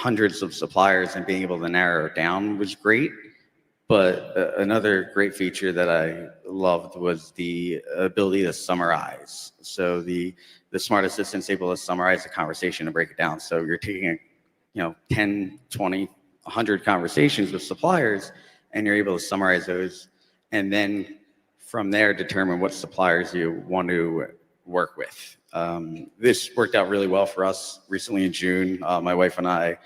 hundreds of suppliers and being able to narrow it down was great. But another great feature that I loved was the ability to summarize. So the smart assistant's able to summarize the conversation and break it down. So you're taking 10, 20, 100 conversations with suppliers, and you're able to summarize those, and then from there determine what suppliers you want to work with. This worked out really well for us recently in June. My wife and I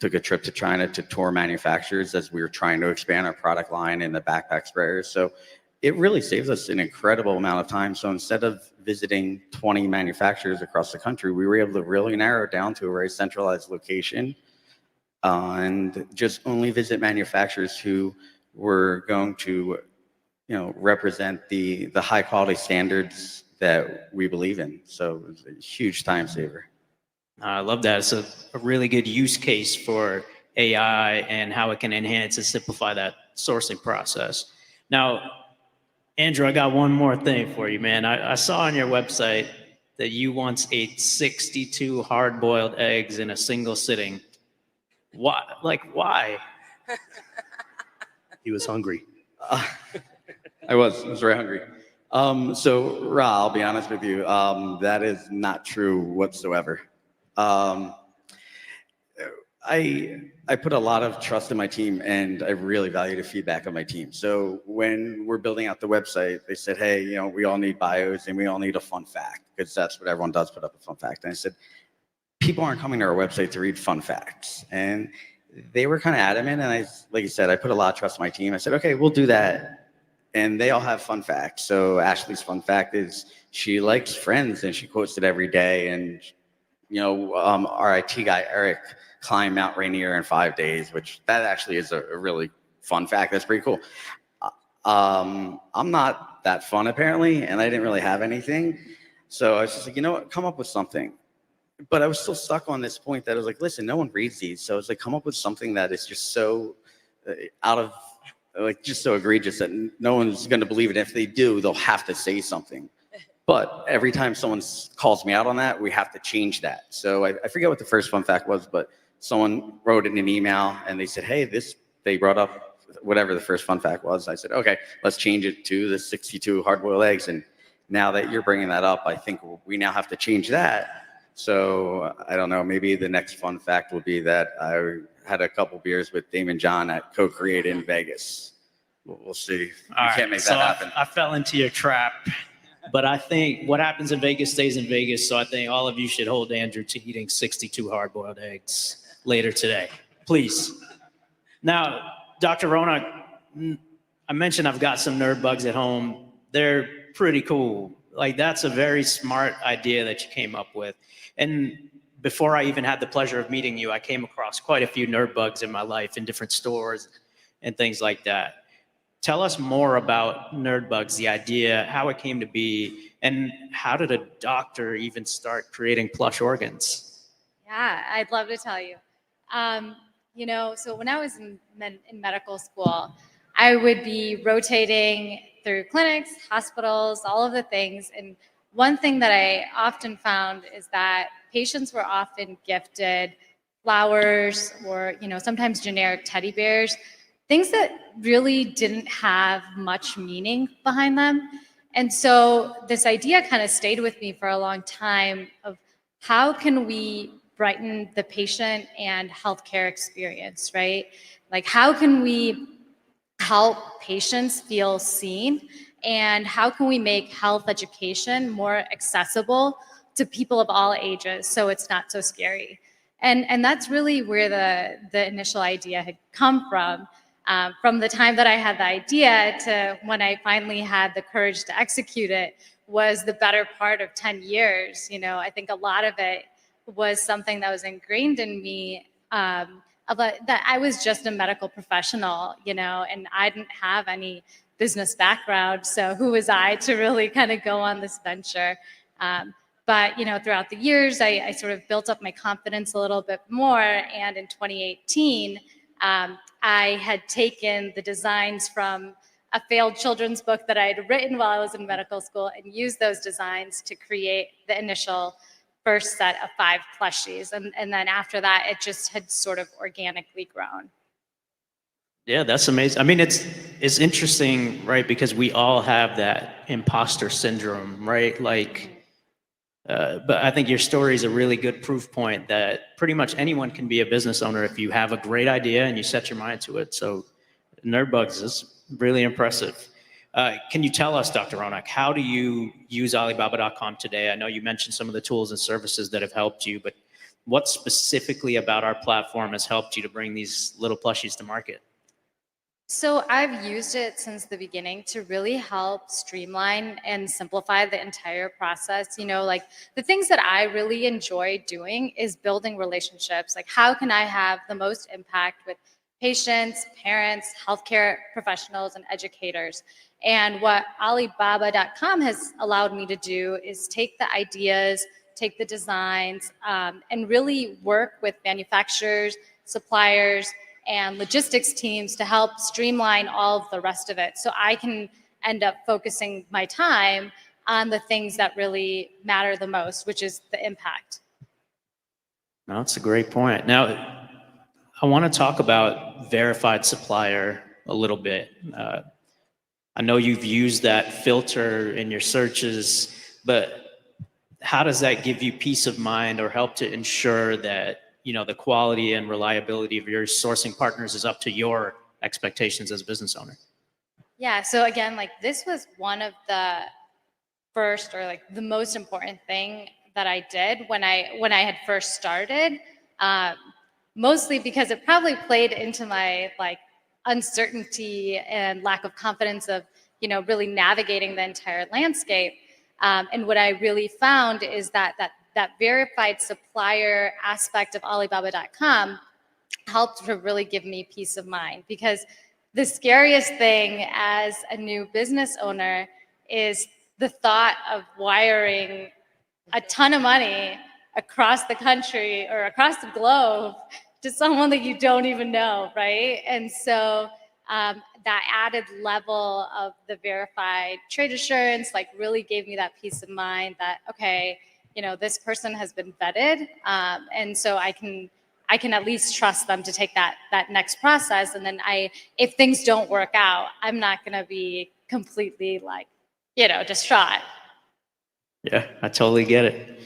took a trip to China to tour manufacturers as we were trying to expand our product line in the backpack sprayers. So it really saves us an incredible amount of time. So instead of visiting 20 manufacturers across the country, we were able to really narrow it down to a very centralized location and just only visit manufacturers who were going to represent the high quality standards that we believe in. So it was a huge time saver. I love that. It's a really good use case for AI and how it can enhance and simplify that sourcing process. Now, Andrew, I got one more thing for you, man. I saw on your website that you once ate 62 hard-boiled eggs in a single sitting. Why? Why? He was hungry. I was very hungry. So, Ra, I'll be honest with you. That is not true whatsoever. I put a lot of trust in my team, and I really value the feedback of my team. So when we're building out the website, they said, hey, we all need bios and we all need a fun fact, because that's what everyone does, put up a fun fact. And I said, people aren't coming to our website to read fun facts. And they were kind of adamant. And like you said, I put a lot of trust in my team. I said, okay, we'll do that. And they all have fun facts. So Ashley's fun fact is she likes Friends and she quotes it every day. And our IT guy, Eric, climbed Mount Rainier in 5 days, which that actually is a really fun fact. That's pretty cool. I'm not that fun, apparently, and I didn't really have anything. So I was just like, you know what, come up with something. But I was still stuck on this point that I was like, listen, no one reads these. So I was like, come up with something that is just so just so egregious that no one's going to believe it. If they do, they'll have to say something. But every time someone calls me out on that, we have to change that. So I forget what the first fun fact was, but someone wrote in an email and they said, hey, they brought up whatever the first fun fact was. I said, okay, let's change it to the 62 hard-boiled eggs. And now that you're bringing that up, I think we now have to change that. So I don't know, maybe the next fun fact will be that I had a couple beers with Damon John at CoCreate in Vegas. We'll see. You can't make that happen. I fell into your trap. But I think what happens in Vegas stays in Vegas. So I think all of you should hold Andrew to eating 62 hard-boiled eggs later today, please. Now, Dr. Ronak, I mentioned I've got some nerd bugs at home. They're pretty cool. That's a very smart idea that you came up with. And before I even had the pleasure of meeting you, I came across quite a few nerd bugs in my life in different stores and things like that. Tell us more about nerd bugs, the idea, how it came to be, and how did a doctor even start creating plush organs? Yeah, I'd love to tell you. So when I was in medical school, I would be rotating through clinics, hospitals, all of the things. And one thing that I often found is that patients were often gifted flowers or, sometimes generic teddy bears, things that really didn't have much meaning behind them. And so this idea kind of stayed with me for a long time of how can we brighten the patient and healthcare experience, right? How can we help patients feel seen, and how can we make health education more accessible to people of all ages so it's not so scary? And that's really where the initial idea had come from. From the time that I had the idea to when I finally had the courage to execute it was the better part of 10 years. I think a lot of it was something that was ingrained in me, that I was just a medical professional, and I didn't have any business background. So who was I to really kind of go on this venture? But throughout the years, I sort of built up my confidence a little bit more. And in 2018, I had taken the designs from a failed children's book that I had written while I was in medical school and used those designs to create the initial first set of 5 plushies. And then after that, it just had sort of organically grown. Yeah, that's amazing. I mean, it's interesting, right? Because we all have that imposter syndrome, right? Like, but I think your story is a really good proof point that pretty much anyone can be a business owner if you have a great idea and you set your mind to it. So, Nerdbugs is really impressive. Can you tell us, Dr. Ronak, how do you use Alibaba.com today? I know you mentioned some of the tools and services that have helped you, but what specifically about our platform has helped you to bring these little plushies to market? So I've used it since the beginning to really help streamline and simplify the entire process. Like the things that I really enjoy doing is building relationships. Like how can I have the most impact with patients, parents, healthcare professionals, and educators? And what Alibaba.com has allowed me to do is take the ideas, take the designs, and really work with manufacturers, suppliers, and logistics teams to help streamline all of the rest of it. So I can end up focusing my time on the things that really matter the most, which is the impact. No, that's a great point. Now, I want to talk about verified supplier a little bit. I know you've used that filter in your searches, but how does that give you peace of mind or help to ensure that the quality and reliability of your sourcing partners is up to your expectations as a business owner? Yeah, so again, like this was one of the first or like the most important thing that I did when I had first started, mostly because it probably played into my like uncertainty and lack of confidence of really navigating the entire landscape. And what I really found is that verified supplier aspect of Alibaba.com helped to really give me peace of mind, because the scariest thing as a new business owner is the thought of wiring a ton of money across the country or across the globe to someone that you don't even know, right? And so that added level of the verified trade assurance like really gave me that peace of mind that, okay, this person has been vetted, and so I can at least trust them to take that next process. And then if things don't work out, I'm not going to be completely like, distraught. Yeah, I totally get it.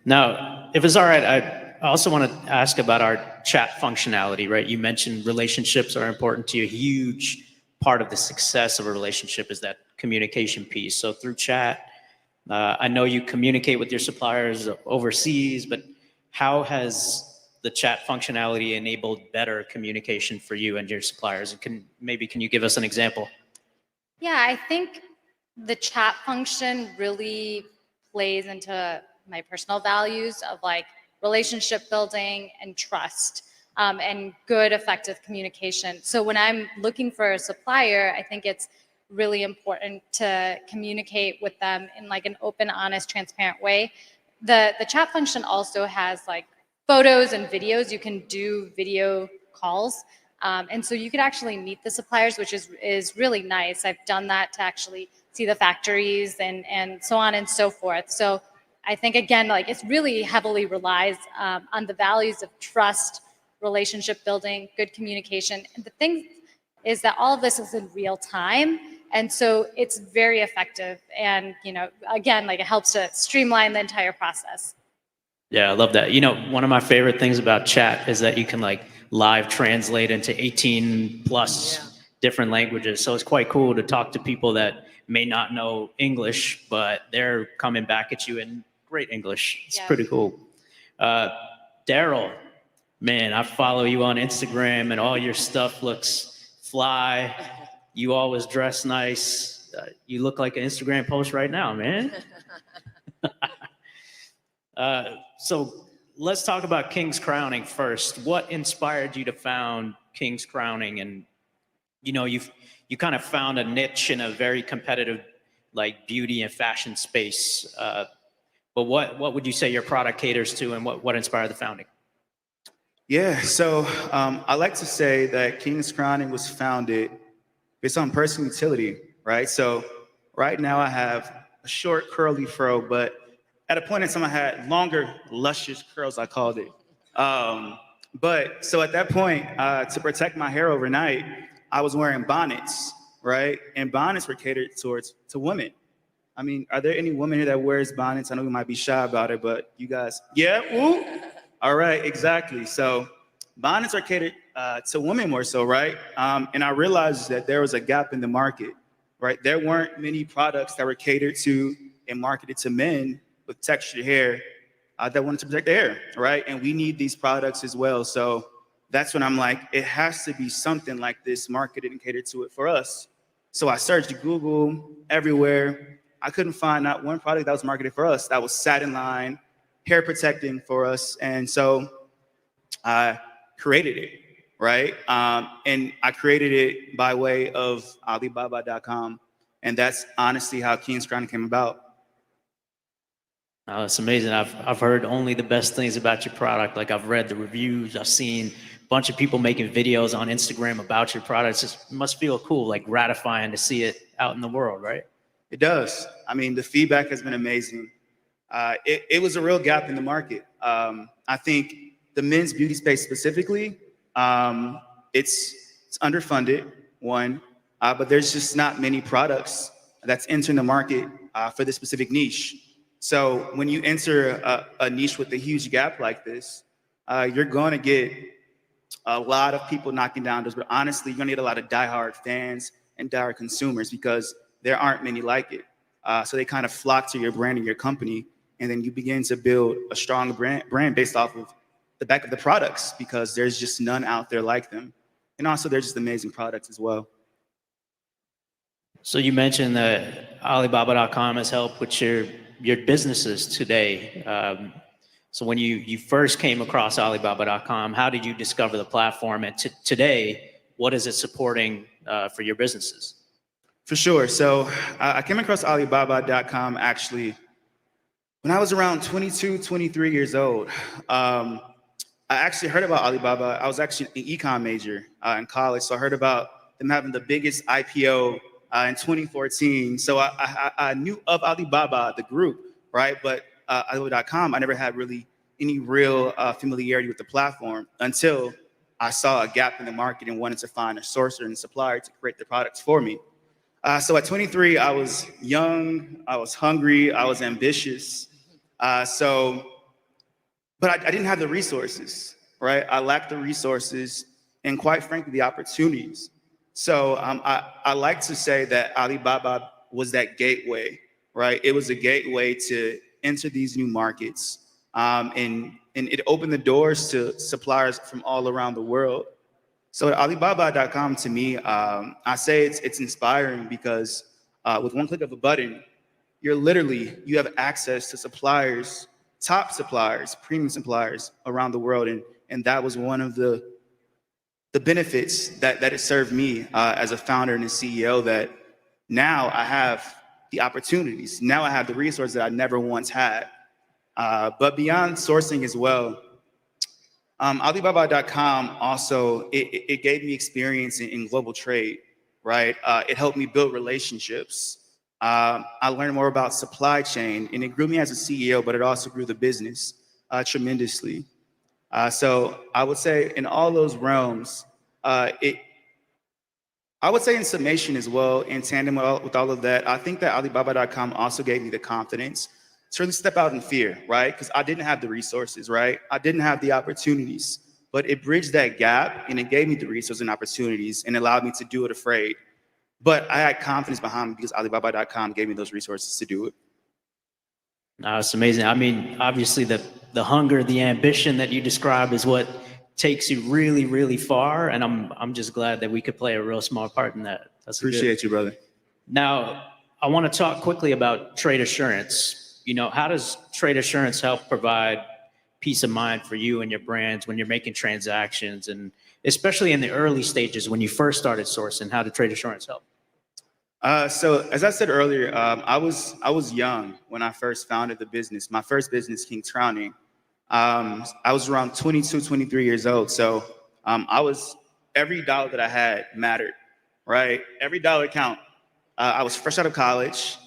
Now, if it's all right, I also want to ask about our chat functionality, right? You mentioned relationships are important to you. A huge part of the success of a relationship is that communication piece. So through chat, I know you communicate with your suppliers overseas, but how has the chat functionality enabled better communication for you and your suppliers? And can you give us an example? Yeah, I think the chat function really plays into my personal values of like relationship building and trust, and good, effective communication. So when I'm looking for a supplier, I think it's really important to communicate with them in like an open, honest, transparent way. The chat function also has like photos and videos. You can do video calls. And so you could actually meet the suppliers, which is really nice. I've done that to actually see the factories and so on and so forth. So I think, again, like it's really heavily relies on the values of trust, relationship building, good communication. And the thing is that all of this is in real time. And so it's very effective. And, again, like it helps to streamline the entire process. Yeah, I love that. One of my favorite things about chat is that you can like live translate into 18 plus different languages. So it's quite cool to talk to people that may not know English, but they're coming back at you in great English. It's pretty cool. Daryl, man, I follow you on Instagram and all your stuff looks fly. You always dress nice. You look like an Instagram post right now, man. So let's talk about King's Crowning first. What inspired you to found King's Crowning? And you kind of found a niche in a very competitive like beauty and fashion space. But what would you say your product caters to, and what inspired the founding? Yeah, so I like to say that King's Crowning was founded based on personal utility, right? So right now I have a short curly fro, but At a point in time, I had longer, luscious curls, I called it. But so at that point, to protect my hair overnight, I was wearing bonnets, right? And bonnets were catered to women. I mean, are there any women here that wears bonnets? I know we might be shy about it, but you guys, yeah, woo. All right, exactly. So bonnets are catered to women more so, right? And I realized that there was a gap in the market, right? There weren't many products that were catered to and marketed to men with textured hair that wanted to protect their hair, right? And we need these products as well. So that's when I'm like, it has to be something like this marketed and catered to it for us. So I searched Google everywhere. I couldn't find not one product that was marketed for us that was satin line, hair protecting for us. And so I created it, right? And I created it by way of Alibaba.com. And that's honestly how King's Crown came about. It's amazing. I've heard only the best things about your product. Like I've read the reviews, I've seen a bunch of people making videos on Instagram about your products. It must feel cool, like gratifying to see it out in the world, right? It does. I mean, the feedback has been amazing. It was a real gap in the market. I think the men's beauty space specifically, it's underfunded, one, but there's just not many products that's entering the market for this specific niche. So when you enter a niche with a huge gap like this, you're going to get a lot of people knocking down doors, but honestly, you're going to get a lot of diehard fans and diehard consumers because there aren't many like it. So they kind of flock to your brand and your company, and then you begin to build a strong brand based off of the back of the products because there's just none out there like them. And also, they're just amazing products as well. So you mentioned that Alibaba.com has helped with your businesses today. So when you first came across Alibaba.com, how did you discover the platform? And today, what is it supporting for your businesses? For sure. So I came across Alibaba.com actually when I was around 22, 23 years old. I actually heard about Alibaba. I was actually an econ major in college. So I heard about them having the biggest IPO in 2014. So I knew of Alibaba, the group, right? But Alibaba.com, I never had really any real familiarity with the platform until I saw a gap in the market and wanted to find a sourcer and supplier to create the products for me. So at 23, I was young, I was hungry, I was ambitious. But I didn't have the resources, right? I lacked the resources and quite frankly, the opportunities. So I like to say that Alibaba was that gateway, right? It was a gateway to enter these new markets. And it opened the doors to suppliers from all around the world. So Alibaba.com to me, I say it's inspiring because with one click of a button, you have access to suppliers, top suppliers, premium suppliers around the world. And that was one of the benefits that it served me as a founder and a CEO, that now I have the opportunities. Now I have the resources that I never once had. But beyond sourcing as well, Alibaba.com also, it gave me experience in global trade, right? It helped me build relationships. I learned more about supply chain, and it grew me as a CEO, but it also grew the business tremendously. So I would say in all those realms, I would say in summation as well, in tandem with all of that, I think that Alibaba.com also gave me the confidence to really step out in fear, right? Because I didn't have the resources, right? I didn't have the opportunities, but it bridged that gap and it gave me the resources and opportunities and allowed me to do it afraid. But I had confidence behind me because Alibaba.com gave me those resources to do it. No, it's amazing. I mean, obviously the hunger, the ambition that you described is what takes you really, really far. And I'm just glad that we could play a real small part in that. That's Appreciate you, brother. Now, I want to talk quickly about trade assurance. You know, how does trade assurance help provide peace of mind for you and your brands when you're making transactions, and especially in the early stages when you first started sourcing? How did trade assurance help? So as I said earlier, I was young when I first founded the business. My first business, King's Crowning. I was around 22, 23 years old. So every dollar that I had mattered, right? Every dollar count. I was fresh out of college.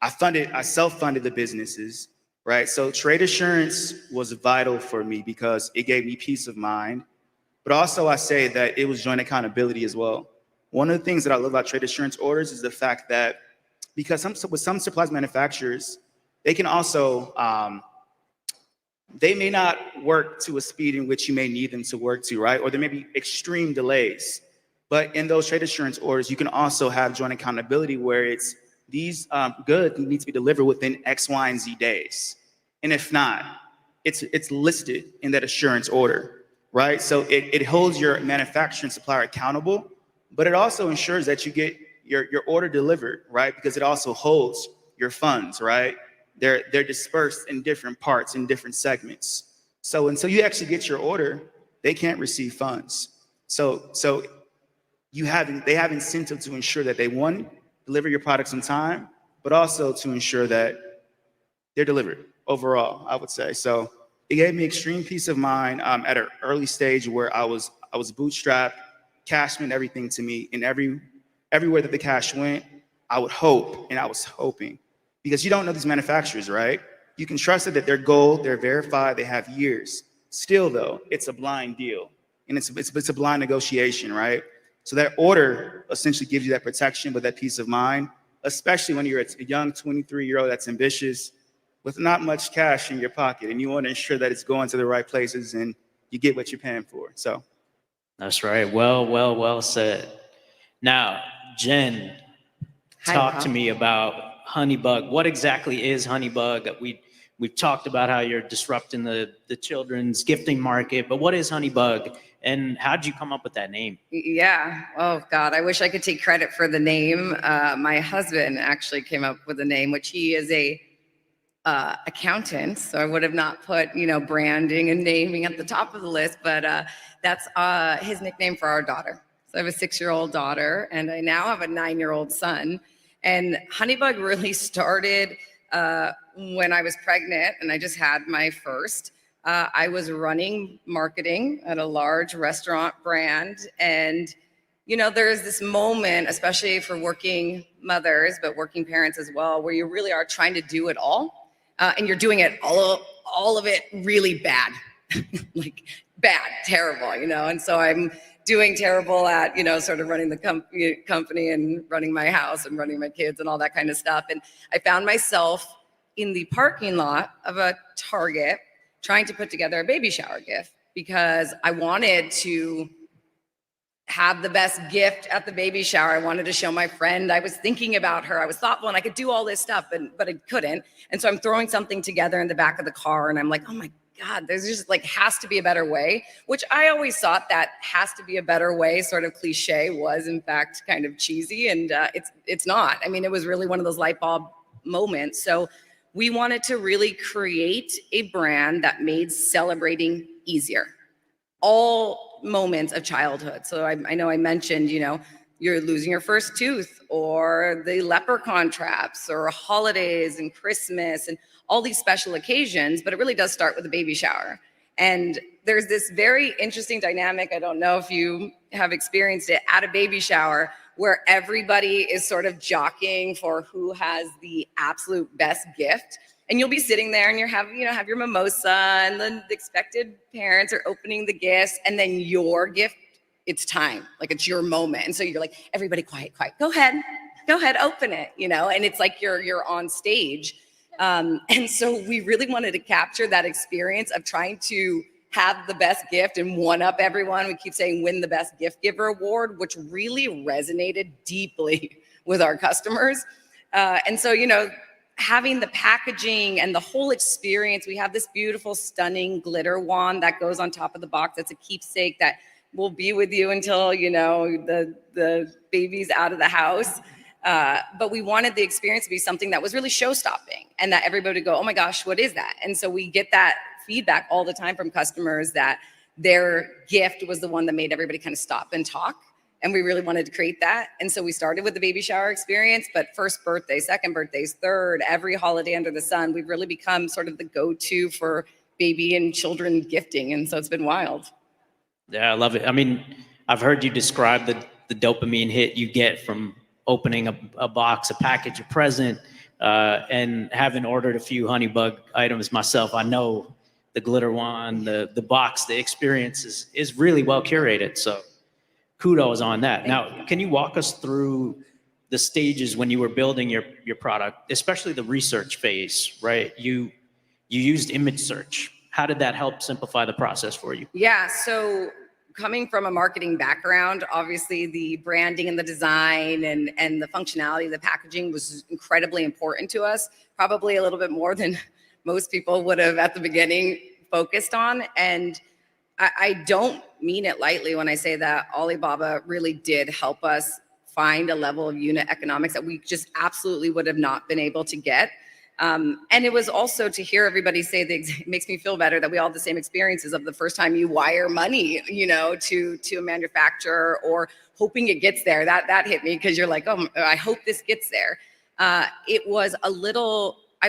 I self-funded the businesses. right? So trade assurance was vital for me because it gave me peace of mind. But also I say that it was joint accountability as well. One of the things that I love about trade assurance orders is the fact that because with some supplies manufacturers, they can also, they may not work to a speed in which you may need them to work to, right? Or there may be extreme delays. But in those trade assurance orders, you can also have joint accountability where it's these goods need to be delivered within X, Y, and Z days. And if not, it's listed in that assurance order, right? So it holds your manufacturer and supplier accountable, but it also ensures that you get your order delivered, right? Because it also holds your funds, right? They're dispersed in different parts, in different segments. So until you actually get your order, they can't receive funds. So they have incentive to ensure that they, one, deliver your products on time, but also to ensure that they're delivered overall, I would say. So it gave me extreme peace of mind at an early stage where I was bootstrapped, cash meant everything to me, and everywhere that the cash went, I would hope, and I was hoping, because you don't know these manufacturers, right? You can trust it that they're gold, they're verified, they have years. Still though, it's a blind deal, and it's a blind negotiation, right? So that order essentially gives you that protection, but that peace of mind, especially when you're a young 23-year-old that's ambitious with not much cash in your pocket, and you want to ensure that it's going to the right places and you get what you're paying for. So That's right. Well said. Now, Jen, Hi, talk Paul. to me about Honeybug. What exactly is Honeybug? We've talked about how you're disrupting the children's gifting market, but what is Honeybug, and how did you come up with that name? Yeah. Oh God, I wish I could take credit for the name. My husband actually came up with the name, which he is a accountant, so I would have not put branding and naming at the top of the list. But that's his nickname for our daughter. So I have a 6-year-old daughter, and I now have a 9-year-old son. And Honeybug really started when I was pregnant, and I just had my first. I was running marketing at a large restaurant brand. And, there's this moment, especially for working mothers, but working parents as well, where you really are trying to do it all. And you're doing it all of it really bad, like bad, terrible, And so I'm doing terrible at, sort of running the company and running my house and running my kids and all that kind of stuff. And I found myself in the parking lot of a Target trying to put together a baby shower gift because I wanted to have the best gift at the baby shower. I wanted to show my friend I was thinking about her. I was thoughtful and I could do all this stuff, but I couldn't. And so I'm throwing something together in the back of the car and I'm like, oh my God, there's just has to be a better way, which I always thought that has to be a better way sort of cliche was in fact kind of cheesy. And it's not. I mean, it was really one of those light bulb moments. So we wanted to really create a brand that made celebrating easier. All moments of childhood. So I know I mentioned, you're losing your first tooth or the leprechaun traps or holidays and Christmas and all these special occasions, but it really does start with a baby shower. And there's this very interesting dynamic. I don't know if you have experienced it at a baby shower where everybody is sort of jockeying for who has the absolute best gift. And you'll be sitting there and have your mimosa and the expected parents are opening the gifts and then your gift, it's time, like it's your moment. And so you're like, everybody quiet, go ahead, open it, and it's like you're on stage. And so we really wanted to capture that experience of trying to have the best gift and one up everyone. We keep saying win the best gift giver award, which really resonated deeply with our customers. And so, having the packaging and the whole experience, we have this beautiful, stunning glitter wand that goes on top of the box. That's a keepsake that will be with you until, the baby's out of the house. But we wanted the experience to be something that was really show-stopping and that everybody would go, oh my gosh, what is that? And so we get that feedback all the time from customers that their gift was the one that made everybody kind of stop and talk. And we really wanted to create that. And so we started with the baby shower experience, but first birthday, second birthdays, third, every holiday under the sun, we've really become sort of the go-to for baby and children gifting. And so it's been wild. Yeah, I love it. I mean, I've heard you describe the dopamine hit you get from opening a box, a package, a present, And having ordered a few Honeybug items myself, I know the glitter wand, the box, the experience is really well curated. So kudos on that. Now, can you walk us through the stages when you were building your product, especially the research phase, right? You used image search. How did that help simplify the process for you? Yeah, so coming from a marketing background, obviously the branding and the design and the functionality of the packaging was incredibly important to us, probably a little bit more than most people would have at the beginning focused on. And I don't mean it lightly when I say that Alibaba really did help us find a level of unit economics that we just absolutely would have not been able to get. And it was also to hear everybody say it makes me feel better that we all have the same experiences of the first time you wire money, to a manufacturer or hoping it gets there. That hit me because you're like, oh, I hope this gets there. I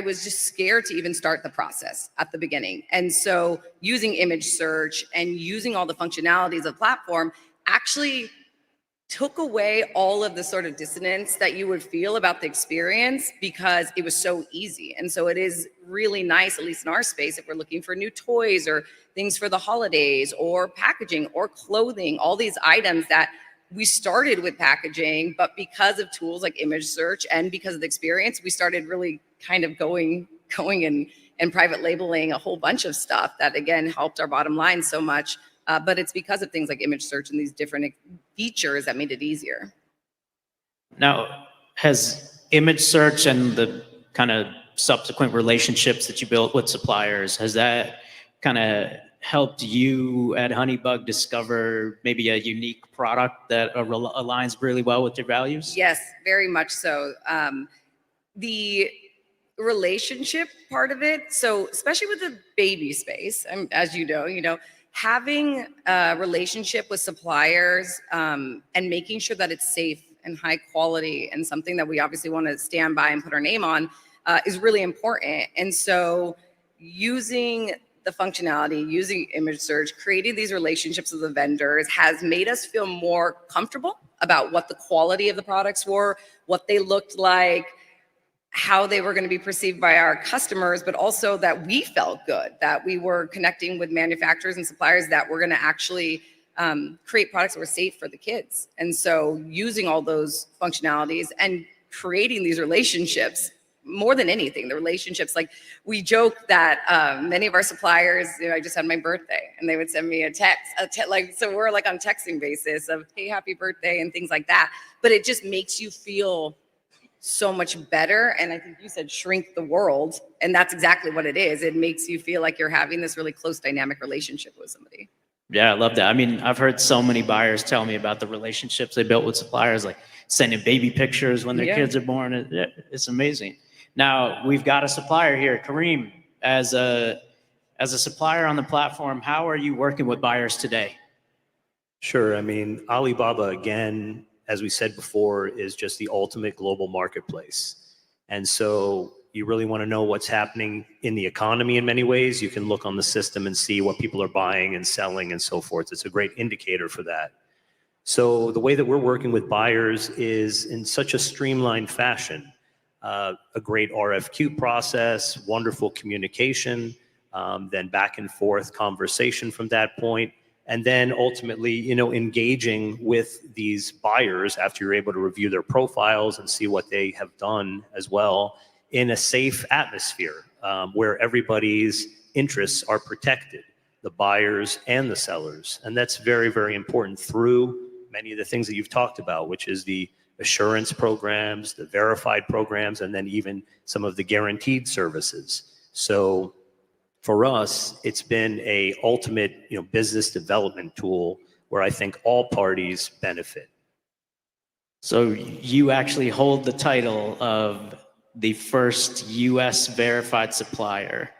was just scared to even start the process at the beginning. And so using image search and using all the functionalities of the platform actually took away all of the sort of dissonance that you would feel about the experience because it was so easy. And so it is really nice, at least in our space, if we're looking for new toys or things for the holidays or packaging or clothing, all these items that we started with packaging, but because of tools like image search and because of the experience, we started really kind of going and private labeling a whole bunch of stuff that, again, helped our bottom line so much. But it's because of things like image search and these different features that made it easier. Now, has image search and the kind of subsequent relationships that you built with suppliers, has that kind of helped you at Honeybug discover maybe a unique product that aligns really well with your values? Yes, very much so. The relationship part of it, so especially with the baby space, as you know, having a relationship with suppliers and making sure that it's safe and high quality and something that we obviously want to stand by and put our name on is really important. And so using the functionality, using image search, creating these relationships with the vendors has made us feel more comfortable about what the quality of the products were, what they looked like, how they were going to be perceived by our customers, but also that we felt good, that we were connecting with manufacturers and suppliers that were going to actually create products that were safe for the kids. And so using all those functionalities and creating these relationships, more than anything, the relationships, like we joke that many of our suppliers, I just had my birthday and they would send me a text, so we're like on texting basis of, hey, happy birthday and things like that. But it just makes you feel so much better. And I think you said shrink the world. And that's exactly what it is. It makes you feel like you're having this really close dynamic relationship with somebody. Yeah, I love that. I mean, I've heard so many buyers tell me about the relationships they built with suppliers, like sending baby pictures when their kids are born. It's amazing. Now, we've got a supplier here, Kareem. As a supplier on the platform, how are you working with buyers today? Sure. I mean, Alibaba, again, as we said before, is just the ultimate global marketplace. And so you really want to know what's happening in the economy in many ways. You can look on the system and see what people are buying and selling and so forth. It's a great indicator for that. So the way that we're working with buyers is in such a streamlined fashion. A great RFQ process, wonderful communication, then back and forth conversation from that point. And then ultimately, engaging with these buyers after you're able to review their profiles and see what they have done as well in a safe atmosphere where everybody's interests are protected, the buyers and the sellers. And that's very, very important through many of the things that you've talked about, which is the assurance programs, the verified programs, and then even some of the guaranteed services. So for us, it's been a ultimate, business development tool where I think all parties benefit. So you actually hold the title of the first US verified supplier.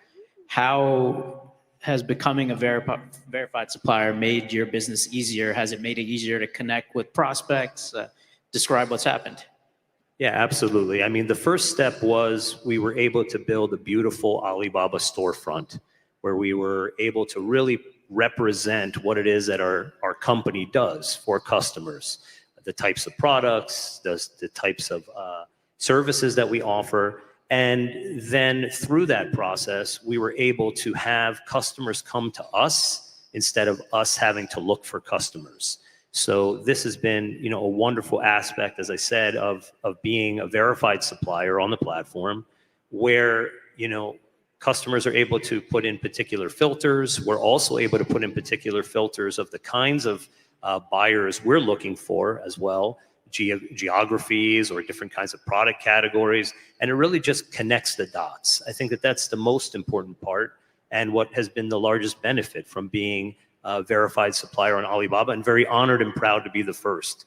How has becoming a verified supplier made your business easier? Has it made it easier to connect with prospects? Describe what's happened. Yeah, absolutely. I mean, the first step was we were able to build a beautiful Alibaba storefront where we were able to really represent what it is that our company does for customers, the types of products, the types of services that we offer. And then through that process, we were able to have customers come to us instead of us having to look for customers. So this has been, a wonderful aspect, as I said, of being a verified supplier on the platform where, customers are able to put in particular filters. We're also able to put in particular filters of the kinds of buyers we're looking for as well, geographies or different kinds of product categories. And it really just connects the dots. I think that that's the most important part and what has been the largest benefit from being a verified supplier on Alibaba, and very honored and proud to be the first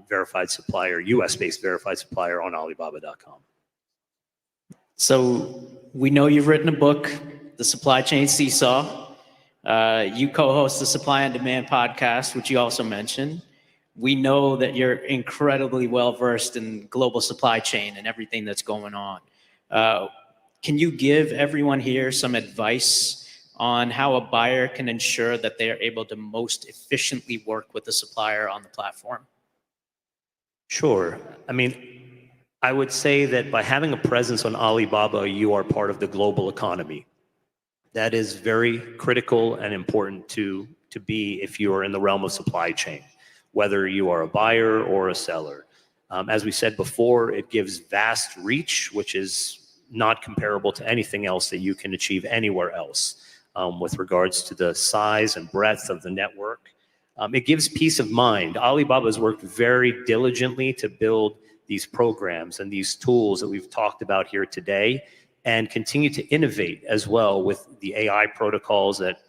verified supplier, US-based verified supplier on Alibaba.com. So we know you've written a book, The Supply Chain Seesaw. You co-host the Supply on Demand podcast, which you also mentioned. We know that you're incredibly well-versed in global supply chain and everything that's going on. Can you give everyone here some advice on how a buyer can ensure that they are able to most efficiently work with the supplier on the platform? Sure. I would say that by having a presence on Alibaba, you are part of the global economy. That is very critical and important to be if you are in the realm of supply chain, whether you are a buyer or a seller. As we said before, it gives vast reach, which is not comparable to anything else that you can achieve anywhere else with regards to the size and breadth of the network. It gives peace of mind. Alibaba has worked very diligently to build these programs and these tools that we've talked about here today, and continue to innovate as well with the AI protocols that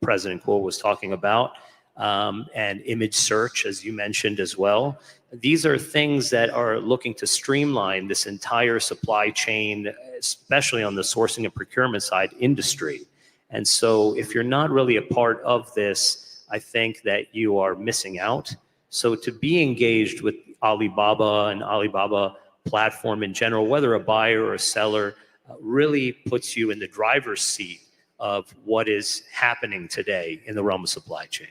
President Kuo was talking about, and image search, as you mentioned as well. These are things that are looking to streamline this entire supply chain, especially on the sourcing and procurement side industry. And so if you're not really a part of this, I think that you are missing out. So to be engaged with Alibaba and Alibaba platform in general, whether a buyer or a seller, really puts you in the driver's seat of what is happening today in the realm of supply chain.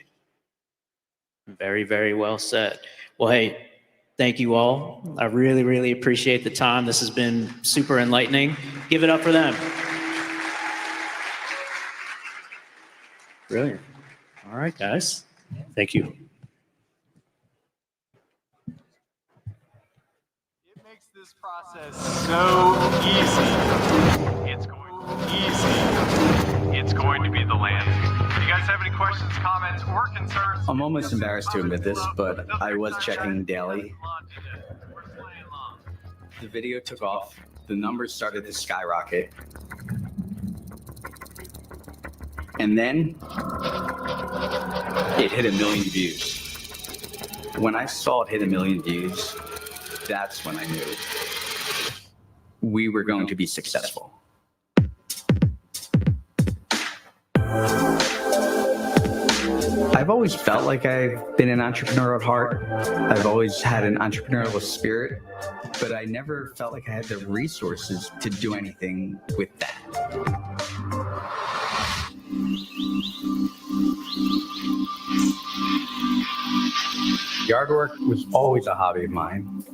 Very, very well said. Well, hey, thank you all. I really, really appreciate the time. This has been super enlightening. Give it up for them. Brilliant. All right, guys. Thank you. It makes this process so easy. It's going to be the land. Do you guys have any questions, comments, or concerns? I'm almost embarrassed to admit this, but I was checking daily. The video took off. The numbers started to skyrocket. And then it hit 1 million views. When I saw it hit 1 million views, that's when I knew we were going to be successful. I've always felt like I've been an entrepreneur at heart. I've always had an entrepreneurial spirit, but I never felt like I had the resources to do anything with that. Yard work was always a hobby of mine.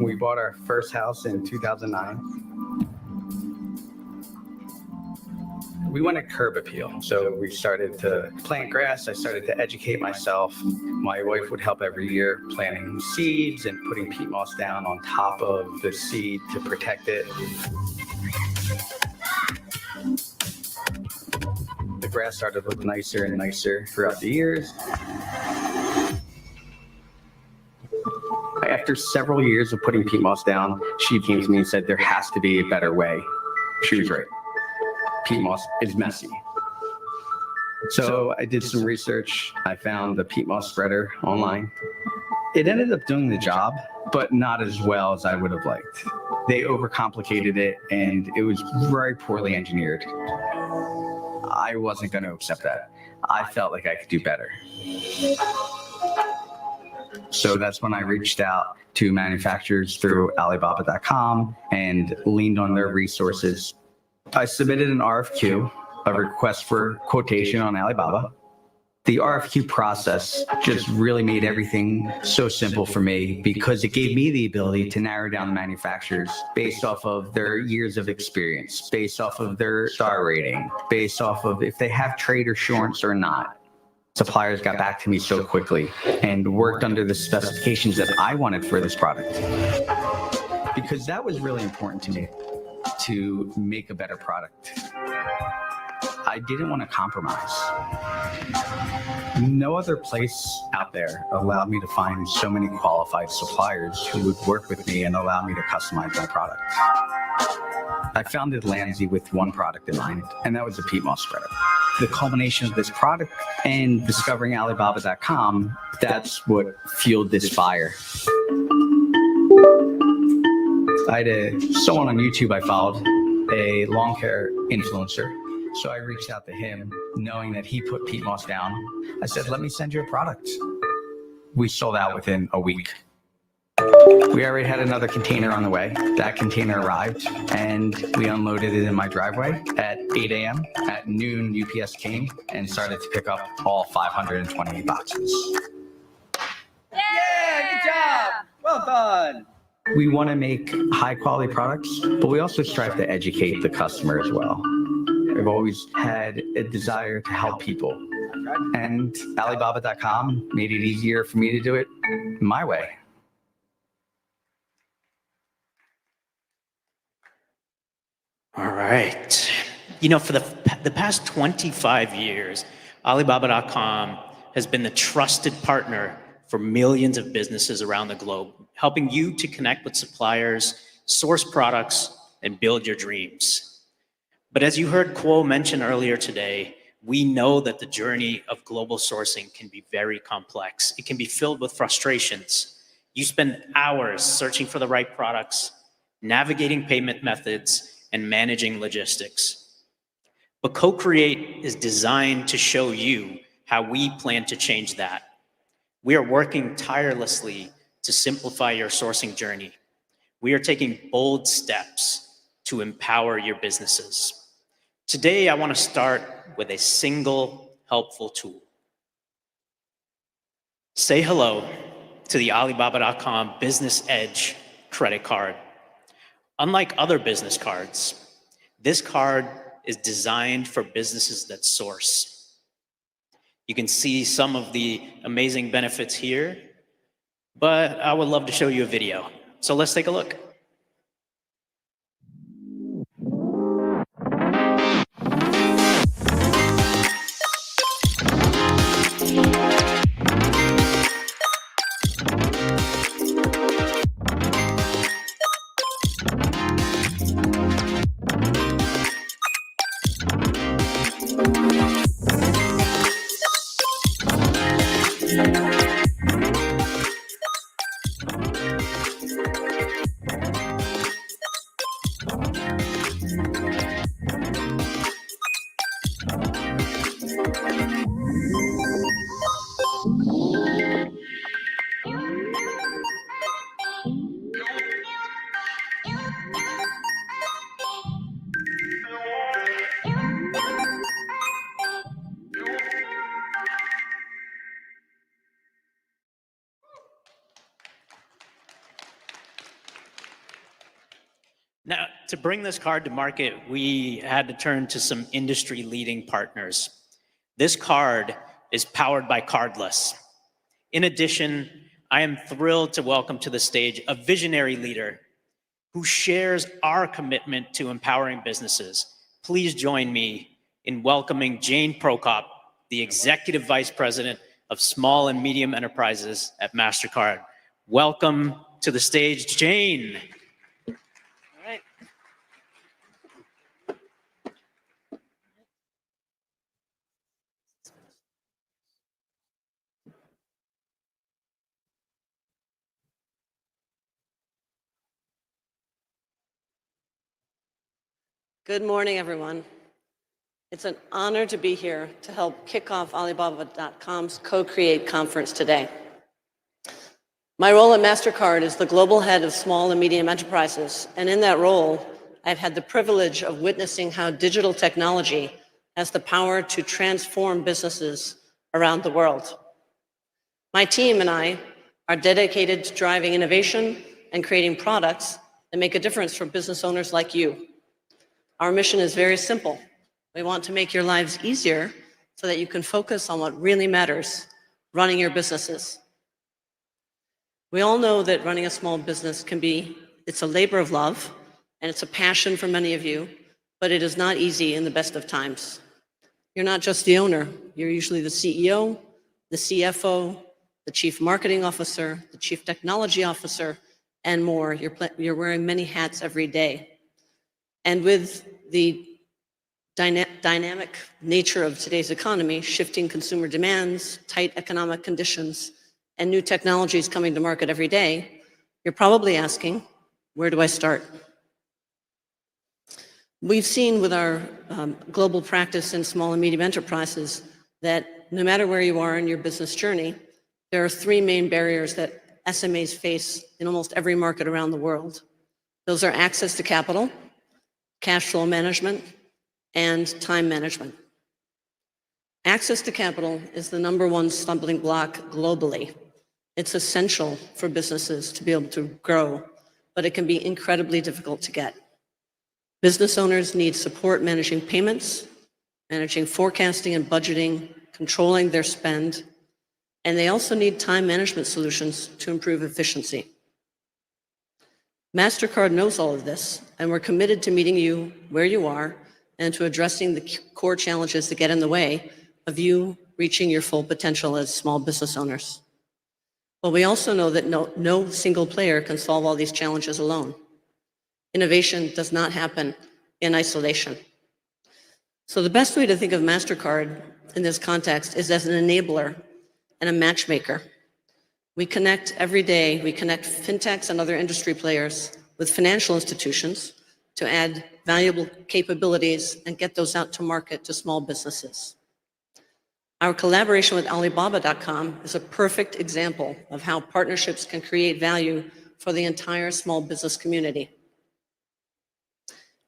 We bought our first house in 2009. We wanted curb appeal, so we started to plant grass. I started to educate myself. My wife would help every year planting seeds and putting peat moss down on top of the seed to protect it. The grass started to look nicer and nicer throughout the years. After several years of putting peat moss down, she came to me and said, there has to be a better way. She was right. Peat moss is messy. So I did some research. I found the peat moss spreader online. It ended up doing the job, but not as well as I would have liked. They overcomplicated it, and it was very poorly engineered. I wasn't going to accept that. I felt like I could do better. So that's when I reached out to manufacturers through Alibaba.com and leaned on their resources. I submitted an RFQ, a request for quotation on Alibaba. The RFQ process just really made everything so simple for me because it gave me the ability to narrow down the manufacturers based off of their years of experience, based off of their star rating, based off of if they have trade assurance or not. Suppliers got back to me so quickly and worked under the specifications that I wanted for this product. Because that was really important to me, to make a better product. I didn't want to compromise. No other place out there allowed me to find so many qualified suppliers who would work with me and allow me to customize my product. I founded Landsy with one product in mind, and that was the peat moss spreader. The culmination of this product and discovering Alibaba.com, that's what fueled this fire. I had someone on YouTube I followed, a lawn care influencer. So I reached out to him, knowing that he put peat moss down. I said, let me send you a product. We sold out within a week. We already had another container on the way. That container arrived, and we unloaded it in my driveway at 8 a.m. At noon, UPS came and started to pick up all 528 boxes. Yeah, good job. Well done. We want to make high-quality products, but we also strive to educate the customer as well. I've always had a desire to help people, and Alibaba.com made it easier for me to do it my way. All right. You know, for the past 25 years, Alibaba.com has been the trusted partner for millions of businesses around the globe, helping you to connect with suppliers, source products, and build your dreams. But as you heard Kuo mention earlier today, we know that the journey of global sourcing can be very complex. It can be filled with frustrations. You spend hours searching for the right products, navigating payment methods, and managing logistics. But CoCreate is designed to show you how we plan to change that. We are working tirelessly to simplify your sourcing journey. We are taking bold steps to empower your businesses. Today, I want to start with a single helpful tool. Say hello to the Alibaba.com Business Edge credit card. Unlike other business cards, this card is designed for businesses that source. You can see some of the amazing benefits here, but I would love to show you a video. So let's take a look. Now, to bring this card to market, we had to turn to some industry-leading partners. This card is powered by Cardless. In addition, I am thrilled to welcome to the stage a visionary leader who shares our commitment to empowering businesses. Please join me in welcoming Jane Prokop, the Executive Vice President of Small and Medium Enterprises at MasterCard. Welcome to the stage, Jane. Good morning, everyone. It's an honor to be here to help kick off Alibaba.com's CoCreate conference today. My role at MasterCard is the global head of small and medium enterprises, and in that role, I've had the privilege of witnessing how digital technology has the power to transform businesses around the world. My team and I are dedicated to driving innovation and creating products that make a difference for business owners like you. Our mission is very simple. We want to make your lives easier so that you can focus on what really matters, running your businesses. We all know that running a small business it's a labor of love, and it's a passion for many of you, but it is not easy in the best of times. You're not just the owner. You're usually the CEO, the CFO, the chief marketing officer, the chief technology officer, and more. You're wearing many hats every day. And with the dynamic nature of today's economy, shifting consumer demands, tight economic conditions, and new technologies coming to market every day, you're probably asking, where do I start? We've seen with our global practice in small and medium enterprises that no matter where you are in your business journey, there are three main barriers that SMEs face in almost every market around the world. Those are access to capital, cash flow management, and time management. Access to capital is the number one stumbling block globally. It's essential for businesses to be able to grow, but it can be incredibly difficult to get. Business owners need support managing payments, managing forecasting and budgeting, controlling their spend, and they also need time management solutions to improve efficiency. MasterCard knows all of this, and we're committed to meeting you where you are and to addressing the core challenges that get in the way of you reaching your full potential as small business owners. But we also know that no single player can solve all these challenges alone. Innovation does not happen in isolation. So the best way to think of MasterCard in this context is as an enabler and a matchmaker. We connect every day, we connect fintechs and other industry players with financial institutions to add valuable capabilities and get those out to market to small businesses. Our collaboration with Alibaba.com is a perfect example of how partnerships can create value for the entire small business community.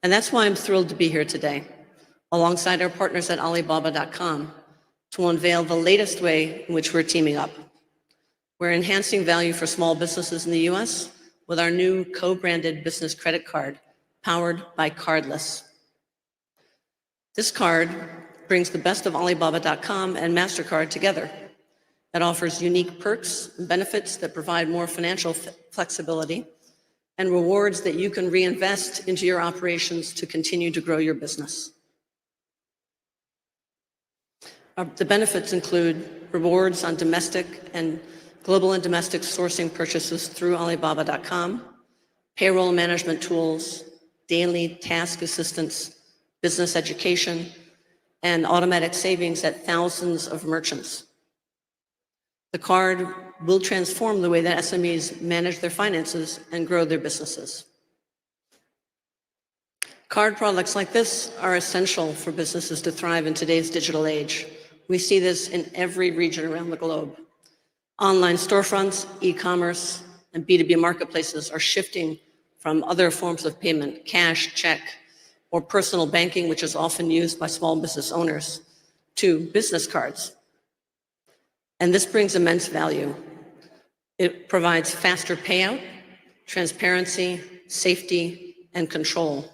And that's why I'm thrilled to be here today, alongside our partners at Alibaba.com, to unveil the latest way in which we're teaming up. We're enhancing value for small businesses in the US with our new co-branded business credit card, powered by Cardless. This card brings the best of Alibaba.com and MasterCard together. It offers unique perks and benefits that provide more financial flexibility and rewards that you can reinvest into your operations to continue to grow your business. The benefits include rewards on domestic and global and domestic sourcing purchases through Alibaba.com, payroll management tools, daily task assistance, business education, and automatic savings at thousands of merchants. The card will transform the way that SMEs manage their finances and grow their businesses. Card products like this are essential for businesses to thrive in today's digital age. We see this in every region around the globe. Online storefronts, e-commerce, and B2B marketplaces are shifting from other forms of payment, cash, check, or personal banking, which is often used by small business owners, to business cards. And this brings immense value. It provides faster payout, transparency, safety, and control.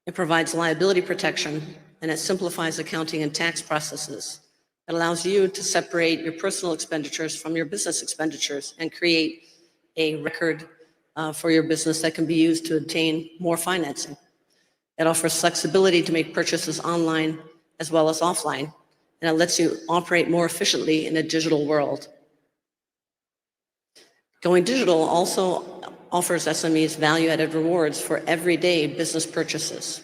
It provides liability protection, and it simplifies accounting and tax processes. It allows you to separate your personal expenditures from your business expenditures and create a record for your business that can be used to obtain more financing. It offers flexibility to make purchases online as well as offline, and it lets you operate more efficiently in a digital world. Going digital also offers SMEs value-added rewards for everyday business purchases.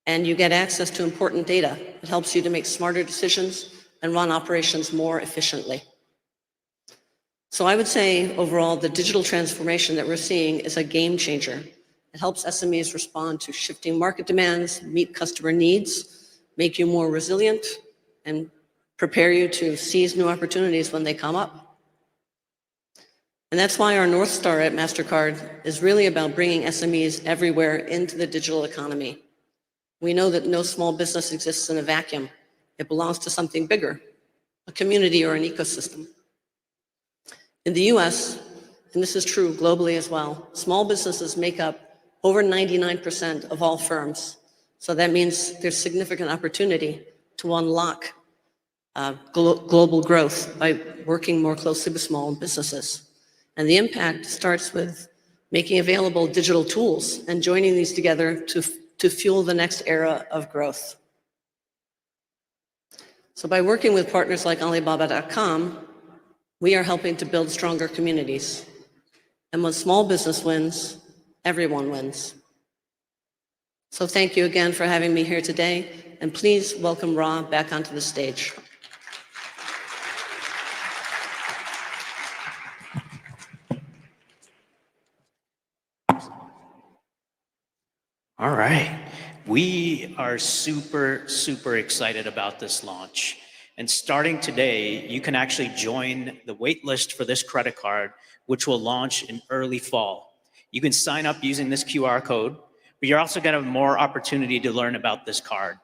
And you get access to important data. It helps you to make smarter decisions and run operations more efficiently. So I would say overall, the digital transformation that we're seeing is a game changer. It helps SMEs respond to shifting market demands, meet customer needs, make you more resilient, and prepare you to seize new opportunities when they come up. And that's why our North Star at MasterCard is really about bringing SMEs everywhere into the digital economy. We know that no small business exists in a vacuum. It belongs to something bigger. a community, or an ecosystem. In the US, and this is true globally as well, small businesses make up over 99% of all firms. So that means there's significant opportunity to unlock global growth by working more closely with small businesses. And the impact starts with making available digital tools and joining these together to fuel the next era of growth. So by working with partners like Alibaba.com, we are helping to build stronger communities. And when small business wins, everyone wins. So thank you again for having me here today, and please welcome Ra back onto the stage. All right. We are super, super excited about this launch. And starting today, you can actually join the wait list for this credit card, which will launch in early fall. You can sign up using this QR code, but you're also going to have more opportunity to learn about this card.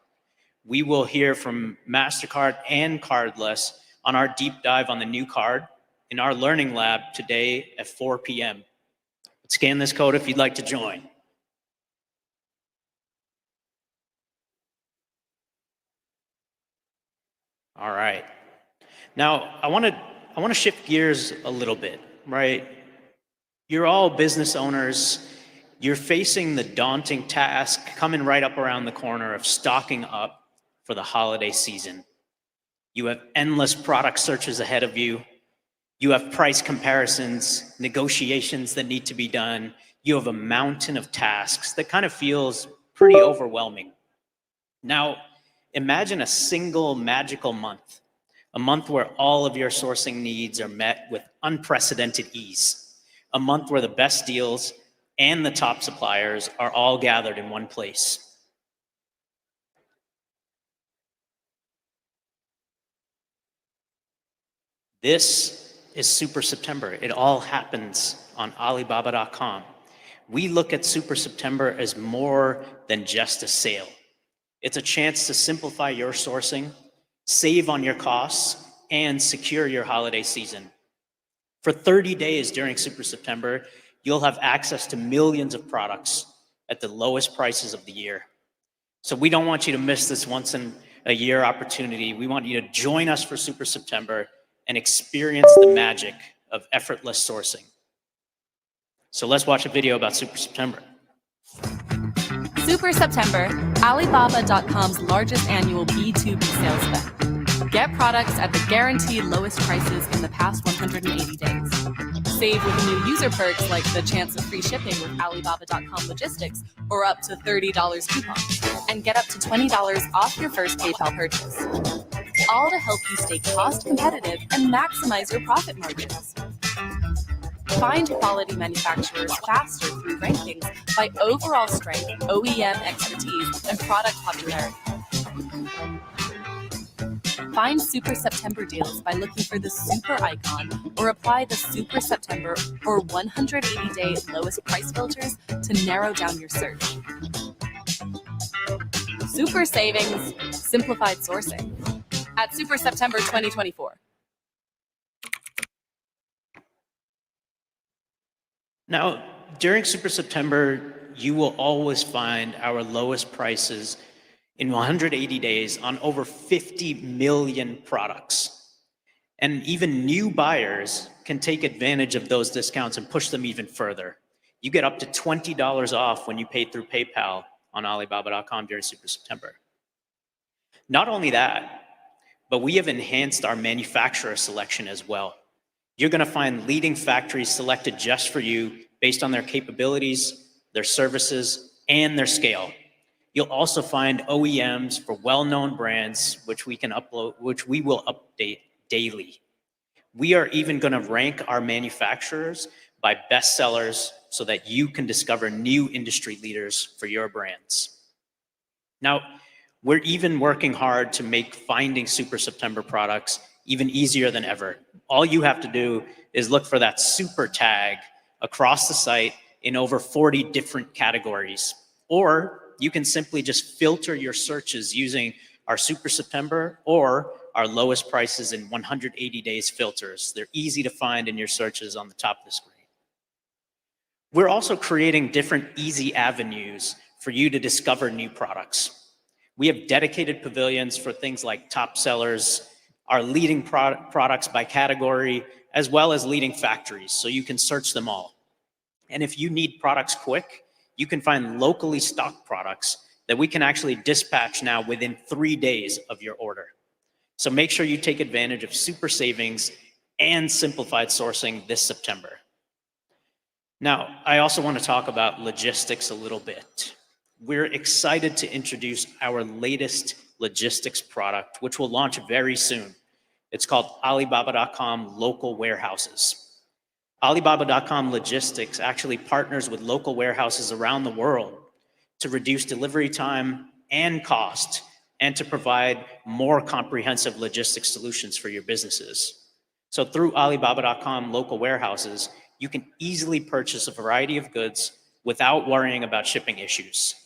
We will hear from MasterCard and Cardless on our deep dive on the new card in our learning lab today at 4 p.m. Scan this code if you'd like to join. All right. Now, I want to shift gears a little bit, right? You're all business owners. You're facing the daunting task coming right up around the corner of stocking up for the holiday season. You have endless product searches ahead of you. You have price comparisons, negotiations that need to be done. You have a mountain of tasks that kind of feels pretty overwhelming. Now, imagine a single magical month, a month where all of your sourcing needs are met with unprecedented ease, a month where the best deals and the top suppliers are all gathered in one place. This is Super September. It all happens on Alibaba.com. We look at Super September as more than just a sale. It's a chance to simplify your sourcing, save on your costs, and secure your holiday season. For 30 days during Super September, you'll have access to millions of products at the lowest prices of the year. So we don't want you to miss this once in a year opportunity. We want you to join us for Super September and experience the magic of effortless sourcing. So let's watch a video about Super September. Super September, Alibaba.com's largest annual B2B sales event. Get products at the guaranteed lowest prices in the past 180 days. Save with new user perks like the chance of free shipping with Alibaba.com logistics or up to $30 coupons. And get up to $20 off your first PayPal purchase. All to help you stay cost competitive and maximize your profit margins. Find quality manufacturers faster through rankings by overall strength, OEM expertise, and product popularity. Find Super September deals by looking for the super icon or apply the Super September or 180-day lowest price filters to narrow down your search. Super savings, simplified sourcing at Super September 2024. Now, during Super September, you will always find our lowest prices in 180 days on over 50 million products. And even new buyers can take advantage of those discounts and push them even further. You get up to $20 off when you pay through PayPal on Alibaba.com during Super September. Not only that, but we have enhanced our manufacturer selection as well. You're going to find leading factories selected just for you based on their capabilities, their services, and their scale. You'll also find OEMs for well-known brands, which we will update daily. We are even going to rank our manufacturers by bestsellers so that you can discover new industry leaders for your brands. Now, we're even working hard to make finding Super September products even easier than ever. All you have to do is look for that super tag across the site in over 40 different categories. Or you can simply just filter your searches using our Super September or our lowest prices in 180 days filters. They're easy to find in your searches on the top of the screen. We're also creating different easy avenues for you to discover new products. We have dedicated pavilions for things like top sellers, our leading products by category, as well as leading factories, so you can search them all. And if you need products quick, you can find locally stocked products that we can actually dispatch now within 3 days of your order. So make sure you take advantage of super savings and simplified sourcing this September. Now, I also want to talk about logistics a little bit. We're excited to introduce our latest logistics product, which will launch very soon. It's called Alibaba.com Local Warehouses. Alibaba.com Logistics actually partners with local warehouses around the world to reduce delivery time and cost, and to provide more comprehensive logistics solutions for your businesses. So through Alibaba.com Local Warehouses, you can easily purchase a variety of goods without worrying about shipping issues.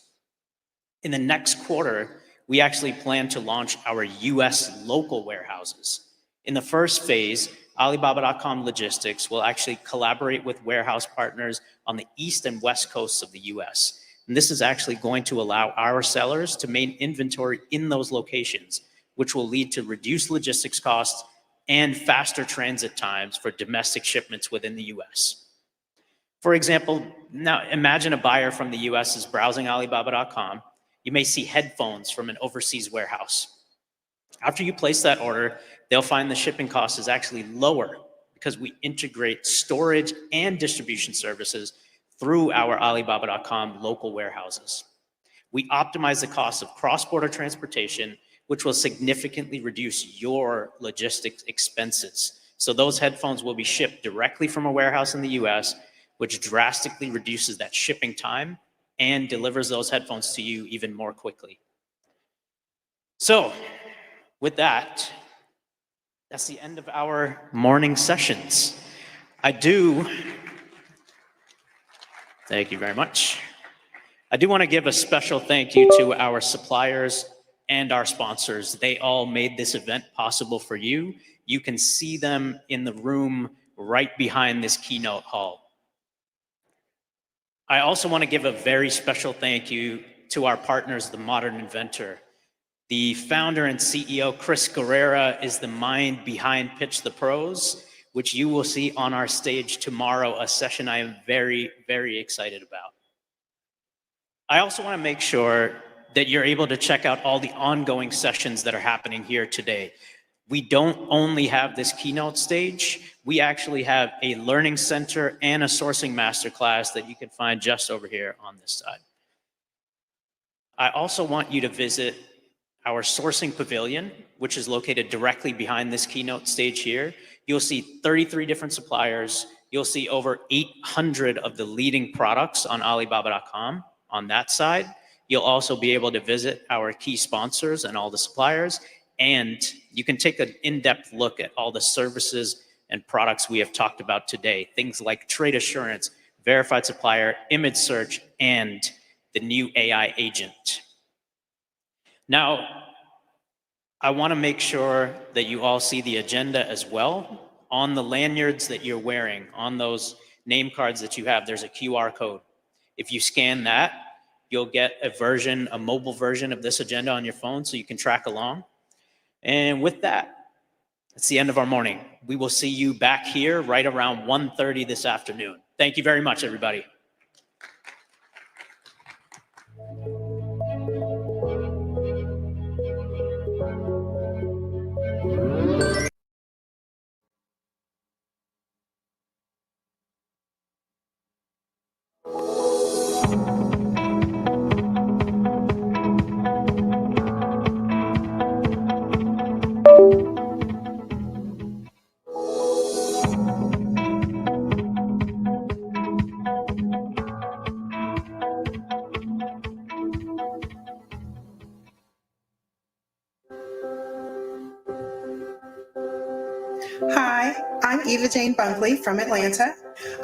In the next quarter, we actually plan to launch our US local warehouses. In the first phase, Alibaba.com Logistics will actually collaborate with warehouse partners on the east and west coasts of the US. And this is actually going to allow our sellers to maintain inventory in those locations, which will lead to reduced logistics costs and faster transit times for domestic shipments within the US. For example, now imagine a buyer from the US is browsing Alibaba.com. You may see headphones from an overseas warehouse. After you place that order, they'll find the shipping cost is actually lower because we integrate storage and distribution services through our Alibaba.com local warehouses. We optimize the cost of cross-border transportation, which will significantly reduce your logistics expenses. So those headphones will be shipped directly from a warehouse in the US, which drastically reduces that shipping time and delivers those headphones to you even more quickly. So with that, that's the end of our morning sessions. Thank you very much. I do want to give a special thank you to our suppliers and our sponsors. They all made this event possible for you. You can see them in the room right behind this keynote hall. I also want to give a very special thank you to our partners, The Modern Inventor. The founder and CEO, Chris Guerrera, is the mind behind Pitch the Pros, which you will see on our stage tomorrow, a session I am very, very excited about. I also want to make sure that you're able to check out all the ongoing sessions that are happening here today. We don't only have this keynote stage, we actually have a learning center and a sourcing masterclass that you can find just over here on this side. I also want you to visit our sourcing pavilion, which is located directly behind this keynote stage here. You'll see 33 different suppliers. You'll see over 800 of the leading products on Alibaba.com on that side. You'll also be able to visit our key sponsors and all the suppliers, and you can take an in-depth look at all the services and products we have talked about today, things like trade assurance, verified supplier, image search, and the new AI agent. Now, I want to make sure that you all see the agenda as well. On the lanyards that you're wearing, on those name cards that you have, there's a QR code. If you scan that, you'll get a mobile version of this agenda on your phone so you can track along. And with that, it's the end of our morning. We will see you back here right around 1:30 this afternoon. Thank you very much, everybody. Hi, I'm Eva Jane Bunkley from Atlanta.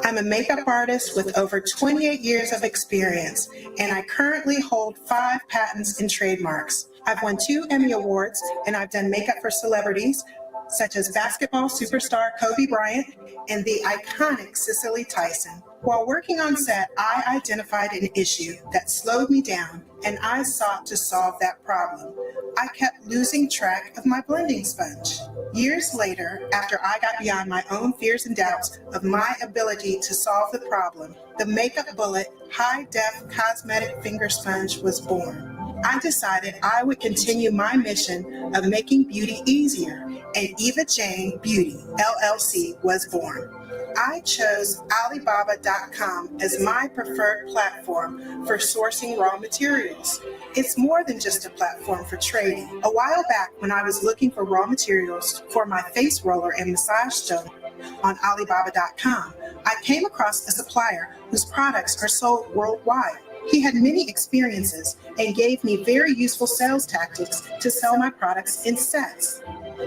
I'm a makeup artist with over 28 years of experience, and I currently hold 5 patents and trademarks. I've won 2 Emmy Awards, and I've done makeup for celebrities such as basketball superstar Kobe Bryant and the iconic Cicely Tyson. While working on set, I identified an issue that slowed me down, and I sought to solve that problem. I kept losing track of my blending sponge. Years later, after I got beyond my own fears and doubts of my ability to solve the problem, the Makeup Bullet High-Def Cosmetic Finger Sponge was born. I decided I would continue my mission of making beauty easier, and Eva Jane Beauty, LLC was born. I chose Alibaba.com as my preferred platform for sourcing raw materials. It's more than just a platform for trading. A while back, when I was looking for raw materials for my face roller and massage stone on Alibaba.com, I came across a supplier whose products are sold worldwide. He had many experiences and gave me very useful sales tactics to sell my products in sets.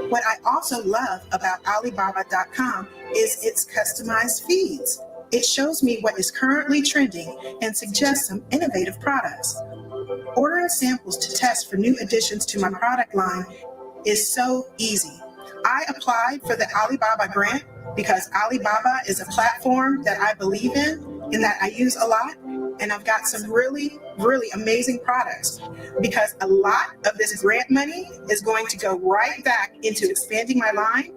What I also love about Alibaba.com is its customized feeds. It shows me what is currently trending and suggests some innovative products. Ordering samples to test for new additions to my product line is so easy. I applied for the Alibaba grant because Alibaba is a platform that I believe in and that I use a lot. And I've got some really, really amazing products because a lot of this grant money is going to go right back into expanding my line.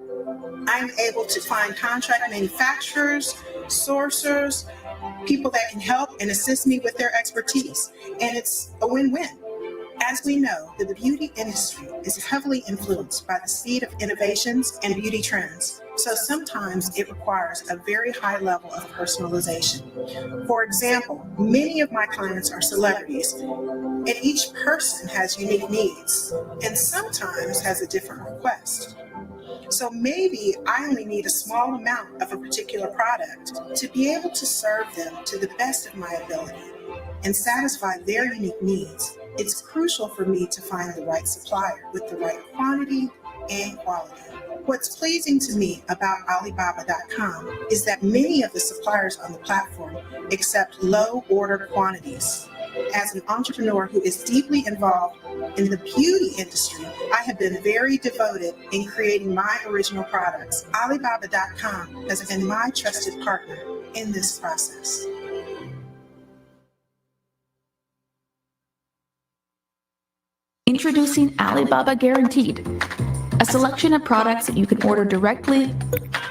I'm able to find contract manufacturers, sourcers, people that can help and assist me with their expertise. And it's a win-win. As we know, the beauty industry is heavily influenced by the speed of innovations and beauty trends. So sometimes it requires a very high level of personalization. For example, many of my clients are celebrities, and each person has unique needs and sometimes has a different request. So maybe I only need a small amount of a particular product to be able to serve them to the best of my ability and satisfy their unique needs. It's crucial for me to find the right supplier with the right quantity and quality. What's pleasing to me about Alibaba.com is that many of the suppliers on the platform accept low order quantities. As an entrepreneur who is deeply involved in the beauty industry, I have been very devoted in creating my original products. Alibaba.com has been my trusted partner in this process. Introducing Alibaba Guaranteed, a selection of products that you can order directly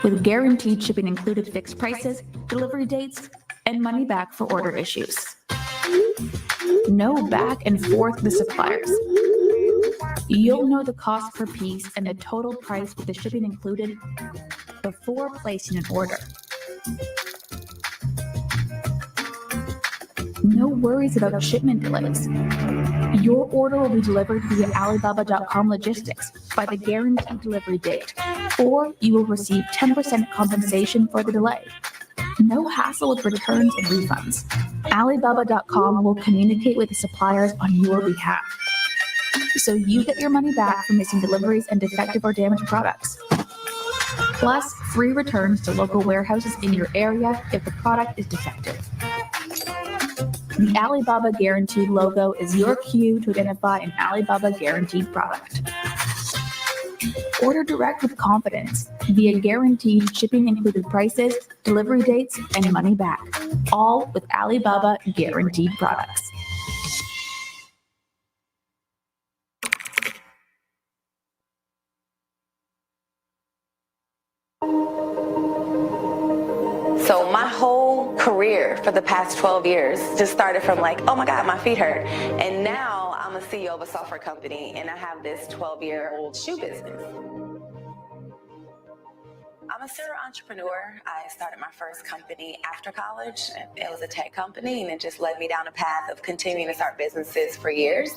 with guaranteed shipping included, fixed prices, delivery dates, and money back for order issues. No back and forth with suppliers. You'll know the cost per piece and the total price with the shipping included before placing an order. No worries about shipment delays. Your order will be delivered via Alibaba.com logistics by the guaranteed delivery date, or you will receive 10% compensation for the delay. No hassle with returns and refunds. Alibaba.com will communicate with the suppliers on your behalf, so you get your money back for missing deliveries and defective or damaged products. Plus, free returns to local warehouses in your area if the product is defective. The Alibaba Guaranteed logo is your cue to identify an Alibaba Guaranteed product. Order direct with confidence via guaranteed shipping included prices, delivery dates, and money back, all with Alibaba Guaranteed products. So my whole career for the past 12 years just started from like, oh my God, my feet hurt. And now I'm a CEO of a software company and I have this 12-year-old shoe business. I'm a serial entrepreneur. I started my first company after college. It was a tech company, and it just led me down a path of continuing to start businesses for years.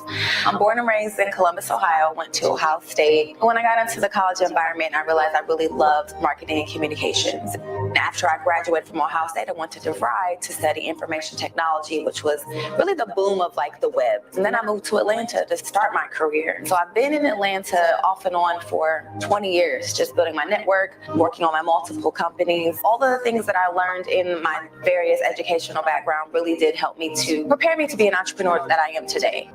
I'm born and raised in Columbus, Ohio, went to Ohio State. When I got into the college environment, I realized I really loved marketing and communications. After I graduated from Ohio State, I went to DeVry to study information technology, which was really the boom of like the web. And then I moved to Atlanta to start my career. So I've been in Atlanta off and on for 20 years, just building my network, working on my multiple companies. All the things that I learned in my various educational background really did help me to prepare me to be an entrepreneur that I am today.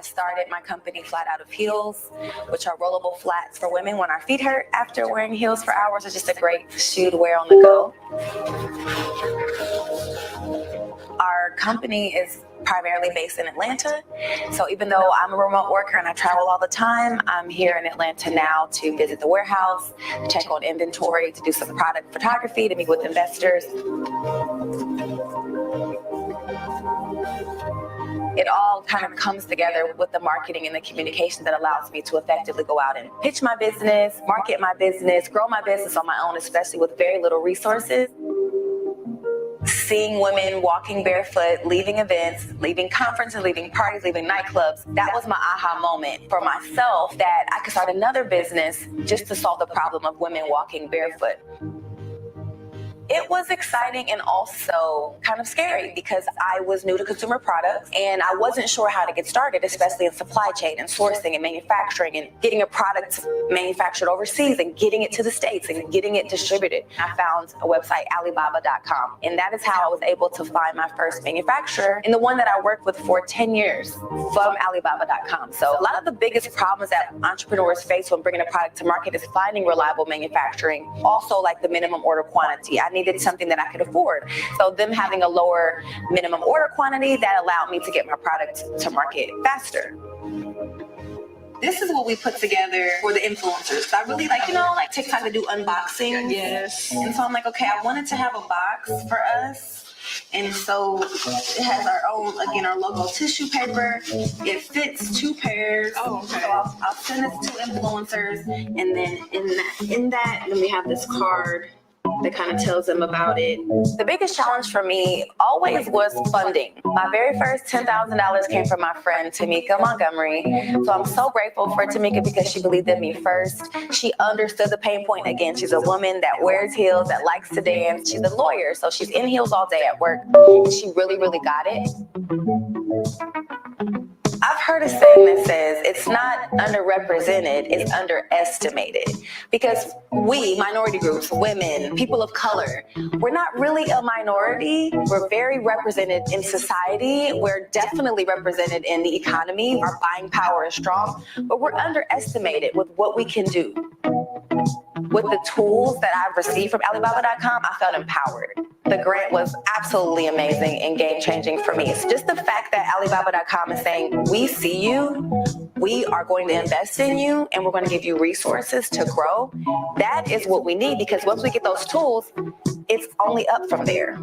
started my company Flat Out of Heels, which are rollable flats for women when our feet hurt after wearing heels for hours. It's just a great shoe to wear on the go. Our company is primarily based in Atlanta. So even though I'm a remote worker and I travel all the time, I'm here in Atlanta now to visit the warehouse, check on inventory, to do some product photography, to meet with investors. It all kind of comes together with the marketing and the communication that allows me to effectively go out and pitch my business, market my business, grow my business on my own, especially with very little resources. Seeing women walking barefoot, leaving events, leaving conferences, leaving parties, leaving nightclubs, that was my aha moment for myself, that I could start another business just to solve the problem of women walking barefoot. It was exciting and also kind of scary because I was new to consumer products and I wasn't sure how to get started, especially in supply chain and sourcing and manufacturing and getting a product manufactured overseas and getting it to the States and getting it distributed. I found a website, Alibaba.com, and that is how I was able to find my first manufacturer and the one that I worked with for 10 years from Alibaba.com. So a lot of the biggest problems that entrepreneurs face when bringing a product to market is finding reliable manufacturing. Also, like the minimum order quantity. I needed something that I could afford. So them having a lower minimum order quantity, that allowed me to get my product to market faster. This is what we put together for the influencers. I really like, like TikTok to do unboxing. Yes. And so I'm like, okay, I wanted to have a box for us. And so it has our own, again, our logo tissue paper. It fits 2 pairs. Oh, okay. So I'll send this to influencers. And then in that, then we have this card that kind of tells them about it. The biggest challenge for me always was funding. My very first $10,000 came from my friend Tamika Montgomery. So I'm so grateful for Tamika because she believed in me first. She understood the pain point. Again, she's a woman that wears heels, that likes to dance. She's a lawyer, so she's in heels all day at work. She really, really got it. I've heard a saying that says it's not underrepresented, it's underestimated. Because we, minority groups, women, people of color, we're not really a minority. We're very represented in society. We're definitely represented in the economy. Our buying power is strong, but we're underestimated with what we can do. With the tools that I've received from Alibaba.com, I felt empowered. The grant was absolutely amazing and game-changing for me. It's just the fact that Alibaba.com is saying, we see you, we are going to invest in you, and we're going to give you resources to grow. That is what we need, because once we get those tools, it's only up from there.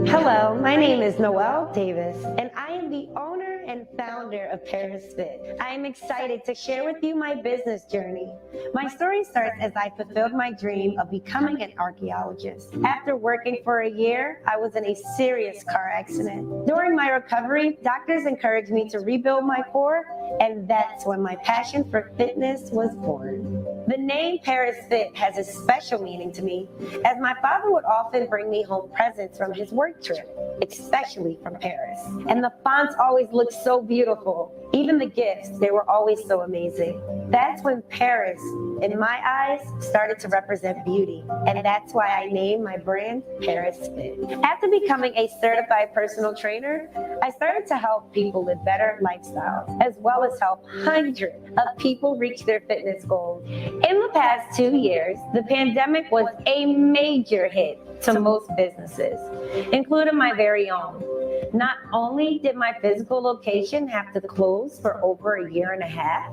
Hello, my name is Noelle Davis, and I am the owner and founder of Paris Fit. I am excited to share with you my business journey. My story starts as I fulfilled my dream of becoming an archaeologist. After working for a year, I was in a serious car accident. During my recovery, doctors encouraged me to rebuild my core, and that's when my passion for fitness was born. The name Paris Fit has a special meaning to me, as my father would often bring me home presents from his work trip, especially from Paris. And the fonts always looked so beautiful. Even the gifts, they were always so amazing. That's when Paris, in my eyes, started to represent beauty. And that's why I named my brand Paris Fit. After becoming a certified personal trainer, I started to help people live better lifestyles, as well as help hundreds of people reach their fitness goals. In the past 2 years, the pandemic was a major hit to most businesses, including my very own. Not only did my physical location have to close for over a year and a half,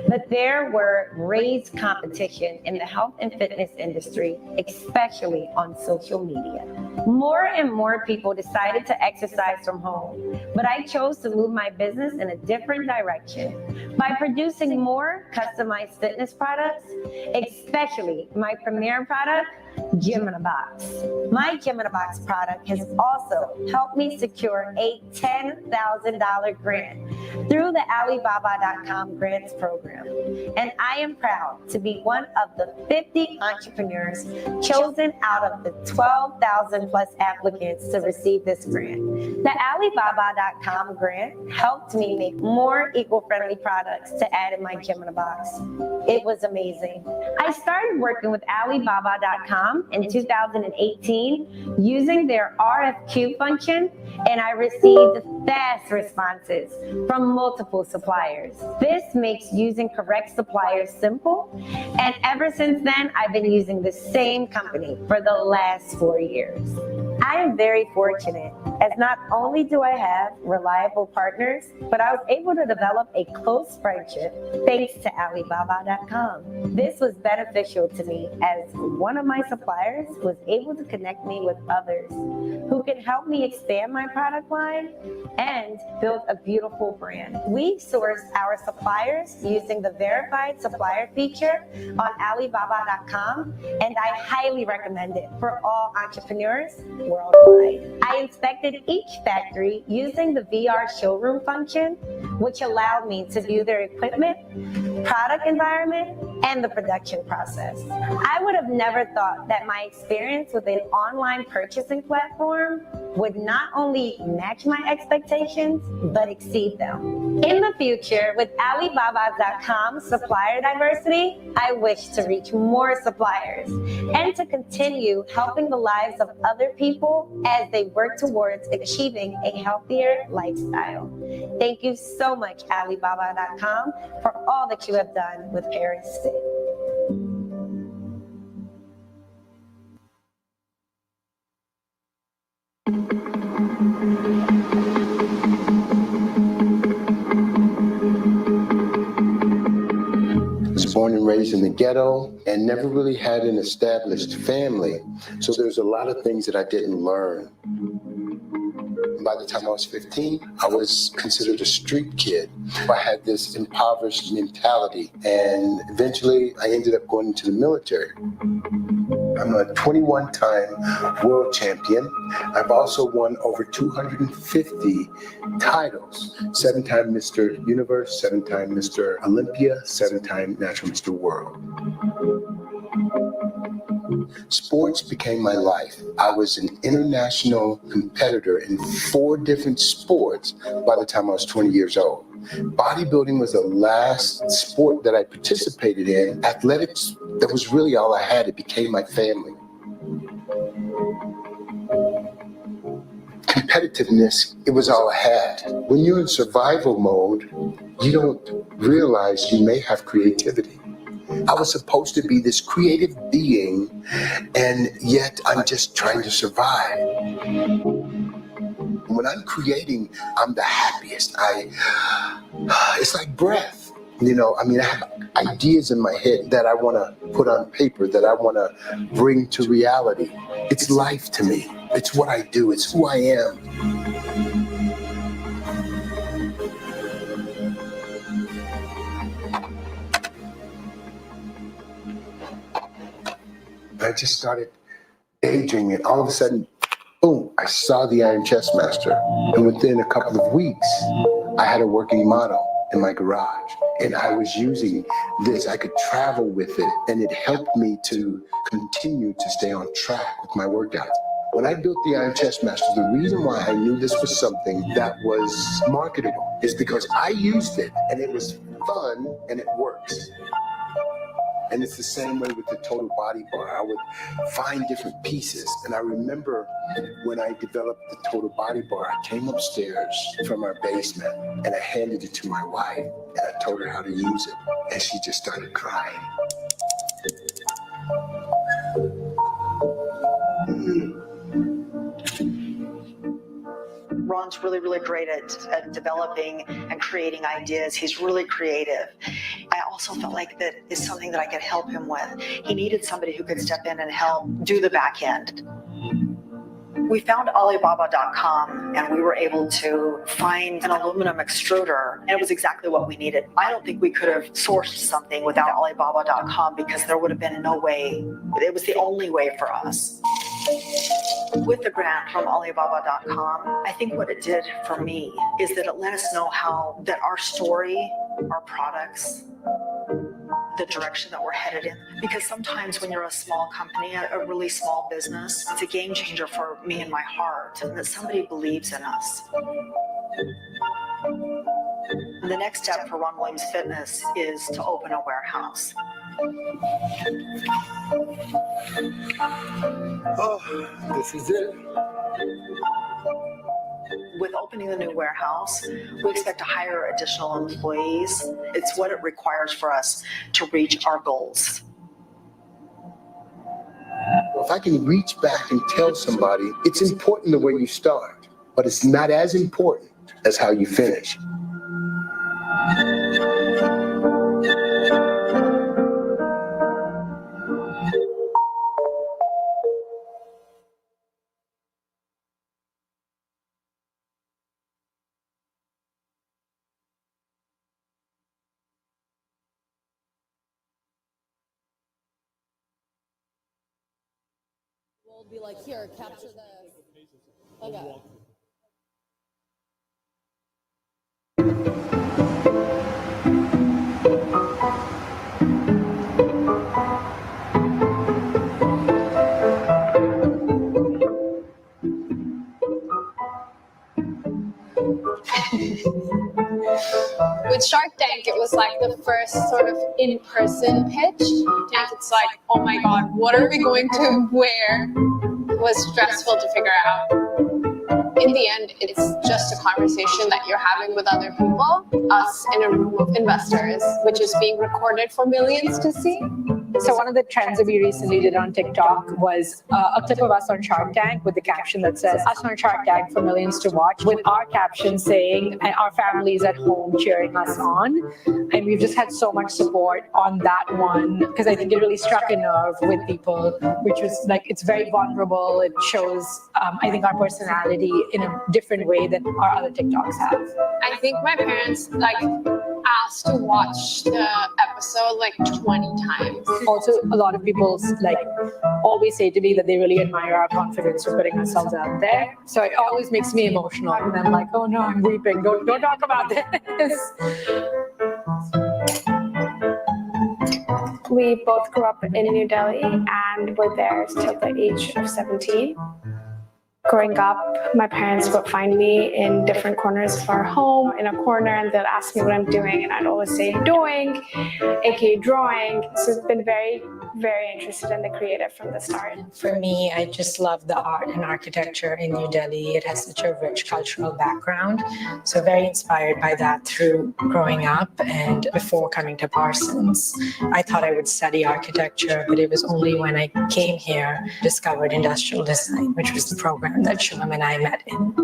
but there were raised competition in the health and fitness industry, especially on social media. More and more people decided to exercise from home, but I chose to move my business in a different direction by producing more customized fitness products, especially my premier product, Gym in a Box. My Gym in a Box product has also helped me secure a $10,000 grant through the Alibaba.com grants program. And I am proud to be one of the 50 entrepreneurs chosen out of the 12,000 plus applicants to receive this grant. The Alibaba.com grant helped me make more eco-friendly products to add in my Gym in a Box. It was amazing. I started working with Alibaba.com in 2018 using their RFQ function, and I received fast responses from multiple suppliers. This makes using correct suppliers simple, and ever since then, I've been using the same company for the last 4 years. I am very fortunate, as not only do I have reliable partners, but I was able to develop a close friendship thanks to Alibaba.com. This was beneficial to me as one of my suppliers was able to connect me with others who can help me expand my product line and build a beautiful brand. We source our suppliers using the verified supplier feature on Alibaba.com, and I highly recommend it for all entrepreneurs worldwide. I inspected each factory using the VR showroom function, which allowed me to view their equipment, product environment, and the production process. I would have never thought that my experience with an online purchasing platform would not only match my expectations, but exceed them. In the future, with Alibaba.com supplier diversity, I wish to reach more suppliers and to continue helping the lives of other people as they work towards achieving a healthier lifestyle. Thank you so much, Alibaba.com, for all that you have done with Parents Fit. I was born and raised in the ghetto and never really had an established family. So there's a lot of things that I didn't learn. By the time I was 15, I was considered a street kid. I had this impoverished mentality, and eventually I ended up going into the military. I'm a 21-time world champion. I've also won over 250 titles. 7-time Mr. Universe, 7-time Mr. Olympia, 7-time Natural Mr. World. Sports became my life. I was an international competitor in 4 different sports by the time I was 20 years old. Bodybuilding was the last sport that I participated in. Athletics, that was really all I had. It became my family. Competitiveness, it was all I had. When you're in survival mode, you don't realize you may have creativity. I was supposed to be this creative being, and yet I'm just trying to survive. When I'm creating, I'm the happiest. It's like breath. You know, I mean, I have ideas in my head that I want to put on paper, that I want to bring to reality. It's life to me. It's what I do. It's who I am. I just started daydreaming. All of a sudden, boom, I saw the Iron Chess Master. And within a couple of weeks, I had a working model in my garage. And I was using this. I could travel with it. And it helped me to continue to stay on track with my workouts. When I built the Iron Chess Master, the reason why I knew this was something that was marketable is because I used it and it was fun and it works. And it's the same way with the total body bar. I would find different pieces. And I remember when I developed the total body bar, I came upstairs from our basement and I handed it to my wife. And I told her how to use it. And she just started crying. Ron's really, really great at developing and creating ideas. He's really creative. I also felt like that is something that I could help him with. He needed somebody who could step in and help do the back end. We found Alibaba.com and we were able to find an aluminum extruder, and it was exactly what we needed. I don't think we could have sourced something without Alibaba.com because there would have been no way. It was the only way for us. With the grant from Alibaba.com, I think what it did for me is that it let us know how that our story, our products, the direction that we're headed in. Because sometimes when you're a small company, a really small business, it's a game changer for me and my heart, and that somebody believes in us. The next step for Ron Williams Fitness is to open a warehouse. Oh, this is it. With opening the new warehouse, we expect to hire additional employees. It's what it requires for us to reach our goals. If I can reach back and tell somebody, it's important the way you start, but it's not as important as how you finish. We'll be like, here, capture the. Okay. With Shark Tank, it was like the first sort of in-person pitch. And it's like, oh my God, what are we going to wear? It was stressful to figure out. In the end, it's just a conversation that you're having with other people, us in a room of investors, which is being recorded for millions to see. So one of the trends that we recently did on TikTok was a clip of us on Shark Tank with the caption that says, us on Shark Tank for millions to watch, with our caption saying, and our families at home cheering us on. And we've just had so much support on that one, because I think it really struck a nerve with people, which was like, it's very vulnerable. It shows, I think, our personality in a different way than our other TikToks have. I think my parents asked to watch the episode like 20 times. Also, a lot of people always say to me that they really admire our confidence for putting ourselves out there. So it always makes me emotional, and I'm like, oh no, I'm weeping. Don't talk about this. We both grew up in New Delhi and were there till the age of 17. Growing up, my parents would find me in different corners of our home, in a corner, and they'll ask me what I'm doing, and I'd always say doing, aka drawing. So I've been very, very interested in the creative from the start. For me, I just love the art and architecture in New Delhi. It has such a rich cultural background. So very inspired by that through growing up and before coming to Parsons. I thought I would study architecture, but it was only when I came here, discovered industrial design, which was the program that Shulam and I met in.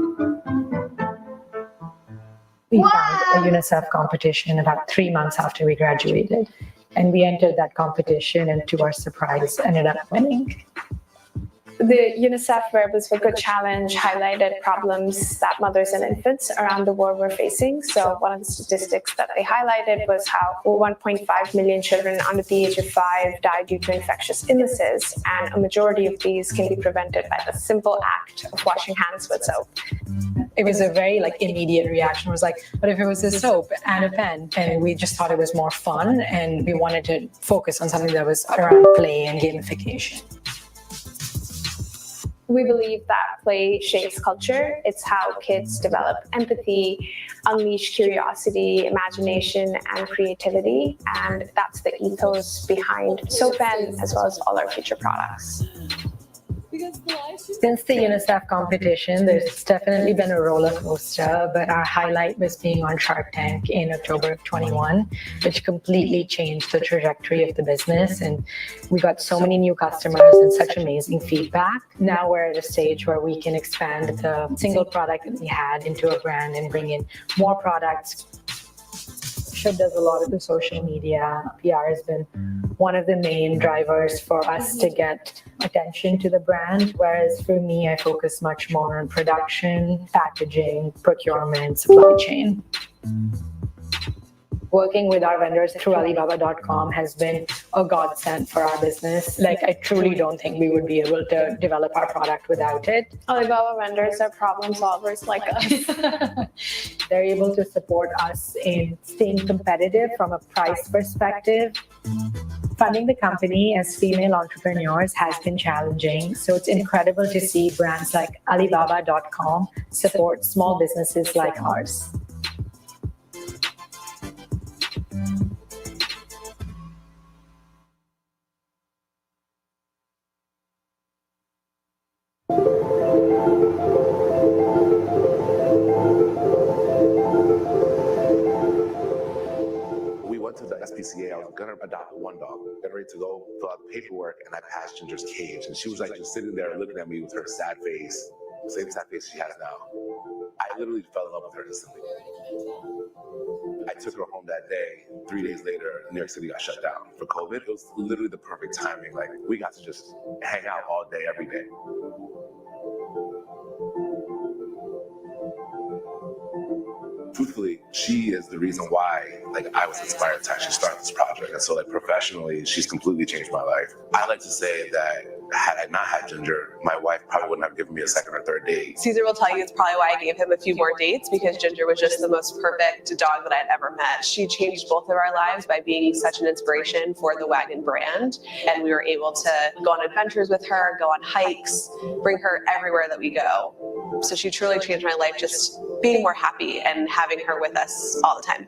We found a UNICEF competition about 3 months after we graduated, and we entered that competition, and to our surprise, ended up winning. The UNICEF Wearables for Good Challenge highlighted problems that mothers and infants around the world were facing. So one of the statistics that they highlighted was how 1.5 million children under the age of 5 died due to infectious illnesses, and a majority of these can be prevented by the simple act of washing hands with soap. It was a very immediate reaction. It was like, what if it was a soap and a pen? And we just thought it was more fun, and we wanted to focus on something that was around play and gamification. We believe that play shapes culture. It's how kids develop empathy, unleash curiosity, imagination, and creativity. And that's the ethos behind SoapN, as well as all our future products. Since the UNICEF competition, there's definitely been a roller coaster, but our highlight was being on Shark Tank in October of 21, which completely changed the trajectory of the business. And we got so many new customers and such amazing feedback. Now we're at a stage where we can expand the single product that we had into a brand and bring in more products. Membership does a lot of the social media. PR has been one of the main drivers for us to get attention to the brand, whereas for me, I focus much more on production, packaging, procurement, supply chain. Working with our vendors through Alibaba.com has been a godsend for our business. Like, I truly don't think we would be able to develop our product without it. Alibaba vendors are problem solvers like us. They're able to support us in staying competitive from a price perspective. Funding the company as female entrepreneurs has been challenging, so it's incredible to see brands like Alibaba.com support small businesses like ours. We went to the SPCA. I was gonna adopt one dog, getting ready to go fill out the paperwork, and I passed Ginger's cage, and she was like just sitting there looking at me with her sad face, the same sad face she has now. I literally fell in love with her instantly. I took her home that day. 3 days later, New York City got shut down for COVID. It was literally the perfect timing. Like, we got to just hang out all day, every day. Truthfully, she is the reason why I was inspired to actually start this project. And so professionally, she's completely changed my life. I like to say that had I not had Ginger, my wife probably wouldn't have given me a second or third date. Caesar will tell you it's probably why I gave him a few more dates, because Ginger was just the most perfect dog that I'd ever met. She changed both of our lives by being such an inspiration for the Wagon brand. And we were able to go on adventures with her, go on hikes, bring her everywhere that we go. So she truly changed my life, just being more happy and having her with us all the time.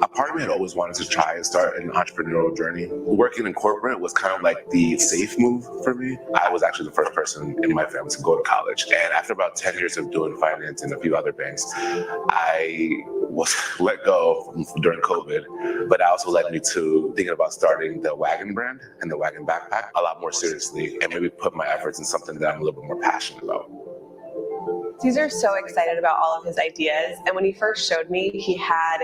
A part of me had always wanted to try and start an entrepreneurial journey. Working in corporate was kind of like the safe move for me. I was actually the first person in my family to go to college. And after about 10 years of doing finance in a few other banks, I was let go during COVID. But that also led me to thinking about starting the Wagon brand and the Wagon backpack a lot more seriously, and maybe put my efforts in something that I'm a little bit more passionate about. Caesar's so excited about all of his ideas, and when he first showed me, he had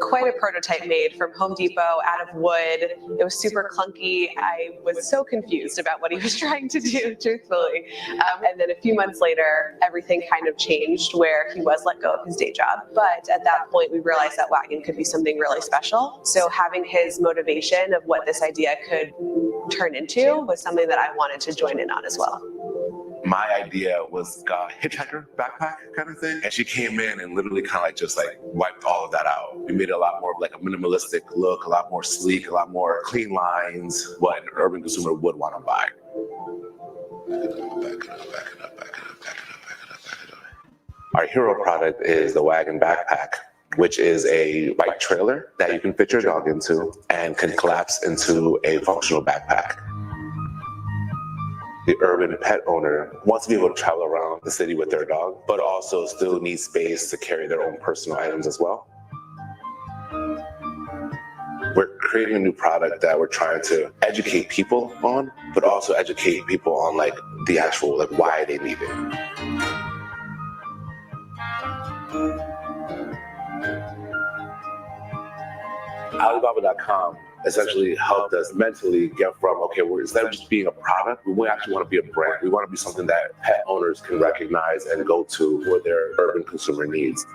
quite a prototype made from Home Depot out of wood. It was super clunky. I was so confused about what he was trying to do, truthfully. And then a few months later, everything kind of changed where he was let go of his day job. But at that point, we realized that Wagon could be something really special. So having his motivation of what this idea could turn into was something that I wanted to join in on as well. My idea was a hitchhiker backpack kind of thing. And she came in and literally kind of just wiped all of that out. We made it a lot more of a minimalistic look, a lot more sleek, a lot more clean lines, what an urban consumer would want to buy. Our hero product is the Wagon backpack, which is a bike trailer that you can fit your dog into and can collapse into a functional backpack. The urban pet owner wants to be able to travel around the city with their dog, but also still needs space to carry their own personal items as well. We're creating a new product that we're trying to educate people on, but also educate people on the actual why they need it. Alibaba.com essentially helped us mentally get from, instead of just being a product, we actually want to be a brand. We want to be something that pet owners can recognize and go to for their urban consumer needs.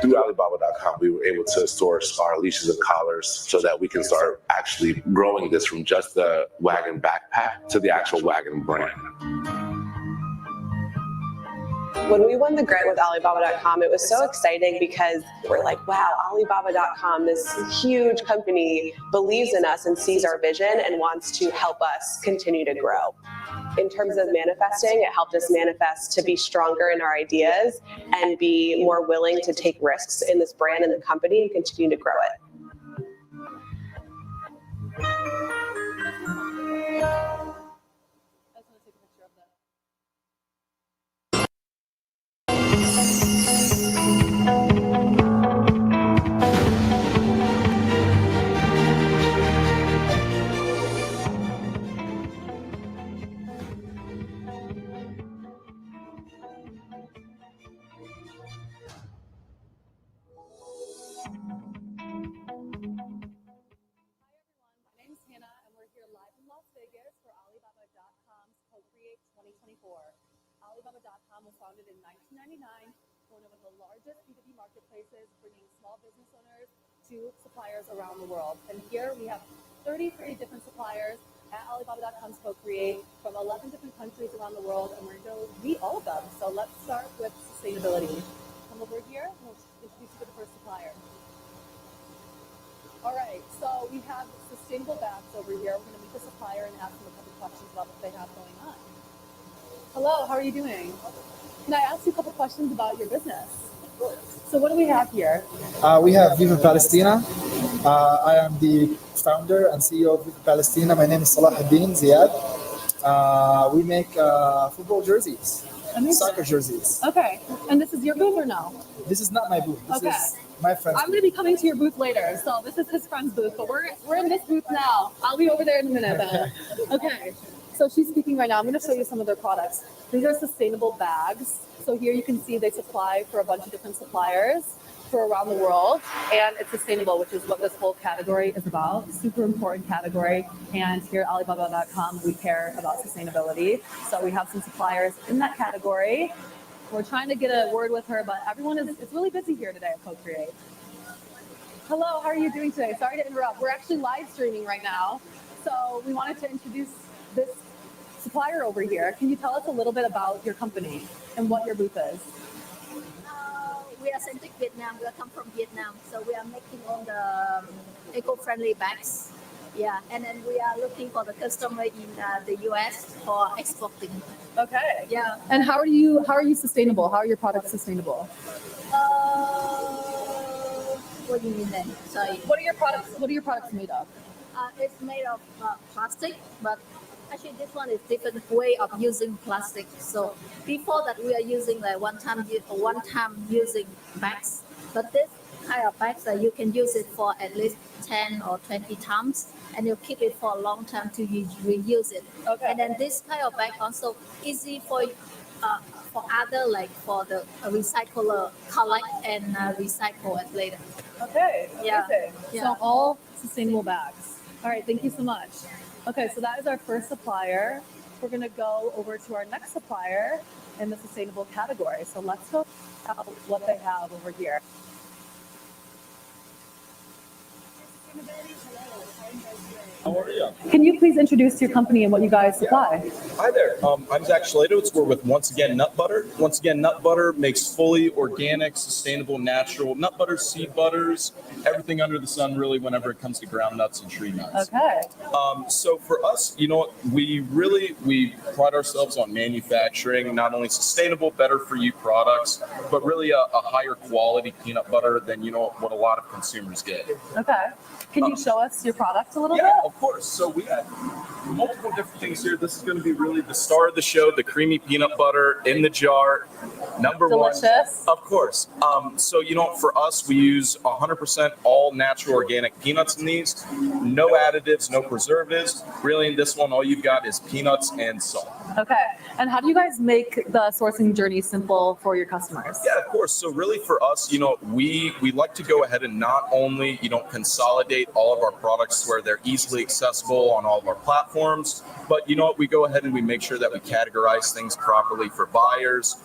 Through Alibaba.com, we were able to source our leashes and collars so that we can start actually growing this from just the Wagon backpack to the actual Wagon brand. When we won the grant with Alibaba.com, it was so exciting because we're like, wow, Alibaba.com, this huge company, believes in us and sees our vision and wants to help us continue to grow. In terms of manifesting, it helped us manifest to be stronger in our ideas and be more willing to take risks in this brand and the company and continue to grow it. Vegas for Alibaba.com's CoCreate 2024. Alibaba.com was founded in 1999, one of the largest B2B marketplaces, bringing small business owners to suppliers around the world. And here we have 33 different suppliers at Alibaba.com's CoCreate from 11 different countries around the world, and we're going to meet all of them. So let's start with sustainability. Come over here, and we'll introduce you to the first supplier. All right, so we have sustainable bags over here. We're going to meet the supplier and ask them a couple questions about what they have going on. Hello, how are you doing? Can I ask you a couple questions about your business? So what do we have here? We have Viva Palestina. I am the founder and CEO of Viva Palestina. My name is Salahuddin Ziad. We make football jerseys, soccer jerseys. Okay, and this is your booth or no? This is not my booth. This Okay. is my friend's I'm going to be coming to your booth later, so this is his friend's booth, but we're in this booth now. I'll be over there in a minute then. Okay, so she's speaking right now. I'm going to show you some of their products. These are sustainable bags. So here you can see they supply for a bunch of different suppliers for around the world, and it's sustainable, which is what this whole category is about. Super important category. And here at Alibaba.com, we care about sustainability. So we have some suppliers in that category. We're trying to get a word with her, but it's really busy here today at CoCreate. Hello, how are you doing today? Sorry to interrupt. We're actually live streaming right now. So we wanted to introduce this supplier over here. Can you tell us a little bit about your company and what your booth is? We are Centric Vietnam. We come from Vietnam, so we are making all the eco-friendly bags. Yeah, and then we are looking for the customer in the US for exporting. Okay. Yeah. And how are you sustainable? How are your products sustainable? What do you mean then? Sorry. What are your products made of? It's made of plastic, but actually this one is different way of using plastic. So before that we are using like one time using bags, but this kind of bags that you can use it for at least 10 or 20 times, and you keep it for a long time to reuse it. Okay. And then this kind of bag also easy for other, like for the recycler collect and recycle it later. Okay. Yeah. Amazing. Yeah. So all sustainable bags. All right. Thank you so much. Okay. So that is our first supplier. We're going to go over to our next supplier in the sustainable category. So let's go out what they have over here. How are you? Can you please introduce your company and what you guys supply? Hi there. I'm Zach Schlados. We're with Once Again Nut Butter. Once Again Nut Butter makes fully organic, sustainable, natural nut butters, seed butters, everything under the sun, really, whenever it comes to ground nuts and tree nuts. Okay. So for us, you know what, we pride ourselves on manufacturing not only sustainable, better for you products, but really a higher quality peanut butter than, you know, what a lot of consumers get. Okay. Can you show us your products a little bit? Yeah, of course. So we have multiple different things here. This is going to be really the star of the show, the creamy peanut butter in the jar, number Delicious. one. Of course. So, you know, for us, we use 100% all natural organic peanuts in these. No additives, no preservatives. Really, in this one, all you've got is peanuts and salt. Okay. And how do you guys make the sourcing journey simple for your customers? Yeah, of course. So really for us, you know, we like to go ahead and not only, you know, consolidate all of our products where they're easily accessible on all of our platforms, but you know what, we go ahead and we make sure that we categorize things properly for buyers.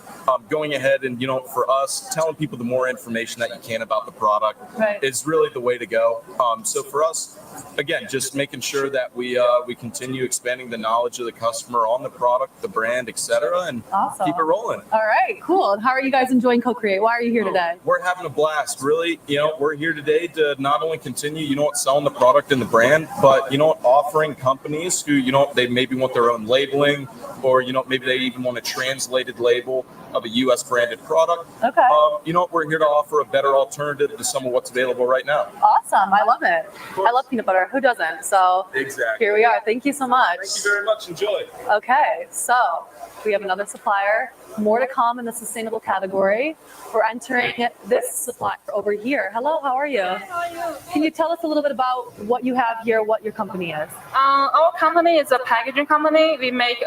Going ahead and, you know, for us, telling people the more information that you can about the product is really the way to go. So for us, again, just making sure that we continue expanding the knowledge of the customer on the product, the brand, etc., and Awesome. keep it rolling. All right, cool. How are you guys enjoying CoCreate? Why are you here today? We're having a blast, really. You know, we're here today to not only continue, you know what, selling the product and the brand, but, you know what, offering companies who, you know, they maybe want their own labeling, or, you know, maybe they even want a translated label of a U.S. branded product. Okay. You know, we're here to offer a better alternative to some of what's available right now. Awesome. I love it. I love peanut butter. Who doesn't? So Exactly. here we are. Thank you so much. Thank you very much. Enjoy. Okay, so we have another supplier. More to come in the sustainable category. We're entering this supplier over here. Hello, how are you? How are you? Can you tell us a little bit about what you have here, what your company is? Our company is a packaging company. We make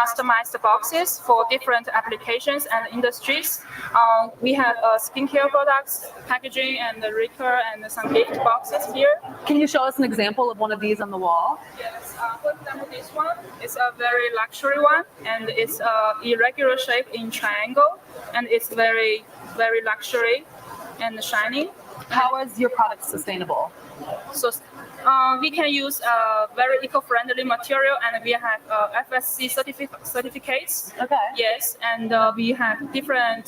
customized boxes for different applications and industries. We have skincare products, packaging, and the recur and some gift boxes here. Can you show us an example of one of these on the wall? Yes. For example, this one is a very luxury one, and it's irregular shape in triangle, and it's very, very luxury and shiny. How is your product sustainable? So we can use very eco-friendly material, and we have FSC certificates. Okay. Yes, and we have different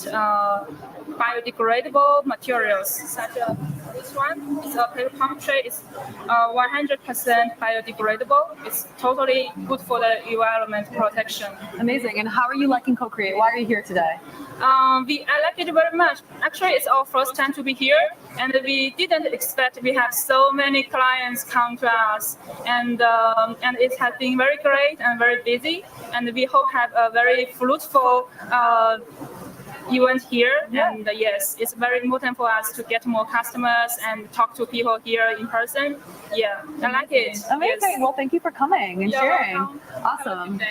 biodegradable materials, such as this one. It's a paper pump tray. It's 100% biodegradable. It's totally good for the environment protection. Amazing. And how are you liking CoCreate? Why are you here today? I like it very much. Actually, it's our first time to be here, and we didn't expect we have so many clients come to us, and it has been very great and very busy, and we hope have a very fruitful event here. Yeah. And yes, it's very important for us to get more customers and talk to people here in person. Yeah, I like it. Amazing. Yes. Well, thank you for coming and You're sharing. welcome. Awesome.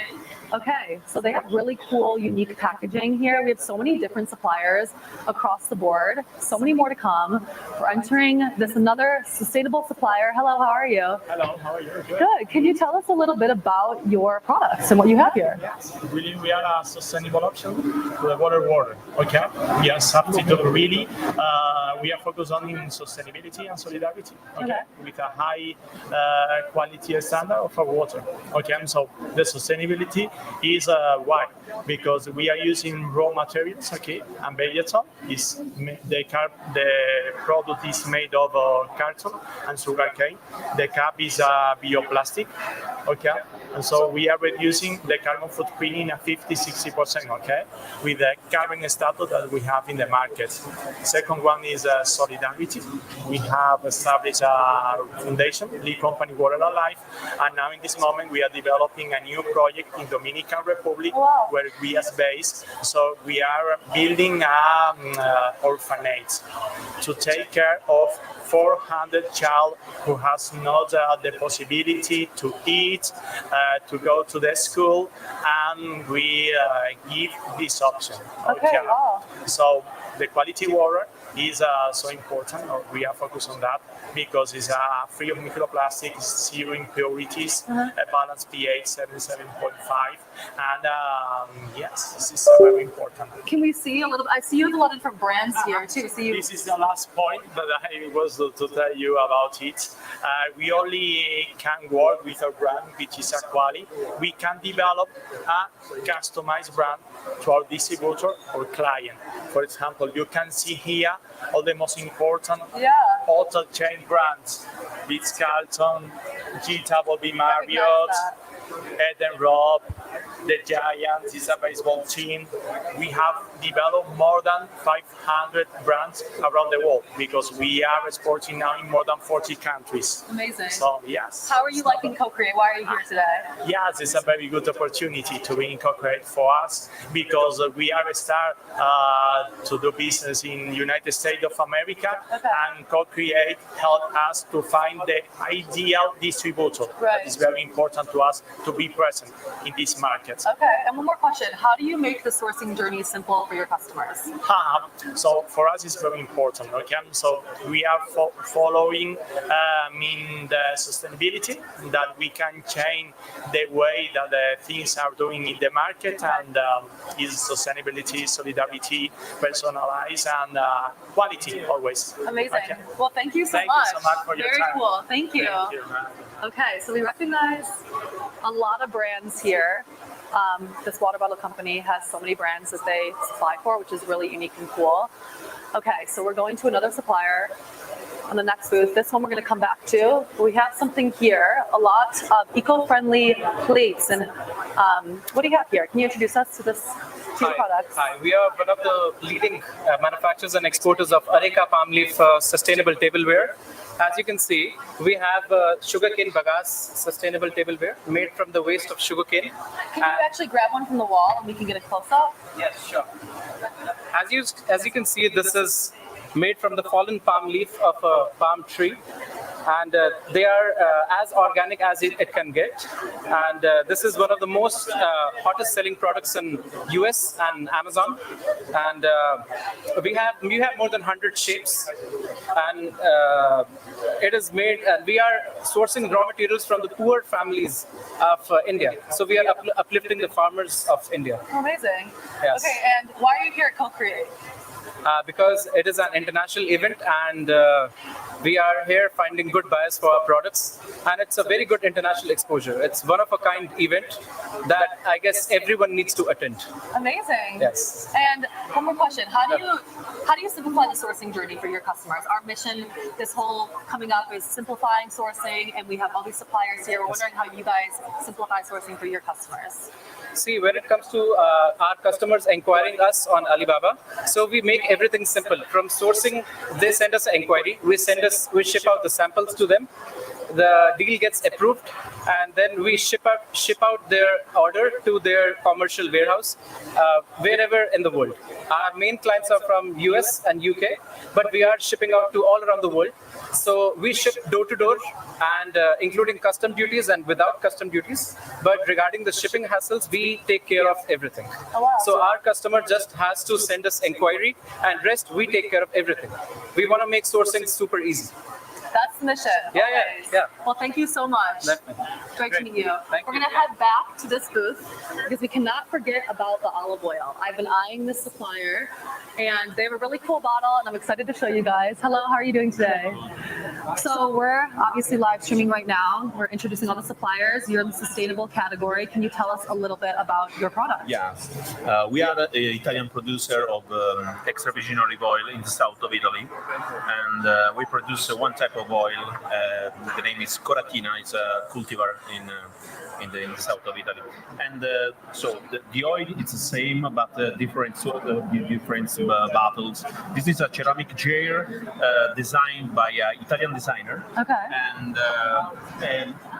Okay, so they have really cool, unique packaging here. We have so many different suppliers across the board, so many more to come. We're entering this another sustainable supplier. Hello, how are you? Hello, how are you? Good. Can you tell us a little bit about your products and what you have here? Yes, really, we are a sustainable option to the water world. Okay, we are substitute really. We are focused on sustainability and solidarity. Okay, with a high quality standard of our water. Okay, so the sustainability is why? Because we are using raw materials, okay, and vegetal is the product is made of carton and sugarcane. The cap is bioplastic, okay, and so we are reducing the carbon footprint in a 50-60%, okay, with the carbon status that we have in the market. Second one is solidarity. We have established a foundation, Lead Company Water Alive, and now in this moment we are developing a new project in Dominican Republic where we are based. So we are building an orphanage to take care of 400 child who has not the possibility to eat, to go to the school, and we give this option. Okay. Wow. So the quality water is so important. We are focused on that because it's free of microplastics, zero impurities, a balanced pH 77.5, and yes, this is very important. Can we see a little? I see you have a lot of different brands here too. So This is the last point that I was to tell you about it. We only can work with a brand which is a quality. We can develop a customized brand to our distributor or client. For example, you can see here all the most important hotel chain brands. Ritz-Carlton, GW Marriott, Eden Rob, the Giants is a baseball team. We have developed more than 500 brands around the world because we are exporting now in more than 40 countries. Amazing. So, yes. How are you liking CoCreate? Why are you here today? Yes, it's a very good opportunity to be in CoCreate for us because we are a start to do business in United States of America, and CoCreate helped us to find the ideal distributor. Right. It's very important to us to be present in this market. Okay, and one more question. How do you make the sourcing journey simple for your customers? So for us, it's very important. Okay, so we are following the sustainability that we can change the way that the things are doing in the market, and is sustainability, solidarity, personalized, and quality always. Amazing. Okay. Well, thank you so much. Thank you so much for your Very time. cool. Thank you. Thank you. Okay, so we recognize a lot of brands here. This water bottle company has so many brands that they supply for, which is really unique and cool. Okay, so we're going to another supplier on the next booth. This one we're going to come back to. We have something here, a lot of eco-friendly plates. And what do you have here? Can you introduce us to this two products? Hi, we are one of the leading manufacturers and exporters of Areca palm leaf sustainable tableware. As you can see, we have sugarcane bagasse sustainable tableware made from the waste of sugarcane. Can you actually grab one from the wall and we can get a close-up? Yes, sure. As you can see, this is made from the fallen palm leaf of a palm tree. and they are as organic as it can get. And this is one of the most hottest selling products in US and Amazon. And we have more than 100 shapes, and it is made. We are sourcing raw materials from the poor families of India. So we are uplifting the farmers of India. Amazing. Yes. Okay, and why are you here at CoCreate? Because it is an international event, and we are here finding good buyers for our products, and it's a very good international exposure. It's one of a kind event that I guess everyone needs to attend. Amazing. Yes. And one more question: How do you simplify the sourcing journey for your customers? Our mission, this whole coming up, is simplifying sourcing, and we have all these suppliers here. We're wondering how you guys simplify sourcing for your customers. See, when it comes to our customers inquiring us on Alibaba, so we make everything simple. From sourcing, they send us an inquiry. We ship out the samples to them. The deal gets approved, and then we ship out their order to their commercial warehouse wherever in the world. Our main clients are from US and UK, but we are shipping out to all around the world. So we ship door to door, and including custom duties and without custom duties. But regarding the shipping hassles, we take care of everything. Oh, wow. So our customer just has to send us inquiry, and rest we take care of everything. We want to make sourcing super easy. That's the mission. Yeah. Well, thank you so much. Great to meet you. We're going to head back to this booth because we cannot forget about the olive oil. I've been eyeing this supplier, and they have a really cool bottle, and I'm excited to show you guys. Hello, how are you doing today? So we're obviously live streaming right now. We're introducing all the suppliers. You're in the sustainable category. Can you tell us a little bit about your product? Yes, we are an Italian producer of extra virgin olive oil in the south of Italy, and we produce one type of oil. The name is Coratina. It's a cultivar in the south of Italy, and so the oil is the same, but different bottles. This is a ceramic jar designed by an Italian designer. Okay. And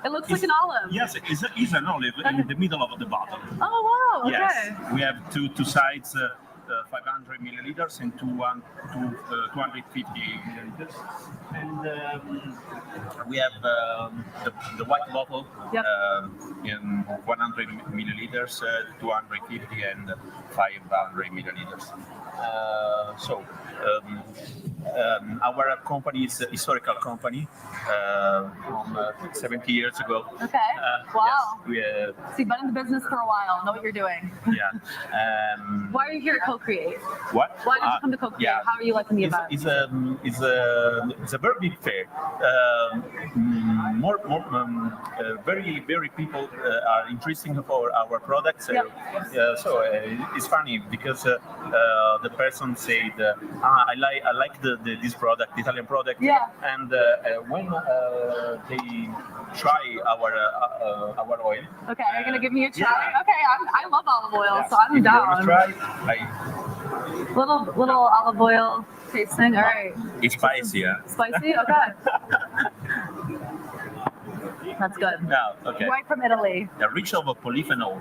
it looks like an olive. Yes, it's an olive in the middle of the bottle. Oh wow! Okay. Yes, we have two sides. 500 milliliters and 250 milliliters, and we have the white bottle in 100 milliliters, 250 and 500 milliliters. Our company is a historical company from 70 years ago. Okay. Wow. Yes, so you've been in the business for a while. Know what you're doing. Yeah. Why are you here at CoCreate? What? Why did you come to CoCreate? Yeah. How are you liking the event? It's a very big fair. Very people are interested for our products. So it's funny because the person said, I like this product, Italian product. Yeah. And when they try our oil. Okay, you're gonna give me a try. Yeah. Okay, I love olive oil, so I'm down. Try. Little olive oil tasting. All right. It's spicy, yeah. Spicy? Okay. That's good. No, okay. Right from Italy. Rich of polyphenol.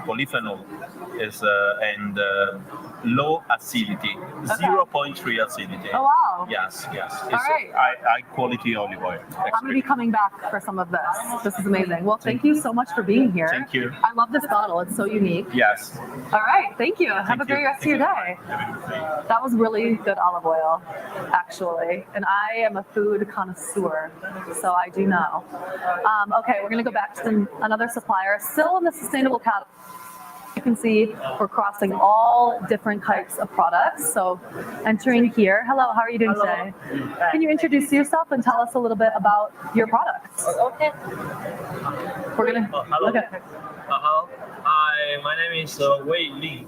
Polyphenol is and low acidity, 0.3 acidity. Oh wow. Yes. It's all right. high quality olive oil. I'm going to be coming back for some of this. This is amazing. Well, thank you so much for being here. Thank you. I love this bottle. It's so unique. Yes. All right. Thank you. Have a great rest of your day. That was really good olive oil, actually. And I am a food connoisseur, so I do know. Okay, we're going to go back to another supplier, still in the sustainable category. You can see we're crossing all different types of products. So entering here, hello, how are you doing today? Can you introduce yourself and tell us a little bit about your products? Okay. We're gonna. Hello. Okay. Hi, my name is Wei Li.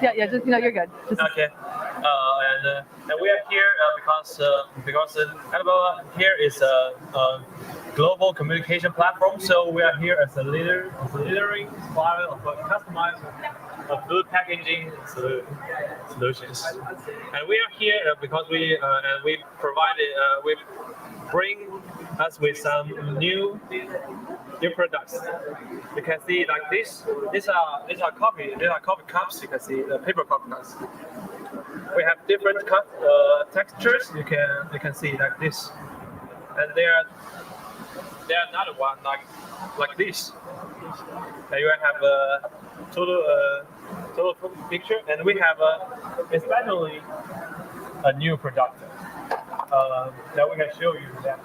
Yeah, just you're good. Okay. And we are here because Alibaba here is a global communication platform. So we are here as a leading supplier of customized food packaging solutions. And we are here because we bring us with some new products. You can see like this. These are coffee cups. You can see the paper coffee cups. we have different textures. You can see like this, and there are another one like this. And you have a total picture, and we have especially a new product that we can show you. That.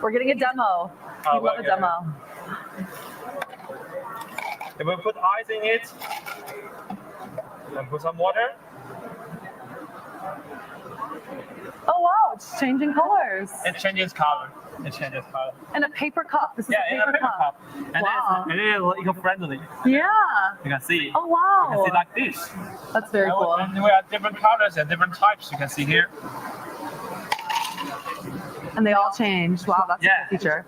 We're getting a demo. We love a demo. If we put ice in it and put some water. Oh wow, it's changing colors. It changes color. And a paper cup. This is a paper cup. And wow. it is eco-friendly. Yeah. You can see. Oh wow. You can see like this. That's very cool. And we have different colors and different types. You can see here. And they all change. Wow, that's a cool feature.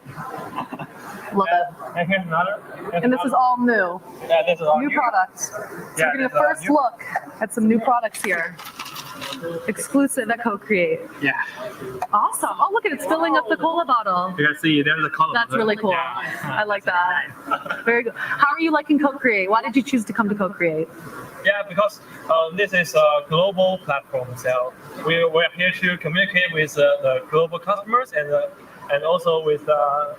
Love it. And here's another. And this is all new. Yeah, this is all new. New products. So we're getting a first look at some new products here. Exclusive at CoCreate. Yeah. Awesome. Oh, look at it. It's filling up the cola bottle. You can see there's the color. That's really cool. Yeah. I like that. Very good. How are you liking CoCreate? Why did you choose to come to CoCreate? Yeah, because this is a global platform. So we're here to communicate with the global customers and also with our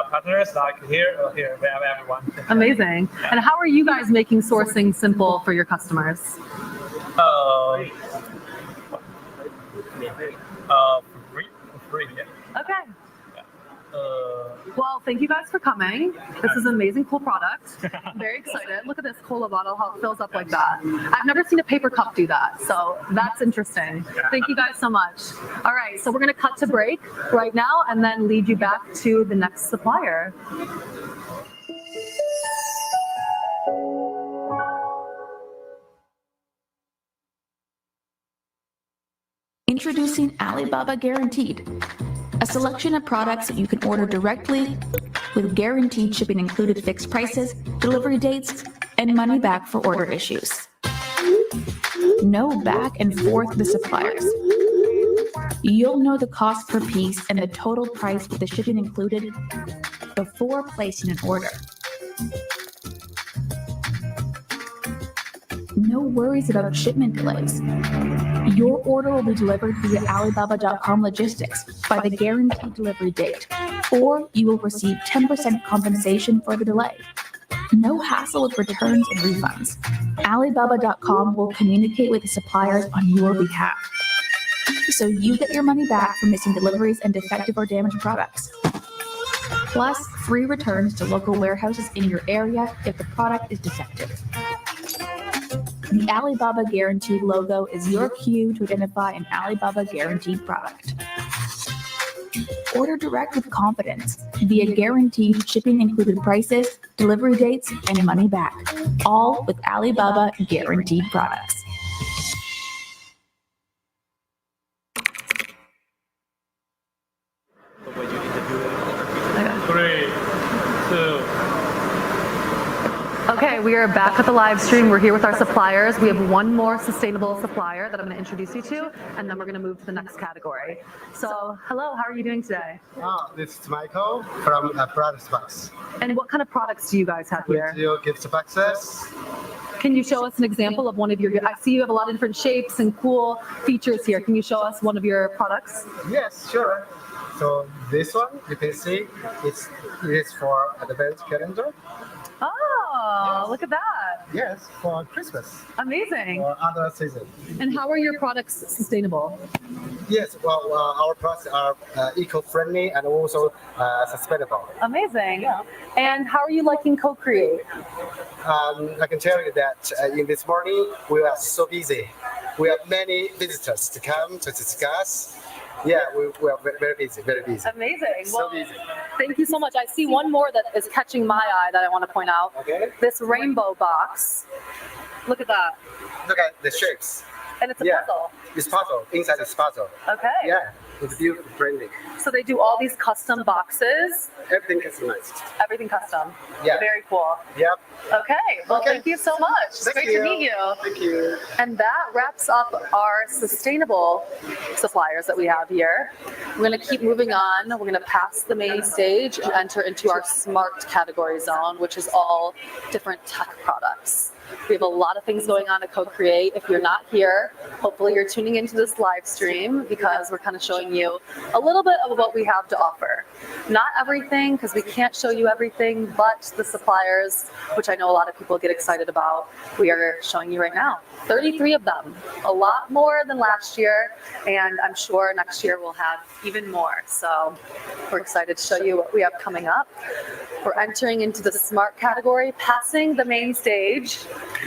partners. Like here we have everyone. Amazing. And how are you guys making sourcing simple for your customers? Free. Yeah. Okay. Well, thank you guys for coming. This is an amazing, cool product. I'm very excited. Look at this cola bottle, how it fills up like that. I've never seen a paper cup do that, so that's interesting. Thank you guys so much. All right, so we're going to cut to break right now and then lead you back to the next supplier. Introducing Alibaba Guaranteed, a selection of products that you can order directly with guaranteed shipping included, fixed prices, delivery dates, and money back for order issues. No back and forth with suppliers. You'll know the cost per piece and the total price with the shipping included before placing an order. No worries about shipment delays. Your order will be delivered via Alibaba.com logistics by the guaranteed delivery date, or you will receive 10% compensation for the delay. No hassle with returns and refunds. Alibaba.com will communicate with the suppliers on your behalf, so you get your money back for missing deliveries and defective or damaged products. Plus, free returns to local warehouses in your area if the product is defective. The Alibaba Guaranteed logo is your cue to identify an Alibaba Guaranteed product. Order direct with confidence via guaranteed shipping included prices, delivery dates, and money back, all with Alibaba Guaranteed products. Okay, we are back at the live stream. We're here with our suppliers. We have one more sustainable supplier that I'm going to introduce you to, and then we're going to move to the next category. So, hello, how are you doing today? This is Michael from Products Box. And what kind of products do you guys have here? We do gift boxes. Can you show us an example of one of your, I see you have a lot of different shapes and cool features here. Can you show us one of your products? Yes, sure. So this one, you can see, it is for advent calendar. Oh, yes. Look at that. Yes, for Christmas. Amazing. For other season. And how are your products sustainable? Yes, well, our products are eco-friendly and also sustainable. Amazing. Yeah. And how are you liking CoCreate? I can tell you that in this morning, we are so busy. We have many visitors to come to discuss. Yeah, we are very busy, very busy. Amazing. So busy. Thank you so much. I see one more that is catching my eye that I want to point out. Okay. This rainbow box. Look at that. Look at the shapes. And it's a puzzle. It's puzzle. Inside it's puzzle. Okay. Yeah, it's beautiful, friendly. So they do all these custom boxes. Everything customized. Everything custom. Yeah. Very cool. Yep. Okay. Well, thank you so much. It's great to meet you. Thank you. And that wraps up our sustainable suppliers that we have here. We're going to keep moving on. We're going to pass the main stage and enter into our smart category zone, which is all different tech products. We have a lot of things going on at CoCreate. If you're not here, hopefully you're tuning into this live stream because we're kind of showing you a little bit of what we have to offer. Not everything, because we can't show you everything, but the suppliers, which I know a lot of people get excited about, we are showing you right now. 33 of them, a lot more than last year, and I'm sure next year we'll have even more. So we're excited to show you what we have coming up. We're entering into the smart category, passing the main stage,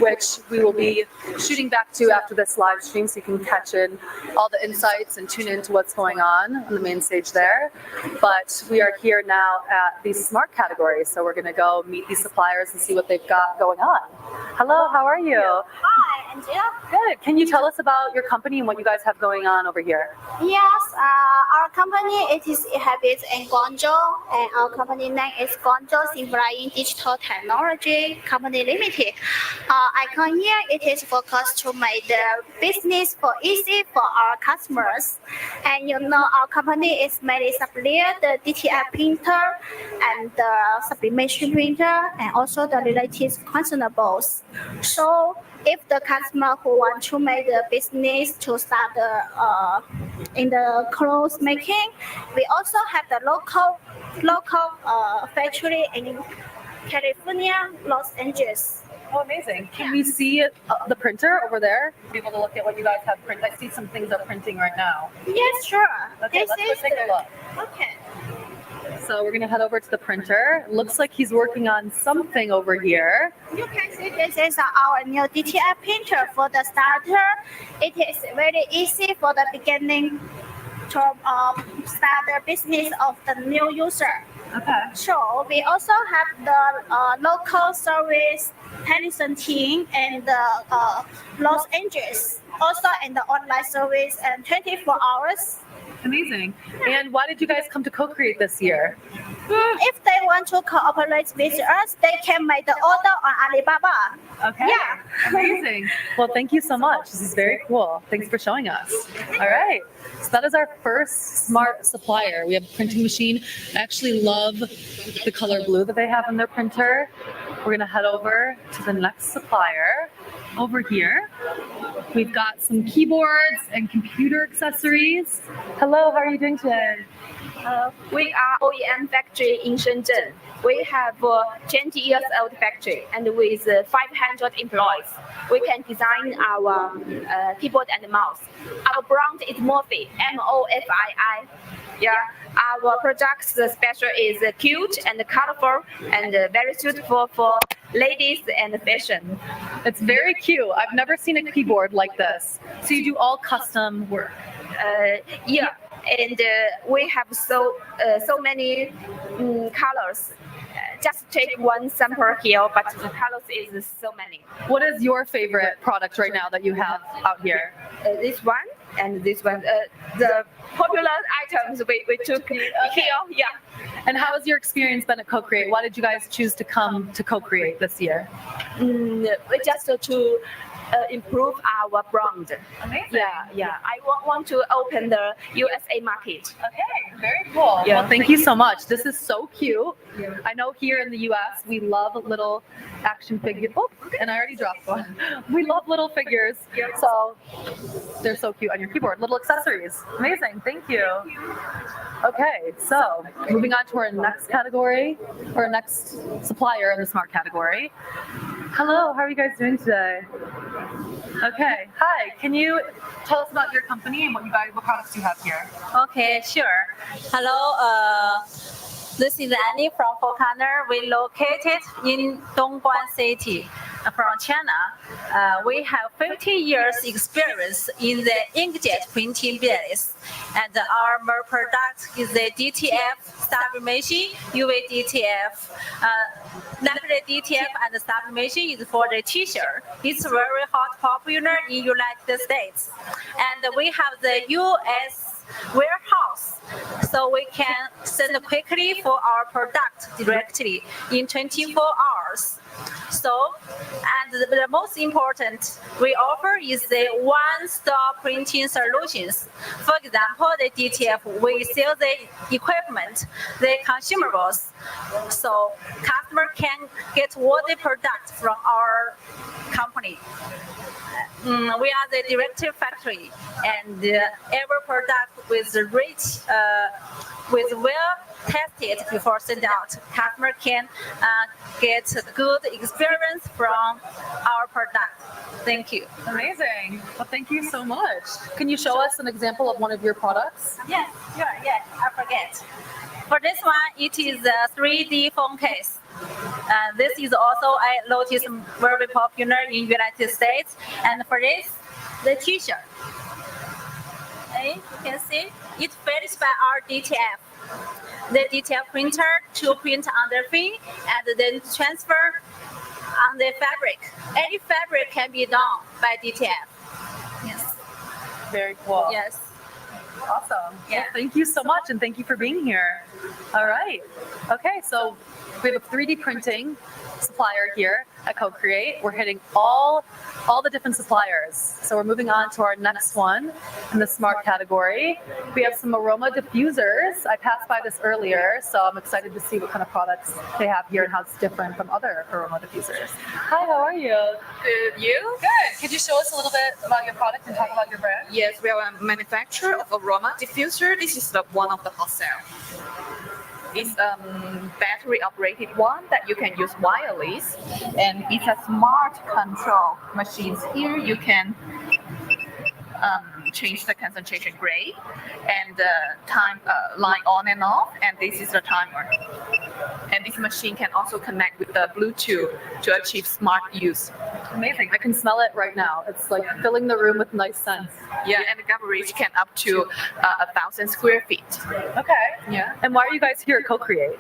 which we will be shooting back to after this live stream so you can catch in all the insights and tune into what's going on the main stage there. But we are here now at the smart category, so we're going to go meet these suppliers and see what they've got going on. Hello, how are you? Hi, Angela. Good. Can you tell us about your company and what you guys have going on over here? Yes, our company it is based in Guangzhou, and our company name is Guangzhou Simplified Digital Technology Company Limited. Icon here it is focused to make the business for easy for our customers. And you know our company is mainly supply the DTF printer and the sublimation printer and also the related consumables. So if the customer who want to make the business to start the in the clothes making, we also have the local factory in California, Los Angeles. Oh, amazing. Can we see the printer over there? Be able to look at what you guys have printed. I see some things are printing right now. Yes, sure. Okay, let's go take a look. Okay. So we're going to head over to the printer. Looks like he's working on something over here. You can see this is our new DTF printer for the starter. It is very easy for the beginning to start the business of the new user. Okay. So we also have the local service technician team in the Los Angeles, also in the online service and 24 hours. Amazing. And why did you guys come to CoCreate this year? If they want to cooperate with us, they can make the order on Alibaba. Okay. Yeah. Amazing. Well, thank you so much. This is very cool. Thanks for showing us. All right. So that is our first smart supplier. We have a printing machine. I actually love the color blue that they have in their printer. We're going to head over to the next supplier. Over here, we've got some keyboards and computer accessories. Hello, how are you doing today? We are OEM factory in Shenzhen. We have 20 years old factory and with 500 employees. We can design our keyboard and mouse. Our brand is Morphy, MOFII. Yeah, our products special is cute and colorful and very suitable for ladies and fashion. It's very cute. I've never seen a keyboard like this. So you do all custom work? Yeah, and we have so many colors. Just take one sample here, but the colors is so many. What is your favorite product right now that you have out here? This one and this one. The popular items we took here. Yeah. And how has your experience been at CoCreate? Why did you guys choose to come to CoCreate this year? We just to improve our brand. Amazing. Yeah. I want to open the USA market. Okay, very cool. Yeah. Well, thank you so much. This is so cute. I know here in the US, we love little action figures. Oh, and I already dropped one. We love little figures. So they're so cute on your keyboard. Little accessories. Amazing. Thank you. Okay, so moving on to our next category, or next supplier in the smart category. Hello, how are you guys doing today? Okay, hi. Can you tell us about your company and what products you have here? Okay, sure. Hello, this is Annie from Focaner. We located in Dongguan City from China. We have 50 years experience in the inkjet printing business. And our product is the DTF sublimation, UV DTF. Laminate DTF and sublimation is for the t-shirt. It's very hot, popular in United States. And we have the US warehouse, so we can send quickly for our product directly in 24 hours. So, and the most important we offer is the one-stop printing solutions. For example, the DTF, we sell the equipment, the consumables, so customer can get all the products from our company. We are the directive factory, and every product with rich, with well tested before send out. Customer can get good experience from our product. Thank you. Amazing. Well, thank you so much. Can you show us an example of one of your products? Yes, sure. Yes, I forget. For this one, it is a 3D phone case. This is also, I noticed, very popular in United States. And for this, the T-shirt. You can see it's finished by our DTF. The DTF printer to print on the film and then transfer on the fabric. Any fabric can be done by DTF. Yes. Very cool. Yes. Awesome. Yeah. Well, thank you so much, and thank you for being here. All right. Okay, so we have a 3D printing supplier here at CoCreate. We're hitting all the different suppliers. So we're moving on to our next one in the smart category. We have some aroma diffusers. I passed by this earlier, so I'm excited to see what kind of products they have here and how it's different from other aroma diffusers. Hi, how are you? Good, you? Good. Could you show us a little bit about your product and talk about your brand? Yes, we are a manufacturer of aroma diffuser. This is one of the hot sale. It's a battery operated one that you can use wireless, and it's a smart control machines. Here you can change the concentration grade and the time line on and off, and this is the timer. And this machine can also connect with the Bluetooth to achieve smart use. Amazing. I can smell it right now. It's like filling the room with nice scents. Yeah, and the coverage can up to 1,000 square feet. Okay. Yeah. And why are you guys here at CoCreate?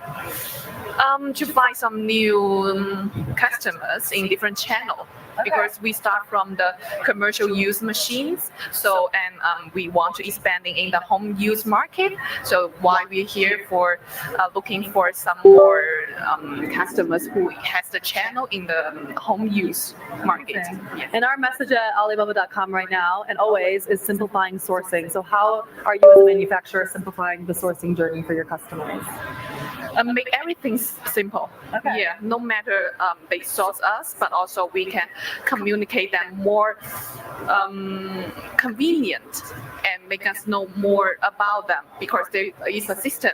To find some new customers in different channels. Okay. Because we start from the commercial use machines, so and we want to expanding in the home use market. So why we're here for looking for some more customers who has the channel in the home use market. Yeah. And our message at Alibaba.com right now and always is simplifying sourcing. So how are you as a manufacturer simplifying the sourcing journey for your customers? Make everything simple. Okay. Yeah, no matter they source us, but also we can communicate them more convenient and make us know more about them, because there is a system,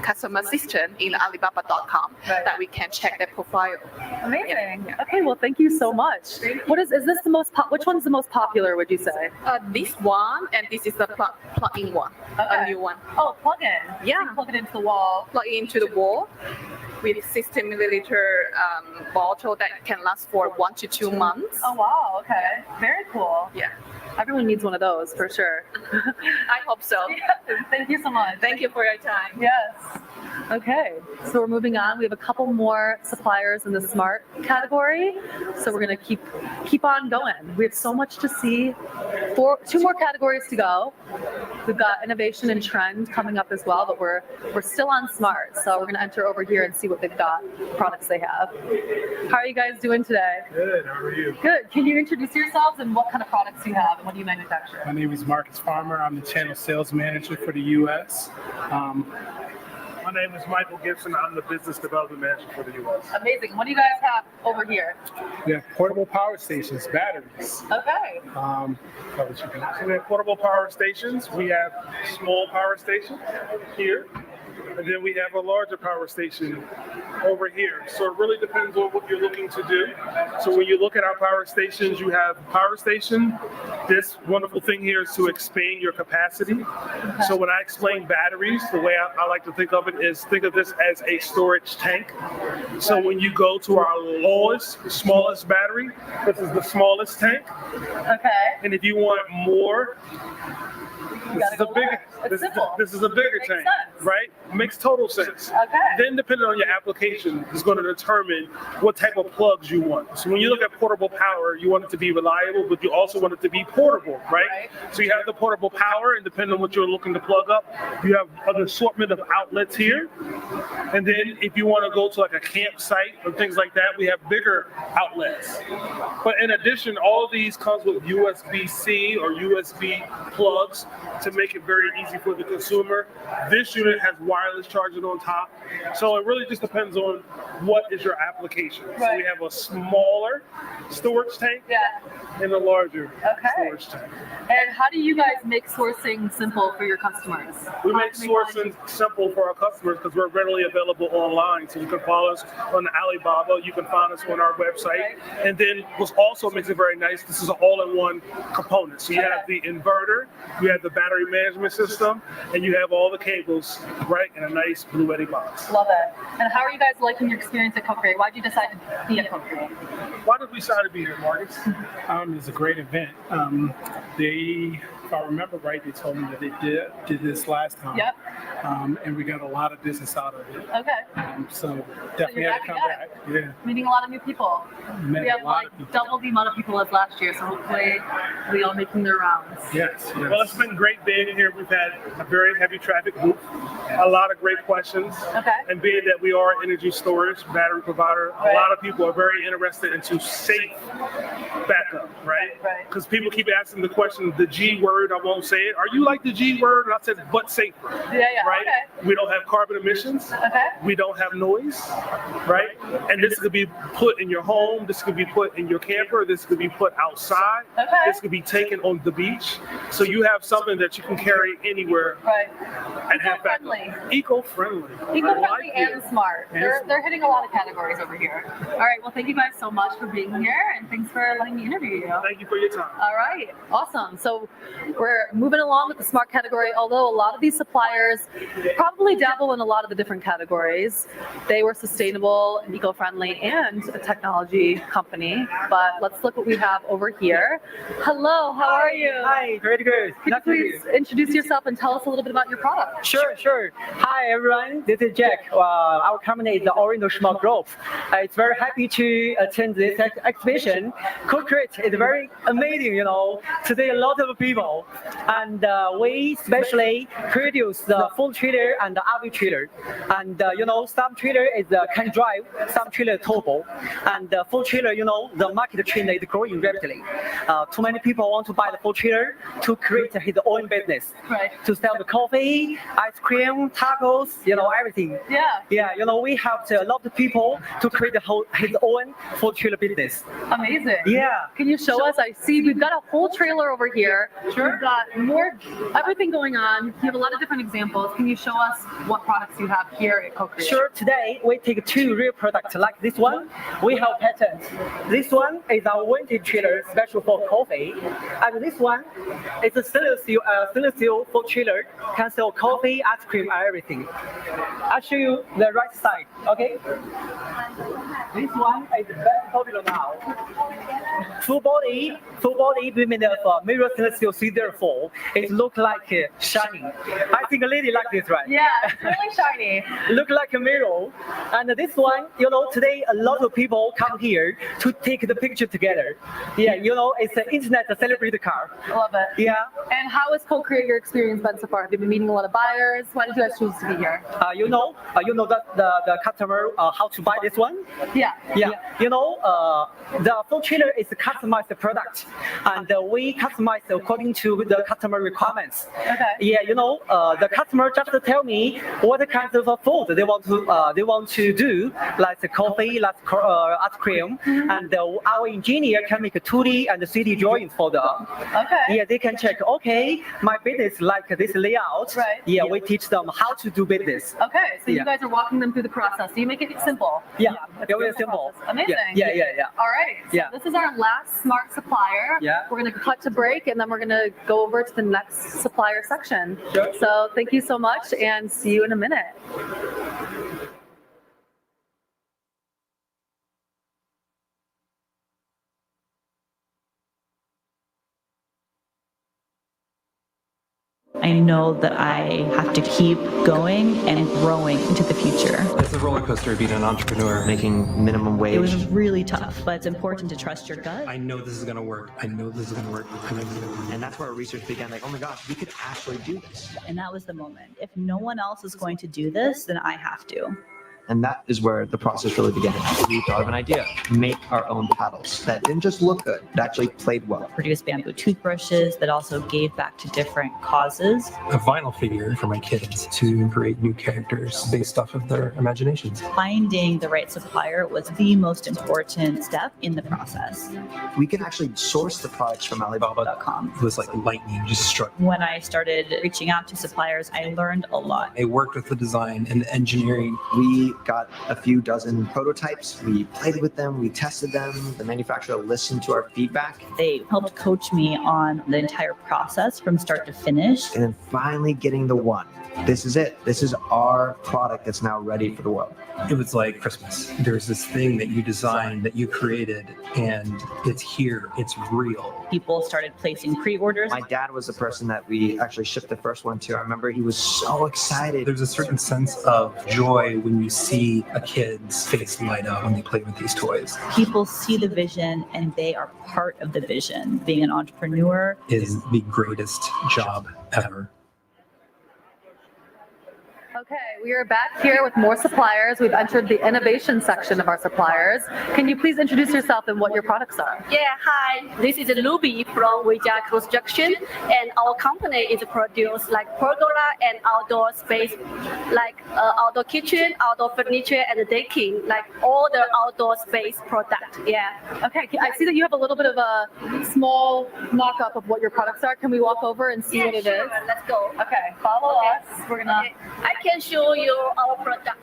customer system in Alibaba.com that we can check their profile. Amazing. Yeah. Okay, well, thank you so much. What is this the most? Which one's the most popular? Would you say? This one, and this is the plug-in one, a new one. Oh, plug-in. Yeah. So you plug it into the wall. Plug into the wall with 60 milliliter bottle that can last for 1 to 2 months. Oh wow. Okay. Very cool. Yeah. Everyone needs one of those for sure. I hope so. Yeah, thank you so much. Thank you for your time. Yes. Okay, so we're moving on. We have a couple more suppliers in the smart category, so we're gonna keep on going. We have so much to see. Two more categories to go. We've got innovation and trend coming up as well, but we're still on smart, so we're gonna enter over here and see what they've got, products they have. How are you guys doing today? Good. How are you? Good. Can you introduce yourselves and what kind of products you have and what do you manufacture? My name is Marcus Farmer. I'm the channel sales manager for the U.S. My name is Michael Gibson. I'm the business development manager for the U.S. Amazing. What do you guys have over here? We have portable power stations, batteries. Okay. So we have portable power stations. We have small power stations here. And then we have a larger power station over here. So it really depends on what you're looking to do. So when you look at our power stations, you have power station. This wonderful thing here is to expand your capacity. So when I explain batteries, the way I like to think of it is think of this as a storage tank. So when you go to our smallest battery, this is the smallest tank. Okay. And if you want more, this is a bigger tank, sense. right? Makes total sense. Okay. Then, depending on your application, is going to determine what type of plugs you want. So when you look at portable power, you want it to be reliable, but you also want it to be portable, right? So you have the portable power, and depending on what you're looking to plug up, you have an assortment of outlets here. And then if you want to go to like a campsite or things like that, we have bigger outlets. But in addition, all of these comes with USB-C or USB plugs to make it very easy for the consumer. This unit has wireless charging on top. So it really just depends on what is your application. So we have a smaller storage tank and a larger storage tank. And how do you guys make sourcing simple for your customers? We make sourcing simple for our customers because we're readily available online. So you can follow us on Alibaba. You can find us on our website. And then what also makes it very nice, this is an all-in-one component. So you have the inverter, you have the battery management system, and you have all the cables right in a nice Blue Eddy box. Love it. And how are you guys liking your experience at CoCreate? Why did you decide to be at CoCreate? Why did we decide to be here, Marcus? It's a great event. If I remember right, they told me that they did this last time. Yep. And we got a lot of business out of it. Okay. So definitely had to come back. Yeah. Meeting a lot of new people. Met We have a lot like of people. double the amount of people as last year, so hopefully we all making their rounds. Yes. Well, it's been great being here. We've had a very heavy traffic booth, a lot of great questions. Okay. And being that we are an energy storage battery provider, a lot of people are very interested into safe backup, right? Right. Because people keep asking the question, the G word, I won't say it. Are you like the G word? And I said, but safer. Yeah. Right? Okay. We don't have carbon emissions. Okay. We don't have noise, right? And this could be put in your home. This could be put in your camper. This could be put outside. Okay. This could be taken on the beach. So you have something that you can carry anywhere and have backup. Eco-friendly. Eco-friendly and smart. They're hitting a lot of categories over here. All right. Well, thank you guys so much for being here, and thanks for letting me interview you. Thank you for your time. All right. Awesome. So we're moving along with the smart category, although a lot of these suppliers probably dabble in a lot of the different categories. They were sustainable and eco-friendly and a technology company. But let's look what we have over here. Hello, how are you? Hi, very good. Could you please introduce yourself and tell us a little bit about your product? Sure. Hi, everyone. This is Jack. Our company is the Oriental Smart Group. It's very happy to attend this exhibition. CoCreate is very amazing, Today, a lot of people. And we specially produce the full trailer and the RV trailer. And, some trailer is can drive, some trailer turbo. And the full trailer, the market trend is growing rapidly. Too many people want to buy the full trailer to create his own business. Right. To sell the coffee, ice cream, tacos, everything. Yeah. We help a lot of people to create his own full trailer business. Amazing. Yeah. Can you show us? I see we've got a whole trailer over here. Sure. We've got everything going on. You have a lot of different examples. Can you show us what products you have here at CoCreate? Sure. Today we take two real products like this one. We have patent. This one is our vintage trailer special for coffee, and this one is a stainless steel full trailer can sell coffee, ice cream, and everything. I'll show you the right side. Okay. This one is very popular now. Full body we made of mirror stainless steel C04. It looks like shining. I think a lady like this, right? Yeah, it's really shiny. Look like a mirror. And this one, today a lot of people come here to take the picture together. Yeah, it's an internet celebrity car. Love it. Yeah. And how has CoCreate your experience been so far? Have you been meeting a lot of buyers? Why did you guys choose to be here? You know that the customer how to buy this one? Yeah. The full trailer is a customized product, and we customize according to the customer requirements. Okay. Yeah, the customer just tell me what kinds of food they want to do, like the coffee, like ice cream, and our engineer can make a 2D and 3D drawings for them. Okay. Yeah, they can check. Okay, my business like this layout. Right. Yeah, we teach them how to do business. Okay, so you guys are walking them through the process. So you make it simple. Yeah, very simple. Amazing. Yeah. All right. So Yeah. this is our last smart supplier. Yeah. We're going to cut to break, and then we're going to go over to the next supplier section. Sure. So thank you so much, and see you in a minute. I know that I have to keep going and growing into the future. It's a roller coaster being an entrepreneur, making minimum wage. It was really tough, but it's important to trust your gut. I know this is going to work. I know this is going to work. I know this is going to work. And that's where our research began, like, oh my gosh, we could actually do this. And that was the moment. If no one else is going to do this, then I have to. And that is where the process really began. We thought of an idea, make our own paddles that didn't just look good, it actually played well. Produce bamboo toothbrushes that also gave back to different causes. A vinyl figure for my kids to create new characters based off of their imaginations. Finding the right supplier was the most important step in the process. We can actually source the products from Alibaba.com. It was like lightning just struck. When I started reaching out to suppliers, I learned a lot. I worked with the design and the engineering. We got a few dozen prototypes. We played with them. We tested them. The manufacturer listened to our feedback. They helped coach me on the entire process from start to finish. And then finally getting the one. This is it. This is our product that's now ready for the world. It was like Christmas. There's this thing that you designed, that you created, and it's here. It's real. People started placing pre-orders. My dad was the person that we actually shipped the first one to. I remember he was so excited. There's a certain sense of joy when you see a kid's face light up when they play with these toys. People see the vision and they are part of the vision. Being an entrepreneur is the greatest job ever. Okay, we are back here with more suppliers. We've entered the innovation section of our suppliers. Can you please introduce yourself and what your products are? Yeah, hi. This is Ruby from Weijia Construction, and our company is produce like pergola and outdoor space, like outdoor kitchen, outdoor furniture, and decking, like all the outdoor space product. Yeah. Okay, I see that you have a little bit of a small mock-up of what your products are. Can we walk over and see what it is? Let's go. Okay, follow us. We're gonna. Okay. I can show you our product.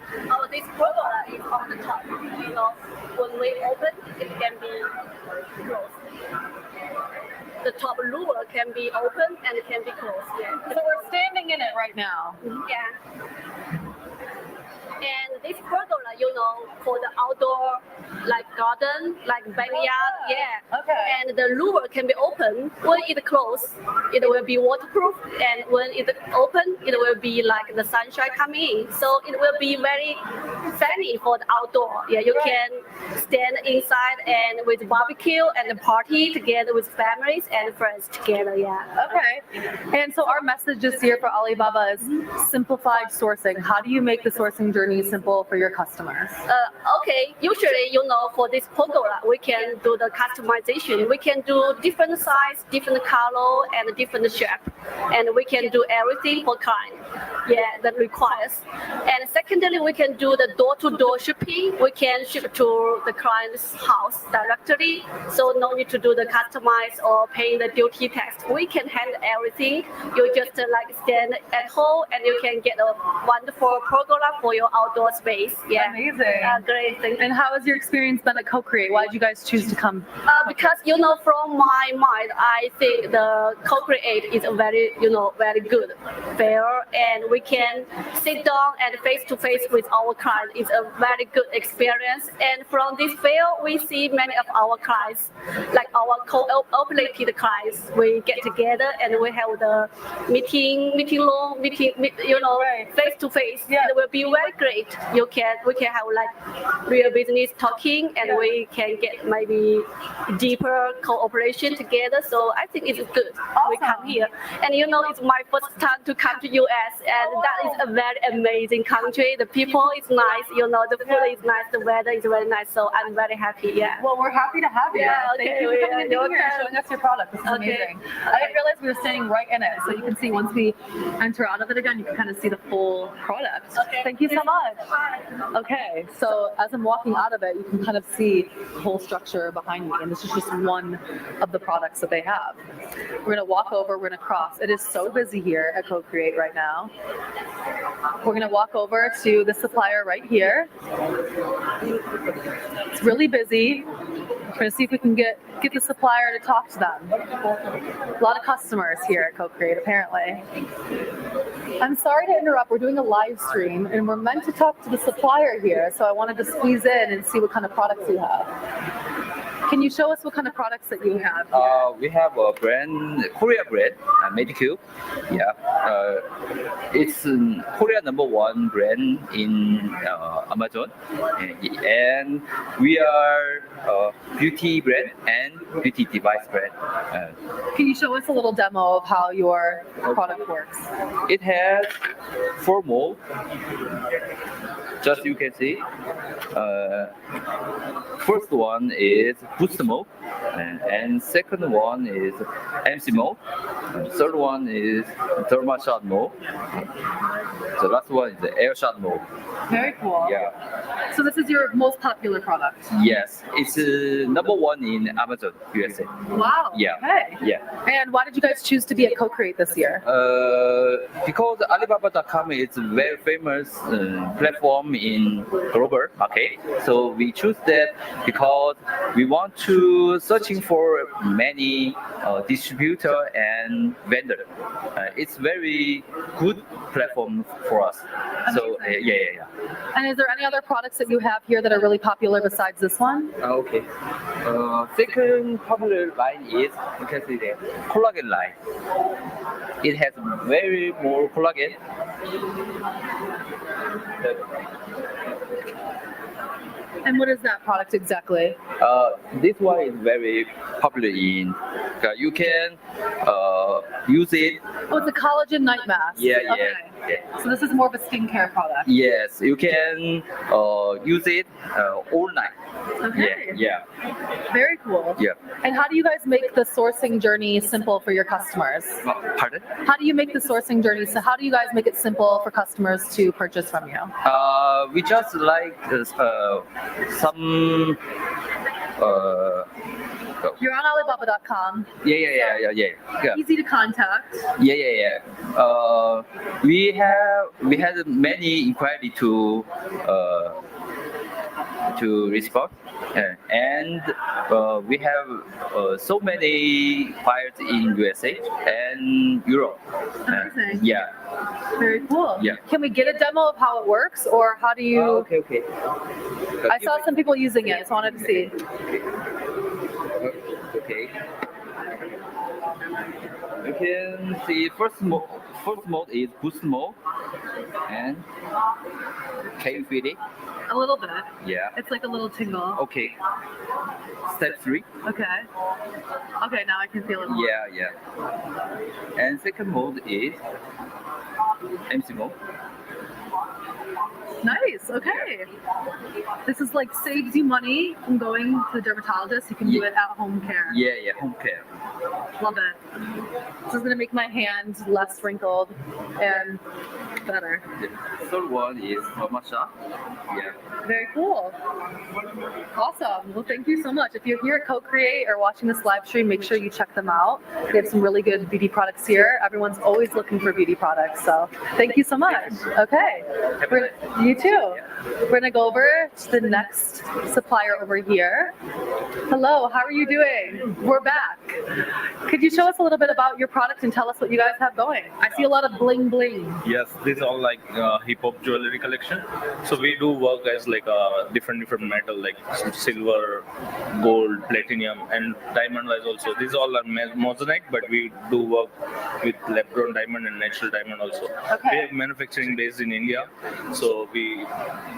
This pergola is on the top. You know, when we open, it can be closed. The top lure can be open and it can be closed. Yeah. So we're standing in it right now. Yeah. And this pergola, you know, for the outdoor, like garden, like backyard, yeah. Okay. And the lure can be open. When it closed, it will be waterproof, and when it open, it will be like the sunshine coming in. So it will be very funny for the outdoor. Yeah, you can stand inside and with barbecue and party together with families and friends together. Yeah. Okay. And so our message this year for Alibaba is simplified sourcing. How do you make the sourcing journey simple for your customers? Okay, usually, you know, for this pergola, we can do the customization. We can do different size, different color, and different shape. And we can do everything for client. Yeah, that requires. And secondly, we can do the door-to-door shipping. We can ship to the client's house directly. So no need to do the customize or paying the duty tax. We can handle everything. You just like stand at home and you can get a wonderful pergola for your outdoor space. Yeah. Amazing. Great. Thank you. And how has your experience been at CoCreate? Why did you guys choose to come? Because, you know, from my mind, I think the CoCreate is a very, you know, very good fair, and we can sit down and face-to-face with our client. It's a very good experience. And from this fair, we see many of our clients, like our co-operated clients. We get together and we have the meeting room, you know, face-to-face. Yeah. It will be very great. We can have like real business talking, and we can get maybe deeper cooperation together. So I think it's good. Awesome. We come here, and you know, it's my first time to come to US, and that is a very amazing country. The people is nice, you know, the food is nice, the weather is very nice. So I'm very happy. Yeah. Well, we're happy to have you. Yeah. Okay. Thank you for coming in here and showing us your product. This is amazing. I didn't realize we were standing right in it, so you can see once we enter out of it again, you can kind of see the full product. Okay. Thank you so much. Okay, so as I'm walking out of it, you can kind of see the whole structure behind me, and this is just one of the products that they have. We're gonna walk over, we're gonna cross. It is so busy here at CoCreate right now. We're gonna walk over to the supplier right here. It's really busy. We're gonna see if we can get the supplier to talk to them. A lot of customers here at CoCreate, apparently. I'm sorry to interrupt. We're doing a live stream, and we're meant to talk to the supplier here, so I wanted to squeeze in and see what kind of products you have. Can you show us what kind of products that you have? We have a brand, Korea brand, Medicube. Yeah, it's Korea #1 brand in Amazon, and we are a beauty brand and beauty device brand. Can you show us a little demo of how your product works? It has 4 molds. Just you can see. First one is boost mode, and second one is MC mode. Third one is thermal shot mode. The last one is the air shot mode. Very cool. Yeah. So this is your most popular product? Yes, it's #1 in Amazon USA. Wow. Yeah. Okay. Yeah. And why did you guys choose to be at CoCreate this year? Because Alibaba.com is a very famous platform in global market, so we choose that because we want to searching for many distributor and vendor. It's very good platform for us. So yeah. And is there any other products that you have here that are really popular besides this one? Okay. Second popular line is, you can see the collagen line. It has very more collagen. And what is that product exactly? This one is very popular in. You can use it. Oh, it's a collagen night mask. Yeah. So this is more of a skincare product. Yes, you can use it all night. Okay. Yeah. Very cool. Yeah. And how do you guys make the sourcing journey simple for your customers? Pardon? How do you make the sourcing journey? So how do you guys make it simple for customers to purchase from you? We just like some. You're on Alibaba.com. Yeah. Easy to contact. Yeah. We had many inquiry to respond, and we have so many buyers in USA and Europe. Amazing. Yeah. Very cool. Yeah. Can we get a demo of how it works, or how do you? Okay. I saw some people using it, so I wanted to see. Okay. You can see first mode is boost mode, and can you feel it? A little bit. Yeah. It's like a little tingle. Okay. Step 3. Okay. Okay, now I can feel it more. Yeah. And second mode is MC mode. Nice. Okay. This is like saves you money from going to the dermatologist. You can do it at home care. Yeah, home care. Love it. This is gonna make my hand less wrinkled and better. The third one is Masha. Yeah. Very cool. Awesome. Well, thank you so much. If you're here at CoCreate or watching this live stream, make sure you check them out. They have some really good beauty products here. Everyone's always looking for beauty products. So thank you so much. Okay. You too. We're gonna go over to the next supplier over here. Hello, how are you doing? We're back. Could you show us a little bit about your product and tell us what you guys have going? I see a lot of bling bling. Yes, this is all like hip hop jewelry collection. So we do work as like different metal like silver, gold, platinum, and diamond wise also. These all are moissanite, but we do work with lab grown diamond and natural diamond also. Okay. We have manufacturing based in India, so we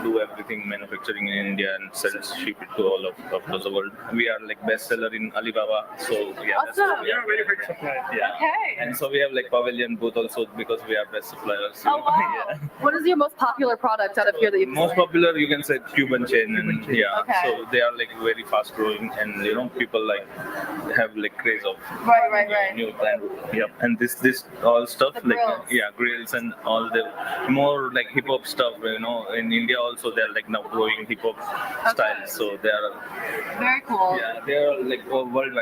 do everything manufacturing in India and ship it to all of the world. We are like bestseller in Alibaba, so yeah. Awesome. We are very big supplier. Yeah. Okay. And so we have like pavilion booth also because we are best suppliers. Oh wow. Yeah. What is your most popular product out of here that you've Most popular, you can say Cuban chain, and yeah, Okay. so they are like very fast growing, and people like have like craze of Right. new brand. Yep, and this all stuff The like grills. grills and all the more like hip hop stuff. In India also they're like now growing hip hop styles, so they are Very cool. they are like worldwide.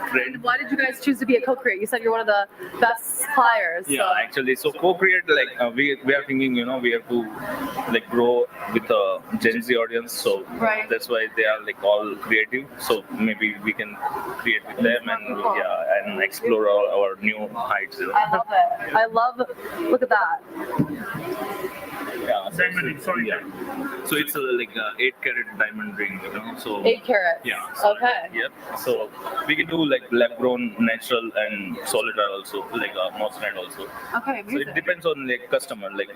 Trend. Why did you guys choose to be at CoCreate? You said you're one of the best suppliers. Yeah, actually, so CoCreate, like we are thinking, we have to like grow with a Gen Z audience, so Right. that's why they are like all creative. So maybe we can create with them and explore our new heights. I love it. Look at that. Yeah. Diamond, sorry. Yeah. So it's like a 8-carat diamond ring, you know. So 8 carats. Yeah. So, Okay. Yep. So we can do like lab-grown, natural, and solid also, like moss rand also. Okay, So amazing. it depends on like customer, like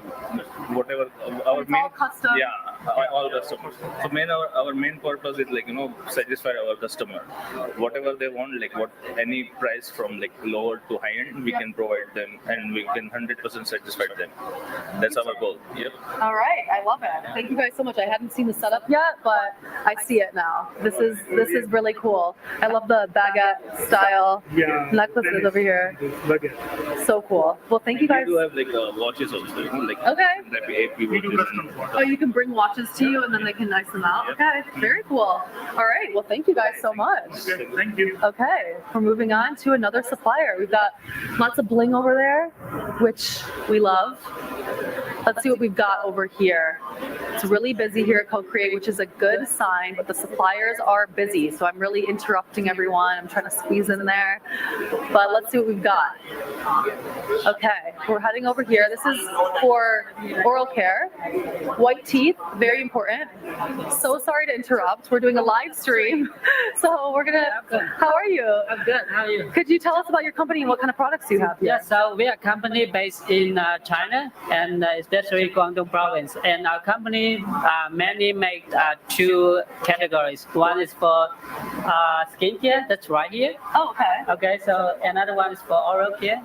whatever our It's main all custom. Yeah, all customers. So our main purpose is like satisfy our customer, whatever they want, like any price from like lower to high end, we can provide them, and we can 100% satisfy them. That's our goal. Yep. All right, I love it. Thank you guys so much. I hadn't seen the setup yet, but I see it now. This is really cool. I love the baguette style necklaces over here. So cool. Well, thank you guys. We do have like watches also, like Okay. AP watches. Oh, you can bring watches to you and then they can nice them out. Okay, very cool. All right, well, thank you guys so much. Thank you. Okay, we're moving on to another supplier. We've got lots of bling over there, which we love. Let's see what we've got over here. It's really busy here at CoCreate, which is a good sign, but the suppliers are busy, so I'm really interrupting everyone. I'm trying to squeeze in there, but let's see what we've got. Okay, we're heading over here. This is for oral care, white teeth, very important. So sorry to interrupt. We're doing a live stream, so we're gonna. How are you? I'm good. How are you? Could you tell us about your company and what kind of products you have? Yes, so we are a company based in China and especially Guangdong province. And our company mainly make 2 categories. One is for skincare, that's right here. Oh, okay. Okay, so another one is for oral care,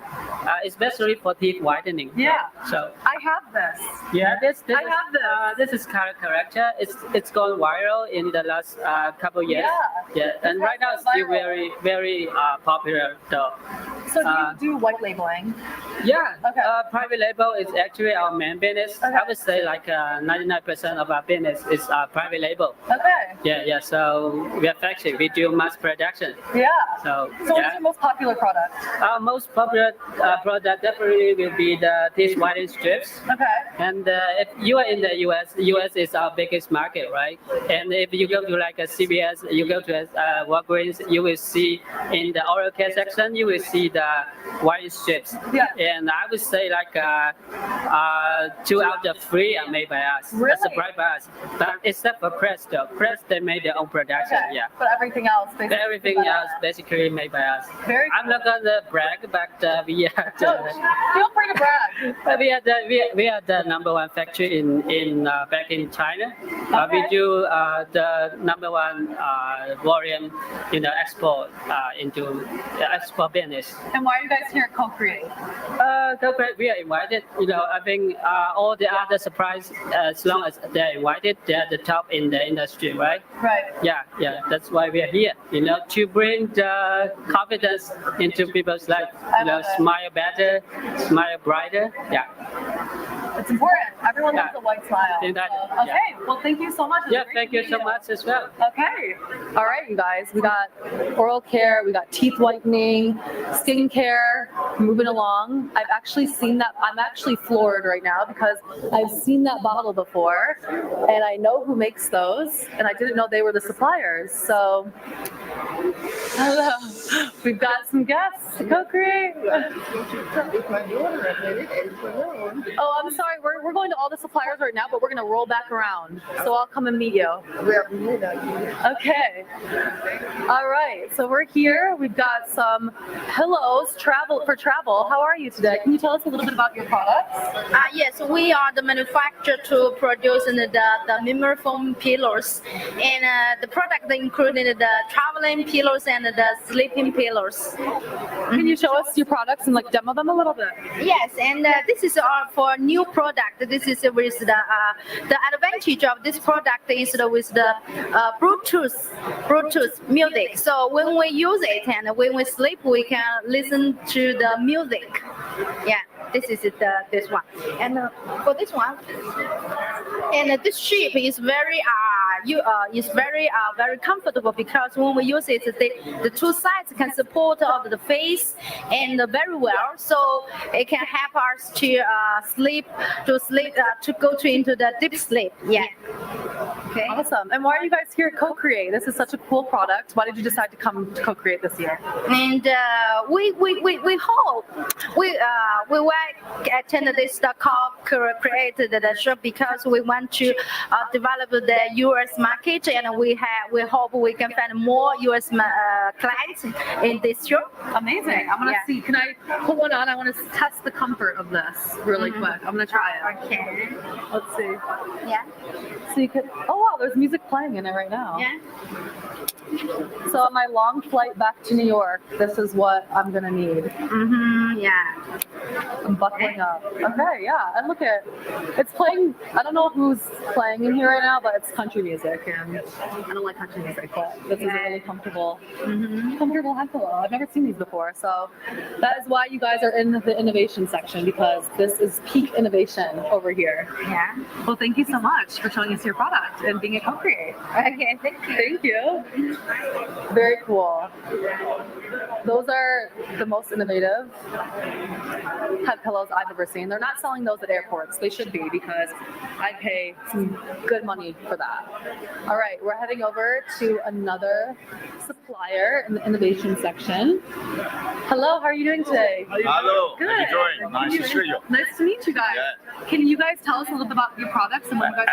especially for teeth whitening. Yeah. So I have this. yeah, I have this. This is color corrector. It's gone viral in the last couple years. Yeah, and right now it's still very popular though. So do you do white labeling? Yeah. Okay. Private label is actually our main business. I would say like 99% of our business is private label. Okay. Yeah. So we are factory. We do mass production. Yeah. So what's your most popular product? Our most popular product definitely will be the teeth whitening strips. Okay. And if you are in the US, the US is our biggest market, right? And if you go to like a CVS, you go to Walgreens, you will see in the oral care section, you will see the white strips. Yeah. And I would say like 2 out of 3 are made by us. Really? That's surprised by us. But except for Crest, though. Crest, they made their own production. Okay. Yeah. But everything else, basically. Everything else basically made by us. Very I'm not gonna brag, but we are Feel free to brag. we are the number 1 factory in back in China. We do the number 1 volume, export into export business. And why are you guys here at CoCreate? CoCreate, we are invited. I think all the other suppliers, as long as they're invited, they're the top in the industry, right? Right. Yeah. That's why we are here. To bring the confidence into people's life. Smile better, smile brighter. Yeah. It's important. Everyone loves a white smile. Exactly. So, okay. Well, thank you so much. Yeah, thank you so much as well. Okay. All right, you guys. We got oral care, we got teeth whitening, skincare, moving along. I've actually seen that. I'm actually floored right now because I've seen that bottle before and I know who makes those and I didn't know they were the suppliers. So, hello. We've got some guests to CoCreate. Oh, I'm sorry. We're going to all the suppliers right now, but we're going to roll back around. So I'll come and meet you. Okay. All right. So we're here. We've got some pillows for travel. How are you today? Can you tell us a little bit about your products? Yes, we are the manufacturer to produce the memory foam pillows. And the product included the traveling pillows and the sleeping pillows. Can you show us your products and demo them a little bit? Yes, and this is for new product. This is with the advantage of this product is with the Bluetooth music. So when we use it and when we sleep, we can listen to the music. Yeah, this is this one. And for this one, and this shape is very very comfortable because when we use it, the 2 sides can support of the face and very well. So it can help us to go into the deep sleep. Yeah. Okay. Awesome. And why are you guys here at CoCreate? This is such a cool product. Why did you decide to come to CoCreate this year? And we hope we will attend this CoCreate the show because we want to develop the US market, and we hope we can find more US clients in this show. Amazing. I'm gonna see. Can I put one on? I want to test the comfort of this really quick. I'm gonna try it. Okay. Let's see. Yeah. So you could. Oh wow, there's music playing in it right now. Yeah. So on my long flight back to New York, this is what I'm gonna need. Yeah. I'm buckling up. Okay, yeah. And look at it's playing. I don't know who's playing in here right now, but it's country music, and I don't like country music, but this is a really comfortable head pillow. I've never seen these before, so that is why you guys are in the innovation section, because this is peak innovation over here. Yeah. Well, thank you so much for showing us your product and being a CoCreate. Okay, thank you. Thank you. Very cool. Those are the most innovative head pillows I've ever seen. They're not selling those at airports. They should be, because I pay some good money for that. All right, we're heading over to another supplier in the innovation section. Hello, how are you doing today? Hello, Good. how you doing? Nice to see you. Nice to meet you guys. Yeah. Can you guys tell us a little bit about your products and what you guys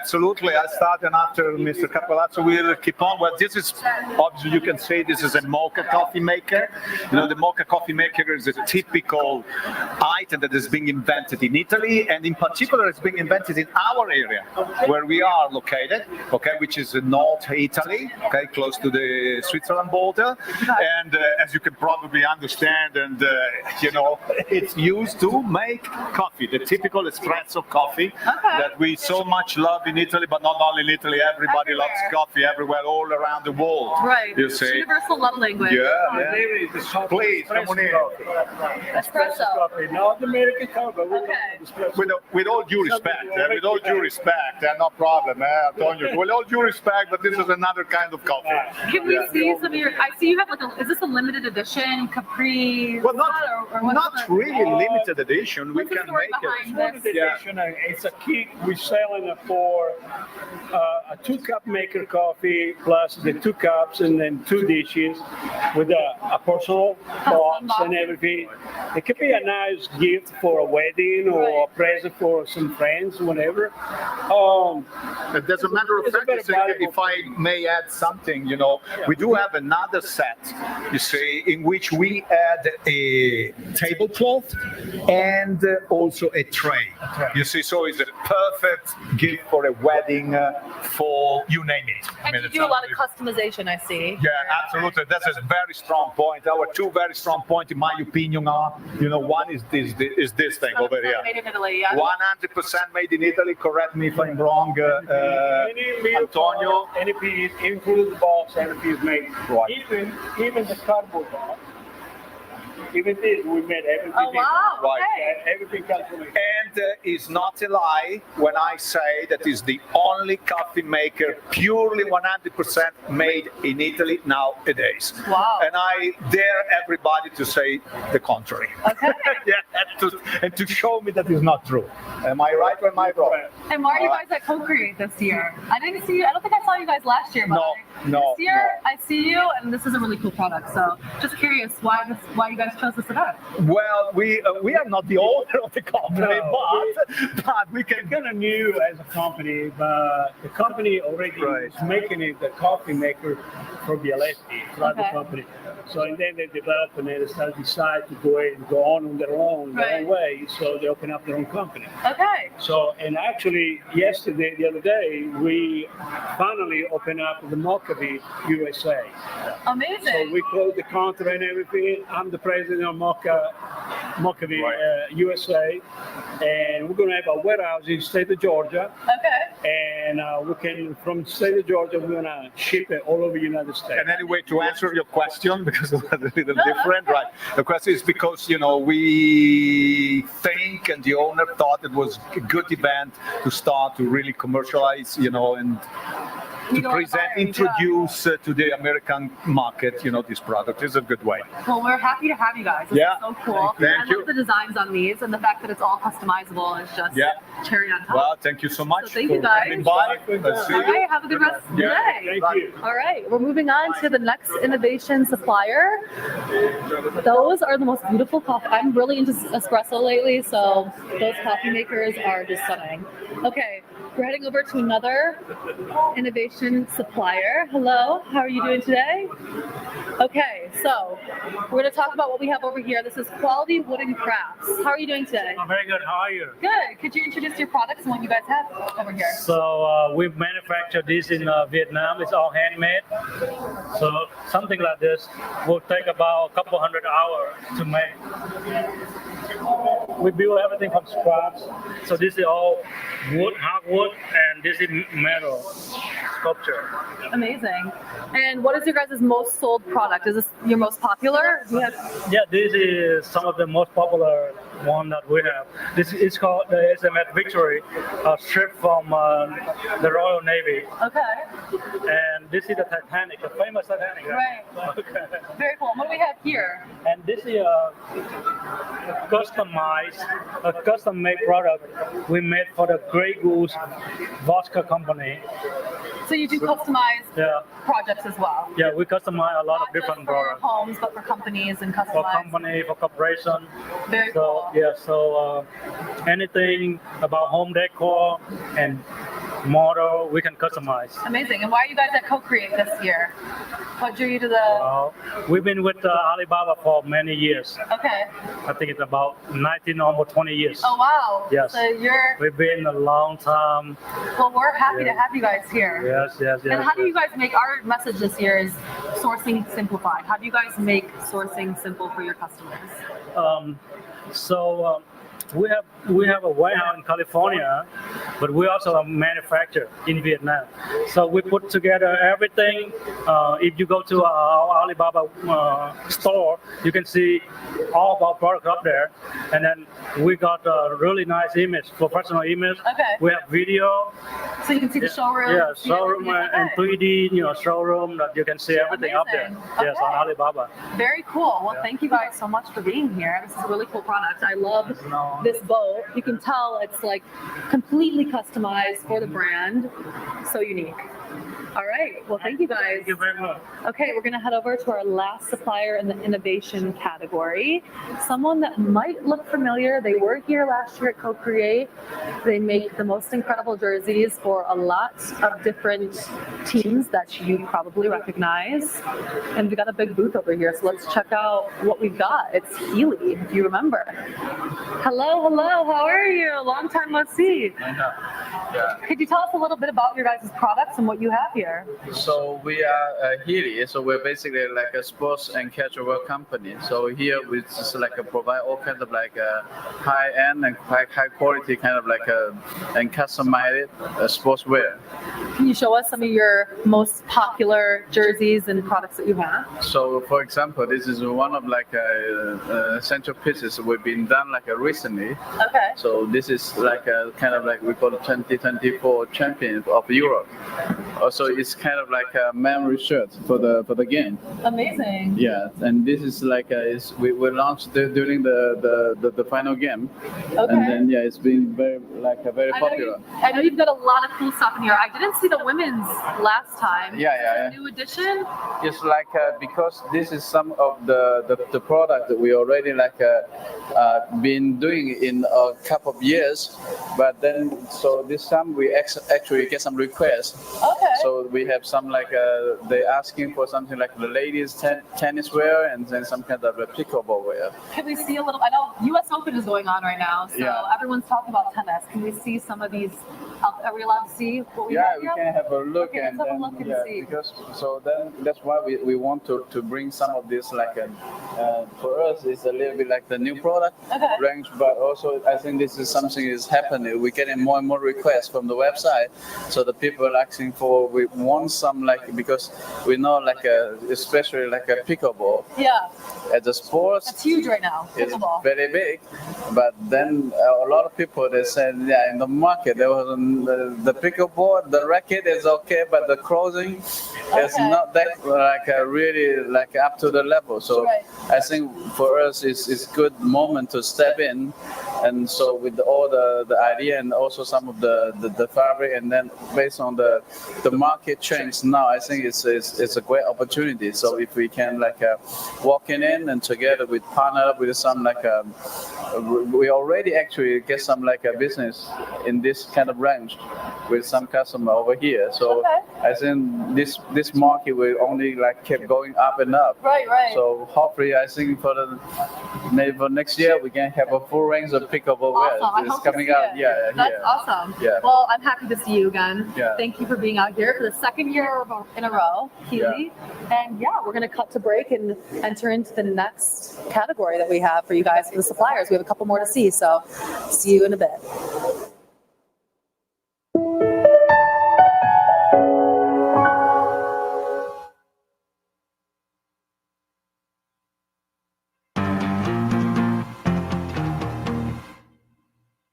Absolutely. I started after Mr. Capolazzo. We'll keep on. Well, this is obviously you can say this is a mocha coffee maker. You know, the mocha coffee maker is a typical item that is being invented in Italy, and in particular, it's being invented in our area where we are located. Okay, which is North Italy. Okay, close to the Switzerland border, and as you can probably understand, and you know, it's used to make coffee, the typical espresso coffee that we so much love in Italy, but not only in Italy. Everybody loves coffee everywhere, all around the world. Right. You see. Universal love language. Yeah. Please, come on in. Espresso. Not American coffee. With all due respect, no problem, Antonio. With all due respect, but this is another kind of coffee. Can we see some of your? I see you have like is this a limited edition Capri? Well, not really limited edition. We can make Limited edition. It's a kit. We're selling it for a 2-cup maker coffee plus the 2 cups and then 2 dishes with a personal box and everything. It could be a nice gift for a wedding or a present for some friends, whatever. As a matter of fact, if I may add something, you know, we do have another set, you see, in which we add a tablecloth and also a tray. You see, so it's a perfect gift for a wedding, for you name it. And you do a lot of customization, I see. Yeah, absolutely. That's a very strong point. Our 2 very strong points, in my opinion, are, you know, one is this thing over here. Made in Italy, yeah. 100% made in Italy. Correct me if I'm wrong, Antonio. Any piece, including the box, any piece made. Right. Even the cardboard box. Even this, we made everything. Oh, wow. Right. Okay. Everything comes from it. And it's not a lie when I say that is the only coffee maker purely 100% made in Italy nowadays. Wow. And I dare everybody to say the contrary. Okay. Yeah, and to show me that is not true. Am I right or am I wrong? And why are you guys at CoCreate this year? I didn't see you. I don't think I saw you guys last year. But this year I see you, and this is a really cool product. So just curious, why you guys chose this event? Well, we are not the owner of the company, but we can. Kind of new as a company, but the company already is making it the coffee maker for Bialetti, private company. So and then they develop and they decide to go on their own way. So they open up their own company. Okay. So and actually the other day, we finally opened up the Mochavi USA. Amazing. So we closed the counter and everything. I'm the president of Mochavi USA, and we're going to have a warehouse in the state of Georgia. Okay. And we can, from the state of Georgia, we're going to ship it all over the United States. And anyway, to answer your question, because it's a little different, right? The question is because, you know, we think, and the owner thought it was a good event to start to really commercialize, you know, and present, introduce to the American market, this product. Is a good way. Well, we're happy to have you guys. This is so cool. Thank I you. love the designs on these and the fact that it's all customizable is just cherry on top. Well, thank you so much. So thank you guys. Coming by. Let's see All you. right, have a good rest of the day. Thank you. All right, we're moving on to the next innovation supplier. Those are the most beautiful coffee. I'm really into espresso lately, so those coffee makers are just stunning. Okay, we're heading over to another innovation supplier. Hello, how are you doing today? Okay, so we're going to talk about what we have over here. This is Quality Wooden Crafts. How are you doing today? I'm very good. How are you? Good. Could you introduce your products and what you guys have over here? So we manufacture this in Vietnam. It's all handmade. So something like this will take about a couple hundred hours to make. We build everything from scratch. So this is all wood, hardwood, and this is metal sculpture. Amazing. And what is your guys' most sold product? Is this your most popular? Yeah, this is some of the most popular one that we have. This is called the SMS Victory, a ship from the Royal Navy. Okay. And this is the Titanic, the famous Titanic. Right. Okay. Very cool. What do we have here? And this is a custom-made product we made for the Grey Goose vodka company. So you do customized projects as well? Yeah, we customize a lot of different for products. homes, but for companies and For customized. company, for corporation. Very so, cool. Yeah, so anything about home decor and model, we can customize. Amazing. And why are you guys at CoCreate this year? What drew you to the... We've been with Alibaba for many years. Okay. I think it's about 19, almost 20 years. Oh, wow. Yes. So you're... We've been a long time. Well, we're happy to have you guys here. Yes. And how do you guys make, our message this year is sourcing simplified. How do you guys make sourcing simple for your customers? We have a warehouse in California, but we also manufacture in Vietnam. So we put together everything. If you go to our Alibaba store, you can see all of our products up there. And then we got a really nice image, professional image. Okay. We have video. So you can see the showroom. Yeah, showroom and 3D, showroom that you can see everything up there. Yes, on Alibaba. Very cool. Well, thank you guys so much for being here. This is a really cool product. I love this boat. You can tell it's like completely customized for the brand. So unique. All right. Well, thank you guys. Thank you very much. Okay, we're going to head over to our last supplier in the innovation category. Someone that might look familiar. They were here last year at CoCreate. They make the most incredible jerseys for a lot of different teams that you probably recognize. And we got a big booth over here, so let's check out what we've got. It's Healy, if you remember. Hello, how are you? Long time no see. Could you tell us a little bit about your guys' products and what you have here? So we are Healy. So we're basically like a sports and casual wear company. So here we just provide all kinds of high end and high quality kind of and customized sportswear. Can you show us some of your most popular jerseys and products that you have? So for example, this is one of central pieces we've been done recently. Okay. So this is kind of we call it 2024 champion of Europe. Also, it's kind of like a memory shirt for the game. Amazing. Yeah, and this is we launched during the final game. Okay. And then it's been very popular. I know you've got a lot of cool stuff in here. I didn't see the women's last time. Yeah. New edition. It's because this is some of the product that we already been doing in a couple of years, but then so this time we actually get some requests. Okay. So we have some they asking for something like the ladies tennis wear and then some kind of pickleball wear. Can we see a little? I know U.S. Open is going on right now, so everyone's talking about tennis. Can we see some of these? Are we allowed to see what we have we here? can have a look. Okay, let's have a look and see. Because so then that's why we want to bring some of this For us, it's a little bit like the new product range, but also I think this is something is happening. We're getting more and more requests from the website, so the people are asking for. We want some because we know especially like a pickleball. Yeah. As a sport, That's huge right now. it's Pickleball. very big, but then a lot of people they said, in the market there was the pickleball, the racket is okay, but the clothing is not that really up to the level. So I think for us it's good moment to step in, and so with all the idea and also some of the fabric, and then based on the market change now, I think it's a great opportunity. So if we can walking in and together with partner up with some we already actually get some a business in this kind of range with some customer over here. So I think this market will only keep going up and up. Right. So hopefully I think maybe for next year we can have a full range of pickleball wear. It's coming out. Yeah. That's awesome. Yeah. Well, I'm happy to see you again. Yeah. Thank you for being out here for the second year in a row, Keely. And we're going to cut to break and enter into the next category that we have for you guys, for the suppliers. We have a couple more to see, so see you in a bit.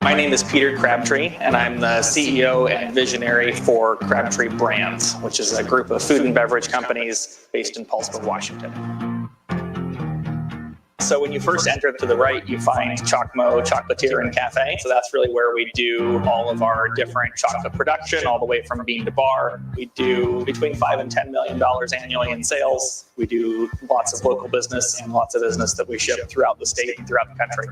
My name is Peter Crabtree, and I'm the CEO and visionary for Crabtree Brands, which is a group of food and beverage companies based in Paulsboro, Washington. So when you first enter to the right, you find Chocmo Chocolatier and Cafe. So that's really where we do all of our different chocolate production, all the way from bean to bar. We do between $5 and $10 million annually in sales. We do lots of local business and lots of business that we ship throughout the state and throughout the country.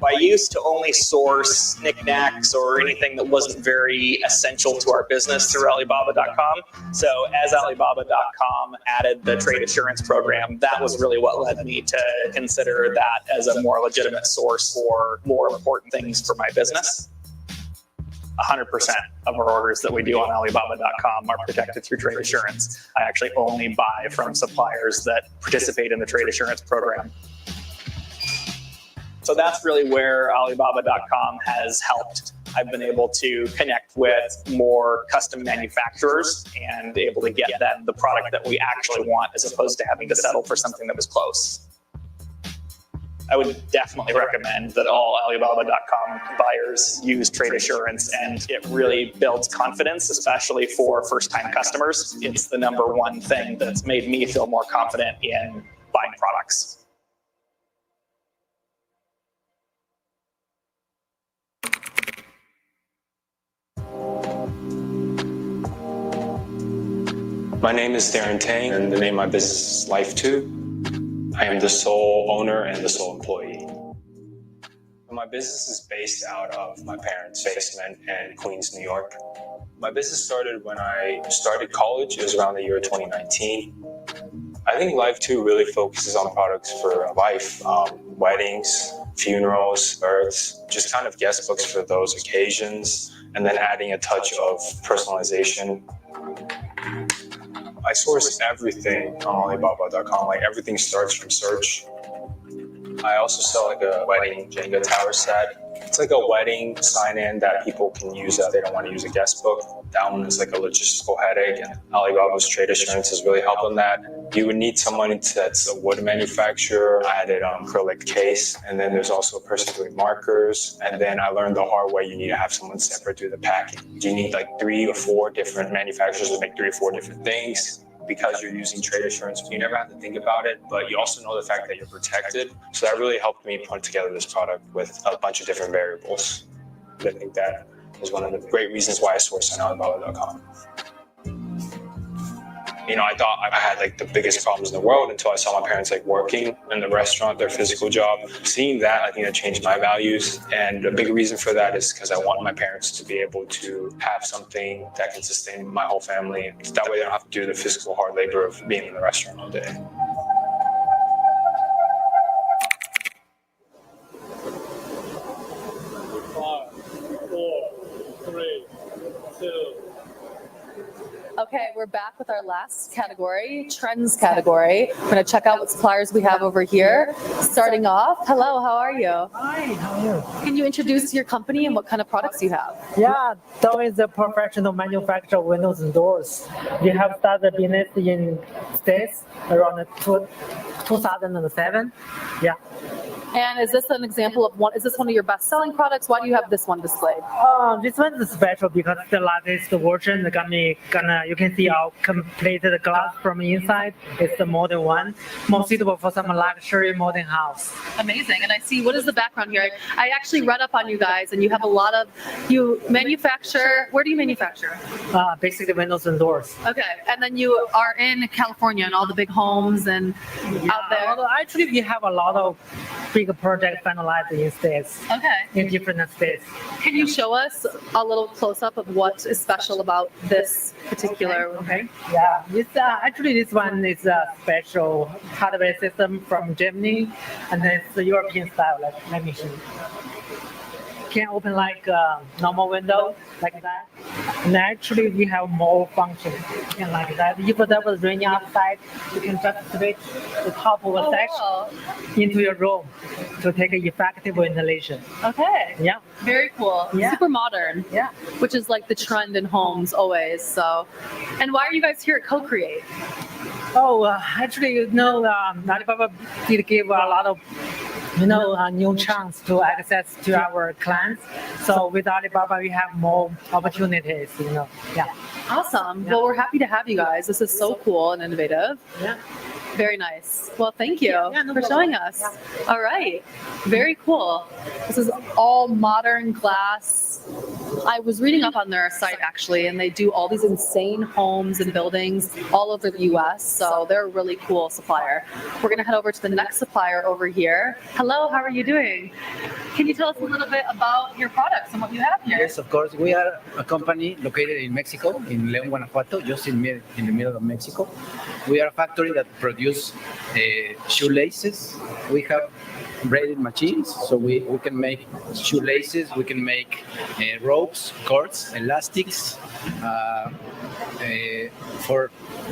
I used to only source knickknacks or anything that wasn't very essential to our business through Alibaba.com. So as Alibaba.com added the trade assurance program, that was really what led me to consider that as a more legitimate source for more important things for my business. 100% of our orders that we do on Alibaba.com are protected through trade assurance. I actually only buy from suppliers that participate in the trade assurance program. So that's really where Alibaba.com has helped. I've been able to connect with more custom manufacturers and able to get them the product that we actually want, as opposed to having to settle for something that was close. I would definitely recommend that all Alibaba.com buyers use trade assurance, and it really builds confidence, especially for first-time customers. It's the #1 thing that's made me feel more confident in buying products. My name is Darren Tang, and the name of my business is Life2. I am the sole owner and the sole employee. My business is based out of my parents' basement in Queens, New York. My business started when I started college. It was around the year 2019. I think Life2 really focuses on products for life, weddings, funerals, births, just kind of guest books for those occasions, and then adding a touch of personalization. I source everything on Alibaba.com. Everything starts from search. I also sell a wedding Jenga tower set. It's like a wedding sign-in that people can use if they don't want to use a guest book. That one is like a logistical headache, and Alibaba's trade assurance has really helped on that. You would need someone that's a wood manufacturer. I added acrylic case, and then there's also a person doing markers. And then I learned the hard way, you need to have someone separate do the packing. You need 3 or 4 different manufacturers to make 3 or 4 different things. Because you're using trade assurance, you never have to think about it, but you also know the fact that you're protected. So that really helped me put together this product with a bunch of different variables. I think that is one of the great reasons why I source on Alibaba.com. I thought I had the biggest problems in the world until I saw my parents working in the restaurant, their physical job. Seeing that, I think that changed my values. And a big reason for that is because I want my parents to be able to have something that can sustain my whole family. That way they don't have to do the physical hard labor of being in the restaurant all day. Okay, we're back with our last category, trends category. We're going to check out what suppliers we have over here. Starting off, hello, how are you? Hi, how are you? Can you introduce your company and what kind of products you have? Yeah, Dell is a professional manufacturer of windows and doors. We have started business in States around 2007. Yeah. And is this an example of one? Is this one of your best-selling products? Why do you have this one displayed? This one is special because the latest version, you can see our completed glass from inside. It's the modern one, more suitable for some luxury modern house. Amazing. And I see, what is the background here? I actually read up on you guys, and you have a lot of, you manufacture, where do you manufacture? Basically windows and doors. Okay. And then you are in California and all the big homes and out there. Actually, we have a lot of big projects finalized in states. Okay. In different states. Can you show us a little close-up of what is special about this particular? Okay. Yeah. Actually, this one is a special hardware system from Germany, and it's the European style. Let me show you. Can open like a normal window, like that. And actually, we have more functions and like that. If there was raining outside, you can just switch the top of the section into your room to take effective ventilation. Okay. Yeah. Very cool. Yeah. Super modern. Yeah. Which is like the trend in homes always. So, and why are you guys here at CoCreate? Actually, Alibaba did give a lot of a new chance to access to our clients. So with Alibaba, we have more opportunities, Yeah. Awesome. Well, we're happy to have you guys. This is so cool and innovative. Yeah. Very nice. Well, thank you for problem. showing us. Yeah. All right. Very cool. This is all modern glass. I was reading up on their site actually, and they do all these insane homes and buildings all over the US. So they're a really cool supplier. We're going to head over to the next supplier over here. Hello, how are you doing? Can you tell us a little bit about your products and what you have here? Yes, of course. We are a company located in Mexico, in León, Guanajuato, just in the middle of Mexico. We are a factory that produces shoelaces. We have braided machines, so we can make shoelaces, we can make ropes, cords, elastics.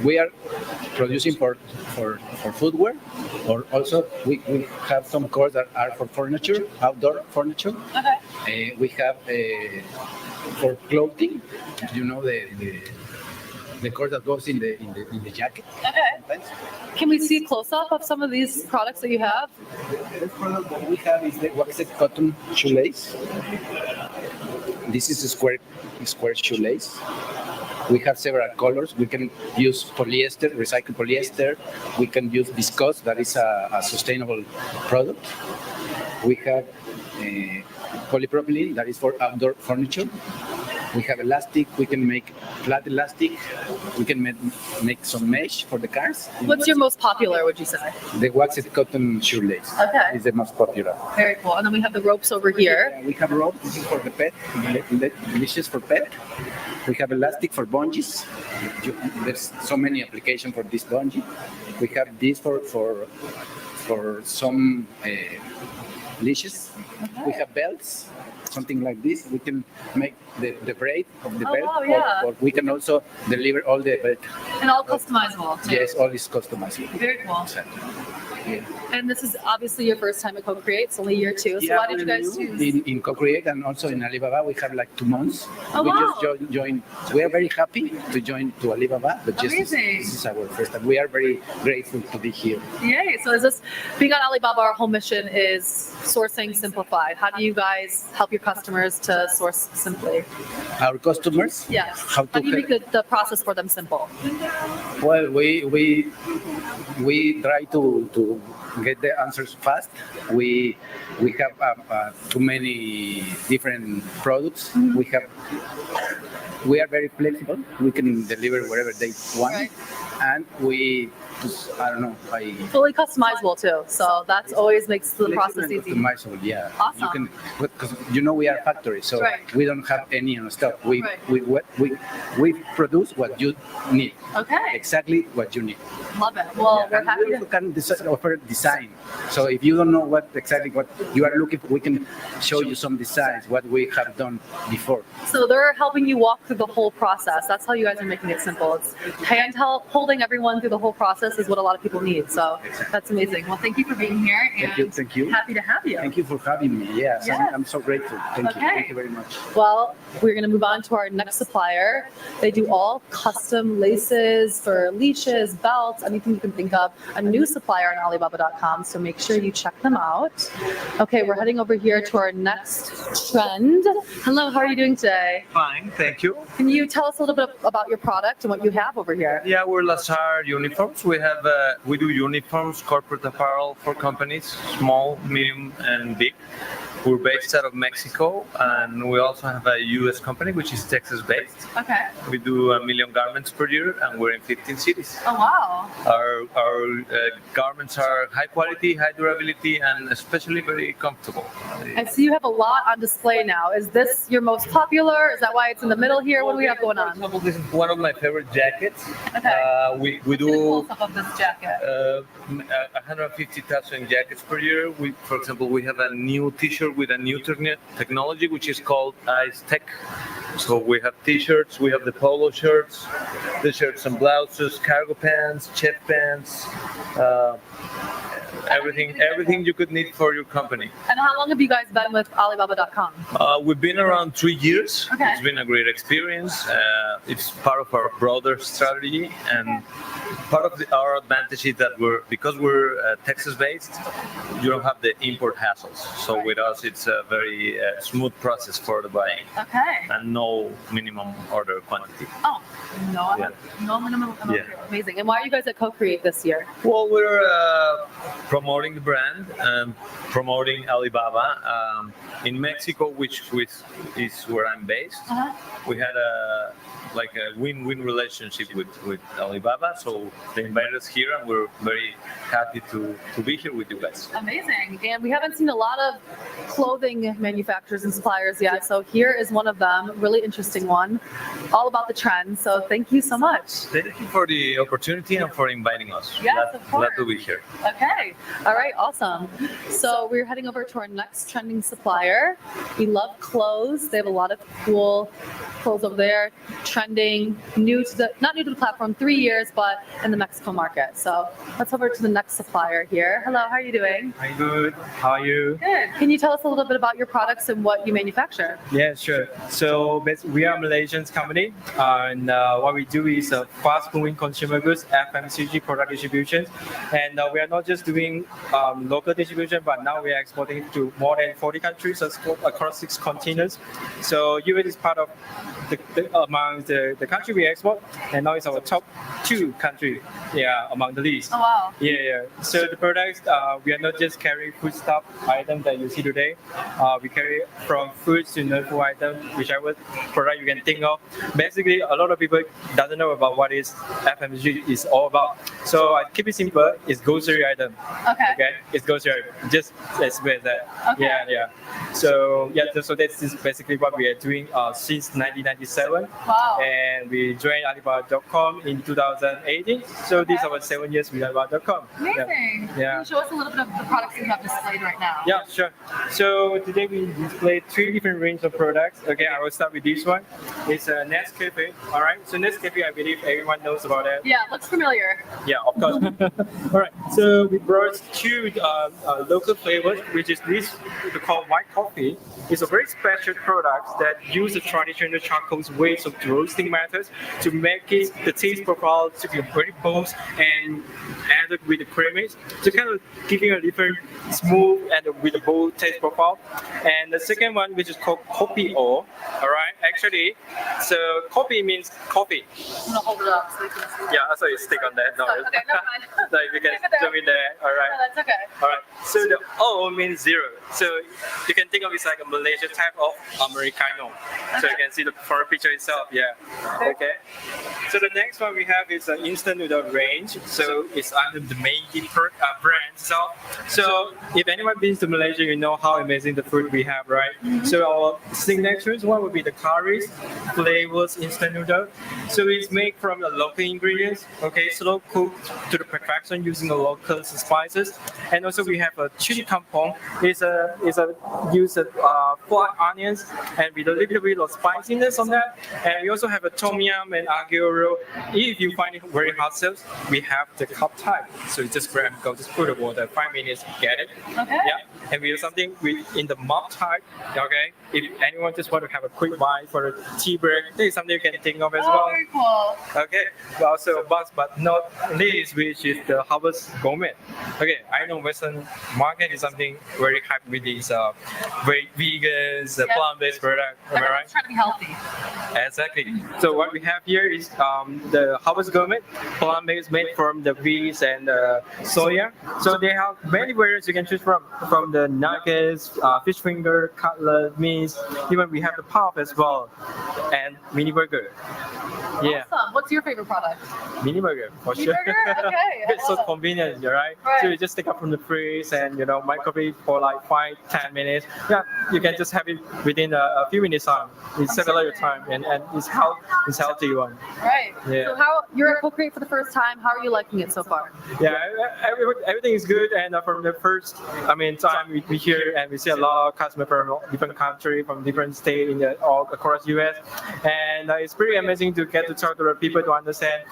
We are producing for footwear, or also we have some cords that are for furniture, outdoor furniture. Okay. We have for clothing, the cord that goes in the jacket. Okay. Can we see a close-up of some of these products that you have? This product that we have is the waxed cotton shoelace. This is a square shoelace. We have several colors. We can use polyester, recycled polyester. We can use viscose, that is a sustainable product. We have polypropylene, that is for outdoor furniture. We have elastic. We can make flat elastic. We can make some mesh for the cars. What's your most popular, would you say? The waxed cotton shoelace is the most popular. Very cool. And then we have the ropes over here. Yeah, we have ropes. This is for the pet. Delicious for pet. We have elastic for bungees. There's so many applications for this bungee. We have this for some leashes. We have belts. Something like this, we can make the braid of the belt, wow, yeah. or we can also deliver all the belt. And all customizable, too. Yes, all is customizable. Very cool. Exactly. Yeah. And this is obviously your first time at CoCreate. It's only year 2. So why did you guys choose? In CoCreate and also in Alibaba, we have like 2 months. Oh, we wow. just joined. We are very happy to join to Alibaba, but just this is our first time. We are very grateful to be here. Yay! So is this, being on Alibaba, our whole mission is sourcing simplified. How do you guys help your customers to source simply? Our customers? Yes. How do you make the process for them simple? Well, we try to get the answers fast. We have too many different products. Mm-hmm. We are very flexible. We can deliver wherever they want, right. And we fully customizable too. So that always makes the process easy. Customizable, yeah. Awesome. You can, because we are a factory, so right. we don't have any stuff. We produce what you need. Okay. Exactly what you need. Love it. Well, we're happy we also can offer design. So if you don't know exactly what you are looking for, we can show you some designs, what we have done before. So they're helping you walk through through the whole process. That's how you guys are making it simple. It's holding everyone through the whole process is what a lot of people need. So that's amazing. Well, thank you for being here. And Thank you. Happy to have you. Thank you for having me. Yes, Yes. I'm so grateful. Thank you. Thank you very much. Well, we're going to move on to our next supplier. They do all custom laces for leashes, belts, anything you can think of. A new supplier on Alibaba.com, so make sure you check them out. Okay, we're heading over here to our next trend. Hello, how are you doing today? Fine, thank you. Can you tell us a little bit about your product and what you have over here? Yeah, we're Lazar Uniforms. We do uniforms, corporate apparel for companies, small, medium, and big. We're based out of Mexico, and we also have a U.S. company, which is Texas-based. Okay. We do 1 million garments per year, and we're in 15 cities. Oh, wow. Our garments are high quality, high durability, and especially very comfortable. I see you have a lot on display now. Is this your most popular? Is that why it's in the middle here? What do we have going on? This is one of my favorite jackets. Okay. We do Close up of this jacket. 150,000 jackets per year. For example, we have a new T-shirt with a new technology, which is called Ice Tech. So we have T-shirts, we have the polo shirts, T-shirts and blouses, cargo pants, chef pants, everything you could need for your company. And how long have you guys been with Alibaba.com? We've been around 3 years. Okay. It's been a great experience. It's part of our broader strategy, and part of our advantage is that because we're Texas-based, you don't have the import hassles. So with us, it's a very smooth process for the buying. Okay. And no minimum order quantity. Oh, no minimum. Yeah. Amazing. And why are you guys at CoCreate this year? Well, we're promoting the brand and promoting Alibaba in Mexico, which is where I'm based. We had a win-win relationship with Alibaba, so they invited us here, and we're very happy to be here with you guys. Amazing. And we haven't seen a lot of clothing manufacturers and suppliers yet, so here is one of them, really interesting one, all about the trends. So thank you so much. Thank you for the opportunity and for inviting us. Yes, of course. Glad to be here. Okay. All right. Awesome. So we're heading over to our next trending supplier. We love clothes. They have a lot of cool clothes over there. Trending, not new to the platform, 3 years, but in the Mexico market. So let's over to the next supplier here. Hello. How are you doing? I'm good. How are you? Good. Can you tell us a little bit about your products and what you manufacture? Yeah, sure. So we are a Malaysian company, and what we do is fast-moving consumer goods, FMCG product distribution, and we are not just doing local distribution, but now we are exporting to more than 40 countries across 6 continents. So US is part of among the country we export, and now it's our top 2 country, among the list. Oh wow! Yeah. So the products, we are not just carrying foodstuff items that you see today. We carry from foods to non-food items, whichever product you can think of. Basically, a lot of people doesn't know about what is FMCG is all about. So I keep it simple. It's grocery item. Okay. It's grocery. Just explain that. Okay. Yeah. So that's basically what we are doing since 1997. Wow. And we joined Alibaba.com in 2018. So these are our 7 years with Alibaba.com. Amazing. Yeah. Can you show us a little bit of the products you have displayed right now? Yeah, sure. So today we displayed 3 different range of products. Okay, I will start with this one. It's a Nescafe. All right. So Nescafe, I believe everyone knows about it. Yeah, looks familiar. Yeah, of course. All right. So we brought 2 local flavors, which is this we call white coffee. It's a very special product that uses the traditional charcoal's ways of roasting methods to make the taste profile to be very bold and added with the creaminess to kind of giving a different smooth and with a bold taste profile. And the second one, which is called Kopi O. All right. Actually, so Kopi means coffee. I'm gonna hold it up so you can see. Yeah, so you stick on that. No, Okay, never mind. so you can zoom in there. All right. No, that's okay. All right. So the O means 0. So you can think of it as like a Malaysian type of Americano. So you can see the front picture itself. Yeah. Okay. So the next one we have is an instant noodle range. So it's under the Maggi brand. So if anyone been to Malaysia, you know how amazing the food we have, right? So our signatures one would be the curries, flavors, instant noodle. So it's made from the local ingredients, okay, slow cooked to the perfection using the local spices. And also we have a chili kampong. It's a use of fried onions and with a little bit of spiciness on that. And we also have a tom yum and aglio. If you find it very hot sauce, we have the cup type. So you just grab, go, just put the water, 5 minutes, get it. Okay. Yeah. And we have something in the mug type. Okay. If anyone just want to have a quick bite for a tea break, this is something you can think of as well. Very cool. Okay. Also, last but not least, which is the Harvest Gourmet. Okay. I know Western market is something very hype with these very vegans, plant-based product. Am I right? Trying to be healthy. Exactly. So what we have here is the Harvest Gourmet, plant-based, made from the wheat and soya. So they have many variants you can choose from the nuggets, fish finger, cutlet, meats. Even we have the pop as well, and mini burger. Yeah, Awesome. What's your favorite product? mini burger for Mini sure. burger? Okay. It's so convenient, right? So you just take out from the fridge and microwave for like 5-10 minutes. Yeah, you can just have it within a few minutes time. It saves a lot of time and it's healthy one. Right. Yeah. So you're at CoCreate for the first time. How are you liking it so far? Yeah, everything is good, and from the first, time we hear and we see a lot of customers from different countries, from different states all across US, and it's pretty amazing to get to talk to the people to understand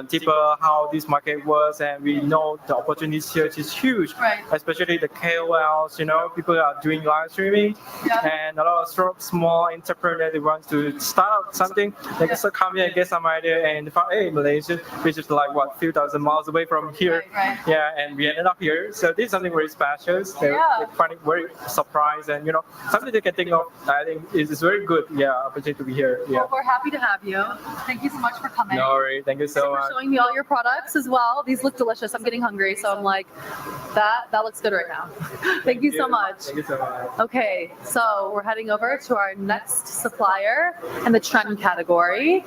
deeper how this market works, and we know the opportunities here is huge, especially the KOLs. People are doing live streaming, and a lot of small entrepreneurs they want to start up something. They just come here and get some idea, and find, hey, Malaysia, which is like what, few thousand miles away from here. Yeah, and we ended up here. So this is something very special. They find it very surprised, and something they can think of. I think is very good. Yeah, opportunity to be here. Yeah. Well, we're happy to have you. Thank you so much for coming. No worries. Thank you so much. For showing me all your products as well. These look delicious. I'm getting hungry, so I'm like, that looks good right now. Thank you so much. Thank you so much. Okay, so we're heading over to our next supplier in the trend category.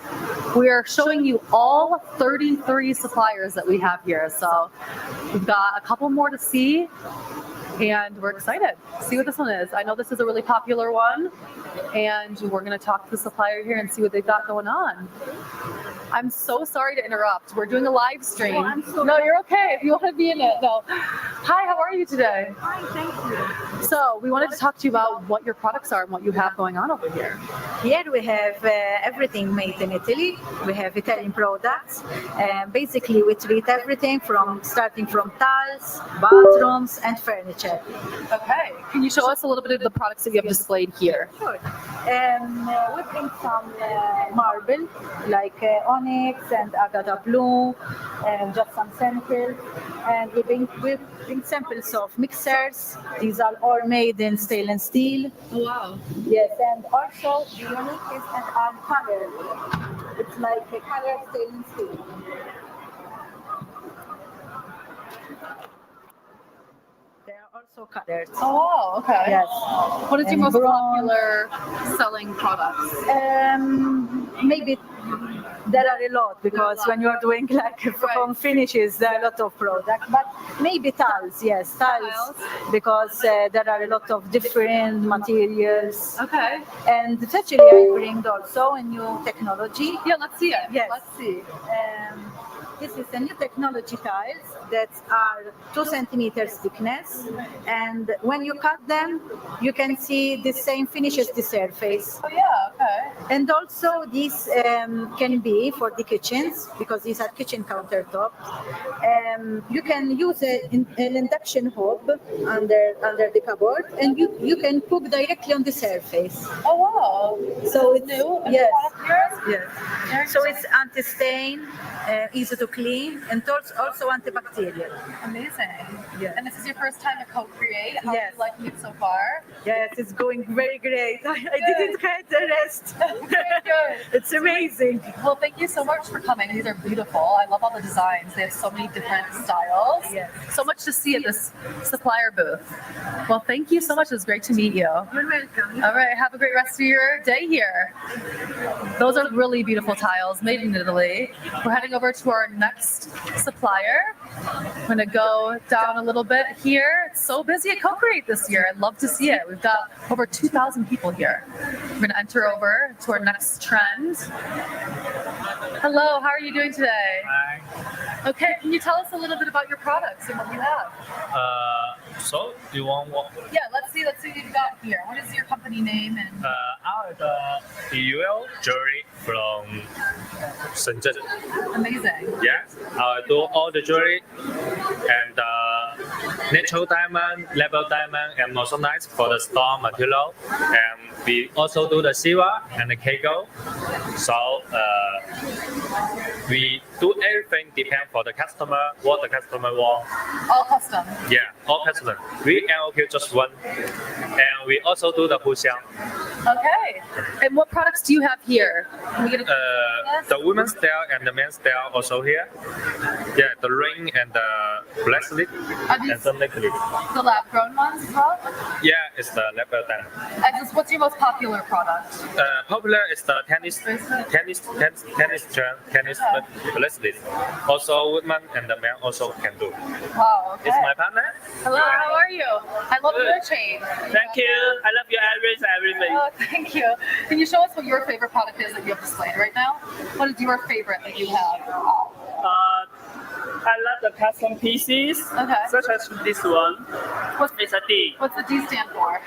We are showing you all 33 suppliers that we have here. So we've got a couple more to see, and we're excited to see what this one is. I know this is a really popular one, and we're going to talk to the supplier here and see what they've got going on. I'm so sorry to interrupt. We're doing a live stream. No, you're okay. If you want to be in it. No. Hi, how are you today? Hi, thank you. So we wanted to talk to you about what your products are and what you have going on over here. Here we have everything made in Italy. We have Italian products. Basically, we treat everything starting from tiles, bathrooms, and furniture. Okay. Can you show us a little bit of the products that you have displayed here? Sure. We bring some marble, like onyx and agata blue, and just some samples. And we bring samples of mixers. These are all made in stainless steel. Oh, wow. Yes, and also the unique is that are colored. It's like a colored stainless steel. They are also colored. Oh, wow. Okay. Yes. What is your And most bronze. popular selling products? Maybe there are a lot, because when you are doing like from finishes, there are a lot of products. But maybe tiles, yes, tiles, because there are a lot of different materials. Okay. And actually, I bring also a new technology. Yeah, let's see it. Yes. Let's see. This is a new technology tiles that are 2 centimeters thickness, and when you cut them, you can see the same finish as the surface. Oh yeah, okay. And also this can be for the kitchens, because these are kitchen countertops. You can use an induction hob under the cupboard, and you can cook directly on the surface. Oh wow! So it's new. Yes. Yes. So it's anti-stain, easy to clean, and also antibacterial. Amazing. Yeah. And this is your first time at CoCreate. How are Yes. you liking it so far? Yes, it's going very great. I didn't get the rest. Good. It's amazing. Well, thank you so much for coming. These are beautiful. I love all the designs. They have so many different styles. Yes. So much to see at this supplier booth. Well, thank you so much. It was great to meet you. You're welcome. All right. Have a great rest of your day here. Those are really beautiful tiles made in Italy. We're heading over to our next supplier. I'm gonna go down a little bit here. It's so busy at CoCreate this year. I'd love to see it. We've got over 2,000 people here. We're gonna enter over to our next trend. Hello, how are you doing today? Hi. Okay, can you tell us a little bit about your products and what you have? So you want what? Yeah, let's see what you've got here. What is your company name and? Our UL jewelry from Shenzhen. Amazing. Yeah, I do all the jewelry and natural diamond, level diamond, and also nice for the stone material. And we also do the silver and the K-gold. So we do everything depend for the customer, what the customer want. All custom. Yeah, all customer. We LQ just one, and we also do the Huxiang. Okay. And what products do you have here? Can we get a The women's style and the men's style also here. Yeah, the ring and the bracelet and some necklace. the lab-grown ones as well? Yeah, it's the leopard diamond. And just what's your most popular product? Popular is the tennis bracelet. Also, women and the men also can do. Wow. Okay. It's my partner. Hello. How are you? I love your chain. Thank you. I love your address and everything. Oh, thank you. Can you show us what your favorite product is that you have displayed right now? What is your favorite that you have? I love the custom pieces, such as this one. It's a D. What's the D stand for?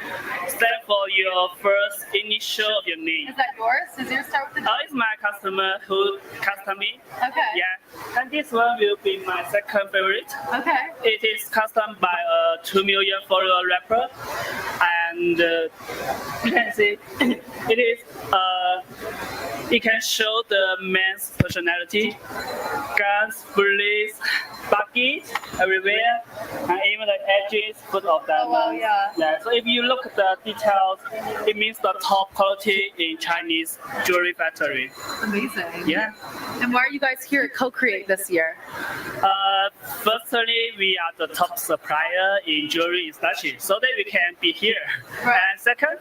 Stand for your first initial of your name. Is that yours? Does yours start with the D? It's my customer who custom me. Okay. Yeah. And this one will be my second favorite. Okay. It is custom by a 2 million follower rapper. And you can see it is it can show the man's personality. Guns, bullets, buckets everywhere, and even the edges full of diamonds. Oh, wow, yeah. Yeah. So if you look at the details, it means the top quality in Chinese jewelry factory. Amazing. Yeah. And why are you guys here at CoCreate this year? Firstly, we are the top supplier in jewelry industry, so that we can be here. Right. And second,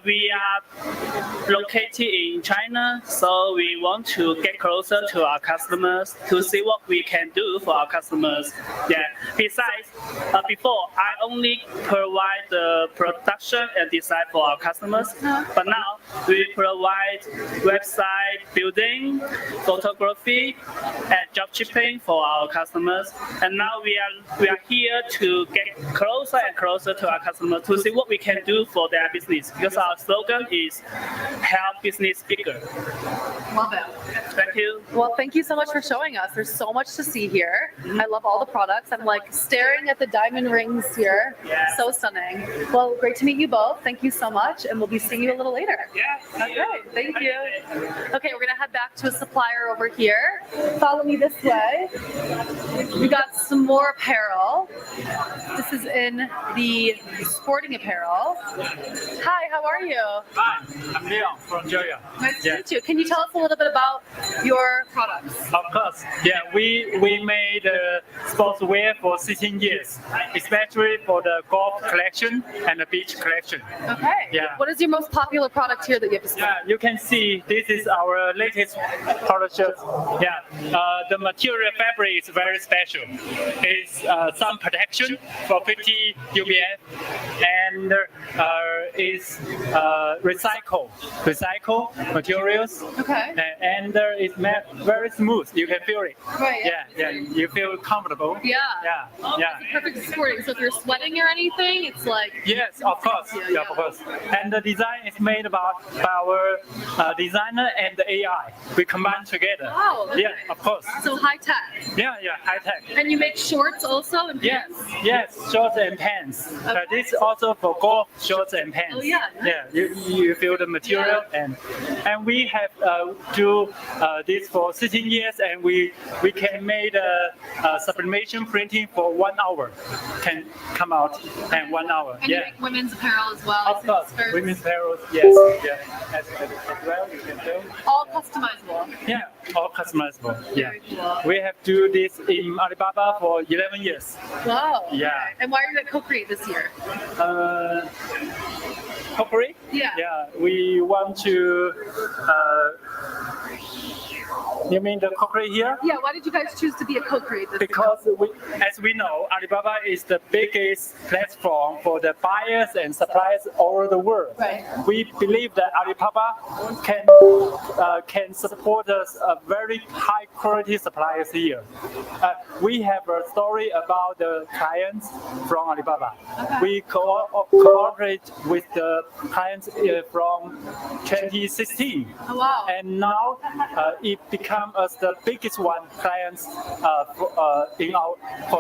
we are located in China, so we want to get closer to our customers to see what we can do for our customers. Yeah. Besides, before I only provide the production and design for our customers, but now we provide website building, photography, and job shipping for our customers. And now we are here to get closer and closer to our customers to see what we can do for their business, because our slogan is help business bigger. Love it. Thank you. Well, thank you so much for showing us. There's so much to see here. I love all the products. I'm like staring at the diamond rings here. Yeah. So stunning. Well, great to meet you both. Thank you so much. And we'll be seeing you a little later. Yeah. Okay, thank you. Okay, we're gonna head back to a supplier over here. Follow me this way. We got some more apparel. This is in the sporting apparel. Hi, how are you? Hi, I'm Leon from Georgia. Nice to meet you. Can you tell us a little bit about your products? Of course. Yeah, we made sportswear for 16 years, especially for the golf collection and the beach collection. Okay. Yeah. What is your most popular product here that you have displayed? Yeah, you can see this is our latest product shirt. Yeah, the material fabric is very special. It's sun protection for 50 UVF, and it's recycle materials. Okay. And it's made very smooth. You can feel it. Right. Yeah, you feel comfortable. Yeah. Yeah. Oh, Yeah. it's perfect sporting. So if you're sweating or anything, it's like. Yes, of course. Yeah, of course. And the design is made by our designer and the AI. We combine together. Wow. Okay. Yeah, of course. So high tech. Yeah, high tech. And you make shorts also and Yes, pants? yes, shorts and pants. This is also for golf shorts and pants. Oh, yeah, nice. Yeah, you feel the material and we have do this for 16 years, and we can make sublimation printing for 1 hour. Can come out in 1 hour. And you make women's apparel as well. Of course, skirts. women's apparel. Yes, yeah, as well you can do. All customizable. Yeah, all customizable. Yeah, Very cool. we have do this in Alibaba for 11 years. Wow. Yeah. Okay. And why are you at CoCreate this year? CoCreate? Yeah. Yeah, we want to You mean the CoCreate here? Yeah, why did you guys choose to be a CoCreate? Because as we know, Alibaba is the biggest platform for the buyers and suppliers all over the world. Right. We believe that Alibaba can support us a very high quality suppliers here. We have a story about the clients from Alibaba. Okay. We cooperate with the clients from 2016. Oh, wow. And now it becomes us the biggest one clients for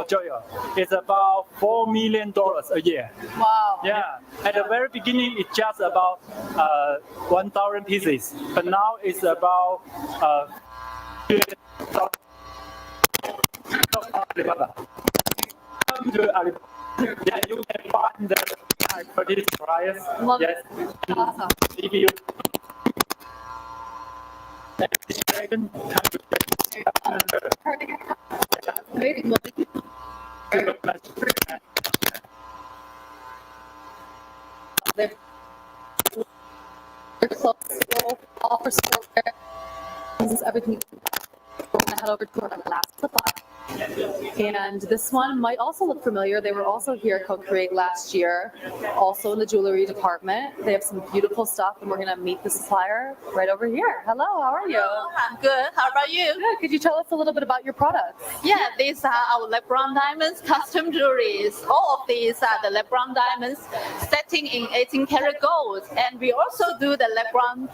Joyo. It's about $4 million a year. Wow. Yeah. At the very beginning, it's just about 1,000 pieces, but now it's about Alibaba. Come to Alibaba. Yeah, you can find the quality suppliers. Love yes. it. Awesome. If you all for sportswear. This is everything. We're gonna head over to our last supply. And this one might also look familiar. They were also here at CoCreate last year, also in the jewelry department. They have some beautiful stuff, and we're going to meet the supplier right over here. Hello, how are you? Hello, I'm good. How about you? Good. Could you tell us a little bit about your products? Yeah, these are our lab-grown diamonds custom jewelries. All of these are the lab-grown diamonds setting in 18 karat gold, and we also do the lab-grown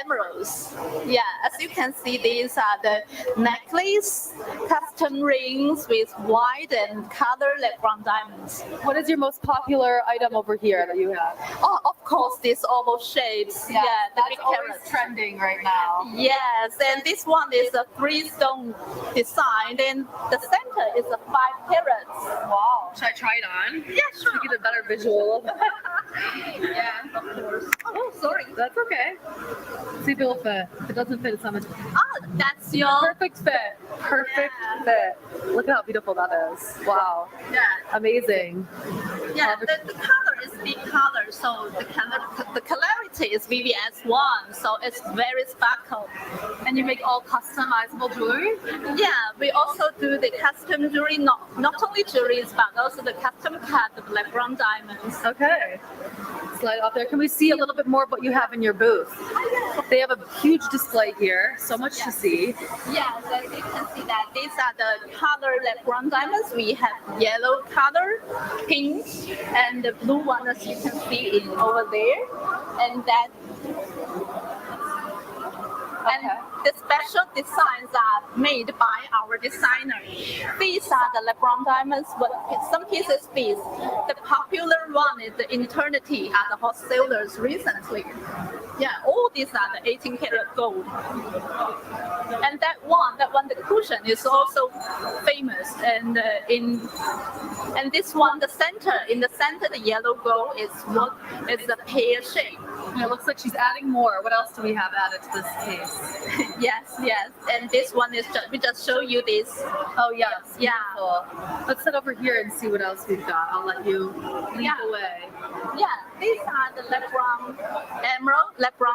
emeralds. Yeah, as you can see, these are the necklace, custom rings with white and color lab-grown diamonds. What is your most popular item over here that you have? Oh, of course, these oval shapes. Yeah, the that's big always carrots. trending right now. Yes, and this one is a 3-stone design, and the center is a 5 carats. Wow. Should I try it on? Yeah, sure. To get a better visual. Yeah, of course. Oh, sorry. That's okay. See if it'll fit. If it doesn't fit, it's on the. Oh, that's your perfect fit. Perfect fit. Look at how beautiful that is. Wow. Yeah. Amazing. Yeah, the color is big color, so the clarity is VVS1, so it's very sparkle. And you make all customizable jewelry? Yeah, we also do the custom jewelry, not only jewelries, but also the custom cut of lab-grown diamonds. Okay. Slide up there. Can we see a little bit more of what you have in your booth? They have a huge display here, so much to see. Yes, as you can see that these are the color lab-grown diamonds. We have yellow color, pink, and the blue one, as you can see, in over there. And that. And the special designs are made by our designer. These are the lab-grown diamonds, but some pieces piece. The popular one is the Eternity at the wholesalers recently. Yeah, all these are the 18 karat gold. And that one, the cushion is also famous. And and this one, in the center, the yellow gold is a pear shape. And it looks like she's adding more. What else do we have added to this case? Yes. And this one is we just show you this. Oh yes, yeah. Beautiful. Let's sit over here and see what else we've got. I'll let you lead the way. Yeah, these are the lab-grown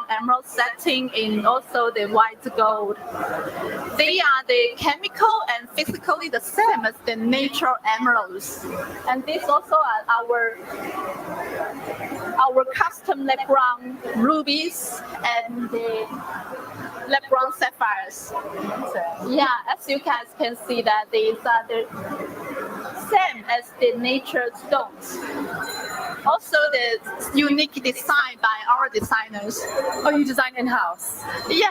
emerald setting in also the white gold. They are the chemical and physically the same as the natural emeralds. And these also are our custom lab-grown rubies and the lab-grown sapphires. Yeah, as you guys can see that these are the same as the nature stones. Also the unique design by our designers. Oh, you design in-house? Yeah,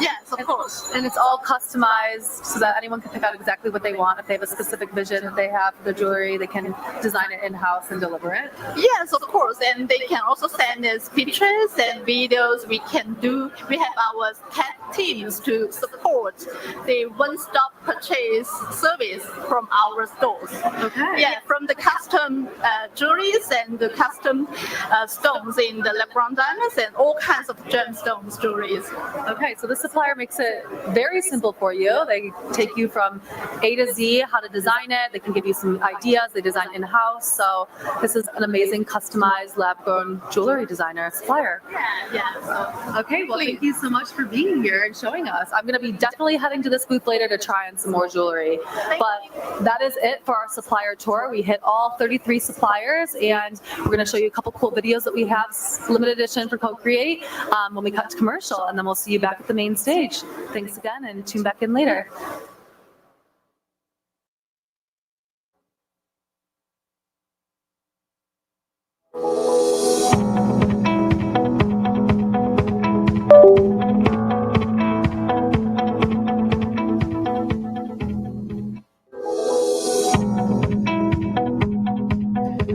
yes, of course. And it's all customized so that anyone can pick out exactly what they want. If they have a specific vision that they have for the jewelry, they can design it in-house and deliver it? Yes, of course. And they can also send us pictures and videos. We have our tech teams to support the one-stop purchase service from our stores. Okay. Yeah, from the custom jewelries and the custom stones in the lab-grown diamonds and all kinds of gemstones jewelries. Okay, so the supplier makes it very simple for you. They take you from A to Z, how to design it. They can give you some ideas. They design in-house. So this is an amazing customized lab-grown jewelry designer supplier. Yeah. Okay, well, thank you so much for being here and showing us. I'm going to be definitely heading to this booth later to try on some more jewelry. But that is it for our supplier tour. We hit all 33 suppliers, and we're going to show you a couple cool videos that we have, limited edition for CoCreate, when we cut to commercial, and then we'll see you back at the main stage. Thanks again, and tune back in later.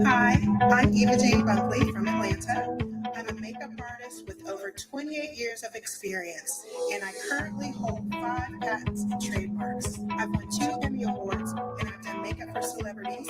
Hi, I'm Eva Jane Bunkley from Atlanta. I'm a makeup artist with over 28 years of experience, and I currently hold 5 patents and trademarks. I've won 2 Emmy Awards, and I've done makeup for celebrities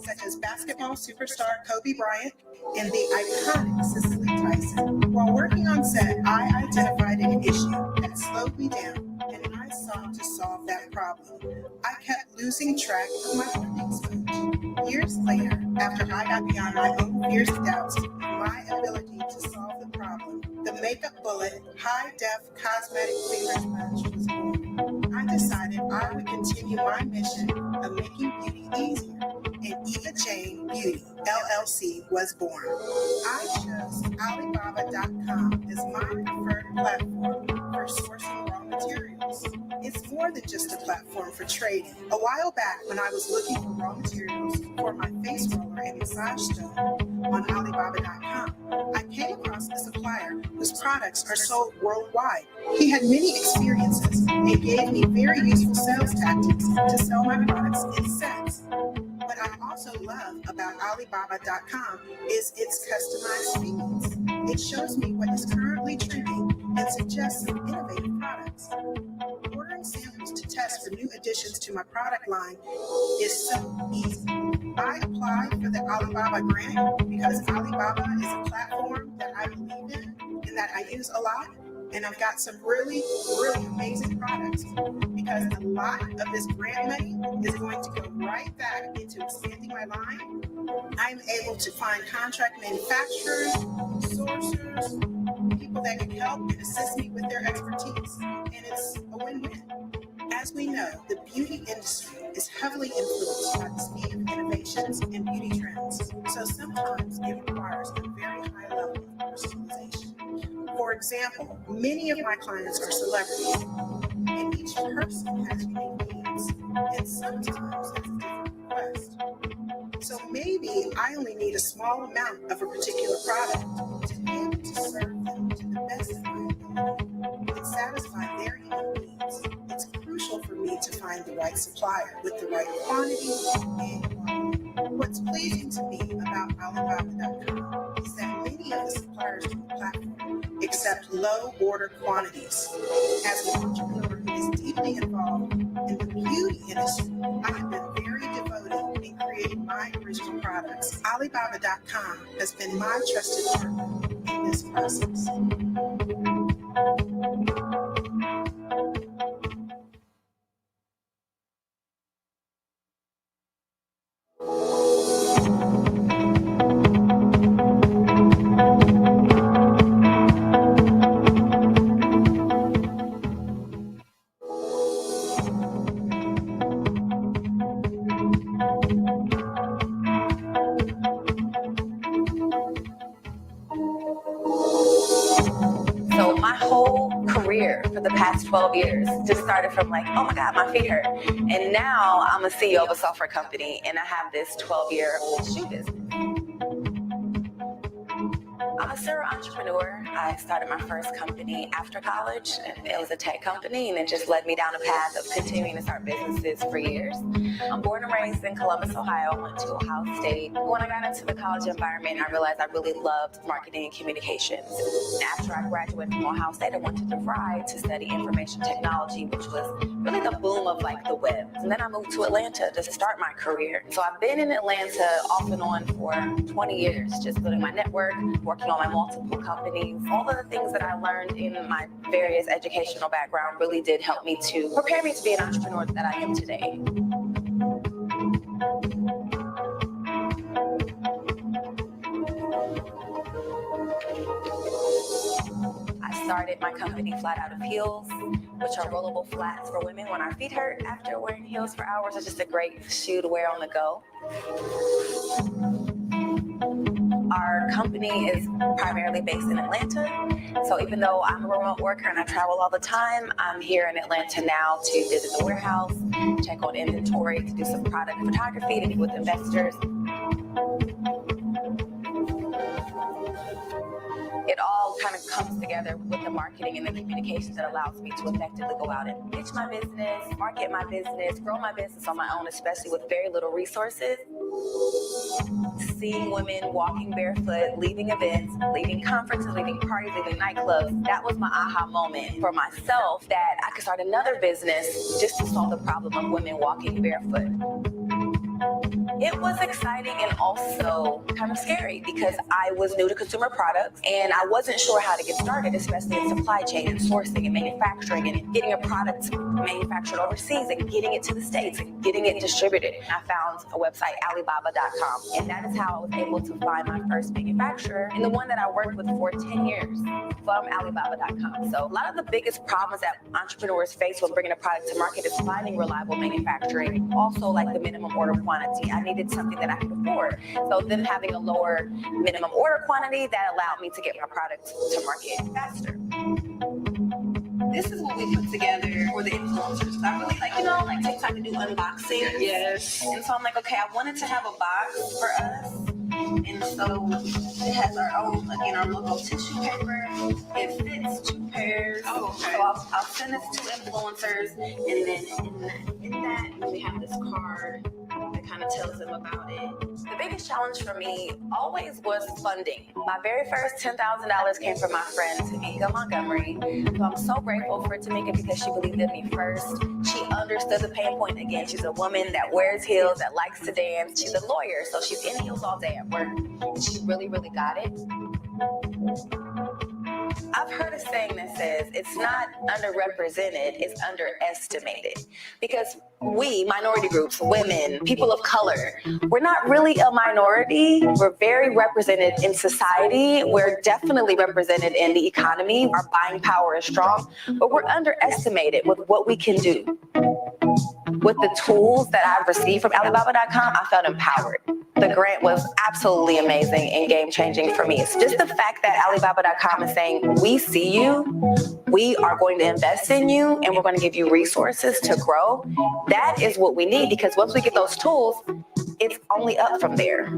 such as basketball superstar Kobe Bryant and the iconic Cicely Tyson. While working on set, I identified an issue that slowed me down, and I sought to solve that problem. I kept losing track of my funding sponge. Years later, after I got beyond my own fears and doubts, my ability to solve the problem, the Makeup Bullet High-Def Cosmetic Finger Sponge was born. I decided I would continue my mission of making beauty easier, and Eva Jane Beauty, LLC was born. I chose Alibaba.com as my preferred platform for sourcing raw materials. It's more than just a platform for trading. A while back, when I was looking for raw materials for my face roller and massage stone on Alibaba.com, I came across a supplier whose products are sold worldwide. He had many experiences and gave me very useful sales tactics to sell my products in sets. What I also love about Alibaba.com is its customized feeds. It shows me what is currently trending and suggests some innovative products. Ordering samples to test for new additions to my product line is so easy. I applied for the Alibaba grant because Alibaba is a platform that I believe in and that I use a lot. And I've got some really, really amazing products because a lot of this grant money is going to go right back into expanding my line. I'm able to find contract manufacturers, sourcers, people that can help and assist me with their expertise. And it's a win-win. As we know, the beauty industry is heavily influenced by the speed of innovations and beauty trends. So sometimes it requires a very high level of personalization. For example, many of my clients are celebrities, and each person has unique needs, and sometimes has a different request. So maybe I only need a small amount of a particular product to be able to serve them to the best of my ability and satisfy their unique needs. It's crucial for me to find the right supplier with the right quantity and quality. What's pleasing to me about Alibaba.com is that many of the suppliers on the platform accept low order quantities. As an entrepreneur who is deeply involved in the beauty industry, I have been very devoted in creating my original products. Alibaba.com has been my trusted partner in this process. So my whole career for the past 12 years just started from like, oh my God, my feet hurt. And now I'm a CEO of a software company and I have this 12-year-old shoe business. I'm a serial entrepreneur. I started my first company after college. It was a tech company, and it just led me down a path of continuing to start businesses for years. I'm born and raised in Columbus, Ohio. Went to Ohio State. When I got into the college environment, I realized I really loved marketing and communications. After I graduated from Ohio State, I went to DeVry to study information technology, which was really the boom of like the web. And then I moved to Atlanta to start my career. So I've been in Atlanta off and on for 20 years, just building my network, working on my multiple companies. All of the things that I learned in my various educational background really did help me to prepare me to be an entrepreneur that I am today. I started my company Flat Out of Heels, which are rollable flats for women when our feet hurt after wearing heels for hours. It's just a great shoe to wear on the go. Our company is primarily based in Atlanta. So even though I'm a remote worker and I travel all the time, I'm here in Atlanta now to visit the warehouse, check on inventory, to do some product photography, to meet with investors. It all kind of comes together with the marketing and the communications that allows me to effectively go out and pitch my business, market my business, grow my business on my own, especially with very little resources. Seeing women walking barefoot, leaving events, leaving conferences, leaving parties, leaving nightclubs, that was my aha moment for myself that I could start another business just to solve the problem of women walking barefoot. It was exciting and also kind of scary because I was new to consumer products and I wasn't sure how to get started, especially in supply chain and sourcing and manufacturing and getting a product manufactured overseas and getting it to the States and getting it distributed. I found a website, Alibaba.com, and that is how I was able to find my first manufacturer and the one that I worked with for 10 years from Alibaba.com. So a lot of the biggest problems that entrepreneurs face when bringing a product to market is finding reliable manufacturing, also like the minimum order quantity. I needed something that I could afford. So then having a lower minimum order quantity, that allowed me to get my product to market faster. This is what we put together for the influencers. I really like take time to do unboxing. Yes. And so I'm like, okay, I wanted to have a box for us. And so it has our own, again, our logo tissue paper. It fits 2 pairs. Oh, okay. So I'll send this to influencers. And then in that, we have this card that kind of tells them about it. The biggest challenge for me always was funding. My very first $10,000 came from my friend Tamika Montgomery. So I'm so grateful for Tamika because she believed in me first. She understood the pain point. Again, she's a woman that wears heels, that likes to dance. She's a lawyer, so she's in heels all day at work. And she really, really got it. I've heard a saying that says it's not underrepresented, it's underestimated. Because we, minority groups, women, people of color, we're not really a minority. We're very represented in society. We're definitely represented in the economy. Our buying power is strong, but we're underestimated with what we can do. With the tools that I've received from Alibaba.com, I felt empowered. The grant was absolutely amazing and game-changing for me. It's just the fact that Alibaba.com is saying, we see you, we are going to invest in you, and we're going to give you resources to grow. That is what we need, because once we get those tools, it's only up from there.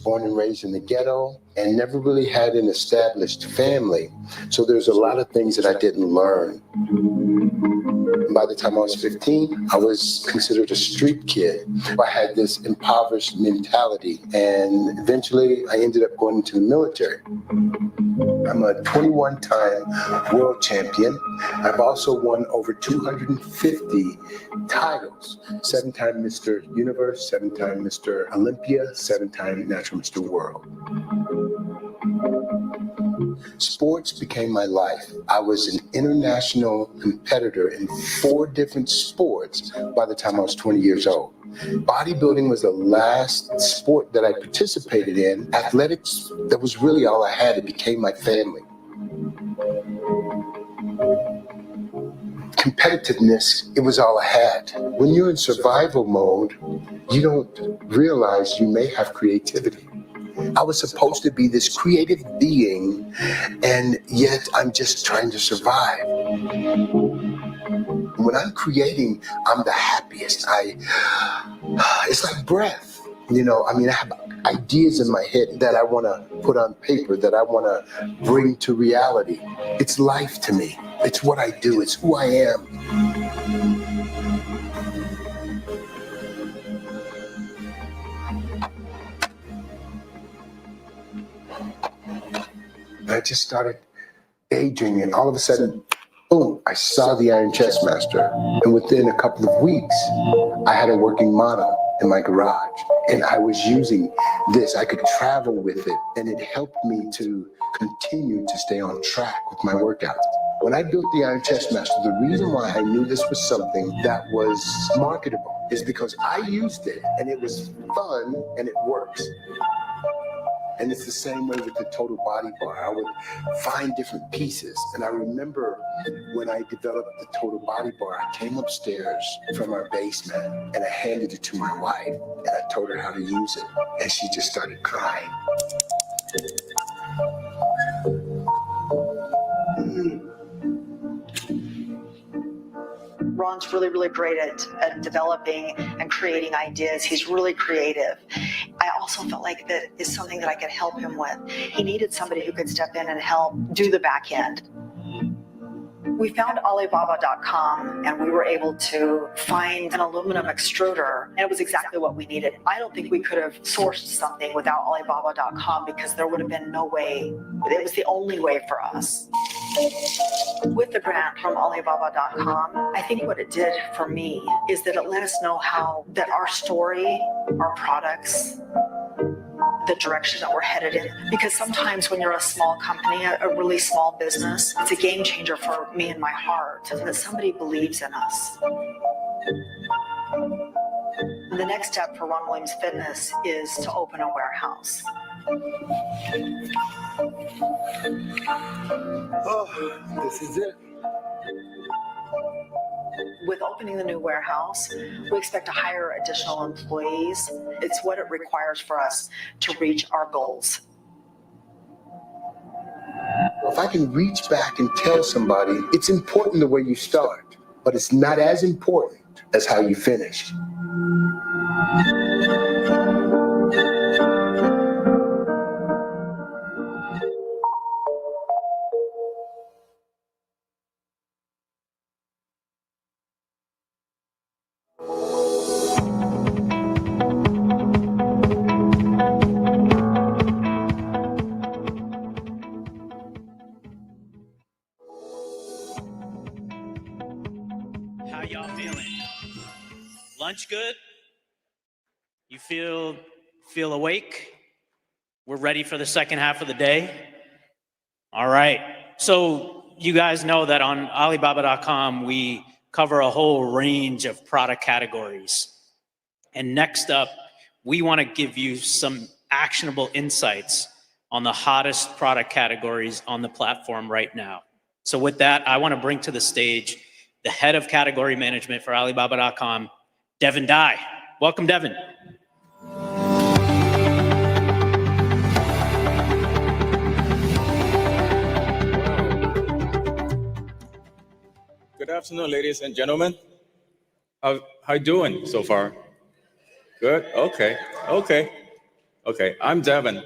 Born and raised in the ghetto and never really had an established family. So there's a lot of things that I didn't learn. By the time I was 15, I was considered a street kid. I had this impoverished mentality, and eventually I ended up going into the military. I'm a 21-time world champion. I've also won over 250 titles. 7-time Mr. Universe, 7-time Mr. Olympia, 7-time Natural Mr. World. Sports became my life. I was an international competitor in 4 different sports by the time I was 20 years old. Bodybuilding was the last sport that I participated in. Athletics, that was really all I had. It became my family. Competitiveness, it was all I had. When you're in survival mode, you don't realize you may have creativity. I was supposed to be this creative being, and yet I'm just trying to survive. When I'm creating, I'm the happiest. It's like breath. You know, I mean, I have ideas in my head that I want to put on paper, that I want to bring to reality. It's life to me. It's what I do. It's who I am. I just started daydreaming, and all of a sudden, boom, I saw the Iron Chess Master. And within a couple of weeks, I had a working model in my garage. And I was using this. I could travel with it, and it helped me to continue to stay on track with my workouts. When I built the Iron Chess Master, the reason why I knew this was something that was marketable is because I used it, and it was fun, and it works. And it's the same way with the total body bar. I would find different pieces. And I remember when I developed the total body bar, I came upstairs from our basement and I handed it to my wife and I told her how to use it. And she just started crying. Ron's really, really great at developing and creating ideas. He's really creative. I also felt like that is something that I could help him with. He needed somebody who could step in and help do the back end. We found Alibaba.com and we were able to find an aluminum extruder, and it was exactly what we needed. I don't think we could have sourced something without Alibaba.com because there would have been no way. It was the only way for us. With the grant from Alibaba.com, I think what it did for me is that it let us know how that our story, our products, the direction that we're headed in. Because sometimes when you're a small company, a really small business, it's a game changer for me and my heart that somebody believes in us. The next step for Ron Williams Fitness is to open a warehouse. Oh, this is it. With opening the new warehouse, we expect to hire additional employees. It's what it requires for us to reach our goals. If I can reach back and tell somebody, it's important the way you start, but it's not as important as how you finish. How y'all feeling? Lunch good? You feel awake? We're ready for the second half of the day? All right. So you guys know that on Alibaba.com, we cover a whole range of product categories. And next up, we want to give you some actionable insights on the hottest product categories on the platform right now. So with that, I want to bring to the stage the head of category management for Alibaba.com, Devin Dai. Welcome, Devin. Good afternoon, ladies and gentlemen. How you doing so far? Good. Okay. I'm Devin,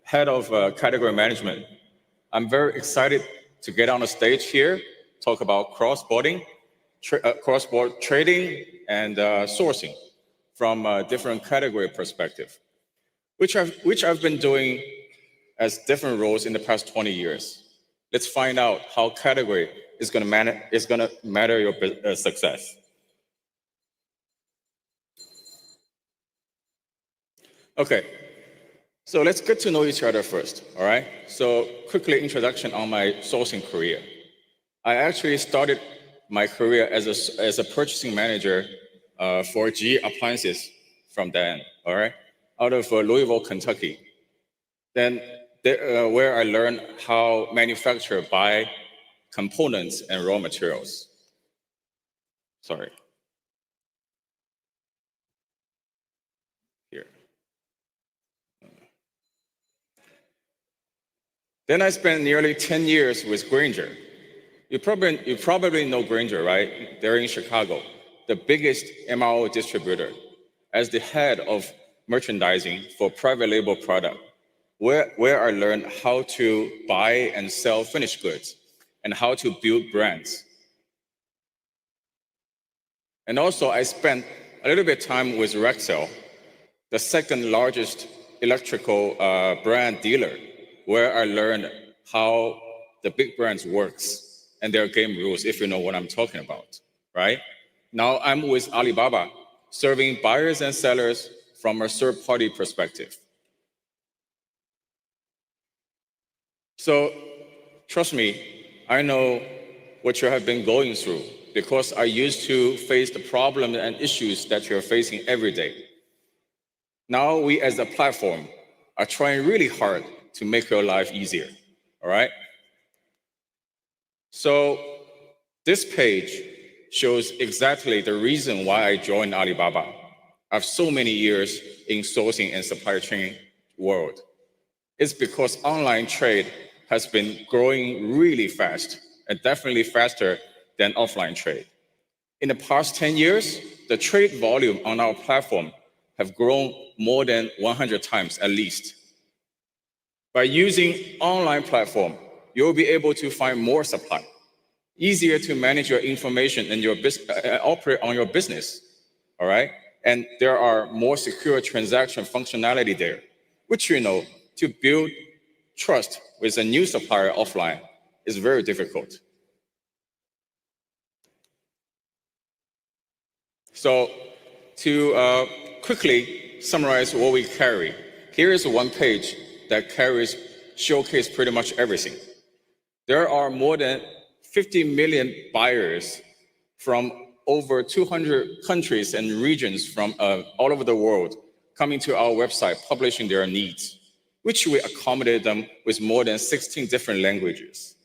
head of category management. I'm very excited to get on the stage here, talk about cross-border trading and sourcing from a different category perspective, which I've been doing as different roles in the past 20 years. Let's find out how category is going to matter your success. Okay, So let's get to know each other first, all right? So quickly introduction on my sourcing career. I actually started my career as a purchasing manager for GE Appliances from then, all right? Out of Louisville, Kentucky. Then where I learned how manufacturers buy components and raw materials. Sorry. Here. Then I spent nearly 10 years with Grainger. You probably know Grainger, right? They're in Chicago, the biggest MRO distributor, as the head of merchandising for private label product, where I learned how to buy and sell finished goods and how to build brands. And also I spent a little bit of time with Rexel, the second largest electrical brand dealer, where I learned how the big brands works and their game rules, if you know what I'm talking about, right? Now I'm with Alibaba, serving buyers and sellers from a third-party perspective. So trust me, I know what you have been going through because I used to face the problems and issues that you're facing every day. Now we as a platform are trying really hard to make your life easier, all right? So this page shows exactly the reason why I joined Alibaba. I have so many years in sourcing and supply chain world. It's because online trade has been growing really fast and definitely faster than offline trade. In the past 10 years, the trade volume on our platform have grown more than 100 times at least. By using online platform, you'll be able to find more supply, easier to manage your information and your operate on your business, all right? And there are more secure transaction functionality there, which you know, to build trust with a new supplier offline is very difficult. So to quickly summarize what we carry, here is one page that showcase pretty much everything. There are more than 50 million buyers from over 200 countries and regions from all over the world coming to our website, publishing their needs, which we accommodate them with more than 16 different languages.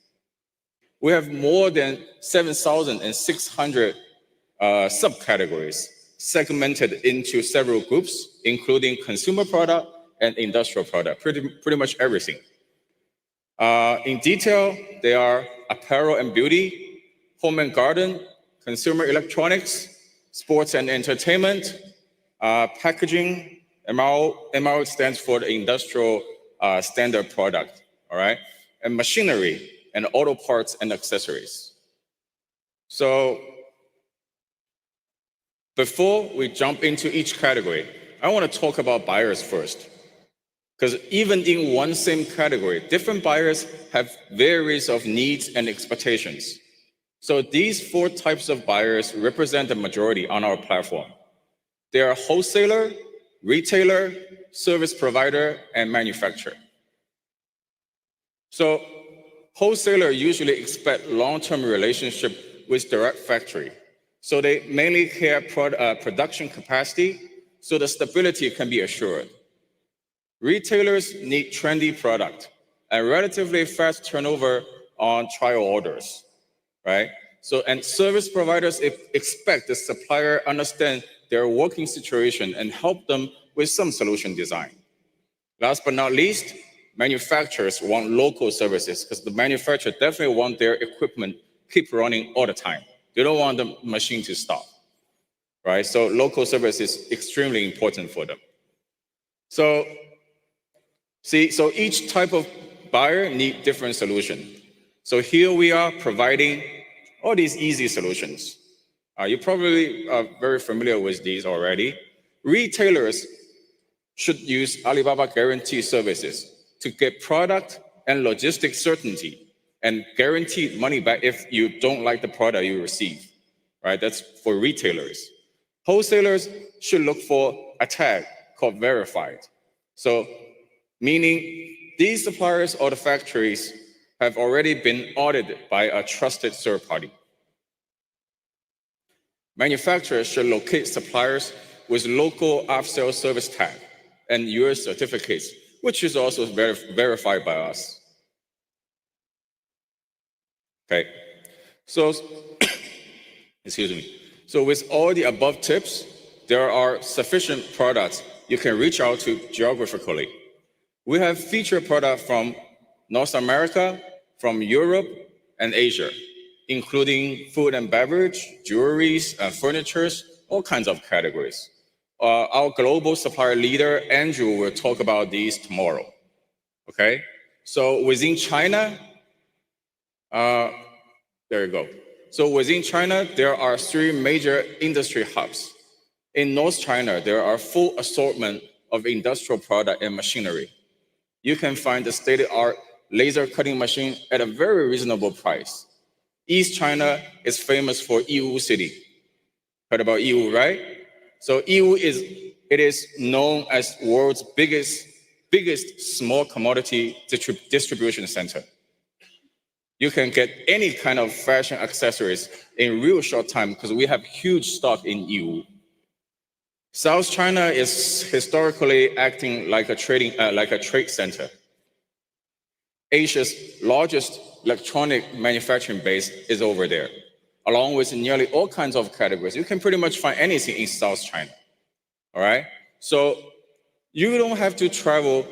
We have more than 7,600 subcategories segmented into several groups, including consumer product and industrial product, pretty much everything. In detail, they are apparel and beauty, home and garden, consumer electronics, sports and entertainment, packaging. MRO stands for the industrial standard product, all right? And machinery and auto parts and accessories. So before we jump into each category, I want to talk about buyers first. Because even in one same category, different buyers have various of needs and expectations. So these 4 types of buyers represent the majority on our platform. They are wholesaler, retailer, service provider, and manufacturer. So wholesaler usually expect long-term relationship with direct factory. So they mainly care production capacity so the stability can be assured. Retailers need trendy product and relatively fast turnover on trial orders, right? So, and service providers expect the supplier understand their working situation and help them with some solution design. Last but not least, manufacturers want local services because the manufacturer definitely want their equipment keep running all the time. They don't want the machine to stop, right? So local service is extremely important for them. So so each type of buyer need different solution. So here we are providing all these easy solutions. You probably are very familiar with these already. Retailers should use Alibaba Guarantee Services to get product and logistics certainty and guaranteed money back if you don't like the product you receive, right? That's for retailers. Wholesalers should look for a tag called verified. So meaning these suppliers or the factories have already been audited by a trusted third party. Manufacturers should locate suppliers with local after-sales service tag and US certificates, which is also verified by us. Okay, so, excuse me. So with all the above tips, there are sufficient products you can reach out to geographically. We have featured products from North America, from Europe, and Asia, including food and beverage, jewelries, furnitures, all kinds of categories. Our global supplier leader, Andrew, will talk about these tomorrow. Okay, so within China, there you go. So within China, there are 3 major industry hubs. In North China, there are full assortment of industrial product and machinery. You can find the state-of-the-art laser cutting machine at a very reasonable price. East China is famous for Yiwu City. Heard about Yiwu, right? So Yiwu is known as world's biggest small commodity distribution center. You can get any kind of fashion accessories in real short time because we have huge stock in Yiwu. South China is historically acting like a trade center. Asia's largest electronic manufacturing base is over there, along with nearly all kinds of categories. You can pretty much find anything in South China. All right, so you don't have to travel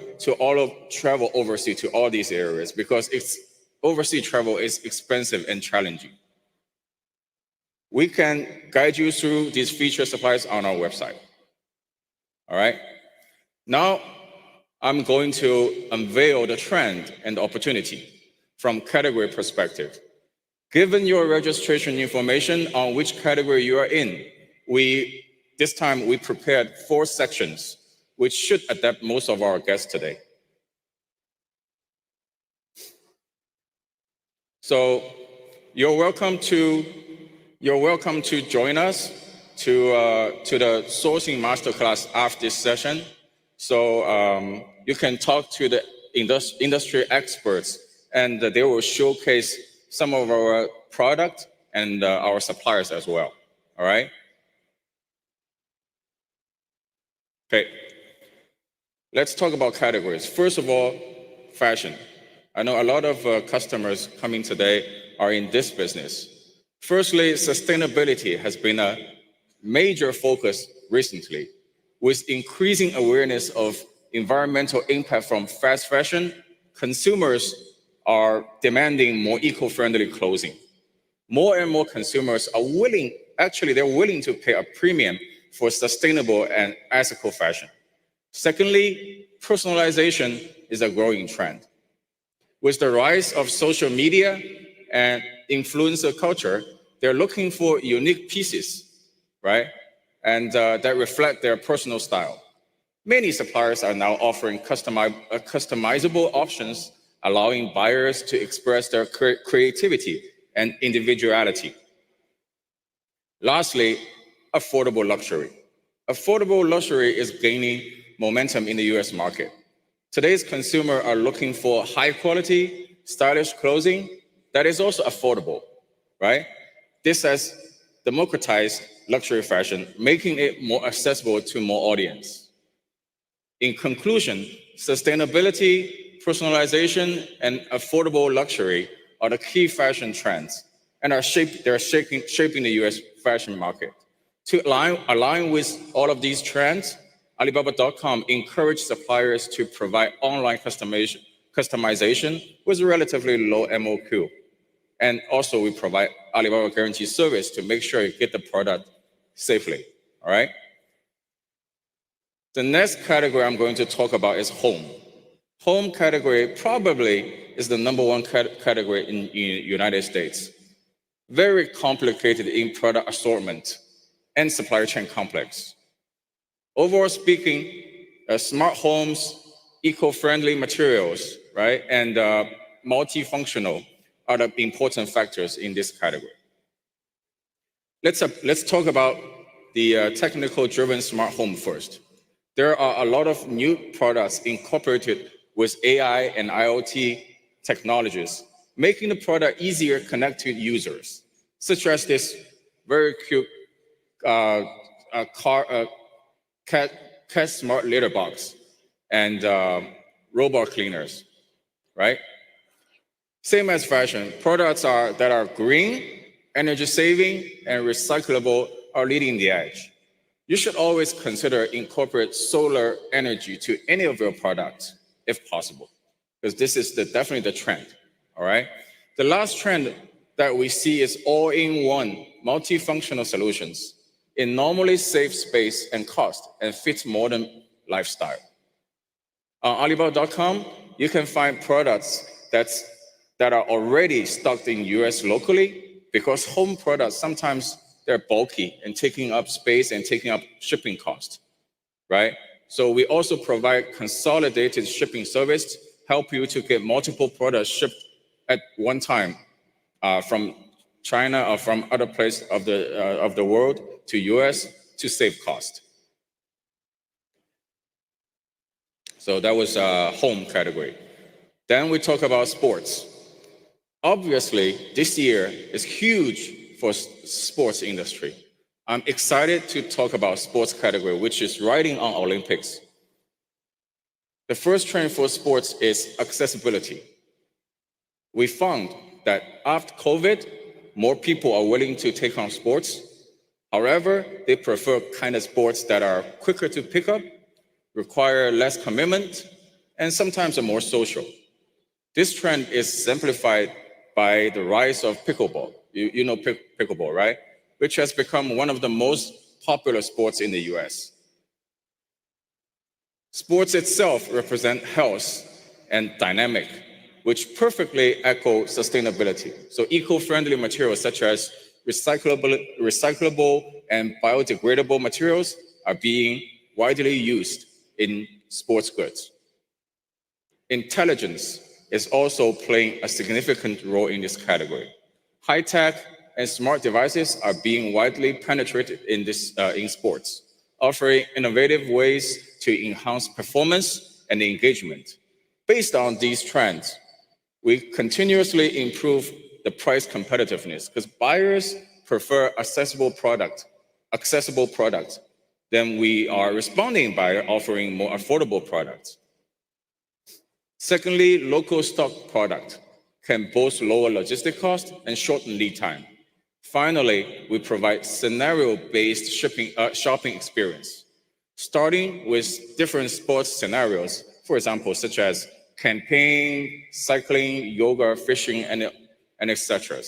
overseas to all these areas because overseas travel is expensive and challenging. We can guide you through these feature suppliers on our website. All right, now I'm going to unveil the trend and the opportunity from category perspective. Given your registration information on which category you are in, this time we prepared 4 sections, which should adapt most of our guests today. So you're welcome to join us to the sourcing masterclass after this session. So you can talk to the industry experts, and they will showcase some of our product and our suppliers as well. All right. Okay. Let's talk about categories. First of all, fashion. I know a lot of customers coming today are in this business. Firstly, sustainability has been a major focus recently. With increasing awareness of environmental impact from fast fashion, consumers are demanding more eco-friendly clothing. More and more consumers are willing to pay a premium for sustainable and ethical fashion. Secondly, personalization is a growing trend. With the rise of social media and influencer culture, they're looking for unique pieces, right? And that reflect their personal style. Many suppliers are now offering customizable options, allowing buyers to express their creativity and individuality. Lastly, affordable luxury. Affordable luxury is gaining momentum in the US market. Today's consumers are looking for high quality, stylish clothing that is also affordable, right? This has democratized luxury fashion, making it more accessible to more audience. In conclusion, sustainability, personalization, and affordable luxury are the key fashion trends and they're shaping the US fashion market. To align with all of these trends, Alibaba.com encourages suppliers to provide online customization with relatively low MOQ. And also we provide Alibaba Guarantee service to make sure you get the product safely, all right? The next category I'm going to talk about is home. Home category probably is the #1 category in the United States. Very complicated in product assortment and supply chain complex. Overall speaking, smart homes, eco-friendly materials, right, and multifunctional are the important factors in this category. Let's talk about the technical-driven smart home first. There are a lot of new products incorporated with AI and IoT technologies, making the product easier to connect to users, such as this very cute cat smart litter box and robot cleaners, right? Same as fashion, products that are green, energy saving, and recyclable are leading the edge. You should always consider incorporate solar energy to any of your products, if possible, because this is definitely the trend, all right? The last trend that we see is all-in-one multifunctional solutions. It normally saves space and cost and fits modern lifestyle. On Alibaba.com, you can find products that are already stocked in US locally, because home products, sometimes they're bulky and taking up space and taking up shipping cost, right? So we also provide consolidated shipping service, help you to get multiple products shipped at one time from China or from other places of the world to US to save cost. So that was home category. Then we talk about sports. Obviously, this year is huge for sports industry. I'm excited to talk about sports category, which is riding on Olympics. The first trend for sports is accessibility. We found that after COVID, more people are willing to take on sports. However, they prefer kind of sports that are quicker to pick up, require less commitment, and sometimes are more social. This trend is simplified by the rise of pickleball. You know pickleball, right? Which has become one of the most popular sports in the US. Sports itself represent health and dynamic, which perfectly echo sustainability. So eco-friendly materials such as recyclable and biodegradable materials are being widely used in sports goods. Intelligence is also playing a significant role in this category. High-tech and smart devices are being widely penetrated in sports, offering innovative ways to enhance performance and engagement. Based on these trends, we continuously improve the price competitiveness because buyers prefer accessible products. Then we are responding by offering more affordable products. Secondly, local stock product can both lower logistic cost and shorten lead time. Finally, we provide scenario-based shopping experience, starting with different sports scenarios, for example, such as camping, cycling, yoga, fishing, and etc.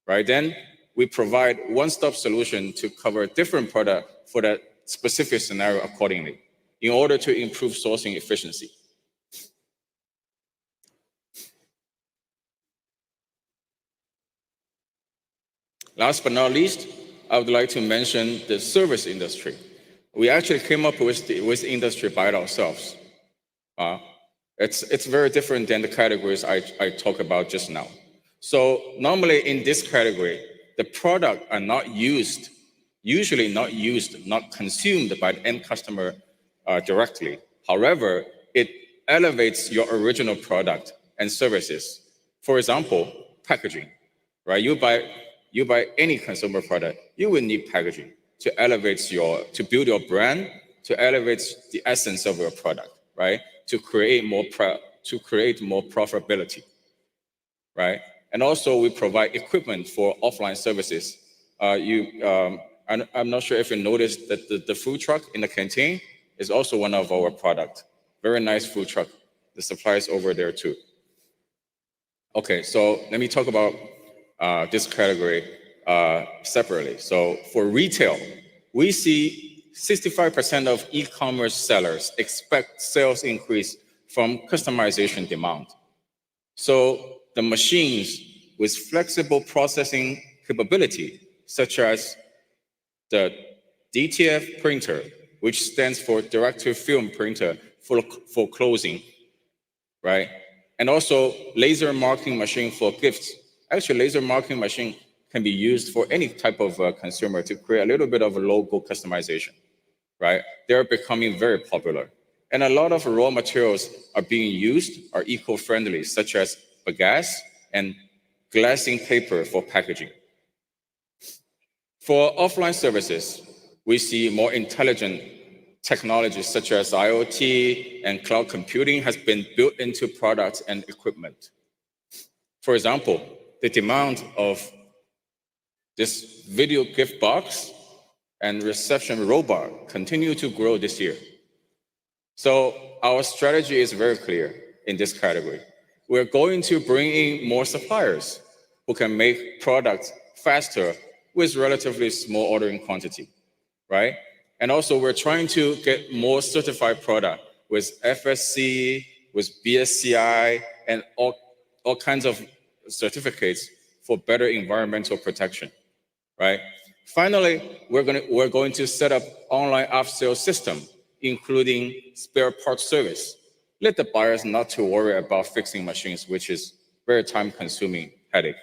Right? Then we provide one-stop solution to cover different product for that specific scenario accordingly in order to improve sourcing efficiency. Last but not least, I would like to mention the service industry. We actually came up with the industry by ourselves. It's very different than the categories I talked about just now. So normally in this category, the product are usually not consumed by the end customer directly. However, it elevates your original product and services. For example, packaging, right? You buy any consumer product, you will need packaging to build your brand, to elevate the essence of your product, right? To create more profitability, right? And also we provide equipment for offline services. I'm not sure if you noticed that the food truck in the canteen is also one of our products. Very nice food truck. The supply is over there too. Okay, so let me talk about this category separately. So for retail, we see 65% of e-commerce sellers expect sales increase from customization demand. So the machines with flexible processing capability, such as the DTF printer, which stands for direct-to-film printer for clothing, right? And also laser marking machine for gifts. Actually, laser marking machine can be used for any type of consumer to create a little bit of a logo customization, right? They're becoming very popular. And a lot of raw materials are being used are eco-friendly, such as bagasse and glassing paper for packaging. For offline services, we see more intelligent technologies such as IoT and cloud computing has been built into products and equipment. For example, the demand of this video gift box and reception robot continue to grow this year. So our strategy is very clear in this category. We're going to bring in more suppliers who can make products faster with relatively small ordering quantity, right? And also we're trying to get more certified product with FSC, with BSCI, and all kinds of certificates for better environmental protection, right? Finally, we're going to set up online after-sale system, including spare parts service. Let the buyers not to worry about fixing machines, which is very time-consuming headache.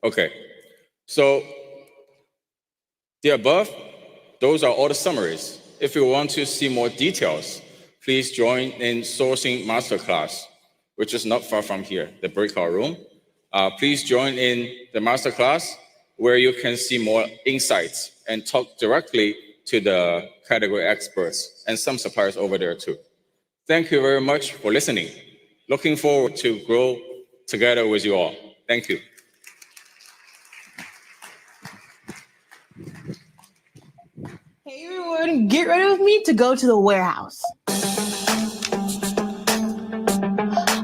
Okay, so the above, those are all the summaries. If you want to see more details, please join in sourcing masterclass, which is not far from here, the breakout room. Please join in the masterclass where you can see more insights and talk directly to the category experts and some suppliers over there too. Thank you very much for listening. Looking forward to grow together with you all. Thank you. Hey everyone, get ready with me to go to the warehouse.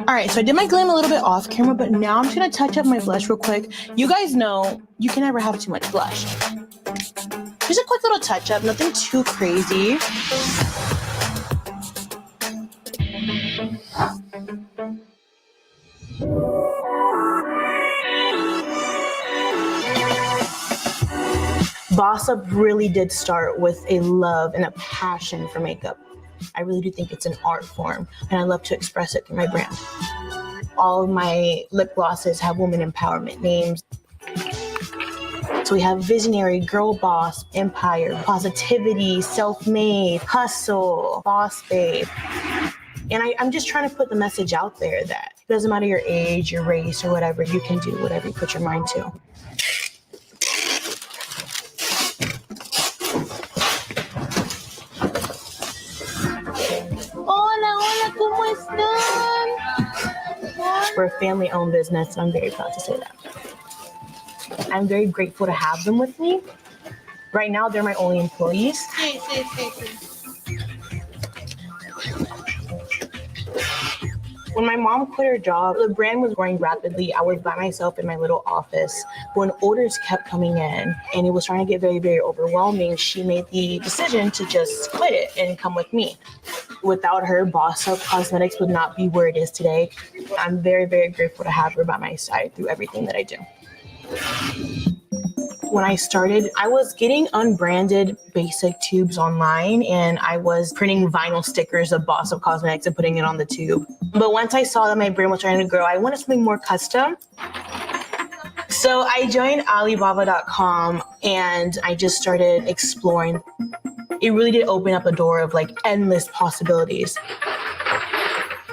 All right, so I did my glam a little bit off camera, but now I'm just gonna touch up my blush real quick. You guys know you can never have too much blush. Just a quick little touch up, nothing too crazy. Boss Up really did start with a love and a passion for makeup. I really do think it's an art form, and I love to express it through my brand. All of my lip glosses have woman empowerment names. So we have visionary, girl boss, empire, positivity, self-made, hustle, boss babe. And I'm just trying to put the message out there that it doesn't matter your age, your race, or whatever, you can do whatever you put your mind to. Hola, ¿cómo están? We're a family-owned business, and I'm very proud to say that. I'm very grateful to have them with me. Right now, they're my only employees. When my mom quit her job, the brand was growing rapidly. I was by myself in my little office. When orders kept coming in and it was starting to get very, very overwhelming, she made the decision to just quit it and come with me. Without her, Boss Up Cosmetics would not be where it is today. I'm very, very grateful to have her by my side through everything that I do. When I started, I was getting unbranded basic tubes online, and I was printing vinyl stickers of Boss Up Cosmetics and putting it on the tube. But once I saw that my brand was trying to grow, I wanted something more custom. So I joined Alibaba.com and I just started exploring. It really did open up a door of like endless possibilities.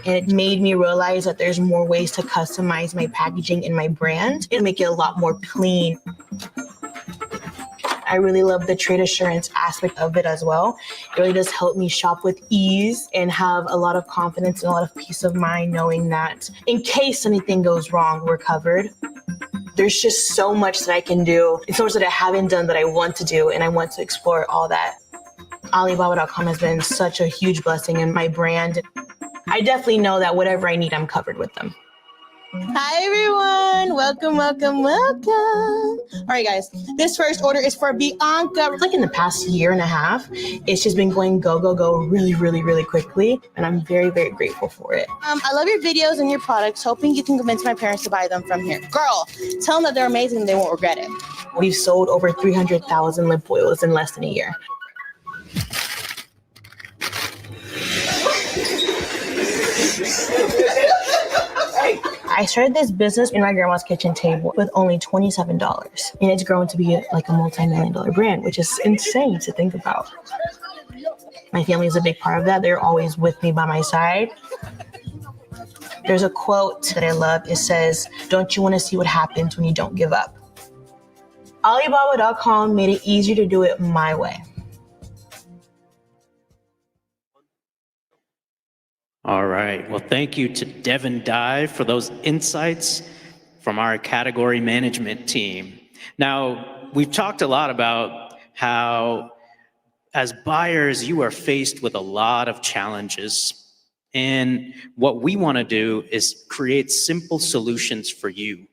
And it made me realize that there's more ways to customize my packaging and my brand and make it a lot more clean. I really love the trade assurance aspect of it as well. It really does help me shop with ease and have a lot of confidence and a lot of peace of mind knowing that in case anything goes wrong, we're covered. There's just so much that I can do. It's so much that I haven't done that I want to do, and I want to explore all that. Alibaba.com has been such a huge blessing in my brand. I definitely know that whatever I need, I'm covered with them. Hi everyone, welcome. All right guys, this first order is for Bianca. Like in the past year and a half, it's just been going go really quickly, and I'm very, very grateful for it. I love your videos and your products, hoping you can convince my parents to buy them from here. Girl, tell them that they're amazing and they won't regret it. We've sold over 300,000 lip oils in less than a year. I started this business in my grandma's kitchen table with only $27, and it's grown to be like a multi-million-dollar brand, which is insane to think about. My family is a big part of that. They're always with me by my side. There's a quote that I love. It says, "Don't you want to see what happens when you don't give up?" Alibaba.com made it easier to do it my way. All right. Well, thank you to Devin Dye for those insights from our category management team. Now, we've talked a lot about how, as buyers, you are faced with a lot of challenges. And what we want to do is create simple solutions for you.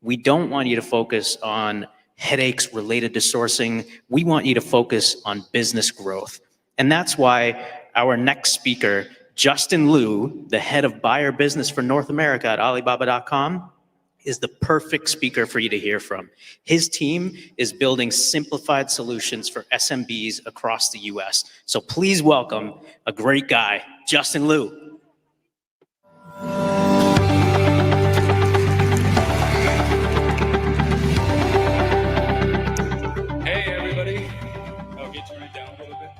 We don't want you to focus on headaches related to sourcing. We want you to focus on business growth. And that's why our next speaker, Justin Liu, the head of buyer business for North America at Alibaba.com, is the perfect speaker for you to hear from. His team is building simplified solutions for SMBs across the US. So please welcome a great guy, Justin Liu. Hey everybody. Okay, turn it down a little bit.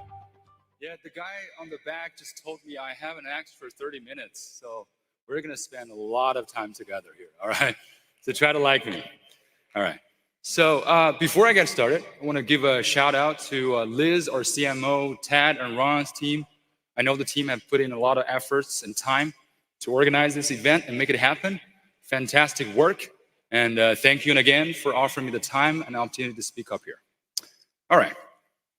Yeah, the guy on the back just told me I haven't acted for 30 minutes, so we're gonna spend a lot of time together here, all right? So try to like me. All right. So before I get started, I wanna give a shout out to Liz, our CMO, Tad and Ron's team. I know the team have put in a lot of efforts and time to organize this event and make it happen. Fantastic work. And thank you again for offering me the time and opportunity to speak up here. All right.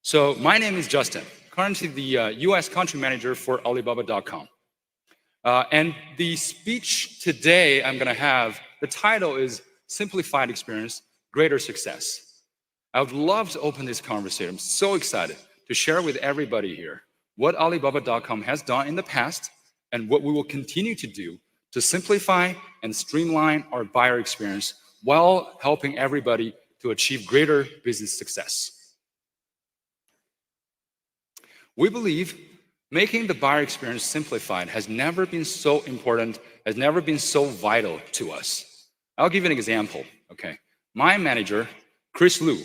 So my name is Justin, currently the US country manager for Alibaba.com. And the speech today I'm gonna have, the title is Simplified Experience, Greater Success. I would love to open this conversation. I'm so excited to share with everybody here what Alibaba.com has done in the past and what we will continue to do to simplify and streamline our buyer experience while helping everybody to achieve greater business success. We believe making the buyer experience simplified has never been so important, has never been so vital to us. I'll give you an example, okay? My manager, Chris Liu,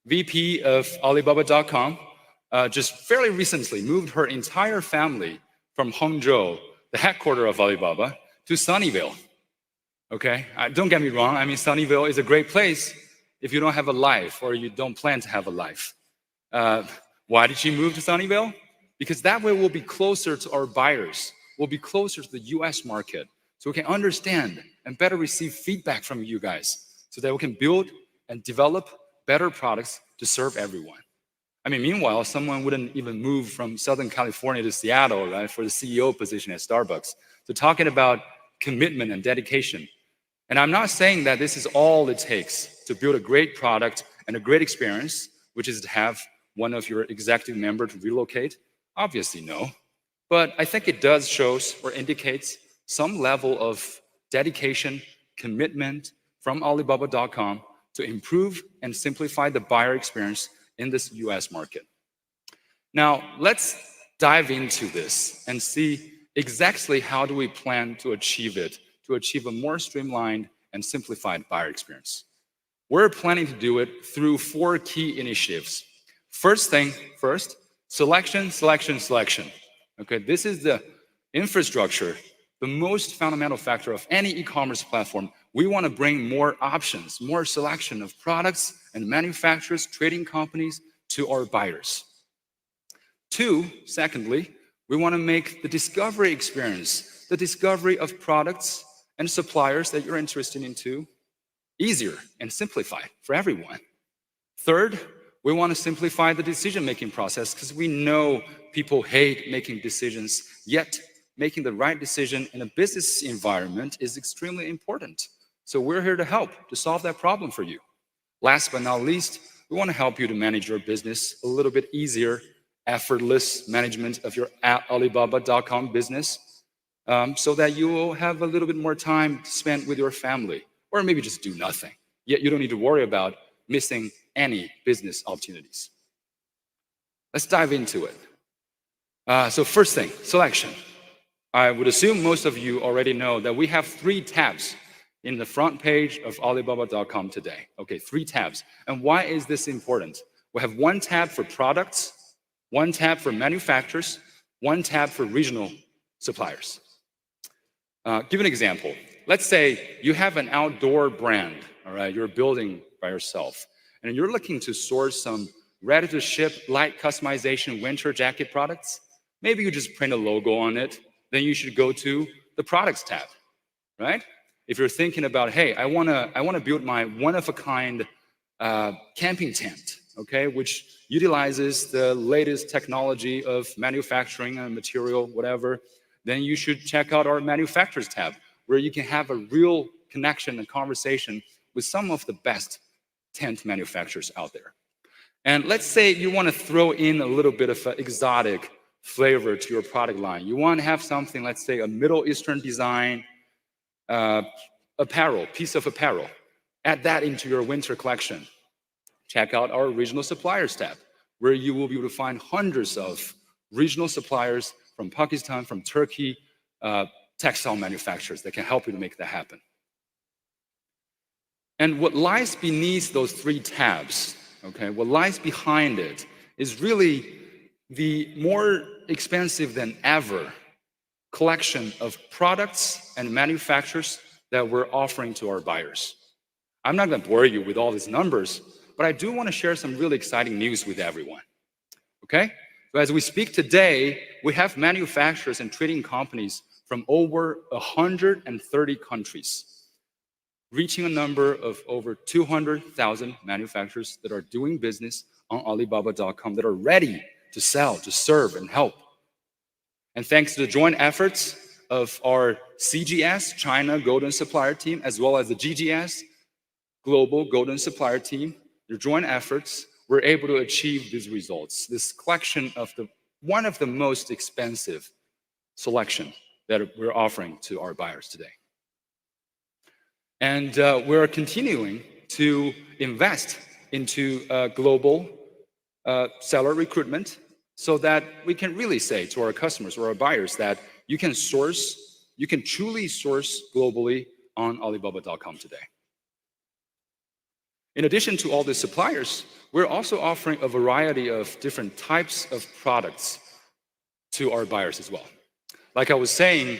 VP of Alibaba.com, just fairly recently moved her entire family from Hangzhou, the headquarters of Alibaba, to Sunnyvale, okay? Don't get me wrong, I mean, Sunnyvale is a great place if you don't have a life or you don't plan to have a life. Why did she move to Sunnyvale? Because that way we'll be closer to our buyers, we'll be closer to the US market, so we can understand and better receive feedback from you guys, so that we can build and develop better products to serve everyone. I mean, meanwhile, someone wouldn't even move from Southern California to Seattle, right, for the CEO position at Starbucks. So talking about commitment and dedication. And I'm not saying that this is all it takes to build a great product and a great experience, which is to have one of your executive members relocate. Obviously, no. But I think it does shows or indicates some level of dedication, commitment from Alibaba.com to improve and simplify the buyer experience in this US market. Now, let's dive into this and see exactly how do we plan to achieve it, to achieve a more streamlined and simplified buyer experience. We're planning to do it through 4 key initiatives. First thing first, selection, selection, selection. Okay, this is the infrastructure, the most fundamental factor of any e-commerce platform. We want to bring more options, more selection of products and manufacturers, trading companies to our buyers. 2, secondly, we want to make the discovery experience, the discovery of products and suppliers that you're interested in too, easier and simplified for everyone. Third, we want to simplify the decision-making process because we know people hate making decisions, yet making the right decision in a business environment is extremely important. So we're here to help, to solve that problem for you. Last but not least, we want to help you to manage your business a little bit easier, effortless management of your Alibaba.com business, so that you will have a little bit more time to spend with your family, or maybe just do nothing. Yet you don't need to worry about missing any business opportunities. Let's dive into it. So first thing, selection. I would assume most of you already know that we have 3 tabs in the front page of Alibaba.com today. Okay, 3 tabs. And why is this important? We have 1 tab for products, one tab for manufacturers, one tab for regional suppliers. Give an example. Let's say you have an outdoor brand, all right, you're building by yourself, and you're looking to source some ready-to-ship light customization winter jacket products. Maybe you just print a logo on it, then you should go to the products tab, right? If you're thinking about, hey, I wanna build my one-of-a-kind camping tent, okay, which utilizes the latest technology of manufacturing and material, whatever, then you should check out our manufacturers tab, where you can have a real connection and conversation with some of the best tent manufacturers out there. And let's say you want to throw in a little bit of an exotic flavor to your product line. You want to have something, let's say a Middle Eastern design apparel, piece of apparel. Add that into your winter collection. Check out our regional suppliers tab, where you will be able to find hundreds of regional suppliers from Pakistan, from Turkey, textile manufacturers that can help you to make that happen. And what lies beneath those three tabs, okay, what lies behind it is really the more expensive than ever collection of products and manufacturers that we're offering to our buyers. I'm not going to bore you with all these numbers, but I do want to share some really exciting news with everyone, okay? So as we speak today, we have manufacturers and trading companies from over 130 countries, reaching a number of over 200,000 manufacturers that are doing business on Alibaba.com that are ready to sell, to serve, and help. And thanks to the joint efforts of our CGS, China Golden Supplier Team, as well as the GGS, Global Golden Supplier Team, their joint efforts, we're able to achieve these results. This collection of one of the most expensive selection that we're offering to our buyers today. And we're continuing to invest into global seller recruitment so that we can really say to our customers or our buyers that you can truly source globally on Alibaba.com today. In addition to all the suppliers, we're also offering a variety of different types of products to our buyers as well. Like I was saying,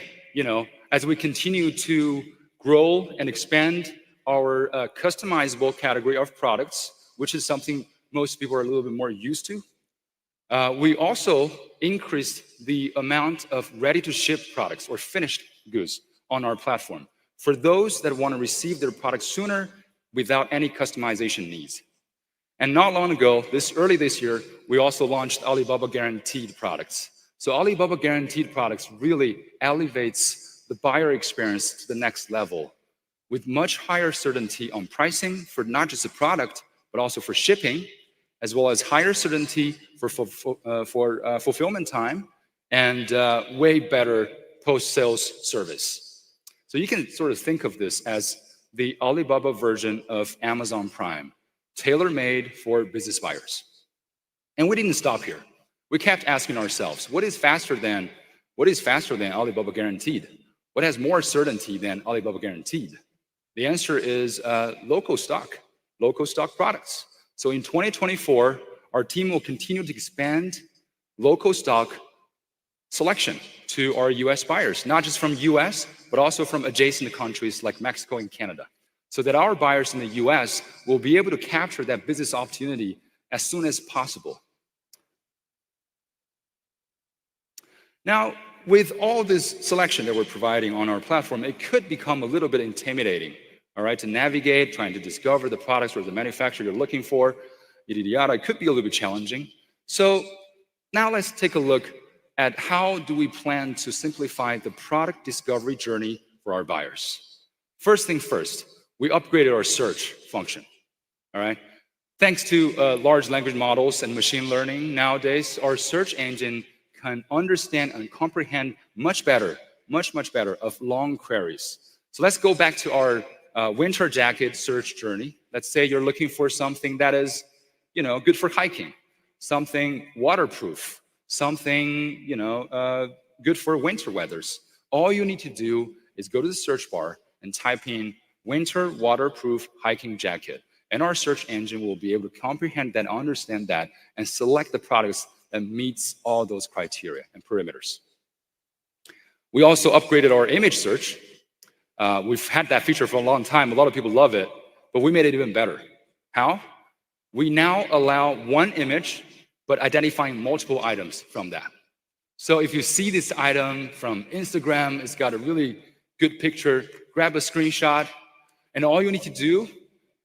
as we continue to grow and expand our customizable category of products, which is something most people are a little bit more used to, we also increased the amount of ready-to-ship products or finished goods on our platform for those that want to receive their products sooner without any customization needs. And not long ago, early this year, we also launched Alibaba Guaranteed products. So Alibaba Guaranteed products really elevates the buyer experience to the next level with much higher certainty on pricing for not just the product, but also for shipping, as well as higher certainty for fulfillment time and way better post-sales service. So you can sort of think of this as the Alibaba version of Amazon Prime, tailor-made for business buyers. And we didn't stop here. We kept asking ourselves, what is faster than Alibaba Guaranteed? What has more certainty than Alibaba Guaranteed? The answer is local stock products. So in 2024, our team will continue to expand local stock selection to our US buyers, not just from US, but also from adjacent countries like Mexico and Canada, so that our buyers in the US will be able to capture that business opportunity as soon as possible. Now, with all this selection that we're providing on our platform, it could become a little bit intimidating, all right, to navigate, trying to discover the products or the manufacturer you're looking for, yada, yada. It could be a little bit challenging. So now let's take a look at how do we plan to simplify the product discovery journey for our buyers. First thing first, we upgraded our search function, all right? Thanks to large language models and machine learning nowadays, our search engine can understand and comprehend much better of long queries. So let's go back to our winter jacket search journey. Let's say you're looking for something that is, good for hiking, something waterproof, something, good for winter weathers. All you need to do is go to the search bar and type in winter waterproof hiking jacket. And our search engine will be able to comprehend that, understand that, and select the products that meets all those criteria and perimeters. We also upgraded our image search. We've had that feature for a long time. A lot of people love it, but we made it even better. How? We now allow one image, but identifying multiple items from that. So if you see this item from Instagram, it's got a really good picture, grab a screenshot, and all you need to do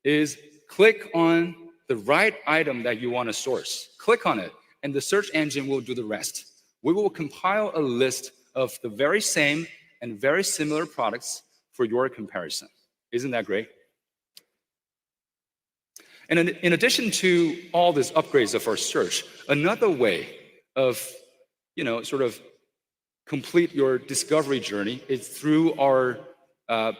is click on the right item that you want to source. Click on it, and the search engine will do the rest. We will compile a list of the very same and very similar products for your comparison. Isn't that great? And in addition to all these upgrades of our search, another way of, sort of complete your discovery journey is through our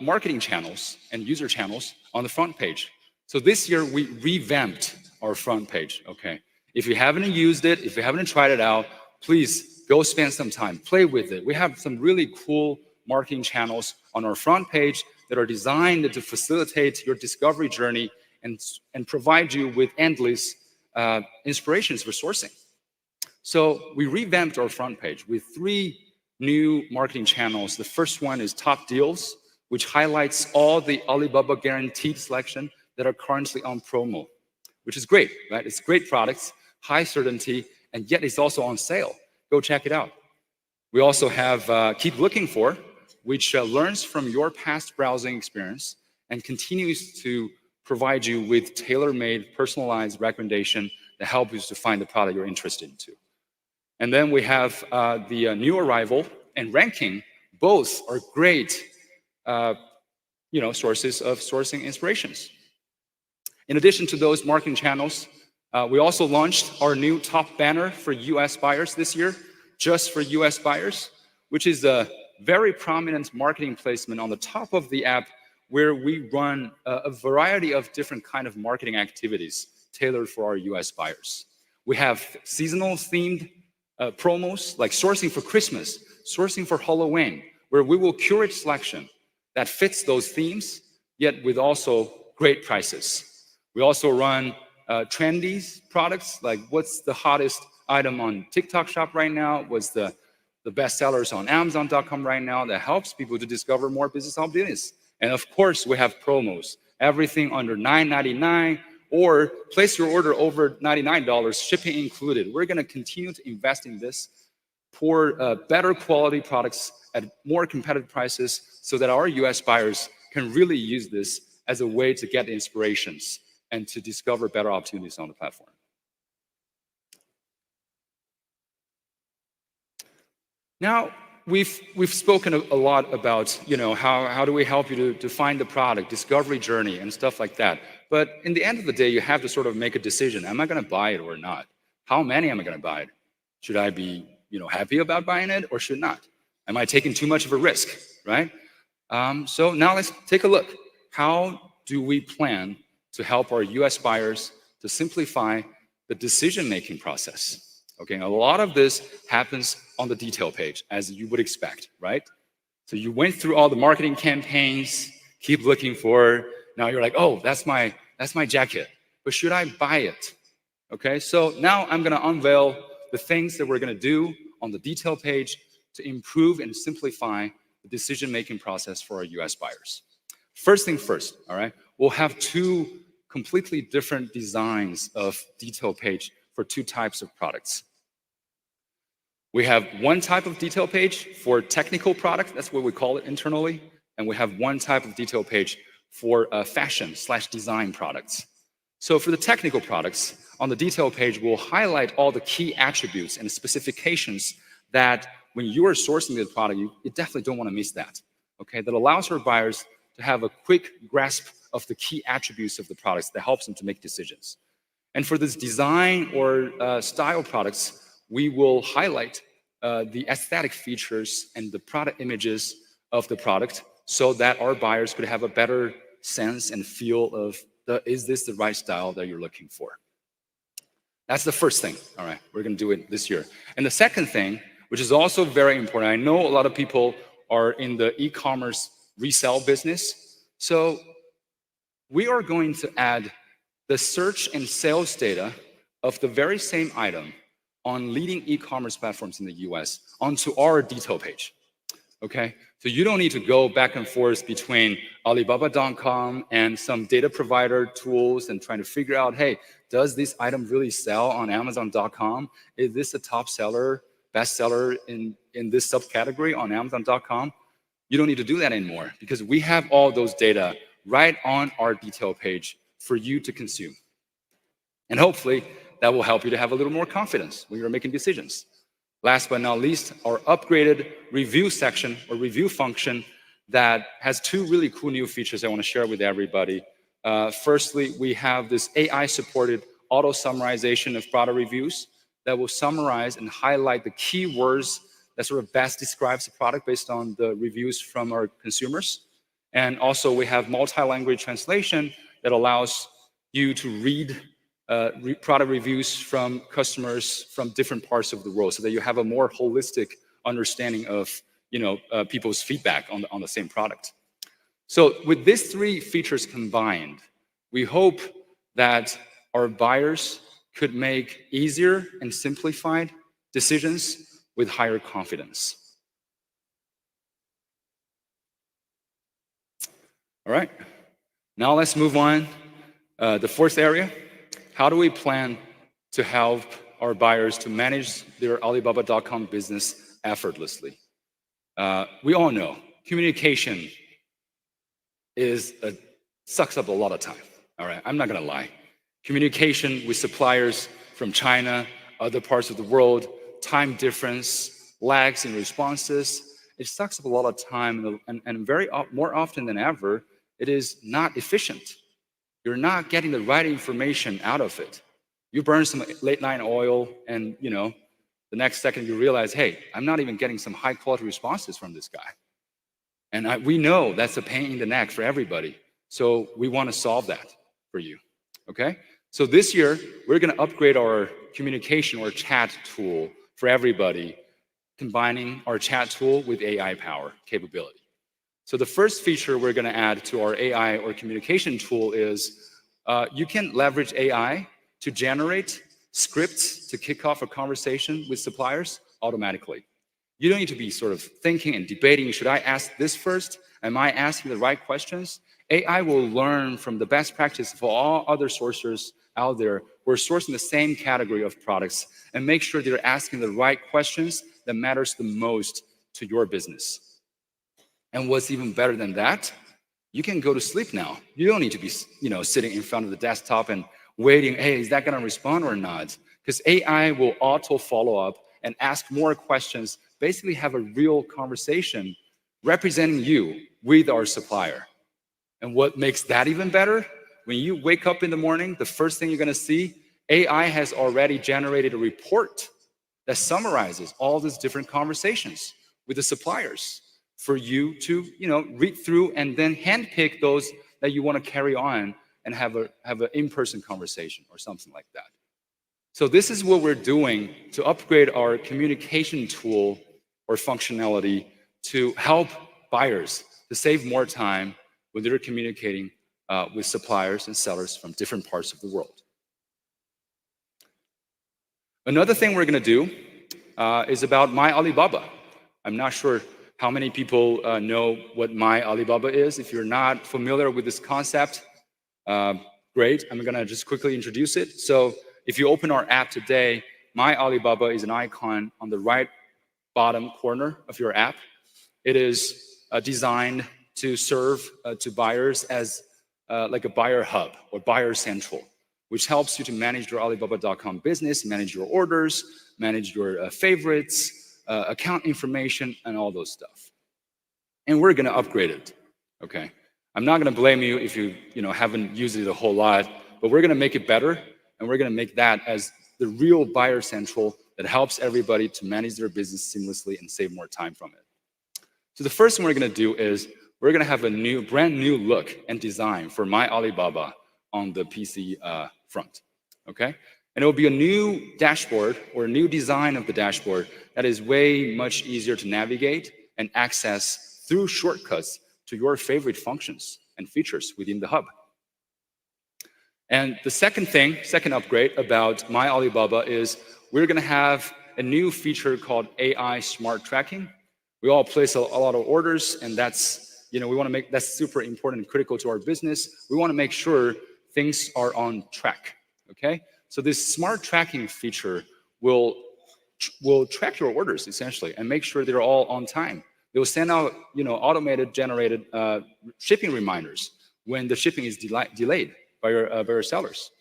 marketing channels and user channels on the front page. So this year we revamped our front page, okay? If you haven't used it, if you haven't tried it out, please go spend some time, play with it. We have some really cool marketing channels on our front page that are designed to facilitate your discovery journey and provide you with endless inspirations for sourcing. So we revamped our front page with 3 new marketing channels. The first one is Top Deals, which highlights all the Alibaba guaranteed selection that are currently on promo, which is great, right? It's great products, high certainty, and yet it's also on sale. Go check it out. We also have Keep Looking For, which learns from your past browsing experience and continues to provide you with tailor-made, personalized recommendation that help you to find the product you're interested in. And then we have the New Arrival and Ranking. Both are great sources of sourcing inspirations. In addition to those marketing channels, we also launched our new top banner for US buyers this year, just for US buyers, which is a very prominent marketing placement on the top of the app where we run a variety of different kind of marketing activities tailored for our US buyers. We have seasonal themed promos like sourcing for Christmas, sourcing for Halloween, where we will curate selection that fits those themes, yet with also great prices. We also run trendy products, like what's the hottest item on TikTok Shop right now, what's the best sellers on Amazon.com right now that helps people to discover more business opportunities. And of course, we have promos, everything under $9.99, or place your order over $99, shipping included. We're gonna continue to invest in this for better quality products at more competitive prices so that our US buyers can really use this as a way to get inspirations and to discover better opportunities on the platform. Now, we've spoken a lot about, how do we help you to find the product, discovery journey, and stuff like that. But in the end of the day, you have to sort of make a decision. Am I going to buy it or not? How many am I going to buy it? Should I be, happy about buying it or should not? Am I taking too much of a risk, right? So now let's take a look. How do we plan to help our US buyers to simplify the decision-making process? Okay, a lot of this happens on the detail page, as you would expect, right? So you went through all the marketing campaigns, Keep Looking For. Now you're like, oh, that's my jacket, but should I buy it? Okay, so now I'm gonna unveil the things that we're gonna do on the detail page to improve and simplify the decision-making process for our US buyers. First thing first, all right? We'll have 2 completely different designs of detail page for 2 types of products. We have one type of detail page for technical product, that's what we call it internally, and we have one type of detail page for fashion/design products. So for the technical products, on the detail page, we'll highlight all the key attributes and specifications that when you are sourcing the product, you definitely don't want to miss that, okay? That allows our buyers to have a quick grasp of the key attributes of the products that helps them to make decisions. And for this design or style products, we will highlight the aesthetic features and the product images of the product so that our buyers could have a better sense and feel of, is this the right style that you're looking for? That's the first thing, all right? We're gonna do it this year. And the second thing, which is also very important, I know a lot of people are in the e-commerce resale business, so we are going to add the search and sales data of the very same item on leading e-commerce platforms in the US onto our detail page. Okay, so you don't need to go back and forth between Alibaba.com and some data provider tools and trying to figure out, hey, does this item really sell on Amazon.com? Is this a top seller, best seller in this subcategory on Amazon.com? You don't need to do that anymore because we have all those data right on our detail page for you to consume. And hopefully that will help you to have a little more confidence when you're making decisions. Last but not least, our upgraded review section or review function that has two really cool new features I want to share with everybody. Firstly, we have this AI-supported auto summarization of product reviews that will summarize and highlight the keywords that sort of best describes the product based on the reviews from our consumers. And also we have multi-language translation that allows you to read product reviews from customers from different parts of the world so that you have a more holistic understanding of people's feedback on the same product. So with these three features combined, we hope that our buyers could make easier and simplified decisions with higher confidence. All right, now let's move on. The fourth area. How do we plan to help our buyers to manage their Alibaba.com business effortlessly? We all know communication sucks up a lot of time. All right, I'm not gonna lie. Communication with suppliers from China, other parts of the world, time difference, lags in responses, it sucks up a lot of time and more often than ever, it is not efficient. You're not getting the right information out of it. You burn some late night oil and the next second you realize, hey, I'm not even getting some high quality responses from this guy. And we know that's a pain in the neck for everybody. So we want to solve that for you, okay? So this year, we're gonna upgrade our communication or chat tool for everybody, combining our chat tool with AI power capability. So the first feature we're gonna add to our AI or communication tool is you can leverage AI to generate scripts to kick off a conversation with suppliers automatically. You don't need to be sort of thinking and debating, should I ask this first? Am I asking the right questions? AI will learn from the best practice of all other sources out there who are sourcing the same category of products and make sure they're asking the right questions that matters the most to your business. And what's even better than that, you can go to sleep now. You don't need to be sitting in front of the desktop and waiting, hey, is that gonna respond or not? Because AI will auto follow up and ask more questions, basically have a real conversation representing you with our supplier. And what makes that even better, when you wake up in the morning, the first thing you're gonna see, AI has already generated a report that summarizes all these different conversations with the suppliers for you to read through and then handpick those that you want to carry on and have an in-person conversation or something like that. So this is what we're doing to upgrade our communication tool or functionality to help buyers to save more time when they're communicating with suppliers and sellers from different parts of the world. Another thing we're going to do is about My Alibaba. I'm not sure how many people know what My Alibaba is. If you're not familiar with this concept, great. I'm going to just quickly introduce it. So if you open our app today, My Alibaba is an icon on the right bottom corner of your app. It is designed to serve to buyers as like a buyer hub or buyer central, which helps you to manage your Alibaba.com business, manage your orders, manage your favorites, account information, and all those stuff. And we're gonna upgrade it, okay? I'm not gonna blame you if you haven't used it a whole lot, but we're gonna make it better, and we're gonna make that as the real buyer central that helps everybody to manage their business seamlessly and save more time from it. So the first thing we're gonna do is we're gonna have a brand new look and design for My Alibaba on the PC front, okay? And it will be a new dashboard or a new design of the dashboard that is way much easier to navigate and access through shortcuts to your favorite functions and features within the hub. And the second upgrade about My Alibaba is we're going to have a new feature called AI Smart Tracking. We all place a lot of orders, and that's, we want to make that's super important and critical to our business. We want to make sure things are on track. Okay, so this smart tracking feature will track your orders essentially and make sure they're all on time. They will send out, automated generated shipping reminders when the shipping is delayed by your sellers.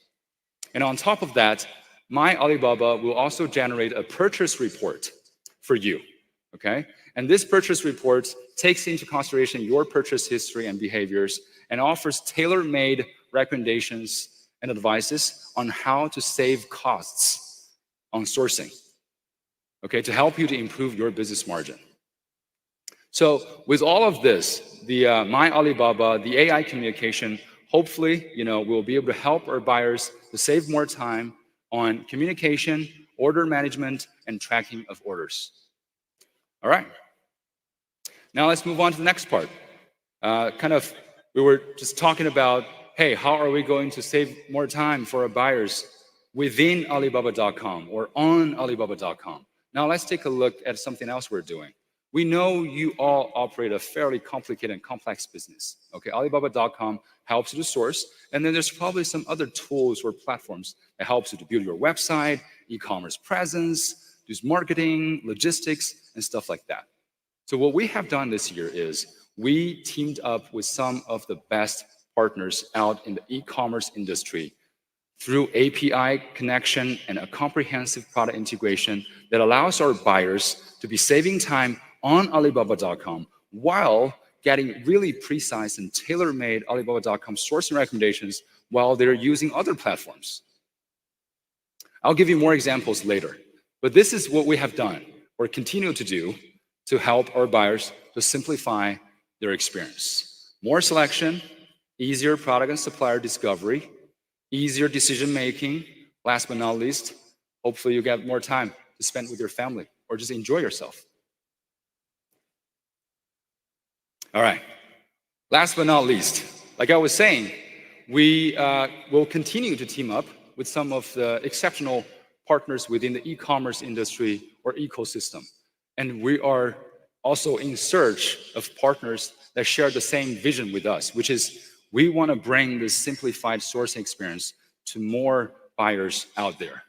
And on top of that, My Alibaba will also generate a purchase report for you, okay? And this purchase report takes into consideration your purchase history and behaviors and offers tailor-made recommendations and advices on how to save costs on sourcing, okay, to help you to improve your business margin. So with all of this, the My Alibaba, the AI communication, hopefully, we'll be able to help our buyers to save more time on communication, order management, and tracking of orders. All right. Now let's move on to the next part. We were just talking about, hey, how are we going to save more time for our buyers within Alibaba.com or on Alibaba.com? Now let's take a look at something else we're doing. We know you all operate a fairly complicated and complex business. Okay, Alibaba.com helps you to source, and then there's probably some other tools or platforms that helps you to build your website, e-commerce presence, do marketing, logistics, and stuff like that. So what we have done this year is we teamed up with some of the best partners out in the e-commerce industry through API connection and a comprehensive product integration that allows our buyers to be saving time on Alibaba.com while getting really precise and tailor-made Alibaba.com sourcing recommendations while they're using other platforms. I'll give you more examples later, but this is what we have done or continue to do to help our buyers to simplify their experience. More selection, easier product and supplier discovery, easier decision-making. Last but not least, hopefully you get more time to spend with your family or just enjoy yourself. All right. Last but not least, like I was saying, we will continue to team up with some of the exceptional partners within the e-commerce industry or ecosystem. And we are also in search of partners that share the same vision with us, which is we want to bring this simplified sourcing experience to more buyers out there.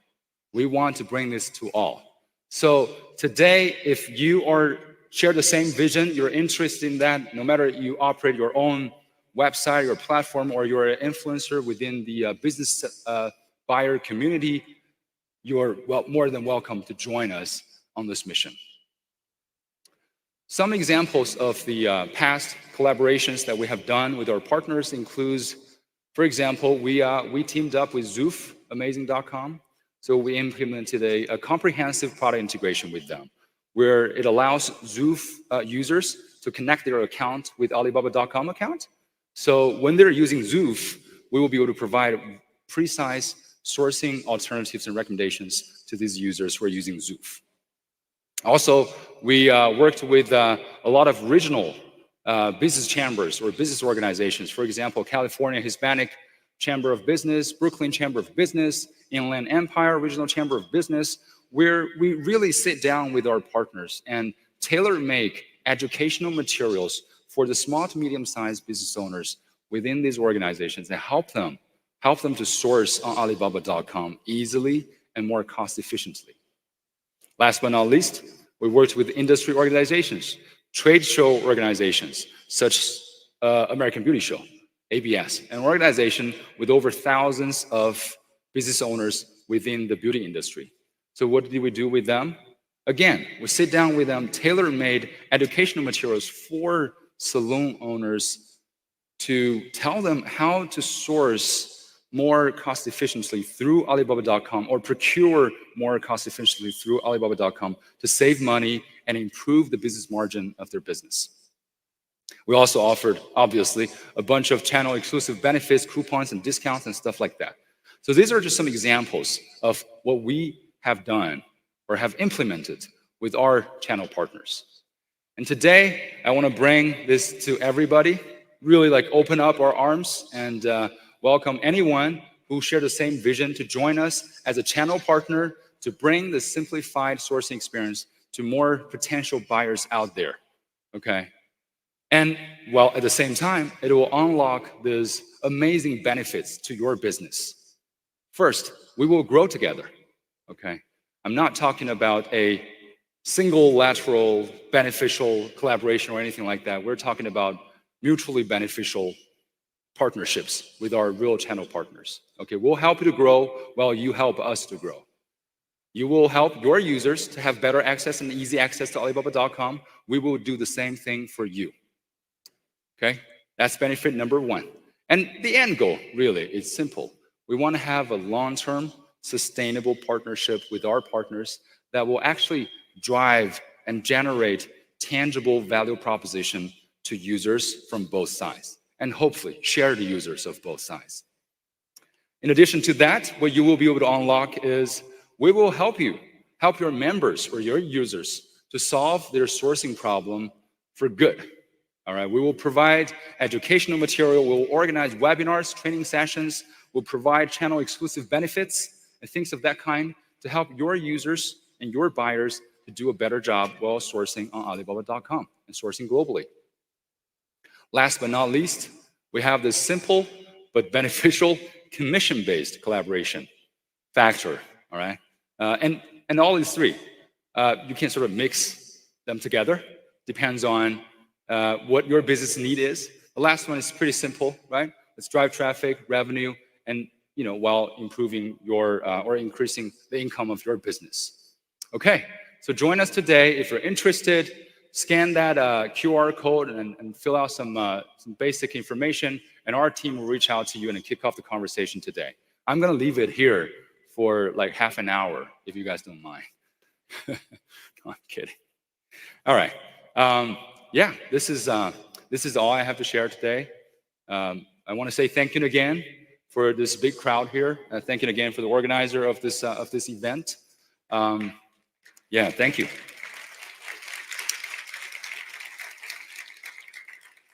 We want to bring this to all. So today, if you share the same vision, you're interested in that, no matter you operate your own website or platform or you're an influencer within the business buyer community, you're more than welcome to join us on this mission. Some examples of the past collaborations that we have done with our partners includes, for example, we teamed up with Zoof, Amazing.com. So we implemented a comprehensive product integration with them, where it allows Zoof users to connect their account with Alibaba.com account. So when they're using Zoof, we will be able to provide precise sourcing alternatives and recommendations to these users who are using Zoof. Also, we worked with a lot of regional business chambers or business organizations. For example, California Hispanic Chamber of Business, Brooklyn Chamber of Business, Inland Empire Regional Chamber of Business, where we really sit down with our partners and tailor-make educational materials for the small to medium-sized business owners within these organizations and help them to source on Alibaba.com easily and more cost-efficiently. Last but not least, we worked with industry organizations, trade show organizations, such as American Beauty Show, ABS, an organization with over thousands of business owners within the beauty industry. So what did we do with them? Again, we sit down with them, tailor-made educational materials for salon owners to tell them how to source more cost efficiently through Alibaba.com or procure more cost efficiently through Alibaba.com to save money and improve the business margin of their business. We also offered, obviously, a bunch of channel exclusive benefits, coupons, and discounts and stuff like that. So these are just some examples of what we have done or have implemented with our channel partners. And today, I want to bring this to everybody, really open up our arms and welcome anyone who share the same vision to join us as a channel partner to bring the simplified sourcing experience to more potential buyers out there, okay? And while at the same time, it will unlock these amazing benefits to your business. First, we will grow together, okay? I'm not talking about a single lateral beneficial collaboration or anything like that. We're talking about mutually beneficial partnerships with our real channel partners. Okay, we'll help you to grow while you help us to grow. You will help your users to have better access and easy access to Alibaba.com. We will do the same thing for you. Okay, that's benefit number one. And the end goal, really, is simple. We want to have a long-term, sustainable partnership with our partners that will actually drive and generate tangible value proposition to users from both sides, and hopefully share the users of both sides. In addition to that, what you will be able to unlock is we will help your members or your users to solve their sourcing problem for good. All right, we will provide educational material, we'll organize webinars, training sessions, we'll provide channel exclusive benefits and things of that kind to help your users and your buyers to do a better job while sourcing on Alibaba.com and sourcing globally. Last but not least, we have this simple but beneficial commission-based collaboration factor, all right? And all these three, you can sort of mix them together, depends on what your business need is. The last one is pretty simple, right? Let's drive traffic, revenue, and while improving your or increasing the income of your business. Okay, so join us today if you're interested. Scan that QR code and fill out some basic information, and our team will reach out to you and kick off the conversation today. I'm gonna leave it here for like half an hour, if you guys don't mind. No, I'm kidding. All right, yeah, this is all I have to share today. I wanna say thank you again for this big crowd here. Thank you again for the organizer of this event. Yeah, thank you.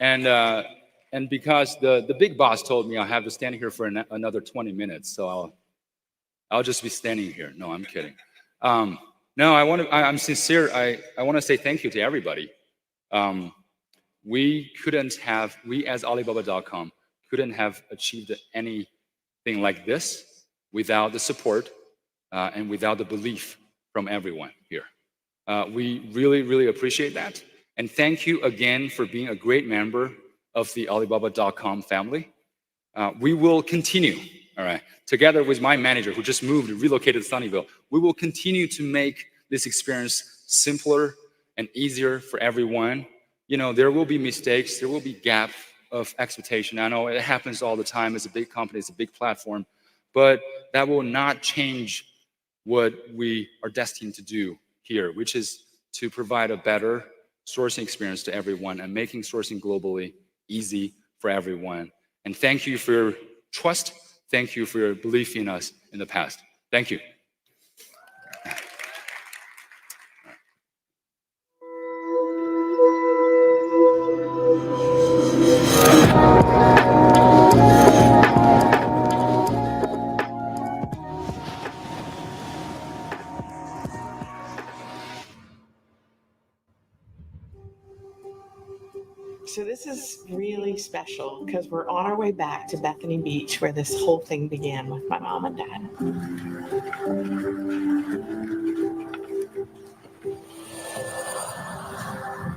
And because the big boss told me I have to stand here for another 20 minutes, so I'll just be standing here. No, I'm kidding. No, I'm sincere. I want to say thank you to everybody. We as Alibaba.com couldn't have achieved anything like this without the support and without the belief from everyone here. We really, really appreciate that. And thank you again for being a great member of the Alibaba.com family. We will continue, all right, together with my manager who just moved and relocated to Sunnyvale, we will continue to make this experience simpler and easier for everyone. There will be mistakes, there will be gap of expectation. I know it happens all the time. It's a big company, it's a big platform, but that will not change what we are destined to do here, which is to provide a better sourcing experience to everyone and making sourcing globally easy for everyone. And thank you for your trust. Thank you for your belief in us in the past. Thank you. So this is really special because we're on our way back to Bethany Beach where this whole thing began with my mom and dad.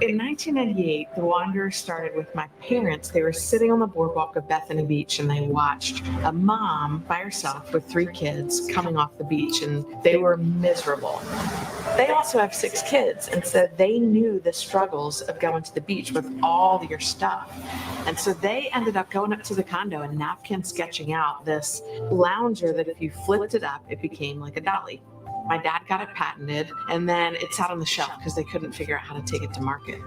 In 1998, the Wanderers started with my parents. They were sitting on the boardwalk of Bethany Beach and they watched a mom by herself with 3 kids coming off the beach, and they were miserable. They also have 6 kids, and so they knew the struggles of going to the beach with all your stuff. And so they ended up going up to the condo and napkin sketching out this lounger that if you flipped it up, it became like a dolly. My dad got it patented, and then it sat on the shelf because they couldn't figure out how to take it to market.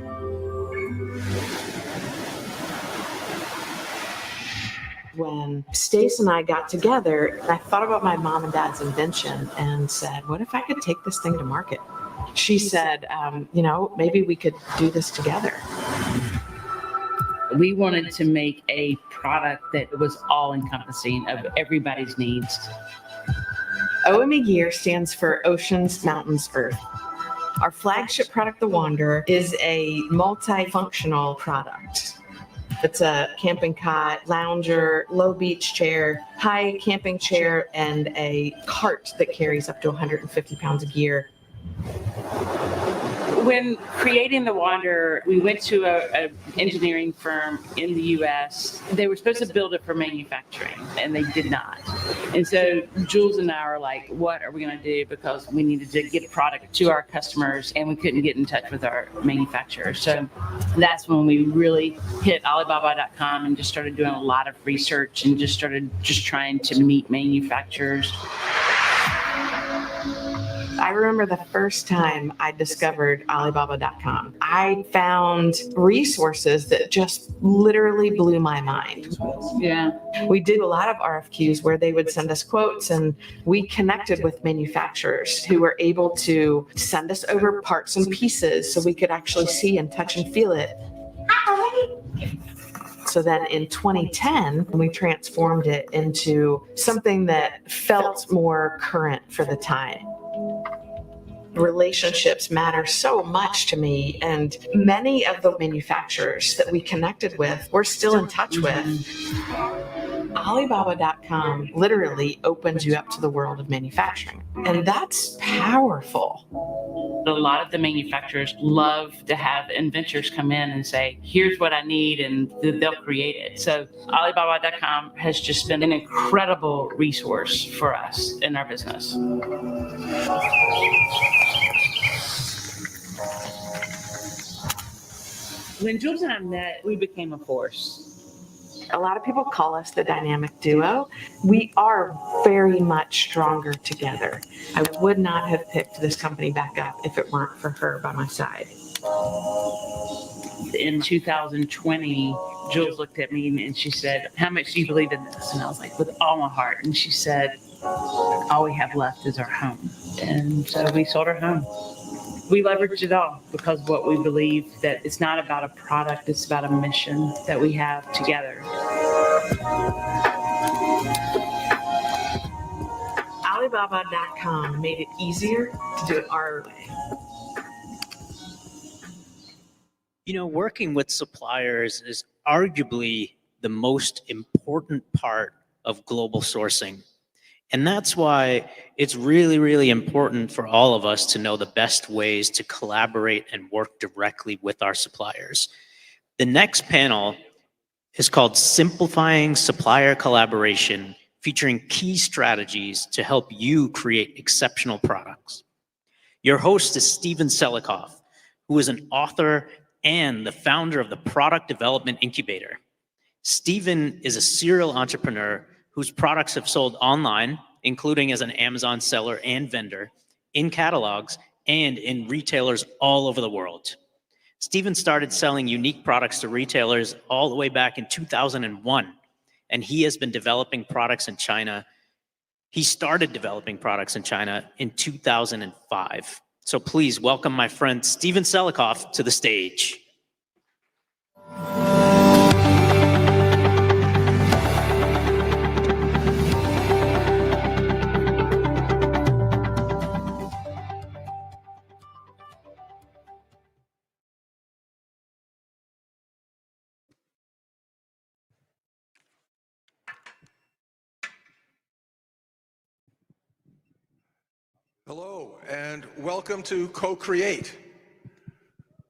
When Stace and I got together, I thought about my mom and dad's invention and said, what if I could take this thing to market? She said, maybe we could do this together. We wanted to make a product that was all encompassing of everybody's needs. OME Gear stands for Oceans, Mountains, Earth. Our flagship product, the Wanderer, is a multifunctional product. It's a camping cot, lounger, low beach chair, high camping chair, and a cart that carries up to 150 pounds of gear. When creating the Wanderer, we went to an engineering firm in the U.S. They were supposed to build it for manufacturing, and they did not. And so Jules and I were like, what are we going to do? Because we needed to get product to our customers, and we couldn't get in touch with our manufacturers. So that's when we really hit Alibaba.com and just started doing a lot of research and just started trying to meet manufacturers. I remember the first time I discovered Alibaba.com. I found resources that just literally blew my mind. Yeah. We did a lot of RFQs where they would send us quotes, and we connected with manufacturers who were able to send us over parts and pieces so we could actually see and touch and feel it. So then in 2010, we transformed it into something that felt more current for the time. Relationships matter so much to me, and many of the manufacturers that we connected with, we're still in touch with. Alibaba.com literally opens you up to the world of manufacturing, and that's powerful. A lot of the manufacturers love to have inventors come in and say, here's what I need, and they'll create it. So Alibaba.com has just been an incredible resource for us in our business. When Jules and I met, we became a force. A lot of people call us the dynamic duo. We are very much stronger together. I would not have picked this company back up if it weren't for her by my side. In 2020, Jules looked at me and she said, how much do you believe in this? And I was like, with all my heart. And she said, all we have left is our home. And so we sold our home. We leveraged it all because what we believe that it's not about a product, it's about a mission that we have together. Alibaba.com made it easier to do it our way. You know, working with suppliers is arguably the most important part of global sourcing. And that's why it's really, really important for all of us to know the best ways to collaborate and work directly with our suppliers. The next panel is called Simplifying Supplier Collaboration, featuring key strategies to help you create exceptional products. Your host is Steven Selikoff, who is an author and the founder of the Product Development Incubator. Steven is a serial entrepreneur whose products have sold online, including as an Amazon seller and vendor, in catalogs, and in retailers all over the world. Steven started selling unique products to retailers all the way back in 2001, and he has been developing products in China. He started developing products in China in 2005. So please welcome my friend Steven Selikoff to the stage. Hello, and welcome to CoCreate.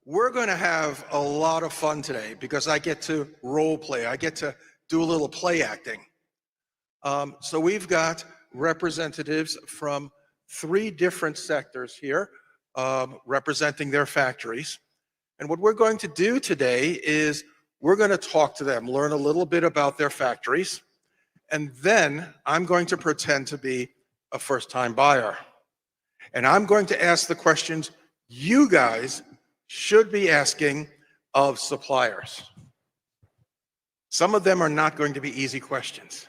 We're going to have a lot of fun today because I get to role play. I get to do a little play acting. So we've got representatives from 3 different sectors here representing their factories. And what we're going to do today is we're going to talk to them, learn a little bit about their factories, and then I'm going to pretend to be a first-time buyer. And I'm going to ask the questions you guys should be asking of suppliers. Some of them are not going to be easy questions,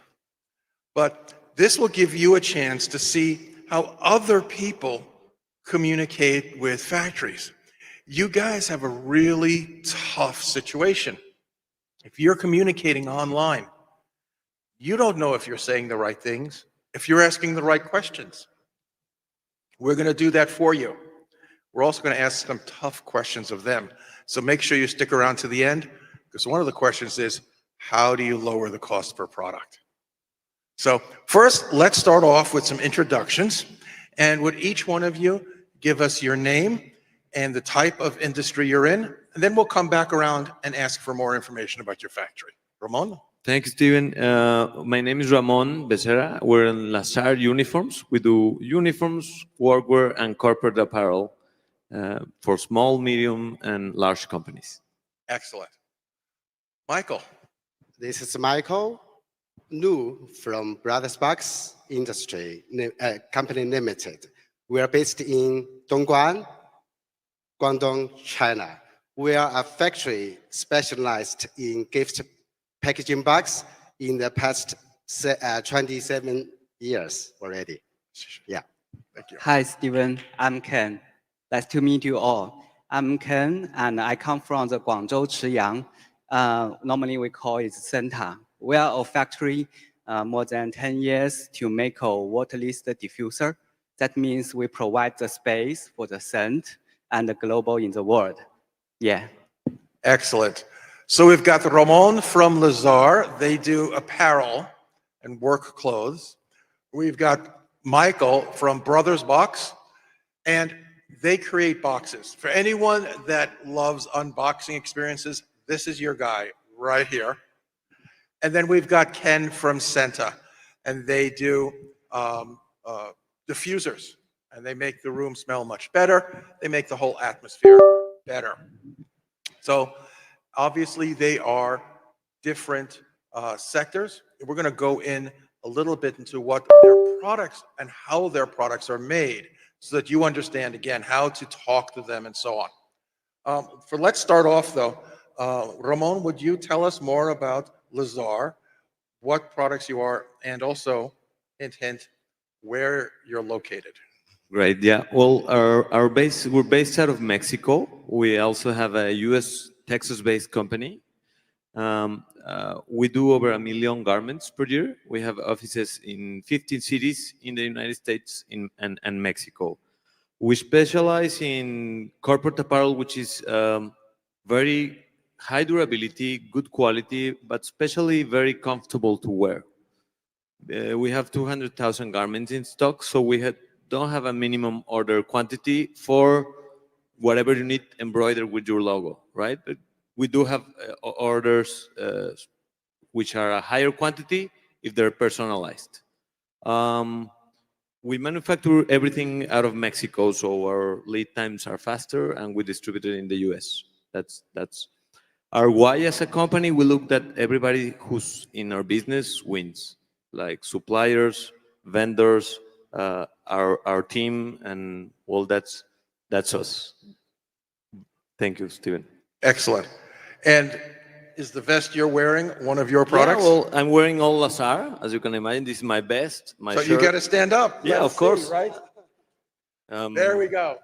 but this will give you a chance to see how other people communicate with factories. You guys have a really tough situation. If you're communicating online, you don't know if you're saying the right things, if you're asking the right questions. We're going to do that for you. We're also going to ask some tough questions of them. So make sure you stick around to the end, because one of the questions is, how do you lower the cost per product? So first, let's start off with some introductions. And would each one of you give us your name and the type of industry you're in? And then we'll come back around and ask for more information about your factory. Ramon? Thank you, Steven. My name is Ramon Becerra. We're in Lazar Uniforms. We do uniforms, workwear, and corporate apparel for small, medium, and large companies. Excellent. Michael? This is Michael Lu from Brothers Box Industry Company Limited. We are based in Dongguan, Guangdong, China. We are a factory specialized in gift packaging box in the past 27 years already. Yeah. Thank you. Hi, Steven. I'm Ken. Nice to meet you all. I'm Ken, and I come from the Guangzhou Chiyang. Normally, we call it Center. We are a factory more than 10 years to make a waterless diffuser. That means we provide the space for the scent and the global in the world. Yeah. Excellent. So we've got Ramon from Lazar. They do apparel and work clothes. We've got Michael from Brothers Box, and they create boxes. For anyone that loves unboxing experiences, this is your guy right here. And then we've got Ken from Senta, and they do diffusers, and they make the room smell much better. They make the whole atmosphere better. So obviously they are different sectors. We're going to go in a little bit into what their products and how their products are made, so that you understand, again, how to talk to them and so on. Let's start off, though. Ramon, would you tell us more about Lazar, what products you are, and also, hint, hint, where you're located? Great. Yeah. Well, we're based out of Mexico. We also have a U.S. Texas-based company. We do over 1 million garments per year. We have offices in 15 cities in the United States and Mexico. We specialize in corporate apparel, which is very high durability, good quality, but especially very comfortable to wear. We have 200,000 garments in stock, so we don't have a minimum order quantity for whatever you need embroidered with your logo, right? But we do have orders which are a higher quantity if they're personalized. We manufacture everything out of Mexico, so our lead times are faster, and we distribute it in the US. That's our why as a company. We look that everybody who's in our business wins, like suppliers, vendors, our team, and well, that's us. Thank you, Steven. Excellent. And is the vest you're wearing one of your products? Yeah, well, I'm wearing all Lazar, as you can imagine. This is my best. My so shirt. You got to stand up. Yeah, Let's of course. see, right? There we go.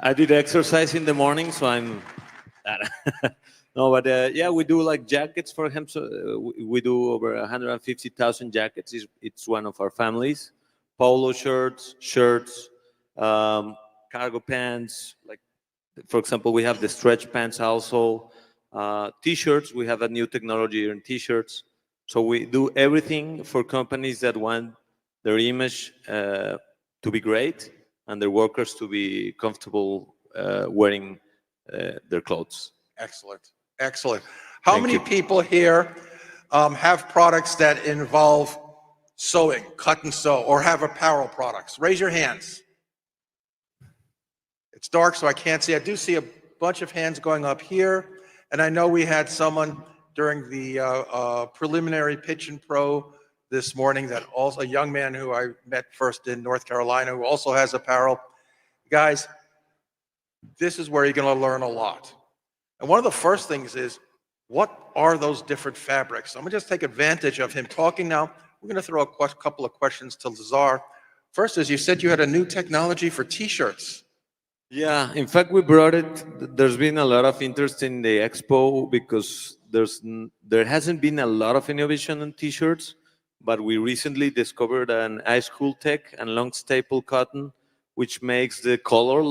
I did exercise in the morning, so I'm. No, but yeah, we do like jackets for him. So we do over 150,000 jackets. It's one of our families. Polo shirts, cargo pants. Like, for example, we have the stretch pants also. T-shirts. We have a new technology in T-shirts. So we do everything for companies that want their image to be great and their workers to be comfortable wearing their clothes. Excellent. Excellent. How many people here have products that involve sewing, cut and sew, or have apparel products? Raise your hands. It's dark, so I can't see. I do see a bunch of hands going up here. And I know we had someone during the preliminary pitch and pro this morning, that also a young man who I met first in North Carolina, who also has apparel. Guys, this is where you're going to learn a lot. And one of the first things is, what are those different fabrics? I'm going to just take advantage of him talking now. We're going to throw a couple of questions to Lazar. First is, you said you had a new technology for T-shirts. Yeah, in fact, we brought it. There's been a lot of interest in the expo because there hasn't been a lot of innovation on T-shirts, but we recently discovered an ice cool tech and long staple cotton, which makes the color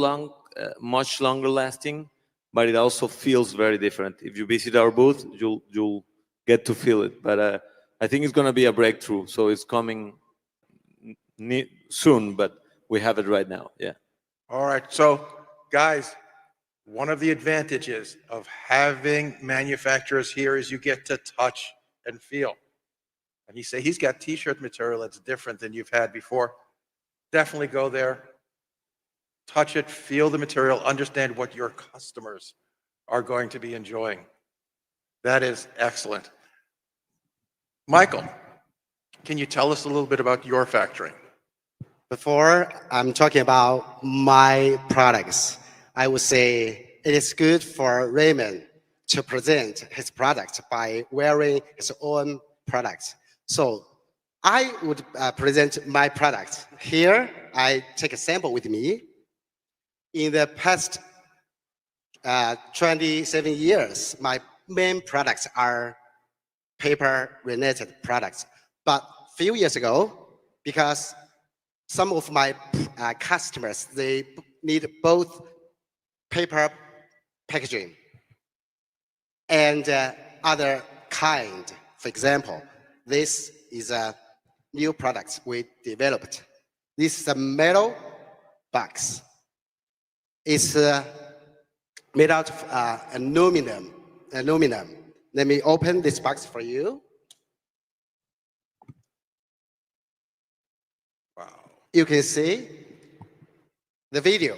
much longer lasting, but it also feels very different. If you visit our booth, you'll get to feel it. But I think it's going to be a breakthrough. So it's coming soon, but we have it right now. Yeah. All right. So, guys, one of the advantages of having manufacturers here is you get to touch and feel. And he's got t-shirt material that's different than you've had before. Definitely go there, touch it, feel the material, understand what your customers are going to be enjoying. That is excellent. Michael, can you tell us a little bit about your factory? Before I'm talking about my products, I would say it is good for Raymond to present his product by wearing his own products. So I would present my product. Here, I take a sample with me. In the past 27 years, my main products are paper-related products. But a few years ago, because some of my customers, they need both paper packaging and other kind. For example, this is a new product we developed. This is a metal box. It's made out of aluminum. Let me open this box for you. Wow. You can see the video.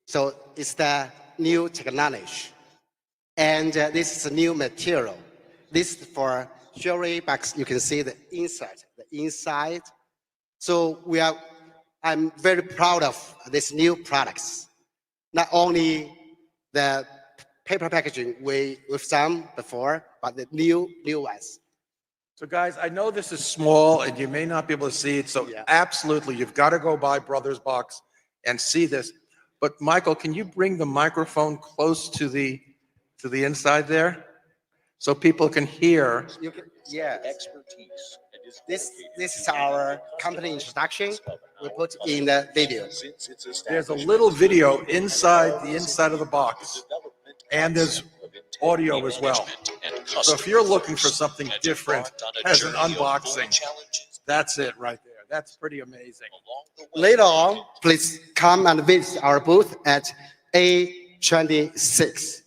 So it's the new technology. And this is a new material. This is for jewelry box. You can see the inside. So I'm very proud of these new products. Not only the paper packaging we've done before, but the new ones. So guys, I know this is small and you may not be able to see it. So absolutely, you've got to go by Brothers Box and see this. But Michael, can you bring the microphone close to the inside there so people can hear? Expertise. This is our company introduction. We put in the video. There's a little video inside of the box, and there's audio as well. So if you're looking for something different as an unboxing, that's it right there. That's pretty amazing. Later on, please come and visit our booth at A26.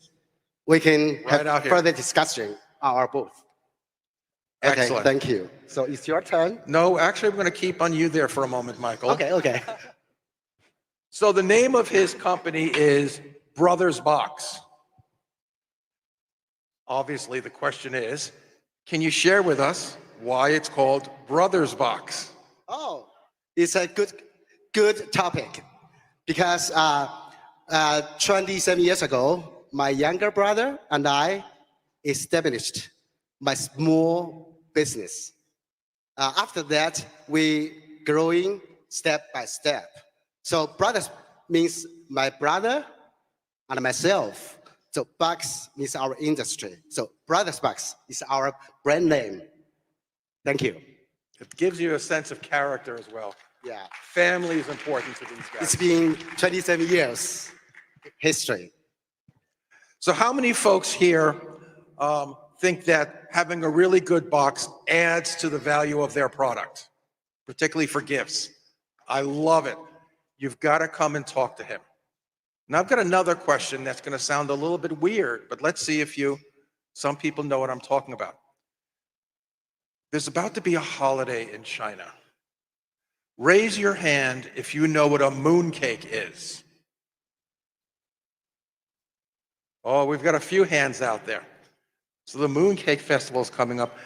We can have further discussion on our booth. Okay, Excellent. thank you. So it's your turn. No, actually, I'm going to keep on you there for a moment, Michael. Okay. So the name of his company is Brothers Box. Obviously, the question is, can you share with us why it's called Brothers Box? Oh, it's a good topic because 27 years ago, my younger brother and I established my small business. After that, we growing step by step. So brothers means my brother and myself. So Box means our industry. So Brothers Box is our brand name. Thank you. It gives you a sense of character as well. Yeah. Family is important to these guys. It's been 27 years history. So how many folks here think that having a really good box adds to the value of their product, particularly for gifts? I love it. You've got to come and talk to him. Now I've got another question that's going to sound a little bit weird, but let's see if some people know what I'm talking about. There's about to be a holiday in China. Raise your hand if you know what a mooncake is. Oh, we've got a few hands out there. So the Mooncake Festival is coming up.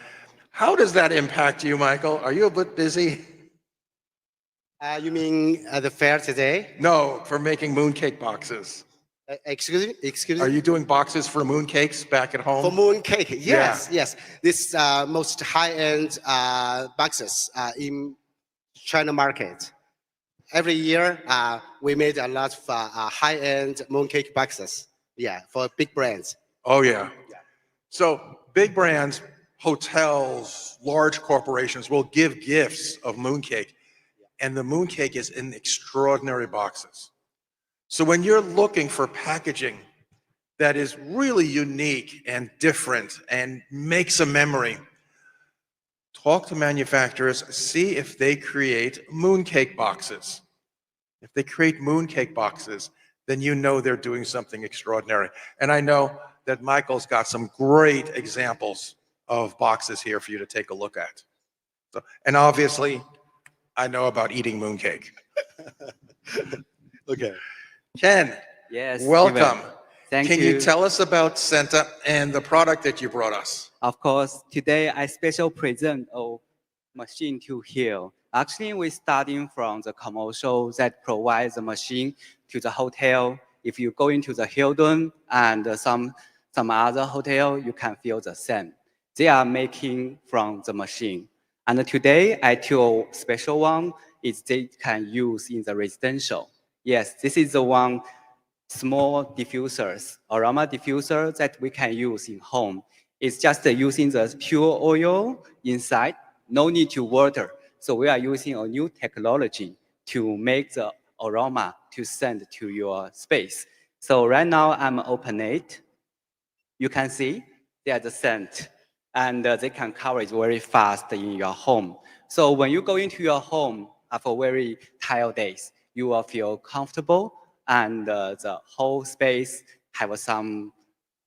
How does that impact you, Michael? Are you a bit busy? You mean the fair today? No, for making mooncake boxes. Excuse me? Are you doing boxes for mooncakes back at home? For mooncake, yes. This most high-end boxes in China market. Every year, we made a lot of high-end mooncake boxes. Yeah, for big brands. Oh, yeah. So big brands, hotels, large corporations will give gifts of mooncake. and the mooncake is in extraordinary boxes. So when you're looking for packaging that is really unique and different and makes a memory, talk to manufacturers, see if they create mooncake boxes. If they create mooncake boxes, then you know they're doing something extraordinary. And I know that Michael's got some great examples of boxes here for you to take a look at. So, and obviously, I know about eating mooncake. Okay. Ken, Yes, welcome. Steven. Thank Can you. you tell us about Senta and the product that you brought us? Of course, today I special present a machine to heal. Actually, we starting from the commercial that provides the machine to the hotel. If you go into the Hilton and some other hotel, you can feel the same. They are making from the machine. And today I do a special one is they can use in the residential. Yes, this is the one small diffusers, aroma diffuser that we can use in home. It's just using the pure oil inside, no need to water. So we are using a new technology to make the aroma to send to your space. So right now I'm open it. You can see there's a scent and they can cover it very fast in your home. So when you go into your home after very tired days, you will feel comfortable and the whole space have some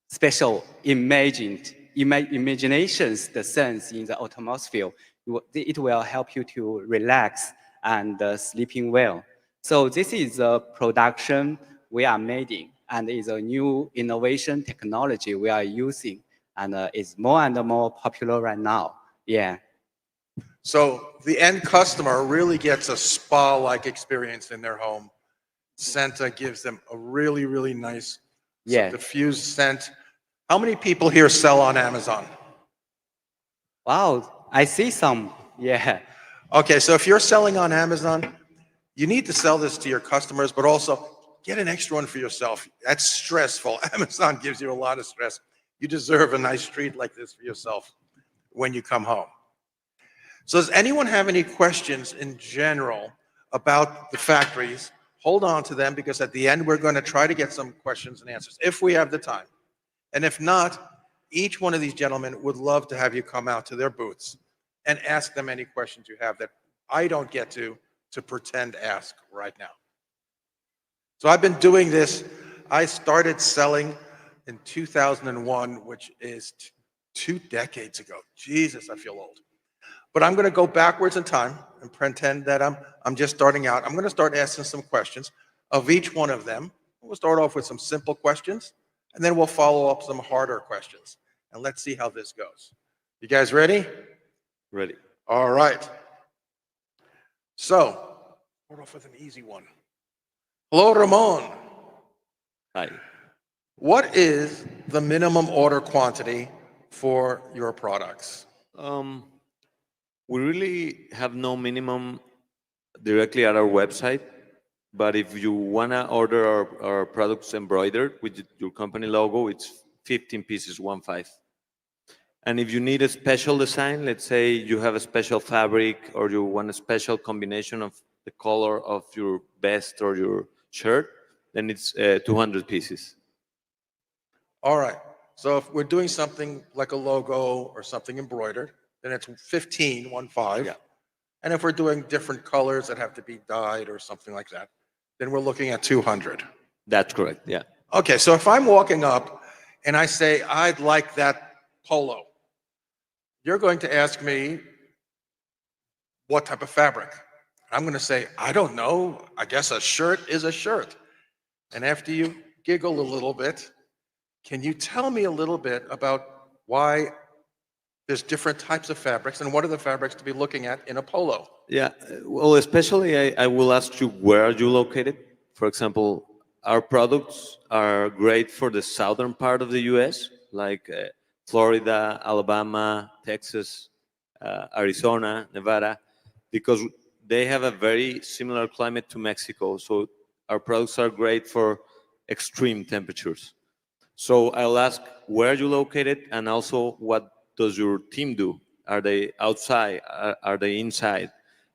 special imaginations, the sense in the atmosphere. It will help you to relax and sleeping well. So this is a production we are making and is a new innovation technology we are using and is more and more popular right now. Yeah. So the end customer really gets a spa-like experience in their home. Senta gives them a really, really nice diffused scent. How many people here sell on Amazon? Wow, I see some. Yeah. Okay, so if you're selling on Amazon, you need to sell this to your customers, but also get an extra one for yourself. That's stressful. Amazon gives you a lot of stress. You deserve a nice treat like this for yourself when you come home. So does anyone have any questions in general about the factories? Hold on to them because at the end we're going to try to get some questions and answers if we have the time. And if not, each one of these gentlemen would love to have you come out to their booths and ask them any questions you have that I don't get to pretend ask right now. So I've been doing this. I started selling in 2001, which is 2 decades ago. Jesus, I feel old. But I'm going to go backwards in time and pretend that I'm just starting out. I'm going to start asking some questions of each one of them. We'll start off with some simple questions, and then we'll follow up some harder questions. And let's see how this goes. You guys ready? Ready. All right. So, start off with an easy one. Hello, Ramon. Hi. What is the minimum order quantity for your products? We really have no minimum directly at our website, but if you want to order our products embroidered with your company logo, it's 15 pieces, 15. And if you need a special design, let's say you have a special fabric or you want a special combination of the color of your vest or your shirt, then it's 200 pieces. All right. So if we're doing something like a logo or something embroidered, then it's 15, 15. Yeah. And if we're doing different colors that have to be dyed or something like that, then we're looking at 200. That's correct, yeah. Okay, so if I'm walking up and I say, I'd like that polo, you're going to ask me what type of fabric. I'm going to say, I don't know. I guess a shirt is a shirt. And after you giggle a little bit, can you tell me a little bit about why there's different types of fabrics and what are the fabrics to be looking at in a polo? Yeah, well, especially I will ask you where are you located? For example, our products are great for the southern part of the US, like Florida, Alabama, Texas, Arizona, Nevada, because they have a very similar climate to Mexico. So our products are great for extreme temperatures. So I'll ask where are you located and also what does your team do? Are they outside? Are they inside?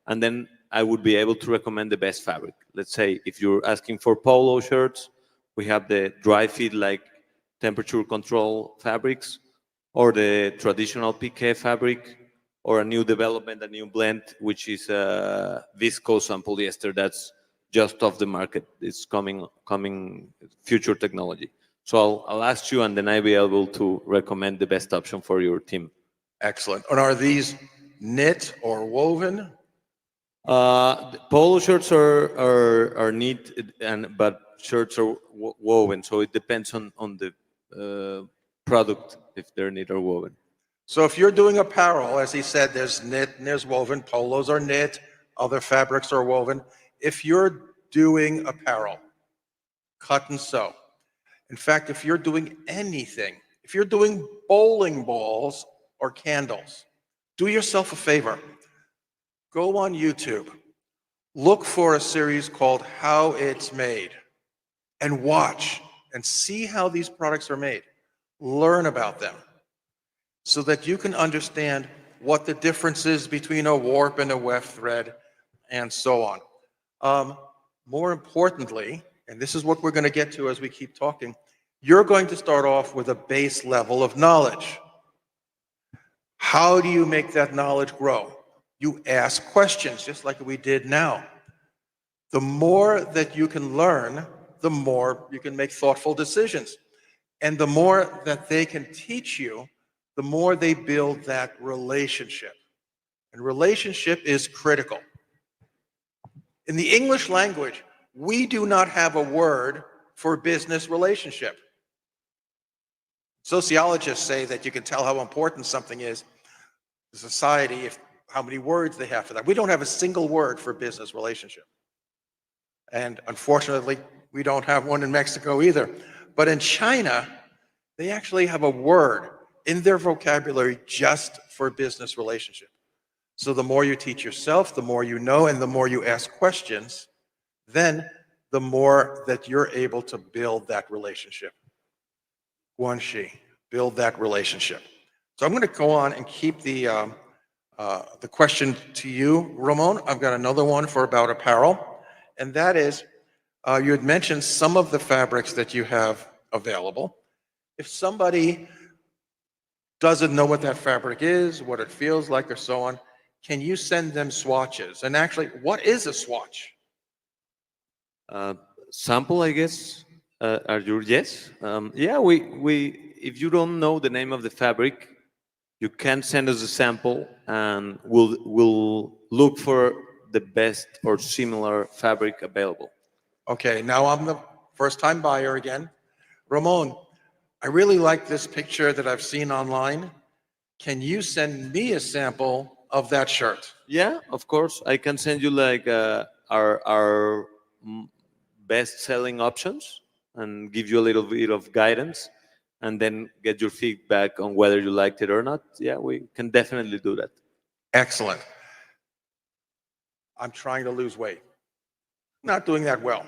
And then I would be able to recommend the best fabric. Let's say if you're asking for polo shirts, we have the dry fit, like temperature control fabrics, or the traditional piqué fabric, or a new development, a new blend, which is viscose and polyester. That's just off the market. It's coming future technology. So I'll ask you, and then I'll be able to recommend the best option for your team. Excellent. And are these knit or woven? The polo shirts are knit, but shirts are woven. So it depends on the product, if they're knit or woven. So if you're doing apparel, as he said, there's knit and there's woven. Polos are knit, other fabrics are woven. If you're doing apparel, cut and sew. In fact, if you're doing anything, if you're doing bowling balls or candles, do yourself a favor. Go on YouTube, look for a series called How It's Made, and watch and see how these products are made. Learn about them so that you can understand what the difference is between a warp and a weft thread and so on. More importantly, and this is what we're going to get to as we keep talking, you're going to start off with a base level of knowledge. How do you make that knowledge grow? You ask questions, just like we did now. The more that you can learn, the more you can make thoughtful decisions. And the more that they can teach you, the more they build that relationship. And relationship is critical. In the English language, we do not have a word for business relationship. Sociologists say that you can tell how important something is to society if how many words they have for that. We don't have a single word for business relationship. And unfortunately, we don't have one in Mexico either. But in China, they actually have a word in their vocabulary just for business relationship. So the more you teach yourself, the more you know, and the more you ask questions, then the more that you're able to build that relationship. Guanxi, build that relationship. So I'm going to go on and keep the question to you, Ramon. I've got another one for about apparel, and that is, you had mentioned some of the fabrics that you have available. If somebody doesn't know what that fabric is, what it feels like, or so on, can you send them swatches? And actually, what is a swatch? Sample, I guess. Are you yes? Yeah, we if you don't know the name of the fabric, you can send us a sample, and we'll look for the best or similar fabric available. Okay, now I'm the first-time buyer again. Ramon, I really like this picture that I've seen online. Can you send me a sample of that shirt? Yeah, of course. I can send you like our best-selling options and give you a little bit of guidance, and then get your feedback on whether you liked it or not. Yeah, we can definitely do that. Excellent. I'm trying to lose weight. Not doing that well.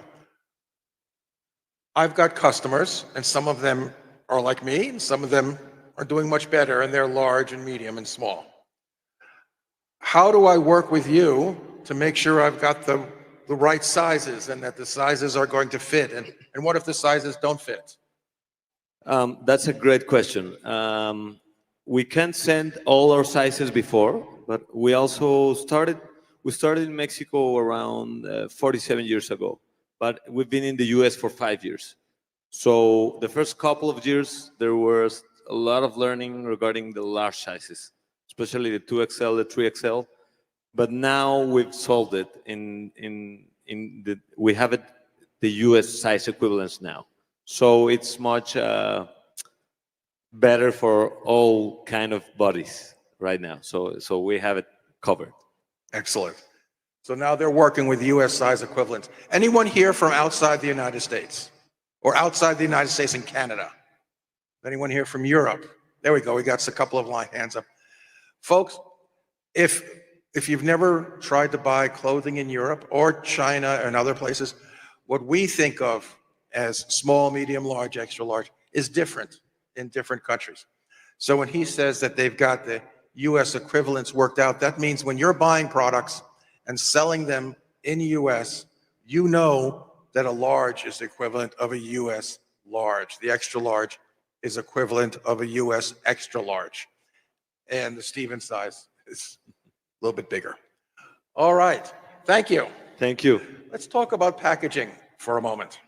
I've got customers, and some of them are like me, and some of them are doing much better, and they're large and medium and small. How do I work with you to make sure I've got the right sizes and that the sizes are going to fit? And what if the sizes don't fit? That's a great question. We can send all our sizes before, but we also started in Mexico around 47 years ago, but we've been in the US for 5 years. So the first couple of years, there was a lot of learning regarding the large sizes, especially the 2XL, the 3XL. But now we've solved it. We have the US size equivalents now. So it's much better for all kind of bodies right now. So we have it covered. Excellent. So now they're working with US size equivalents. Anyone here from outside the United States? Or outside the United States and Canada? Anyone here from Europe? There we go. We got a couple of hands up. Folks, if you've never tried to buy clothing in Europe or China and other places, what we think of as small, medium, large, extra large is different in different countries. So when he says that they've got the US equivalents worked out, that means when you're buying products and selling them in US, you know that a large is the equivalent of a US large. The extra large is equivalent of a US extra large. And the Steven size is a little bit bigger. All right, thank you. Thank you. Let's talk about packaging for a moment.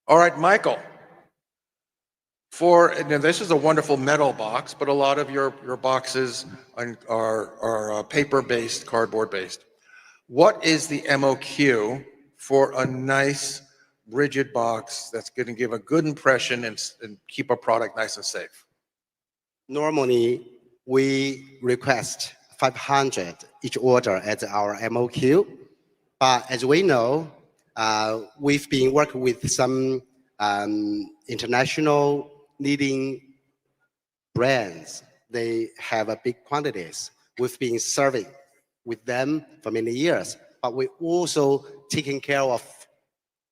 All right, Michael. This is a wonderful metal box, but a lot of your boxes are paper-based, cardboard-based. What is the MOQ for a nice, rigid box that's going to give a good impression and keep a product nice and safe? Normally, we request 500 each order as our MOQ. But as we know, we've been working with some international leading brands. They have a big quantities. We've been serving with them for many years, but we also taking care of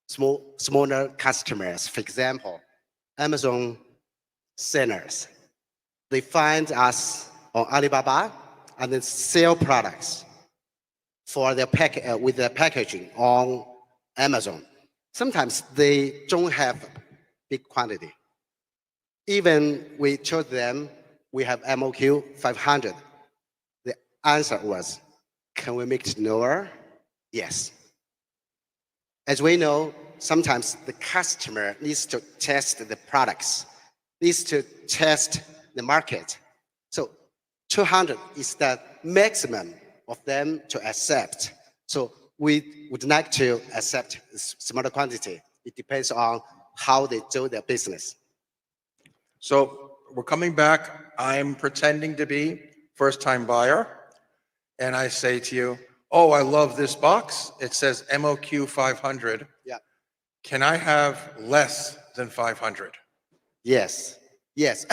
smaller customers. For example, Amazon sellers. They find us on Alibaba and then sell products for their with their packaging on Amazon. Sometimes they don't have big quantity. Even we told them we have MOQ 500. The answer was, can we make it lower? Yes. As we know, sometimes the customer needs to test the products, needs to test the market. So 200 is the maximum of them to accept. So we would like to accept smaller quantity. It depends on how they do their business. So we're coming back. I'm pretending to be first-time buyer. And I say to you, oh, I love this box. It says MOQ 500. Yeah. Can I have less than 500? Yes. Yes.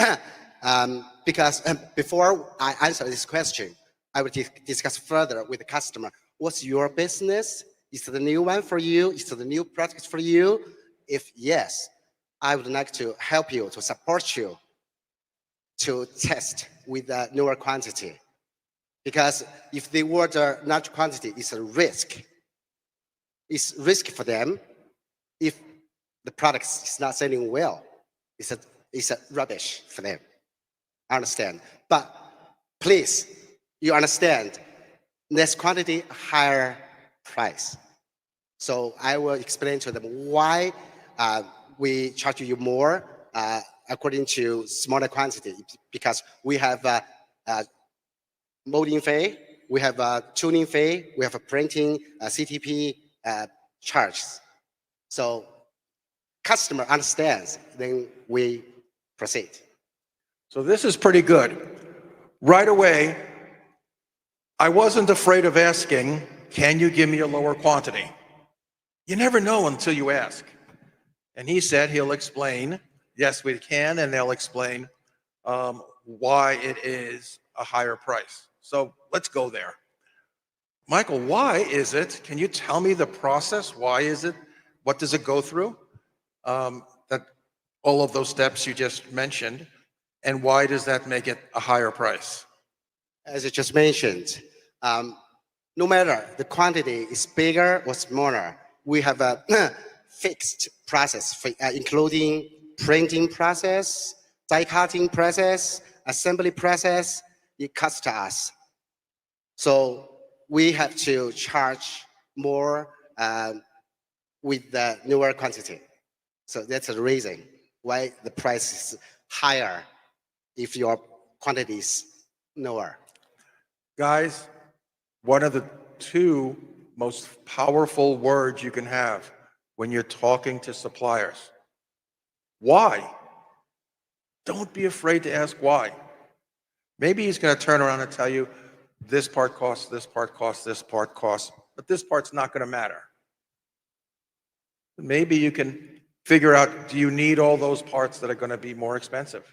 Because before I answer this question, I will discuss further with the customer. What's your business? Is it a new one for you? Is it a new product for you? If yes, I would like to help you, to support you, to test with a newer quantity. Because if they order large quantity, it's a risk. It's risk for them. If the product is not selling well, it's a rubbish for them. I understand. But please, you understand, less quantity, higher price. So I will explain to them why we charge you more according to smaller quantity, because we have a molding fee, we have a tuning fee, we have a printing CTP charges. So customer understands, then we proceed. So this is pretty good. Right away, I wasn't afraid of asking, can you give me a lower quantity? You never know until you ask. And he said he'll explain, yes, we can, and they'll explain why it is a higher price. So let's go there. Michael, why is it, can you tell me the process? Why is it? What does it go through? That all of those steps you just mentioned, and why does that make it a higher price? As I just mentioned, no matter the quantity is bigger or smaller, we have a fixed process, for, including printing process, die cutting process, assembly process. It costs to us. So we have to charge more with the newer quantity. So that's the reason why the price is higher if your quantity is lower. Guys, one of the two most powerful words you can have when you're talking to suppliers. Why? Don't be afraid to ask why. Maybe he's going to turn around and tell you, this part costs, this part costs, this part costs, but this part's not going to matter. Maybe you can figure out, do you need all those parts that are going to be more expensive?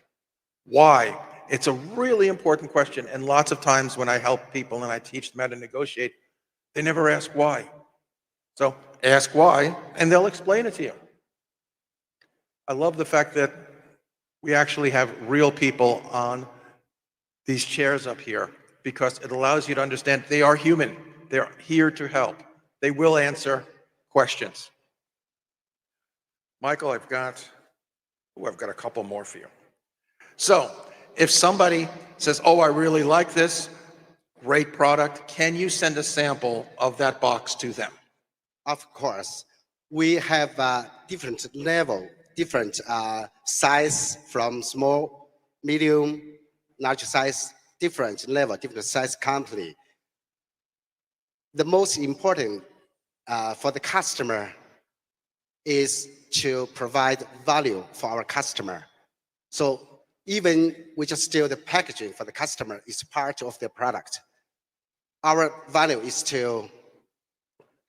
Why? It's a really important question, and lots of times when I help people and I teach them how to negotiate, they never ask why. So ask why, and they'll explain it to you. I love the fact that we actually have real people on these chairs up here, because it allows you to understand they are human. They're here to help. They will answer questions. Michael, I've got a couple more for you. So if somebody says, oh, I really like this, great product, can you send a sample of that box to them? Of course. We have different level, different size from small, medium, large size, different level, different size company. The most important for the customer is to provide value for our customer. So even we just steal the packaging for the customer is part of the product. Our value is to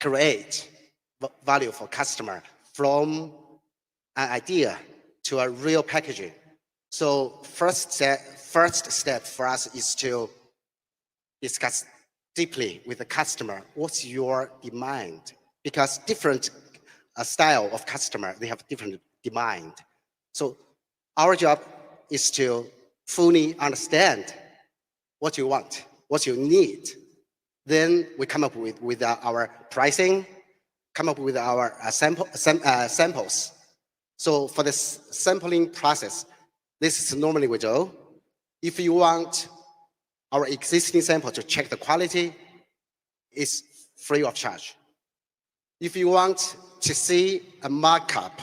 create value for customer from an idea to a real packaging. So first step for us is to discuss deeply with the customer, what's your demand? Because different style of customer, they have different demand. So our job is to fully understand what you want, what you need. Then we come up with our pricing, come up with our samples. So for the sampling process, this is normally we do. If you want our existing sample to check the quality, it's free of charge. If you want to see a markup,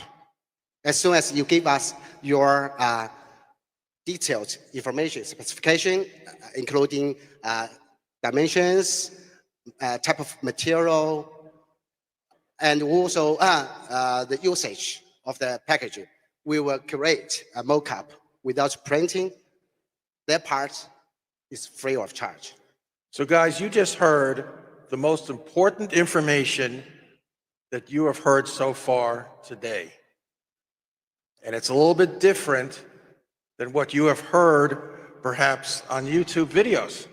as soon as you give us your detailed information, specification, including dimensions, type of material, and also the usage of the packaging, we will create a mock-up without printing. That part is free of charge. So guys, you just heard the most important information that you have heard so far today. And it's a little bit different than what you have heard perhaps on YouTube videos.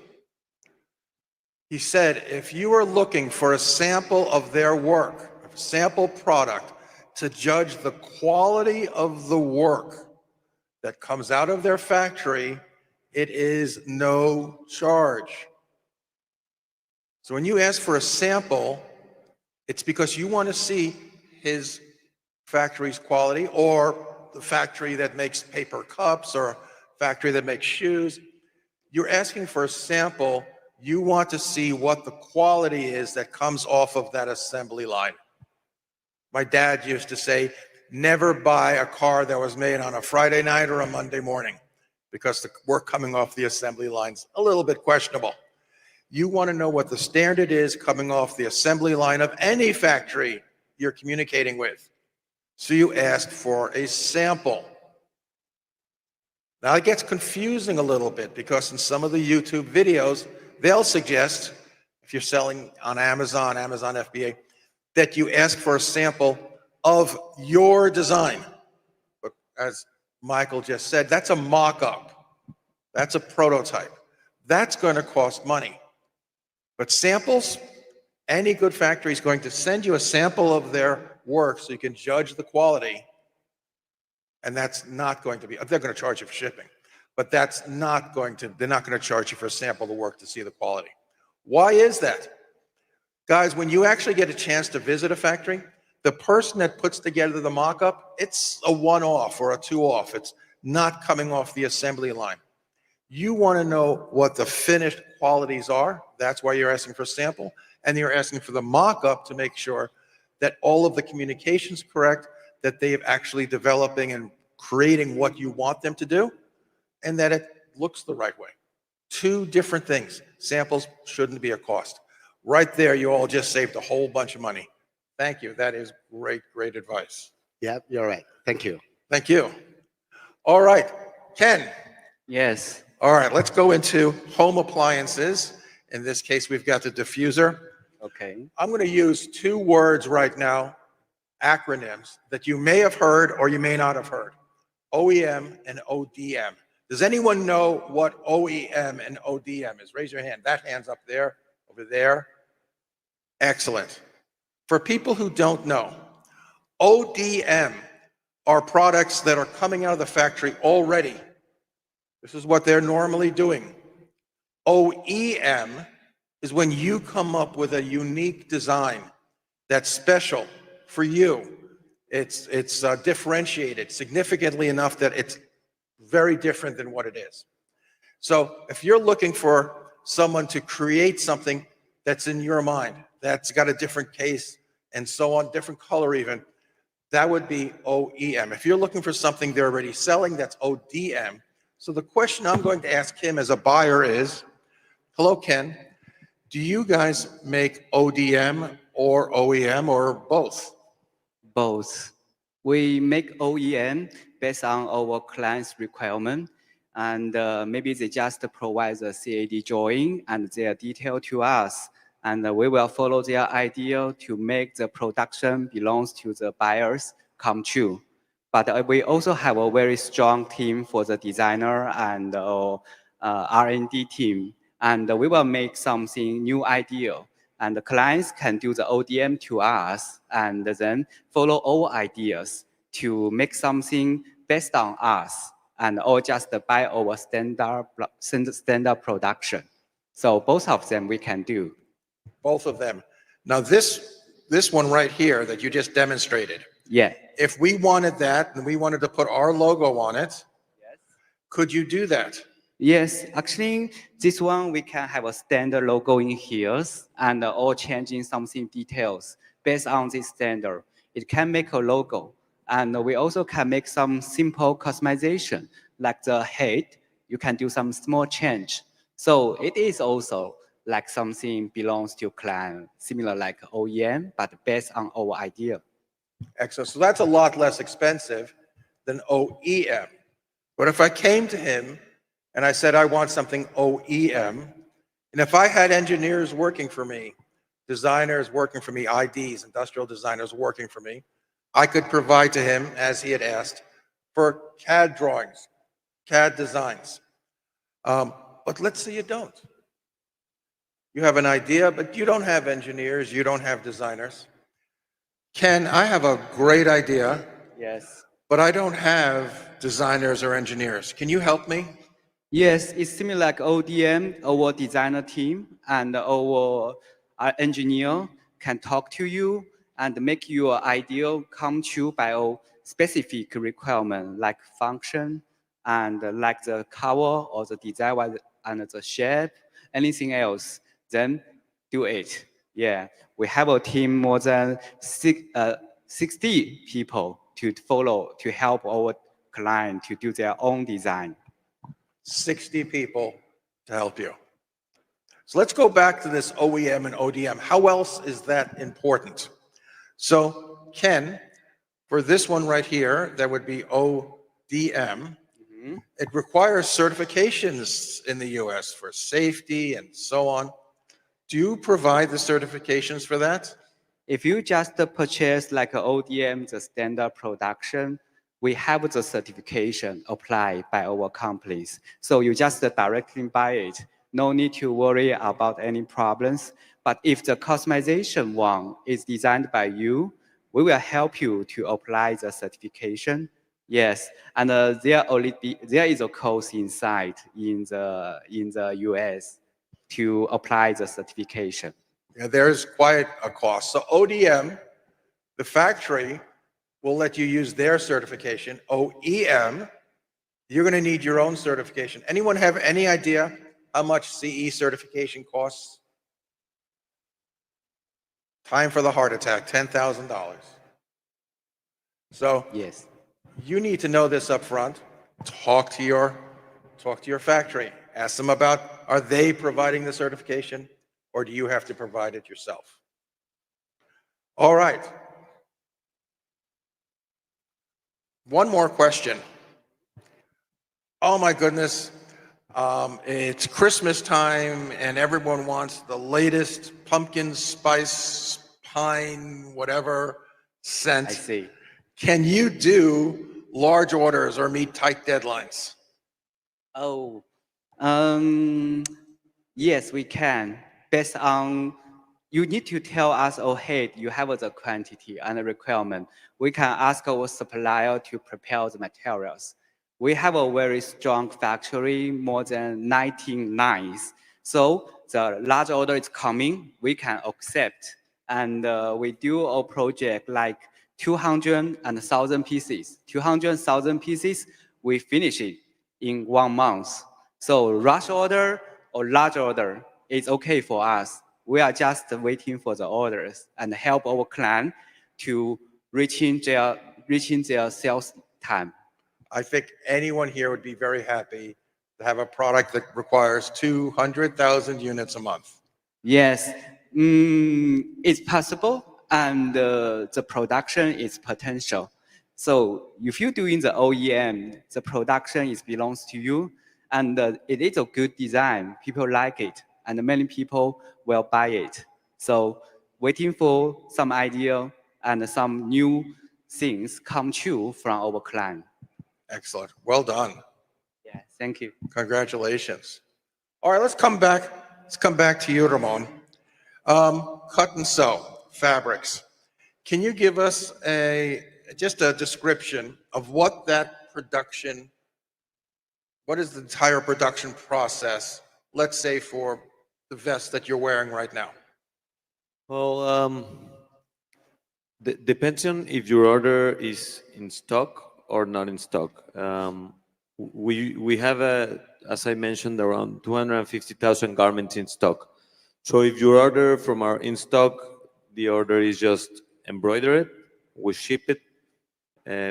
He said, if you are looking for a sample of their work, a sample product, to judge the quality of the work that comes out of their factory, it is no charge. So when you ask for a sample, it's because you want to see his factory's quality, or the factory that makes paper cups, or a factory that makes shoes. You're asking for a sample. You want to see what the quality is that comes off of that assembly line. My dad used to say, never buy a car that was made on a Friday night or a Monday morning, because the work coming off the assembly line's a little bit questionable. You want to know what the standard is coming off the assembly line of any factory you're communicating with. So you ask for a sample. Now it gets confusing a little bit, because in some of the YouTube videos, they'll suggest, if you're selling on Amazon FBA, that you ask for a sample of your design. But as Michael just said, that's a mock-up. That's a prototype. That's going to cost money. But samples, any good factory is going to send you a sample of their work so you can judge the quality. And that's not going to be, they're going to charge you for shipping, but that's not going to, they're not going to charge you for a sample of the work to see the quality. Why is that? Guys, when you actually get a chance to visit a factory, the person that puts together the mock-up, it's a one-off or a two-off. It's not coming off the assembly line. You want to know what the finished qualities are. That's why you're asking for a sample. And you're asking for the mock-up to make sure that all of the communication's correct, that they are actually developing and creating what you want them to do, and that it looks the right way. Two different things. Samples shouldn't be a cost. Right there, you all just saved a whole bunch of money. Thank you. That is great, great advice. Yeah, you're right. Thank you. Thank you. All right, Ken. Yes. All right, let's go into home appliances. In this case, we've got the diffuser. Okay. I'm going to use two words right now, acronyms, that you may have heard or you may not have heard. OEM and ODM. Does anyone know what OEM and ODM is? Raise your hand. That hand's up there, over there. Excellent. For people who don't know, ODM are products that are coming out of the factory already. This is what they're normally doing. OEM is when you come up with a unique design that's special for you. It's differentiated significantly enough that it's very different than what it is. So if you're looking for someone to create something that's in your mind, that's got a different case and so on, different color even, that would be OEM. If you're looking for something they're already selling, that's ODM. So the question I'm going to ask him as a buyer is, hello, Ken, do you guys make ODM or OEM or both? Both. We make OEM based on our client's requirement, and maybe they just provide the CAD drawing and their detail to us, and we will follow their idea to make the production belongs to the buyers come true. But we also have a very strong team for the designer and R&D team, and we will make something new idea. And the clients can do the ODM to us and then follow our ideas to make something based on us and or just buy our standard production. So both of them we can do. Both of them. Now this one right here that you just demonstrated. Yeah. If we wanted that and we wanted to put our logo on it, could you do that? Yes, actually, this one we can have a standard logo in here and or changing something details based on this standard. It can make a logo, and we also can make some simple customization like the head. You can do some small change. So it is also like something belongs to client, similar like OEM, but based on our idea. Excellent. So that's a lot less expensive than OEM. But if I came to him and I said, I want something OEM, and if I had engineers working for me, designers working for me, IDs, industrial designers working for me, I could provide to him, as he had asked, for CAD drawings, CAD designs. But let's say you don't. You have an idea, but you don't have engineers, you don't have designers. Ken, I have a great idea. Yes. But I don't have designers or engineers. Can you help me? Yes, it's similar like ODM, our designer team and our engineer can talk to you and make your idea come true by a specific requirement like function and like the color or the design and the shape, anything else, then do it. Yeah, we have a team more than 60 people to follow, to help our client to do their own design. 60 people to help you. So let's go back to this OEM and ODM. How else is that important? So Ken, for this one right here, that would be ODM. It requires certifications in the US for safety and so on. Do you provide the certifications for that? If you just purchase like a ODM, the standard production, we have the certification applied by our companies. So you just directly buy it. No need to worry about any problems. But if the customization one is designed by you, we will help you to apply the certification. Yes, and there is a course inside in the US to apply the certification. Yeah, there's quite a cost. So ODM, the factory will let you use their certification. OEM, you're going to need your own certification. Anyone have any idea how much CE certification costs? Time for the heart attack, $10,000. So yes, you need to know this up front. Talk to your factory. Ask them about, are they providing the certification or do you have to provide it yourself? All right. One more question. Oh my goodness. It's Christmas time and everyone wants the latest pumpkin spice, pine, whatever scent. I see. Can you do large orders or meet tight deadlines? Oh, yes, we can. Based on, you need to tell us, oh, hey, you have the quantity and the requirement. We can ask our supplier to prepare the materials. We have a very strong factory, more than 19 lines. So the large order is coming, we can accept. And we do a project like 200 and 1,000 pieces. 200,000 pieces, we finish it in 1 month. So rush order or large order is okay for us. We are just waiting for the orders and help our client to reaching their sales time. I think anyone here would be very happy to have a product that requires 200,000 units a month. Yes, it's possible, and the production is potential. So if you're doing the OEM, the production belongs to you, and it is a good design. People like it, and many people will buy it. So waiting for some idea and some new things come true from our client. Excellent. Well done. Yeah, thank you. Congratulations. All right, let's come back. Let's come back to you, Ramon. Cut and sew fabrics. Can you give us just a description of what that production, what is the entire production process, let's say for the vest that you're wearing right now? Well, depends on if your order is in stock or not in stock. We have, as I mentioned, around 250,000 garments in stock. So if you order from our in stock, the order is just embroidered, we ship it.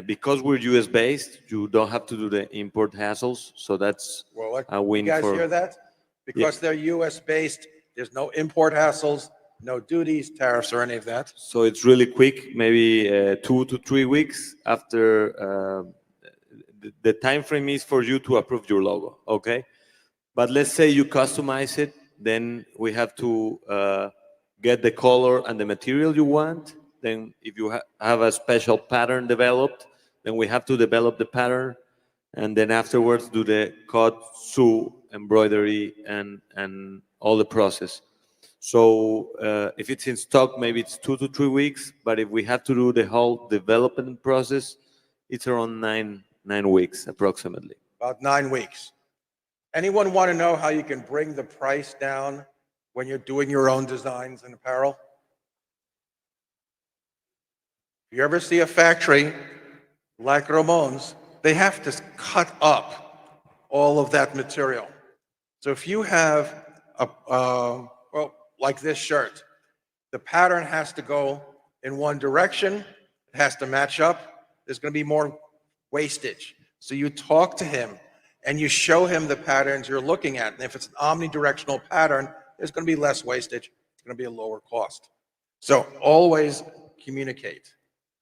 Because we're US based, you don't have to do the import hassles. So that's a win. You guys for hear that? Because they're US based, there's no import hassles, no duties, tariffs, or any of that. So it's really quick, maybe 2 to 3 weeks after the time frame is for you to approve your logo, okay? But let's say you customize it, then we have to get the color and the material you want. Then if you have a special pattern developed, then we have to develop the pattern, and then afterwards do the cut, sew, embroidery, and all the process. So if it's in stock, maybe it's 2 to 3 weeks, but if we have to do the whole development process, it's around nine weeks approximately. About 9 weeks. Anyone want to know how you can bring the price down when you're doing your own designs and apparel? If you ever see a factory like Ramon's, they have to cut up all of that material. So if you have well, like this shirt, the pattern has to go in one direction, it has to match up, there's going to be more wastage. So you talk to him and you show him the patterns you're looking at. And if it's an omnidirectional pattern, there's going to be less wastage, it's going to be a lower cost. So always communicate.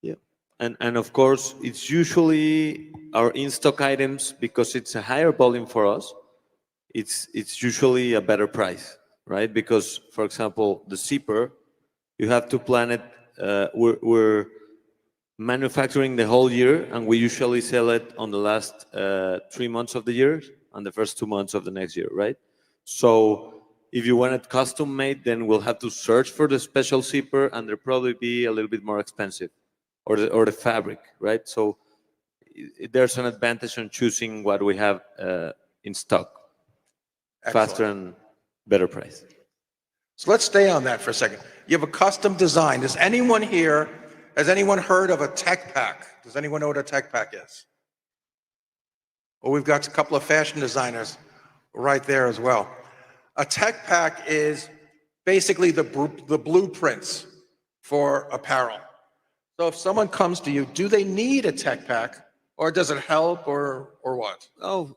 Yeah. And of course, it's usually our in-stock items, because it's a higher volume for us, it's usually a better price, right? Because, for example, the zipper, you have to plan it. We're manufacturing the whole year, and we usually sell it on the last 3 months of the year and the first 2 months of the next year, right? So if you want it custom made, then we'll have to search for the special zipper, and they'll probably be a little bit more expensive, or the fabric, right? So there's an advantage on choosing what we have in stock. Excellent. Faster and better price. So let's stay on that for a second. You have a custom design. Has anyone heard of a tech pack? Does anyone know what a tech pack is? Well, we've got a couple of fashion designers right there as well. A tech pack is basically the blueprints for apparel. So if someone comes to you, do they need a tech pack, or does it help, or what? Oh,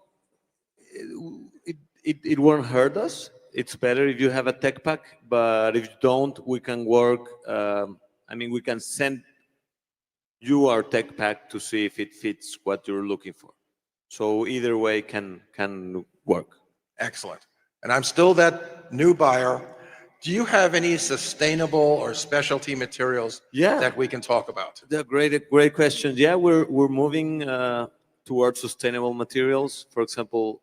it won't hurt us. It's better if you have a tech pack, but if you don't, we can work. We can send you our tech pack to see if it fits what you're looking for. So either way can work. Excellent. And I'm still that new buyer. Do you have any sustainable or specialty materials that we can talk about? Yeah, great question. Yeah, we're moving towards sustainable materials. For example,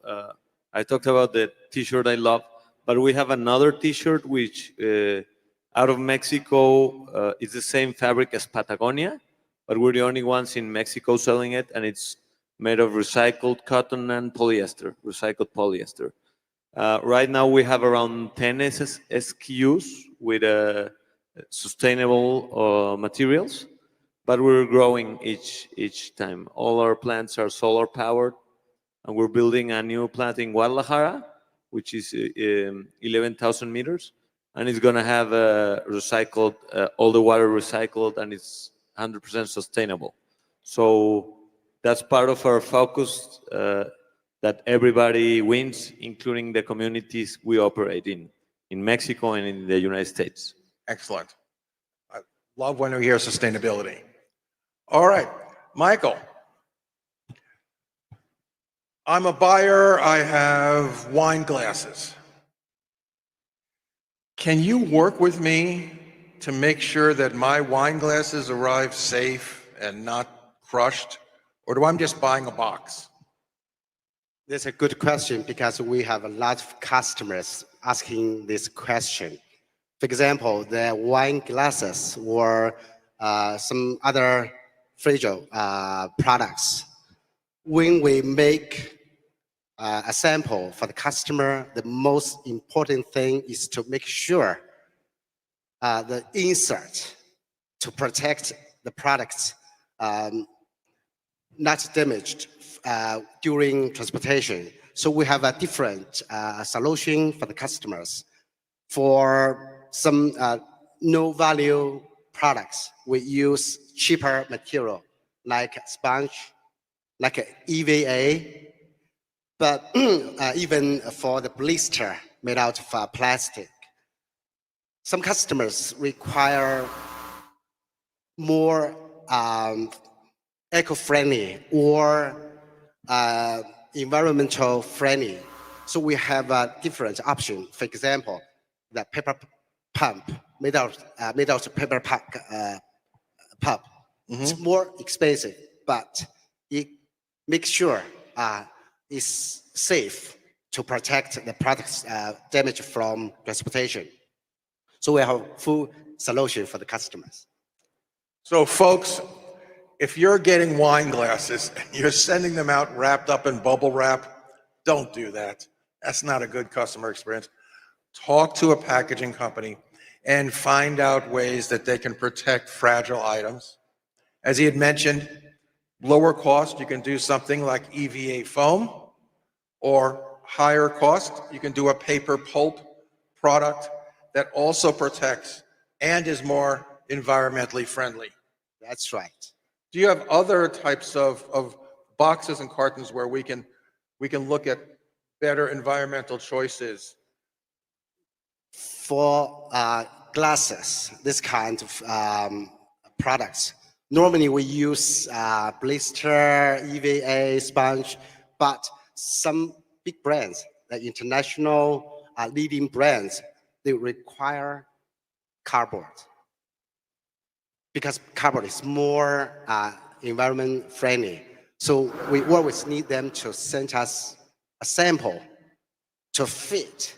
I talked about the T-shirt I love, but we have another T-shirt which out of Mexico is the same fabric as Patagonia, but we're the only ones in Mexico selling it, and it's made of recycled cotton and polyester, recycled polyester. Right now, we have around 10 SKUs with sustainable materials, but we're growing each time. All our plants are solar powered, and we're building a new plant in Guadalajara, which is 11,000 meters, and it's going to have recycled, all the water recycled, and it's 100% sustainable. So that's part of our focus, that everybody wins, including the communities we operate in Mexico and in the United States. Excellent. I love when we hear sustainability. All right, Michael. I'm a buyer. I have wine glasses. Can you work with me to make sure that my wine glasses arrive safe and not crushed? Or do I'm just buying a box? That's a good question because we have a lot of customers asking this question. For example, the wine glasses or some other fragile products. When we make a sample for the customer, the most important thing is to make sure the insert to protect the products not damaged during transportation. So we have a different solution for the customers. For some no-value products, we use cheaper material like sponge, like EVA, but even for the blister made out of plastic. Some customers require more eco-friendly or environmental friendly. So we have a different option. For example, the paper pump made out of paper pump. It's more expensive, but it makes sure it's safe to protect the products damaged from transportation. So we have a full solution for the customers. So folks, if you're getting wine glasses and you're sending them out wrapped up in bubble wrap, don't do that. That's not a good customer experience. Talk to a packaging company and find out ways that they can protect fragile items. As he had mentioned, lower cost, you can do something like EVA foam, or higher cost, you can do a paper pulp product that also protects and is more environmentally friendly. That's right. Do you have other types of boxes and cartons where we can look at better environmental choices? For glasses, this kind of products, normally we use blister, EVA, sponge, but some big brands, the international leading brands, they require cardboard because cardboard is more environment friendly. So we always need them to send us a sample to fit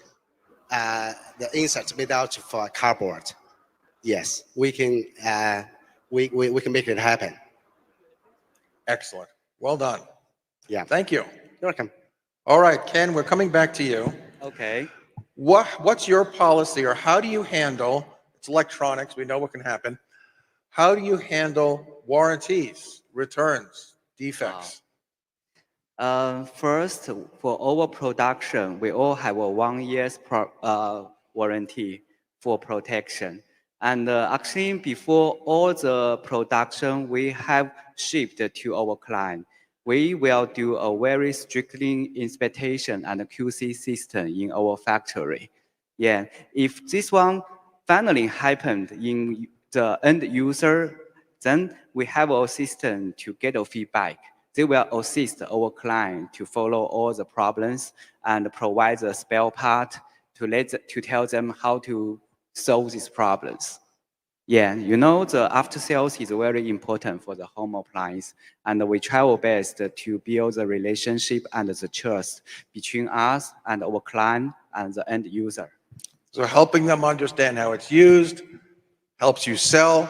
the insert made out for cardboard. Yes, we can we can make it happen. Excellent. Well done. Yeah. Thank you. You're welcome. All right, Ken, we're coming back to you. Okay. What's your policy, or how do you handle, it's electronics, we know what can happen. How do you handle warranties, returns, defects? First, for our production, we all have a 1 year's warranty for protection. And actually, before all the production we have shipped to our client, we will do a very strictly inspection and QC system in our factory. Yeah, if this one finally happened in the end user, then we have a system to get a feedback. They will assist our client to follow all the problems and provide the spare part to tell them how to solve these problems. Yeah, you know, the after sales is very important for the home appliance, and we try our best to build the relationship and the trust between us and our client and the end user. So helping them understand how it's used helps you sell,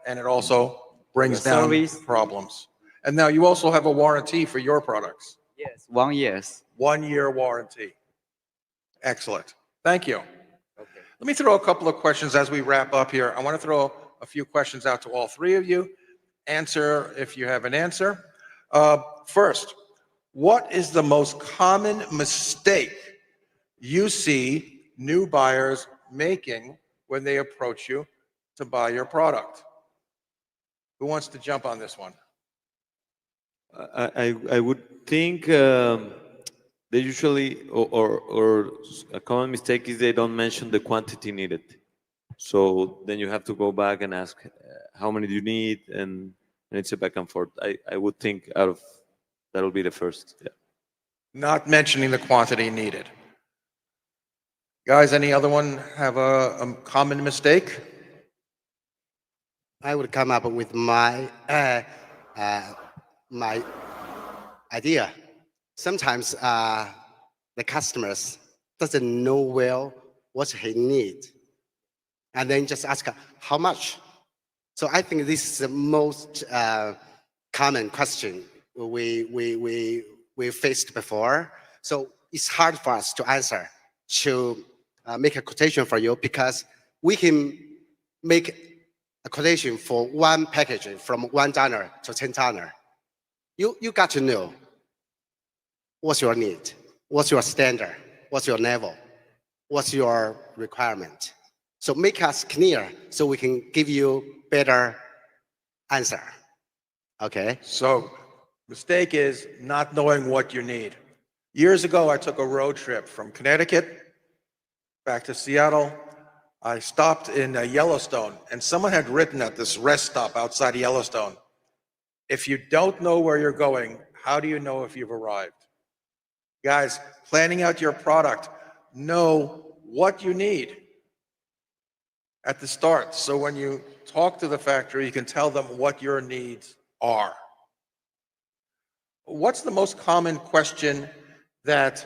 and it also brings down problems. And now you also have a warranty for your products. Yes, 1 year. 1 year warranty. Excellent. Thank you. Let me throw a couple of questions as we wrap up here. I want to throw a few questions out to all three of you. Answer if you have an answer. First, what is the most common mistake you see new buyers making when they approach you to buy your product? Who wants to jump on this one? I would think they usually, or a common mistake is they don't mention the quantity needed. So then you have to go back and ask how many do you need, and it's a back and forth. I would think out of that'll be the first. Yeah. Not mentioning the quantity needed. Guys, any other one have a common mistake? I would come up with my my idea. Sometimes the customers doesn't know well what he need, and then just ask how much. So I think this is the most common question we faced before. So it's hard for us to answer, to make a quotation for you, because we can make a quotation for one package from $1 to $10. You got to know what's your need, what's your standard, what's your level, what's your requirement. So make us clear so we can give you better answer. Okay. So mistake is not knowing what you need. Years ago, I took a road trip from Connecticut back to Seattle. I stopped in Yellowstone, and someone had written at this rest stop outside Yellowstone, if you don't know where you're going, how do you know if you've arrived? Guys, planning out your product, know what you need at the start. So when you talk to the factory, you can tell them what your needs are. What's the most common question that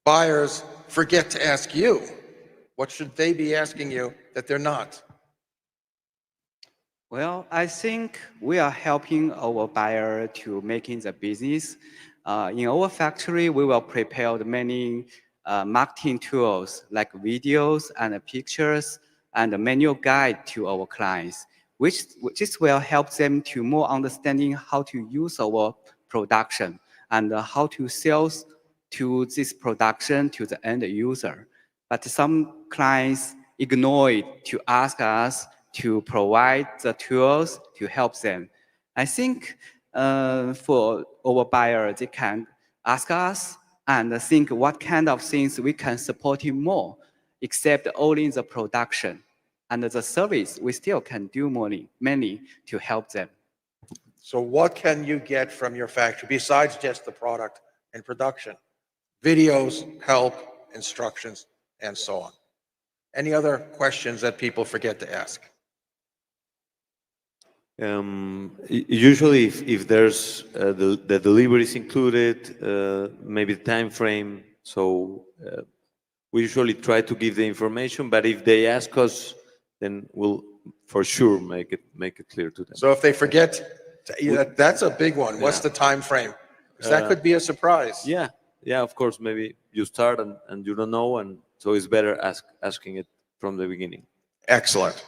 buyers forget to ask you? What should they be asking you that they're not? Well, I think we are helping our buyer to making the business. In our factory, we will prepare many marketing tools like videos and pictures and a manual guide to our clients, which will help them to more understanding how to use our production and how to sell to this production to the end user. But some clients ignore it to ask us to provide the tools to help them. I think for our buyer, they can ask us and think what kind of things we can support him more, except only the production. And the service, we still can do many to help them. So what can you get from your factory besides just the product and production? Videos, help, instructions, and so on. Any other questions that people forget to ask? Usually, if there's the delivery is included, maybe the time frame. So we usually try to give the information, but if they ask us, then we'll for sure make it clear to them. So if they forget, that's a big one. What's the time frame? Because that could be a surprise. Yeah, of course. Maybe you start and you don't know, and so it's better asking it from the beginning. Excellent.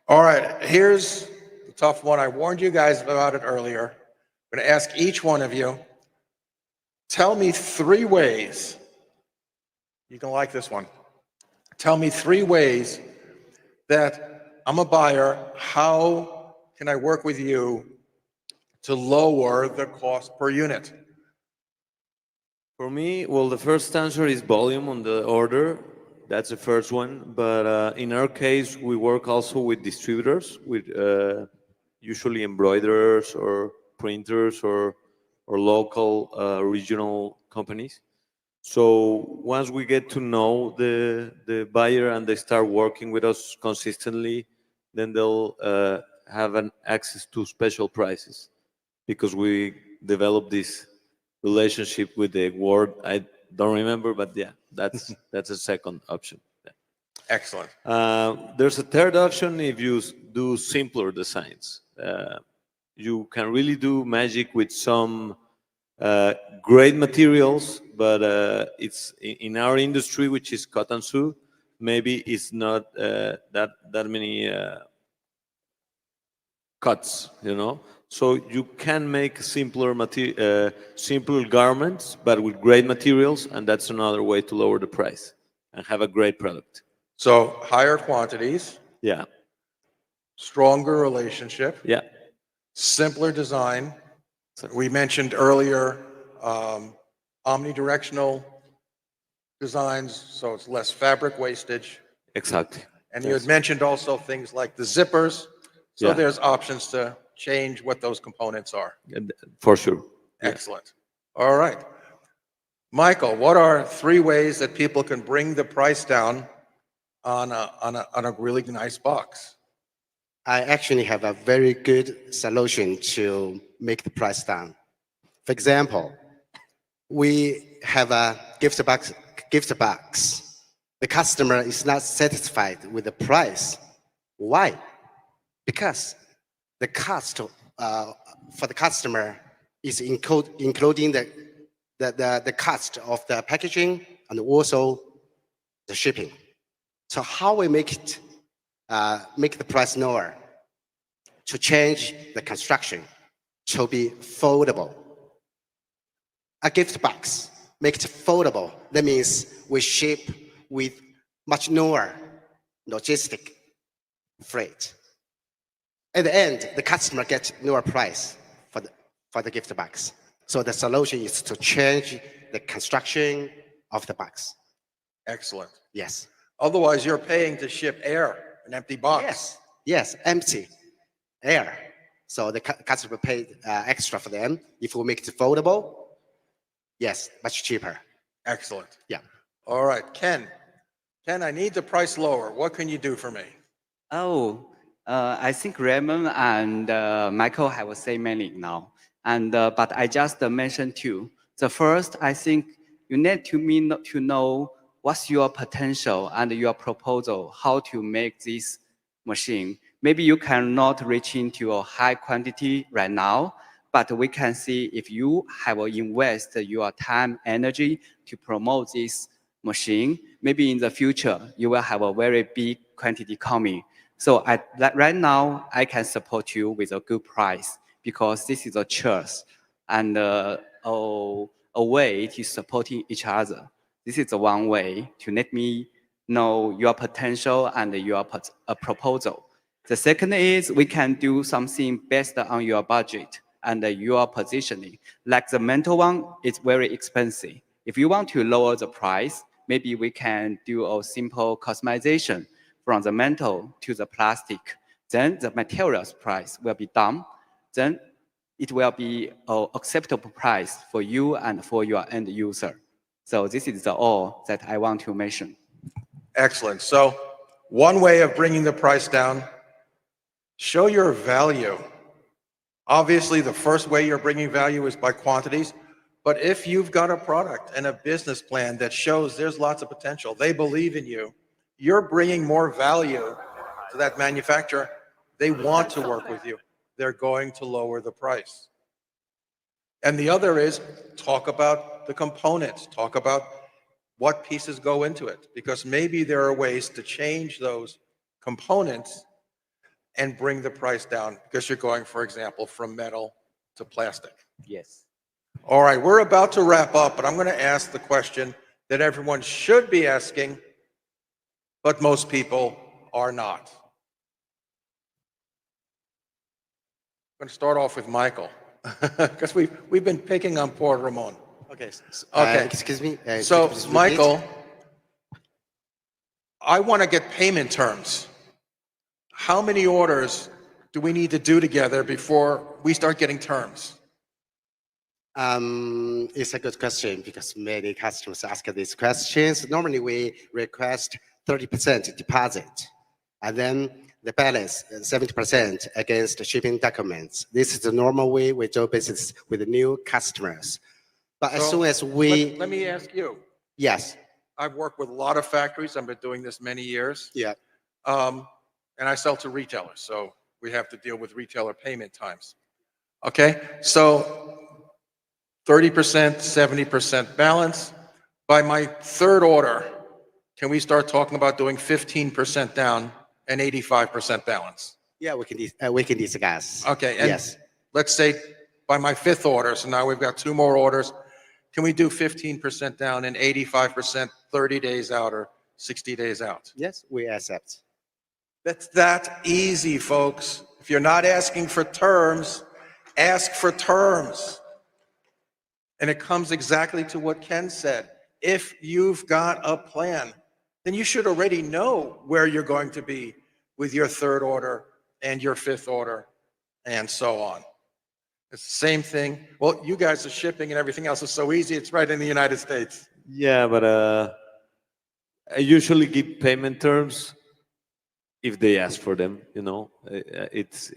All right, here's the tough one. I warned you guys about it earlier. I'm going to ask each one of you, tell me 3 ways, you can like this one, tell me 3 ways that I'm a buyer, how can I work with you to lower the cost per unit? For me, well, the first answer is volume on the order. That's the first one. But in our case, we work also with distributors, with usually embroiderers or printers or local regional companies. So once we get to know the buyer and they start working with us consistently, then they'll have an access to special prices because we develop this relationship with the word. I don't remember, but yeah, that's a second option. Yeah. Excellent. There's a third option if you do simpler designs. You can really do magic with some great materials, but it's in our industry, which is cotton sew, maybe it's not that many cuts, you know. So you can make simpler simple garments, but with great materials, and that's another way to lower the price and have a great product. So higher quantities, Yeah. stronger relationship, Yeah. simpler design. We mentioned earlier omnidirectional designs, so it's less fabric wastage. Exactly. And you had mentioned also things like the zippers. So Yeah. there's options to change what those components are. For sure. Excellent. All right. Michael, what are 3 ways that people can bring the price down on a really nice box? I actually have a very good solution to make the price down. For example, we have a gift box. The customer is not satisfied with the price. Why? Because the cost for the customer is including the cost of the packaging and also the shipping. So how we make it make the price lower? To change the construction to be foldable. A gift box make it foldable. That means we ship with much lower logistic freight. At the end, the customer gets lower price for the gift box. So the solution is to change the construction of the box. Excellent. Yes. Otherwise, you're paying to ship air, an empty box. Yes. Yes, empty air. So the customer paid extra for them. If we make it foldable, yes, much cheaper. Excellent. Yeah. All right, Ken. Ken, I need the price lower. What can you do for me? I think Raymond and Michael have said many now, and but I just mentioned 2. The first, I think you need to know what's your potential and your proposal, how to make this machine. Maybe you cannot reach into a high quantity right now, but we can see if you have invested your time, energy to promote this machine, maybe in the future, you will have a very big quantity coming. So right now, I can support you with a good price because this is a choice and a way to supporting each other. This is the one way to let me know your potential and your proposal. The second is we can do something based on your budget and your positioning. Like the mental one, it's very expensive. If you want to lower the price, maybe we can do a simple customization from the metal to the plastic. Then the materials price will be down. Then it will be an acceptable price for you and for your end user. So this is all that I want to mention. Excellent. So one way of bringing the price down, show your value. Obviously, the first way you're bringing value is by quantities. But if you've got a product and a business plan that shows there's lots of potential, they believe in you, you're bringing more value to that manufacturer. They want to work with you. They're going to lower the price. And the other is talk about the components, talk about what pieces go into it, because maybe there are ways to change those components and bring the price down because you're going, for example, from metal to plastic. Yes. All right, we're about to wrap up, but I'm going to ask the question that everyone should be asking, but most people are not. I'm going to start off with Michael because we've been picking on poor Ramon. Okay. Okay. Excuse me. So, please repeat? Michael, I want to get payment terms. How many orders do we need to do together before we start getting terms? It's a good question because many customers ask these questions. Normally, we request 30% deposit, and then the balance 70% against shipping documents. This is the normal way we do business with new customers. But as soon as we... Let me ask you. Yes. I've worked with a lot of factories. I've been doing this many years. Yeah. And I sell to retailers, so we have to deal with retailer payment times. Okay? So 30%, 70% balance. By my third order, can we start talking about doing 15% down and 85% balance? Yeah, we can discuss. Okay, and yes. let's say by my fifth order, so now we've got 2 more orders. Can we do 15% down and 85% 30 days out or 60 days out? Yes, we accept. That's that easy, folks. If you're not asking for terms, ask for terms. And it comes exactly to what Ken said. If you've got a plan, then you should already know where you're going to be with your third order and your fifth order and so on. It's the same thing. Well, you guys are shipping and everything else is so easy. It's right in the United States. Yeah, but I usually give payment terms if they ask for them, you know. It's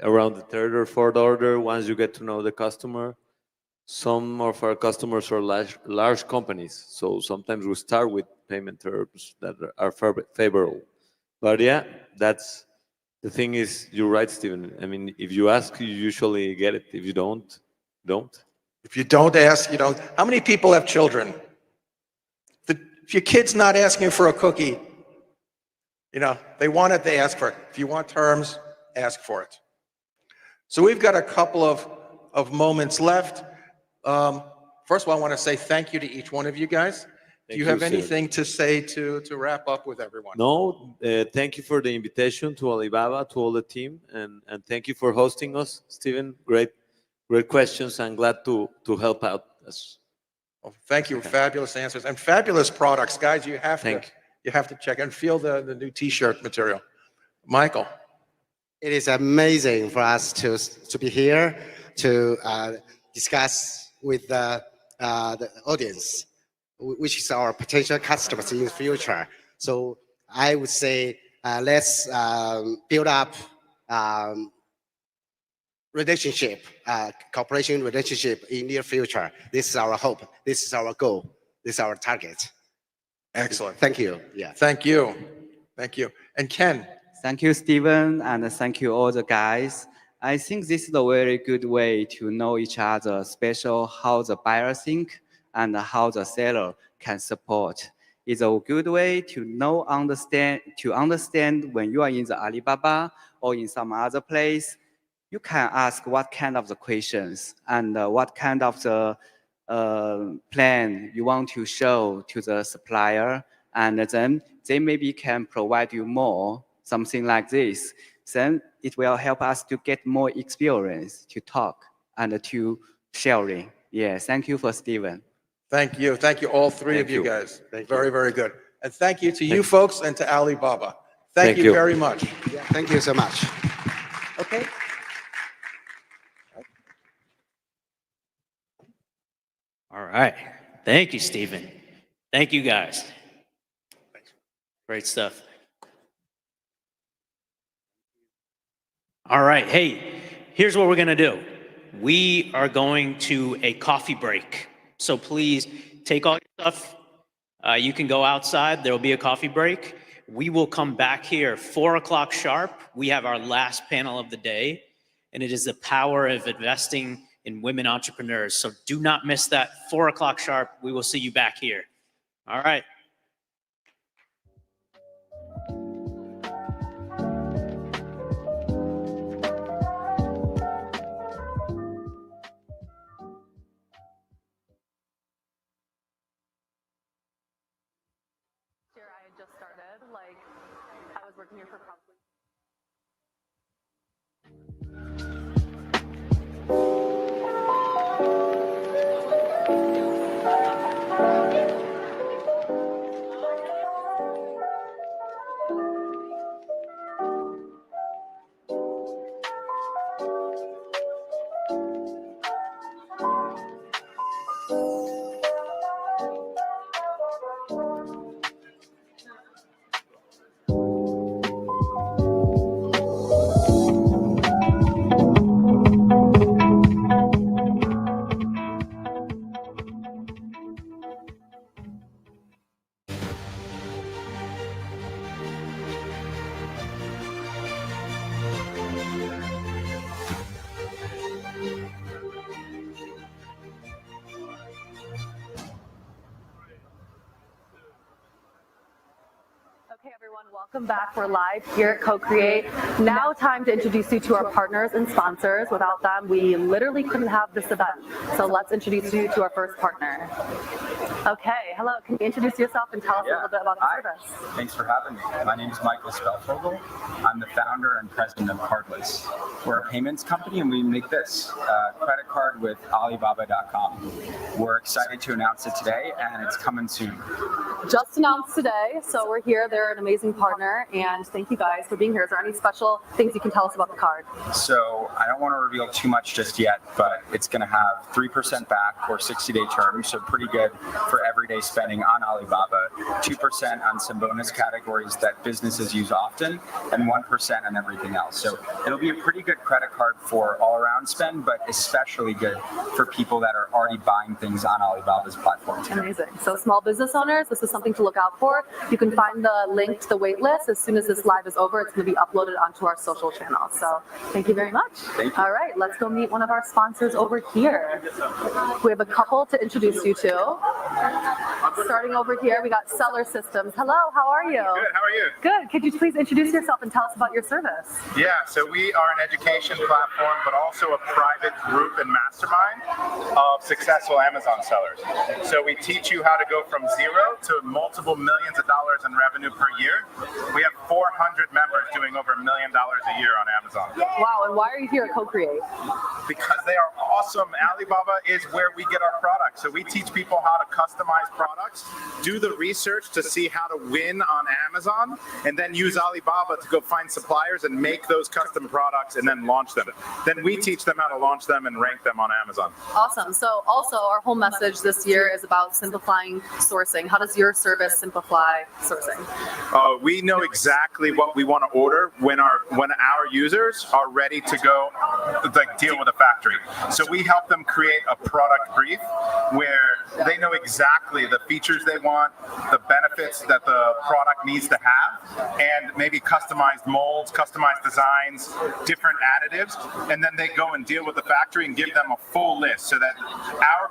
around the third or fourth order once you get to know the customer. Some of our customers are large companies, so sometimes we start with payment terms that are favorable. But yeah, that's the thing is, you're right, Stephen. I mean, if you ask, you usually get it. If you don't, don't. If you don't ask, you don't. How many people have children? If your kid's not asking for a cookie, you know, they want it, they ask for it. If you want terms, ask for it. So we've got a couple of moments left. First of all, I want to say thank you to each one of you guys. Do you have anything to say to wrap up with everyone? No, thank you for the invitation to Alibaba, to all the team, and thank you for hosting us, Stephen. Great questions. I'm glad to help out us. Well, thank you. Fabulous answers and fabulous products, guys. You have to check and feel the new T-shirt material. Michael, it is amazing for us to be here to discuss with the audience, which is our potential customers in the future. So I would say let's build up relationship, cooperation relationship in near future. This is our hope. This is our goal. This is our target. Excellent. Thank you. Yeah. Thank you. Thank you. And Ken. Thank you, Stephen, and thank you all the guys. I think this is a very good way to know each other, especially how the buyer think and how the seller can support. It's a good way to understand when you are in the Alibaba or in some other place. You can ask what kind of the questions and what kind of the plan you want to show to the supplier, and then they maybe can provide you more, something like this. Then it will help us to get more experience to talk and to sharing. Yeah, thank you for Stephen. Thank you. Thank you, all three of you guys. Very, very good. And thank you to you folks and to Alibaba. Thank you very much. Yeah, thank you so much. Okay. All right. Thank you, Stephen. Thank you, guys. Great stuff. All right. Hey, here's what we're going to do. We are going to a coffee break. So please take all your stuff. You can go outside. There will be a coffee break. We will come back here 4 o'clock sharp. We have our last panel of the day, and it is the power of investing in women entrepreneurs. So do not miss that. 4 o'clock sharp. We will see you back here. All right. I had just started, like I was working here for probably Okay, everyone, welcome back. We're live here at CoCreate. Now time to introduce you to our partners and sponsors. Without them, we literally couldn't have this event. So let's introduce you to our first partner. Okay, hello, can you introduce yourself and tell us a little bit about the service? Thanks for having me. My name is Michael Spelfogel. I'm the founder and president of Cardless. We're a payments company and we make this credit card with Alibaba.com. We're excited to announce it today and it's coming soon. Just announced today, so we're here. They're an amazing partner, and thank you guys for being here. Is there any special things you can tell us about the card? So I don't want to reveal too much just yet, but it's going to have 3% back for 60-day terms, so pretty good for everyday spending on Alibaba, 2% on some bonus categories that businesses use often, and 1% on everything else. So it'll be a pretty good credit card for all-around spend, but especially good for people that are already buying things on Alibaba's platform today. Amazing. So small business owners, this is something to look out for. You can find the link to the wait list as soon as this live is over. It's going to be uploaded onto our social channels. So thank you very much. Thank you. All right, let's go meet one of our sponsors over here. We have a couple to introduce you to. Starting over here, we got Seller Systems. Hello, how are you? Good, how are you? Good. Could you please introduce yourself and tell us about your service? Yeah, so we are an education platform, but also a private group and mastermind of successful Amazon sellers. So we teach you how to go from zero to multiple millions of dollars in revenue per year. We have 400 members doing over $1 million a year on Amazon. Wow, and why are you here at CoCreate? Because they are awesome. Alibaba is where we get our products. So we teach people how to customize products, do the research to see how to win on Amazon, and then use Alibaba to go find suppliers and make those custom products and then launch them. Then we teach them how to launch them and rank them on Amazon. Awesome. So also our whole message this year is about simplifying sourcing. How does your service simplify sourcing? We know exactly what we want to order when our users are ready to go deal with a factory. So we help them create a product brief where they know exactly the features they want, the benefits that the product needs to have, and maybe customized molds, customized designs, different additives, and then they go and deal with the factory and give them a full list so that our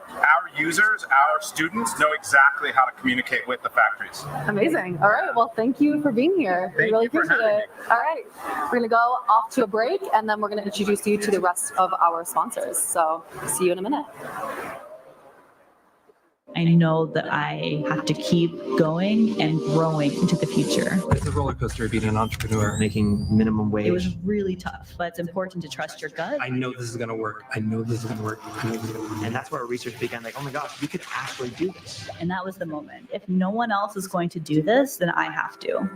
users, our students know exactly how to communicate with the factories. Amazing. All right. Well, thank you for being here. We really appreciate it. All right. We're going to go off to a break, and then we're going to introduce you to the rest of our sponsors. So see you in a minute. I know that I have to keep going and growing into the future. It's a roller coaster being an entrepreneur, making minimum wage. It was really tough, but it's important to trust your gut. I know this is going to work. I know this is going to work. And that's where our research began. Like, oh my gosh, we could actually do this. And that was the moment. If no one else is going to do this, then I have to.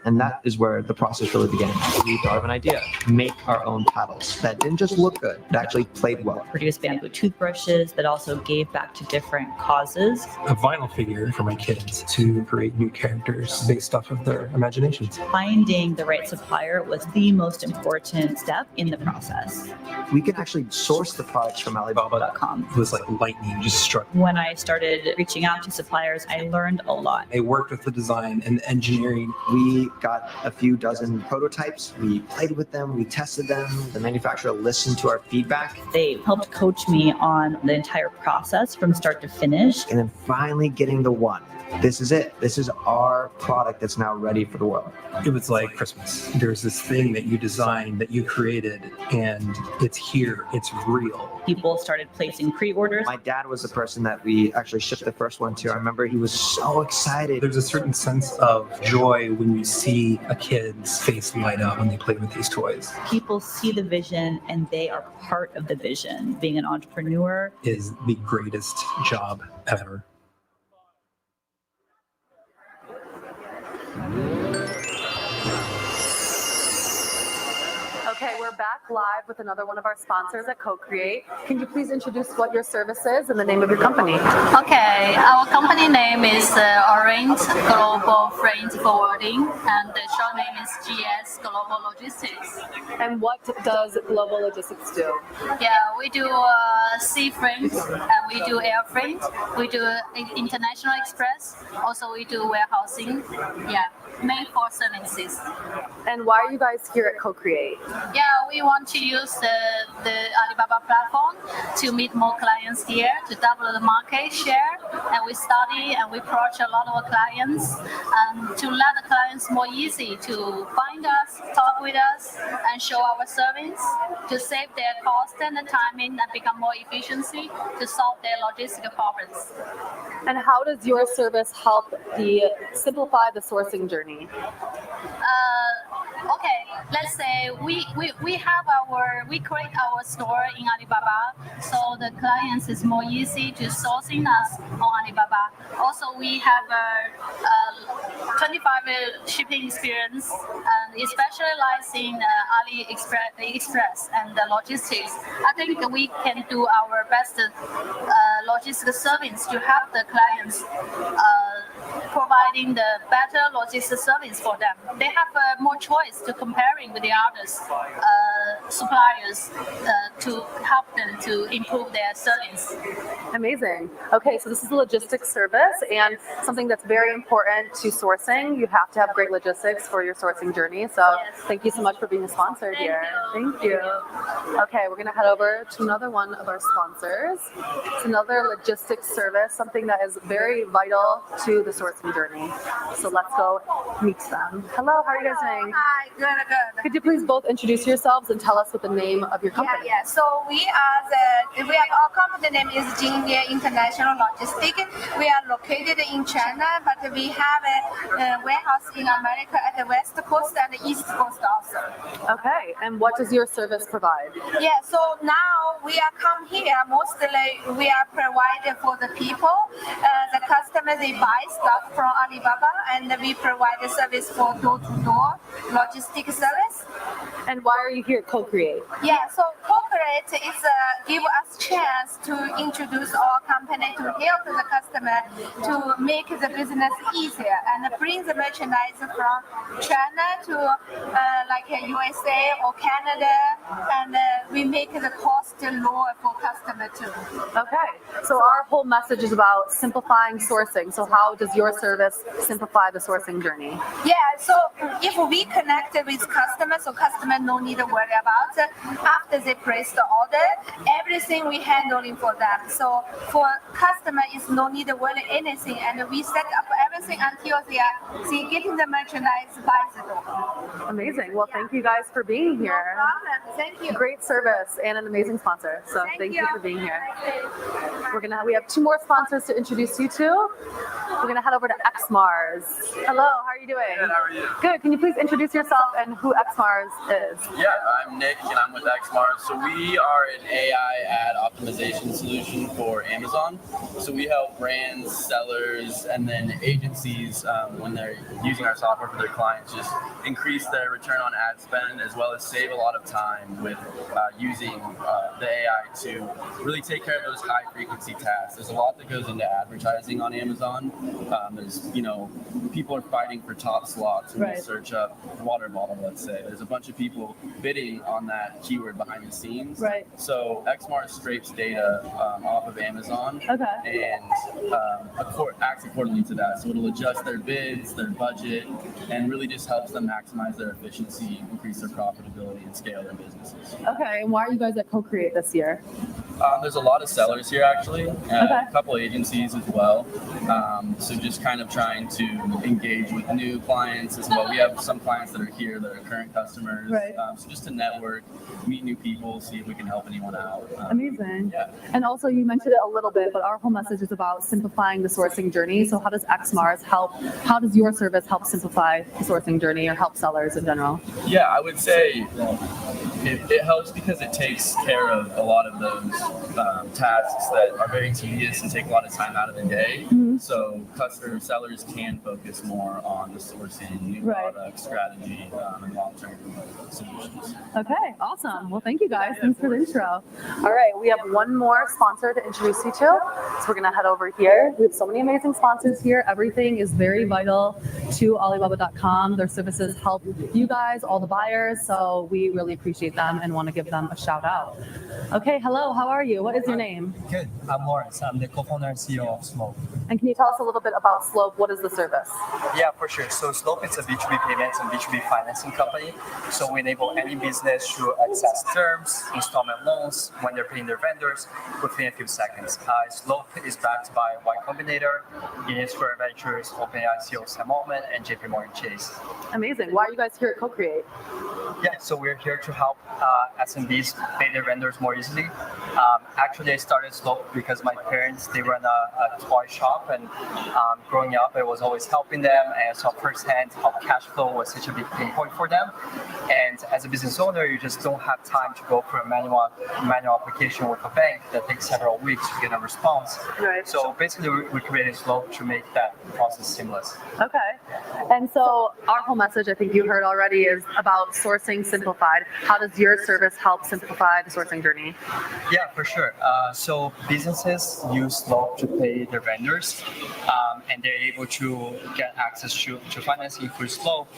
And that is where the process really began. We thought of an idea, make our own paddles that didn't just look good, it actually played well. Produce bamboo toothbrushes that also gave back to different causes. A vinyl figure for my kids to create new characters based off of their imaginations. Finding the right supplier was the most important step in the process. We can actually source the products from Alibaba.com. It was like lightning just struck. When I started reaching out to suppliers, I learned a lot. I worked with the design and the engineering. We got a few dozen prototypes. We played with them. We tested them. The manufacturer listened to our feedback. They helped coach me on the entire process from start to finish. And then finally getting the one. This is it. This is our product that's now ready for the world. It was like Christmas. There's this thing that you designed, that you created, and it's here. It's real. People started placing pre-orders. My dad was the person that we actually shipped the first one to. I remember he was so excited. There's a certain sense of joy when you see a kid's face light up when they play with these toys. People see the vision and they are part of the vision. Being an entrepreneur is the greatest job ever. Okay, we're back live with another one of our sponsors at CoCreate. Can you please introduce what your service is and the name of your company? Okay, our company name is Orange Global Freight Forwarding, and the short name is GS Global Logistics. And what does Global Logistics do? Yeah, we do sea freight, and we do air freight, we do international express, also we do warehousing. Yeah, made for services. And why are you guys here at CoCreate? Yeah, we want to use the Alibaba platform to meet more clients here, to double the market share. And we study and we approach a lot of clients and to let the clients more easy to find us, talk with us, and show our service to save their cost and the timing and become more efficiency to solve their logistical problems. And how does your service help simplify the sourcing journey? Okay, let's say we create our store in Alibaba, so the clients is more easy to sourcing us on Alibaba. Also, we have a 25 shipping experience, and especially in Express and the logistics. I think we can do our best logistics service to help the clients, providing the better logistics service for them. They have more choice to comparing with the others suppliers to help them to improve their service. Amazing. Okay, so this is a logistics service and something that's very important to sourcing. You have to have great logistics for your sourcing journey. So thank you so much for being a sponsor here. Thank you. Okay, we're going to head over to another one of our sponsors. It's another logistics service, something that is very vital to the sourcing journey. So let's go meet them. Hello, how are you guys doing? Hi, good. Could you please both introduce yourselves and tell us what the name of your company is? Yeah. So our company name is Jingye International Logistics. We are located in China, but we have a warehouse in America at the West Coast and the East Coast also. Okay, and what does your service provide? Yeah, so now we are come here, mostly we are provided for the people, the customers, they buy stuff from Alibaba, and we provide the service for door-to-door logistics service. And why are you here at CoCreate? Yeah, so CoCreate is give us chance to introduce our company to help the customer to make the business easier and bring the merchandise from China to like USA or Canada, and we make the cost lower for customer too. Okay, so our whole message is about simplifying sourcing. So how does your service simplify the sourcing journey? Yeah, so if we connect with customers, so customer no need to worry about after they place the order, everything we handling for them. So for customer is no need to worry anything, and we set up everything until they getting the merchandise by the door. Amazing. Well, thank you guys for being here. No problem. Thank you. Great service and an amazing sponsor. So thank you for being here. We have two more sponsors to introduce you to. We're gonna head over to XMars. Hello, how are you doing? Good, how are you? Good. Can you please introduce yourself and who XMars is? Yeah, I'm Nick and I'm with XMars. So we are an AI ad optimization solution for Amazon. So we help brands, sellers, and then agencies when they're using our software for their clients just increase their return on ad spend, as well as save a lot of time with using the AI to really take care of those high frequency tasks. There's a lot that goes into advertising on Amazon. There's, people are fighting for top slots when you search up water bottle, let's say. There's a bunch of people bidding on that keyword behind the scenes. Right. So XMars scrapes data off of Amazon and acts accordingly to that. So it'll adjust their bids, their budget, and really just helps them maximize their efficiency, increase their profitability, and scale their businesses. Okay, and why are you guys at CoCreate this year? There's a lot of sellers here, actually, a couple agencies as well. So just kind of trying to engage with new clients as well. We have some clients that are here that are current customers. Right. So just to network, meet new people, see if we can help anyone out. Amazing. Yeah. And also you mentioned it a little bit, but our whole message is about simplifying the sourcing journey. So how does XMars help? How does your service help simplify the sourcing journey or help sellers in general? Yeah, I would say it helps because it takes care of a lot of those tasks that are very tedious and take a lot of time out of the day. Mm-hmm. So customers, sellers can focus more on the sourcing, new product strategy, and long-term solutions. Okay, awesome. Well, thank you guys. Thanks for the intro. All right, we have one more sponsor to introduce you to. So we're gonna head over here. We have so many amazing sponsors here. Everything is very vital to Alibaba.com. Their services help you guys, all the buyers. So we really appreciate them and want to give them a shout out. Okay, hello, how are you? What is your name? Good. I'm Lawrence. I'm the co-founder and CEO of Slope. And can you tell us a little bit about Slope? What is the service? Yeah, for sure. So Slope is a B2B payments and B2B financing company. So we enable any business to access terms, installment loans when they're paying their vendors within a few seconds. Slope is backed by Y Combinator, Union Square Ventures, OpenAI CEO Sam Altman, and JP Morgan Chase. Amazing. Why are you guys here at CoCreate? Yeah, so we're here to help SMBs pay their vendors more easily. Actually, I started Slope because my parents, they run a toy shop, and growing up, I was always helping them, and I saw firsthand how cash flow was such a big pain point for them. And as a business owner, you just don't have time to go through a manual application with a bank that takes several weeks to get a response. Right. So basically, we created Slope to make that process seamless. Okay. And so our whole message, I think you heard already, is about sourcing simplified. How does your service help simplify the sourcing journey? Yeah, for sure. So businesses use Slope to pay their vendors, and they're able to get access to financing through Slope.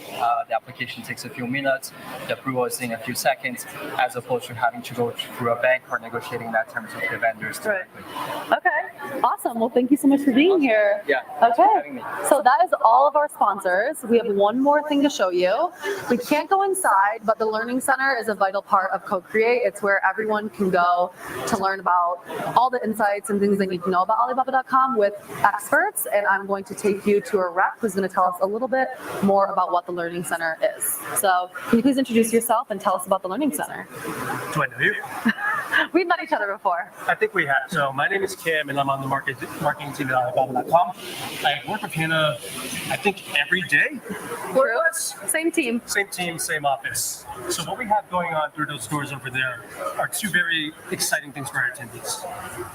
The application takes a few minutes, the approval is in a few seconds, as opposed to having to go through a bank or negotiating that terms with the vendors directly. Okay, awesome. Well, thank you so much for being here. Yeah, thanks for having Okay, me. so that is all of our sponsors. We have one more thing to show you. We can't go inside, but the Learning Center is a vital part of CoCreate. It's where everyone can go to learn about all the insights and things they need to know about Alibaba.com with experts. And I'm going to take you to a rep who's going to tell us a little bit more about what the Learning Center is. So can you please introduce yourself and tell us about the Learning Center? Do I know you? We've met each other before. I think we have. So my name is Kim, and I'm on the marketing team at Alibaba.com. I work with Hannah, I think, every day. We're same team. Same team, same office. So what we have going on through those doors over there are two very exciting things for our attendees.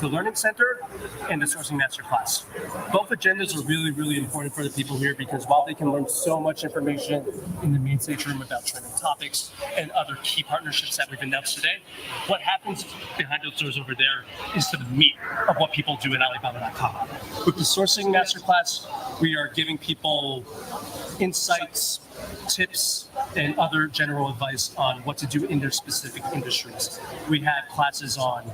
The Learning Center and the Sourcing Masterclass. Both agendas are really, really important for the people here because while they can learn so much information in the main stage room about trending topics and other key partnerships that we've announced today, what happens behind those doors over there is to the meat of what people do at Alibaba.com. With the Sourcing Masterclass, we are giving people insights, tips, and other general advice on what to do in their specific industries. We have classes on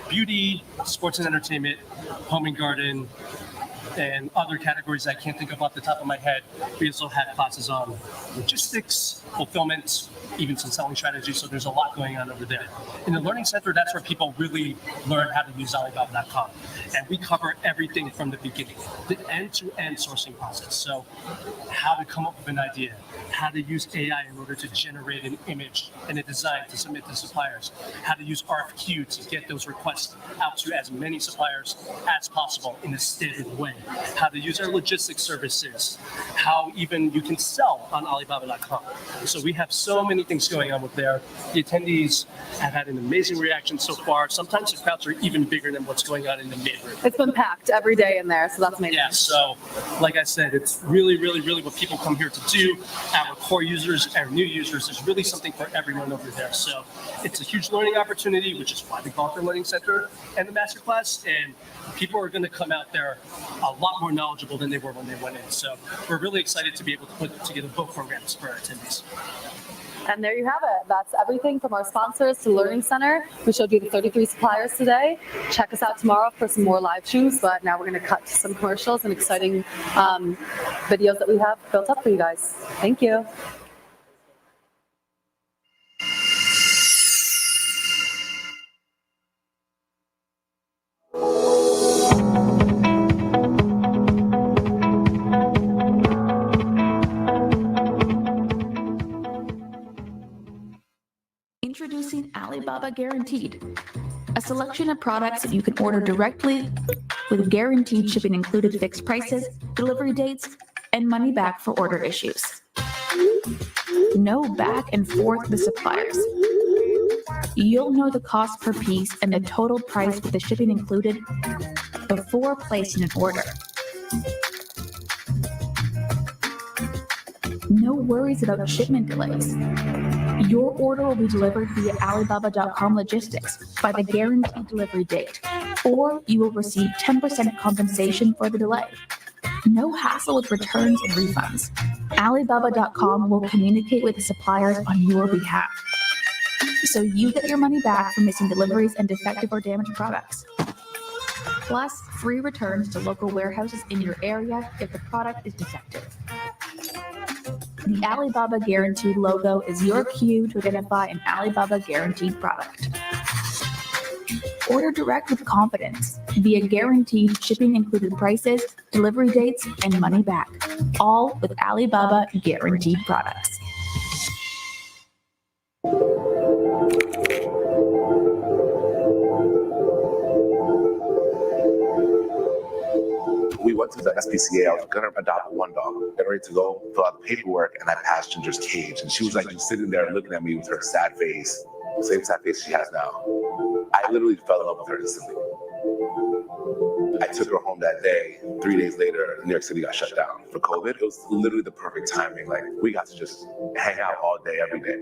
beauty, sports and entertainment, home and garden, and other categories I can't think of off the top of my head. We also have classes on logistics, fulfillment, even some selling strategies. So there's a lot going on over there. In the Learning Center, that's where people really learn how to use Alibaba.com. And we cover everything from the beginning, the end-to-end sourcing process. So how to come up with an idea, how to use AI in order to generate an image and a design to submit to suppliers, how to use RFQ to get those requests out to as many suppliers as possible in a standard way, how to use our logistics services, how even you can sell on Alibaba.com. So we have so many things going on with there. The attendees have had an amazing reaction so far. Sometimes the crowds are even bigger than what's going on in the main room. It's been packed every day in there, so that's amazing. Yeah, so like I said, it's really, really, really what people come here to do. Our core users, our new users, there's really something for everyone over there. So it's a huge learning opportunity, which is why we call it the Learning Center and the Masterclass. And people are going to come out there a lot more knowledgeable than they were when they went in. So we're really excited to be able to put together both programs for our attendees. And there you have it. That's everything from our sponsors to Learning Center. We showed you the 33 suppliers today. Check us out tomorrow for some more live streams, but now we're going to cut to some commercials and exciting videos that we have built up for you guys. Thank you. Introducing Alibaba Guaranteed, a selection of products that you can order directly with guaranteed shipping included, fixed prices, delivery dates, and money back for order issues. No back and forth with suppliers. You'll know the cost per piece and the total price with the shipping included before placing an order. No worries about shipment delays. Your order will be delivered via Alibaba.com logistics by the guaranteed delivery date, or you will receive 10% compensation for the delay. No hassle with returns and refunds. Alibaba.com will communicate with the suppliers on your behalf. so you get your money back for missing deliveries and defective or damaged products. Plus, free returns to local warehouses in your area if the product is defective. The Alibaba Guaranteed logo is your cue to identify an Alibaba Guaranteed product. Order direct with confidence via guaranteed shipping included prices, delivery dates, and money back, all with Alibaba Guaranteed products. We went to the SPCA. I was gonna adopt one dog, getting ready to go fill out the paperwork, and I passed Ginger's cage, and she was like just sitting there looking at me with her sad face, same sad face she has now. I literally fell in love with her instantly. I took her home that day. 3 days later, New York City got shut down for COVID. It was literally the perfect timing. Like, we got to just hang out all day, every day.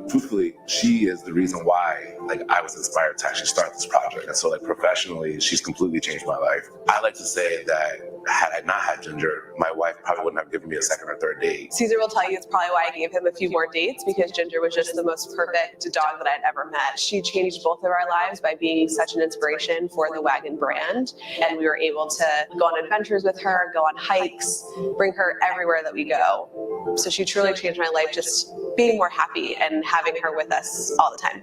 Truthfully, she is the reason why I was inspired to actually start this project. And so professionally, she's completely changed my life. I like to say that had I not had Ginger, my wife probably wouldn't have given me a second or third date. Caesar will tell you it's probably why I gave him a few more dates, because Ginger was just the most perfect dog that I'd ever met. She changed both of our lives by being such an inspiration for the Wagon brand. And we were able to go on adventures with her, go on hikes, bring her everywhere that we go. So she truly changed my life, just being more happy and having her with us all the time.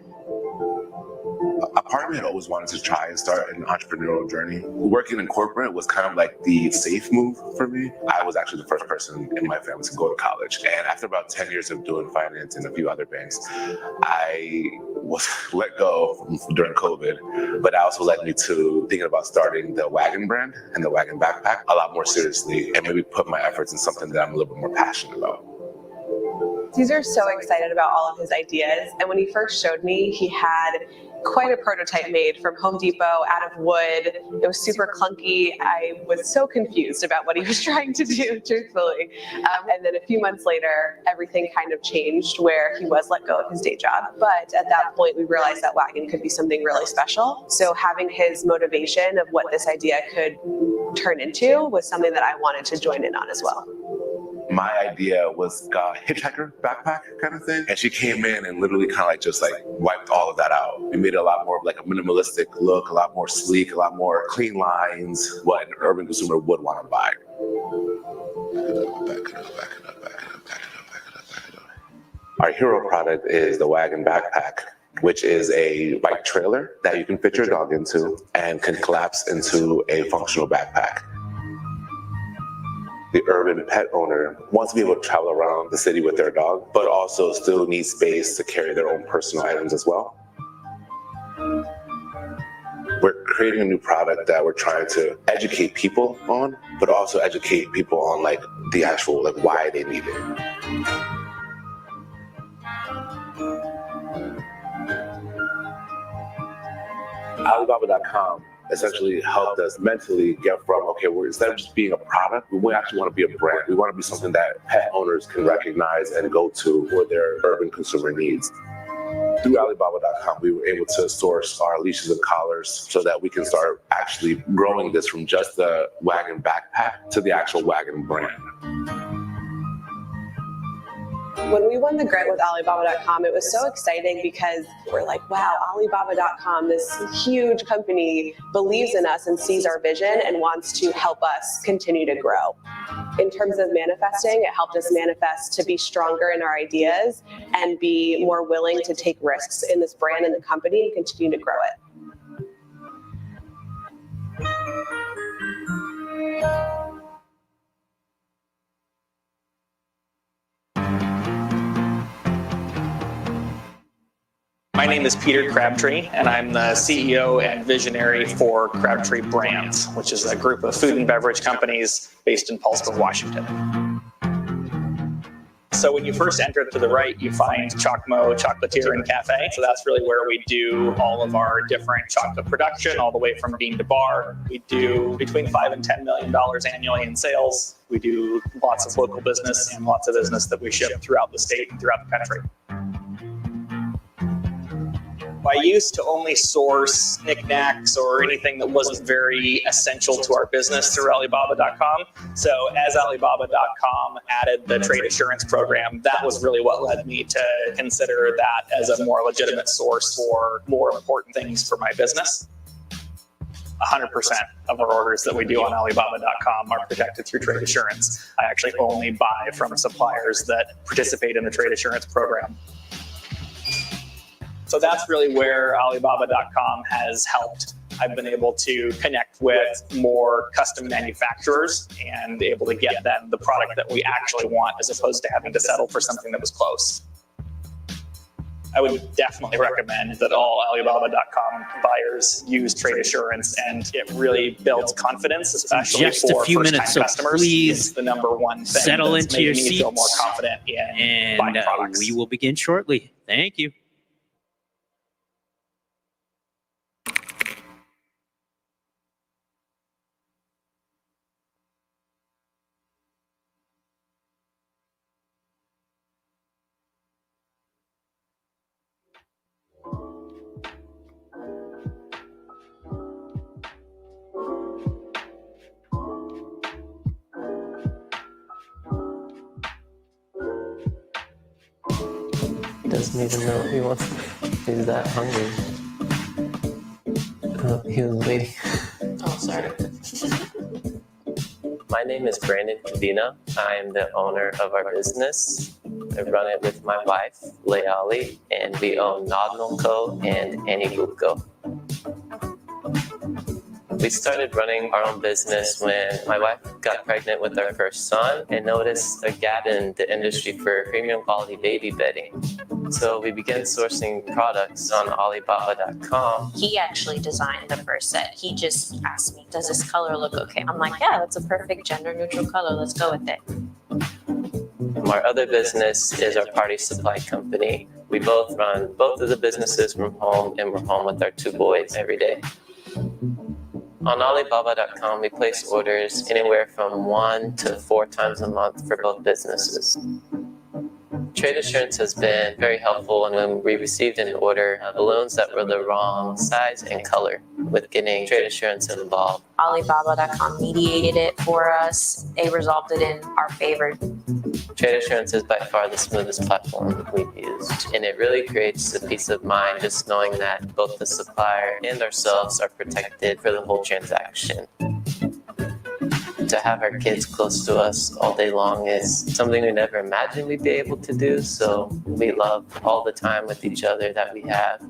A part of me had always wanted to try and start an entrepreneurial journey. Working in corporate was kind of like the safe move for me. I was actually the first person in my family to go to college. And after about 10 years of doing finance in a few other banks, I was let go during COVID. But that also led me to thinking about starting the Wagon brand and the Wagon backpack a lot more seriously, and maybe put my efforts in something that I'm a little bit more passionate about. Caesar's so excited about all of his ideas. And when he first showed me, he had quite a prototype made from Home Depot out of wood. It was super clunky. I was so confused about what he was trying to do, truthfully. And then a few months later, everything kind of changed where he was let go of his day job. But at that point, we realized that Wagon could be something really special. So having his motivation of what this idea could turn into was something that I wanted to join in on as well. My idea was a hitchhiker backpack kind of thing. And she came in and literally kind of just wiped all of that out. We made it a lot more of a minimalistic look, a lot more sleek, a lot more clean lines, what an urban consumer would want to buy. Our hero product is the Wagon backpack, which is a bike trailer that you can fit your dog into and can collapse into a functional backpack. The urban pet owner wants to be able to travel around the city with their dog, but also still needs space to carry their own personal items as well. We're creating a new product that we're trying to educate people on, but also educate people on the actual why they need it. Alibaba.com essentially helped us mentally get from, okay, instead of just being a product, we actually want to be a brand. We want to be something that pet owners can recognize and go to for their urban consumer needs. Through Alibaba.com, we were able to source our leashes and collars so that we can start actually growing this from just the Wagon backpack to the actual Wagon brand. When we won the grant with Alibaba.com, it was so exciting because we're like, wow, Alibaba.com, this huge company, believes in us and sees our vision and wants to help us continue to grow. In terms of manifesting, it helped us manifest to be stronger in our ideas and be more willing to take risks in this brand and the company and continue to grow it. My name is Peter Crabtree, and I'm the CEO and visionary for Crabtree Brands, which is a group of food and beverage companies based in Paulsboro, Washington. So when you first enter to the right, you find Chocmo Chocolatier and Cafe. So that's really where we do all of our different chocolate production, all the way from bean to bar. We do between $5 and $10 million annually in sales. We do lots of local business and lots of business that we ship throughout the state and throughout the country. I used to only source knickknacks or anything that wasn't very essential to our business through Alibaba.com. So as Alibaba.com added the trade assurance program, that was really what led me to consider that as a more legitimate source for more important things for my business. 100% of our orders that we do on Alibaba.com are protected through trade assurance. I actually only buy from suppliers that participate in the trade assurance program. So that's really where Alibaba.com has helped. I've been able to connect with more custom manufacturers and able to get them the product that we actually want as opposed to having to settle for something that was close. I would definitely recommend that all Alibaba.com buyers use trade assurance, and it really builds confidence, especially Just for a few first-time minutes, so customers. please It's the number one thing settle that's into your making me feel more seats, confident in buying and products. we will begin shortly. Thank you. Doesn't even know he wants. He's that hungry. He was waiting. Oh, sorry. My name is Brandon Kadina. I am the owner of our business. I run it with my wife, Leali, and we own Nodnal Co. and Anygoop Co. We started running our own business when my wife got pregnant with our first son and noticed a gap in the industry for premium quality baby bedding. So we began sourcing products on Alibaba.com. He actually designed the first set. He just asked me, does this color look okay? I'm like, yeah, that's a perfect gender neutral color. Let's go with it. Our other business is our party supply company. We both run both of the businesses from home, and we're home with our two boys every day. On Alibaba.com, we place orders anywhere from 1 to 4 times a month for both businesses. Trade assurance has been very helpful, and when we received an order, balloons that were the wrong size and color, with getting trade assurance involved. Alibaba.com mediated it for us. They resolved it in our favor. Trade assurance is by far the smoothest platform we've used, and it really creates a peace of mind just knowing that both the supplier and ourselves are protected for the whole transaction. To have our kids close to us all day long is something we never imagined we'd be able to do, so we love all the time with each other that we have.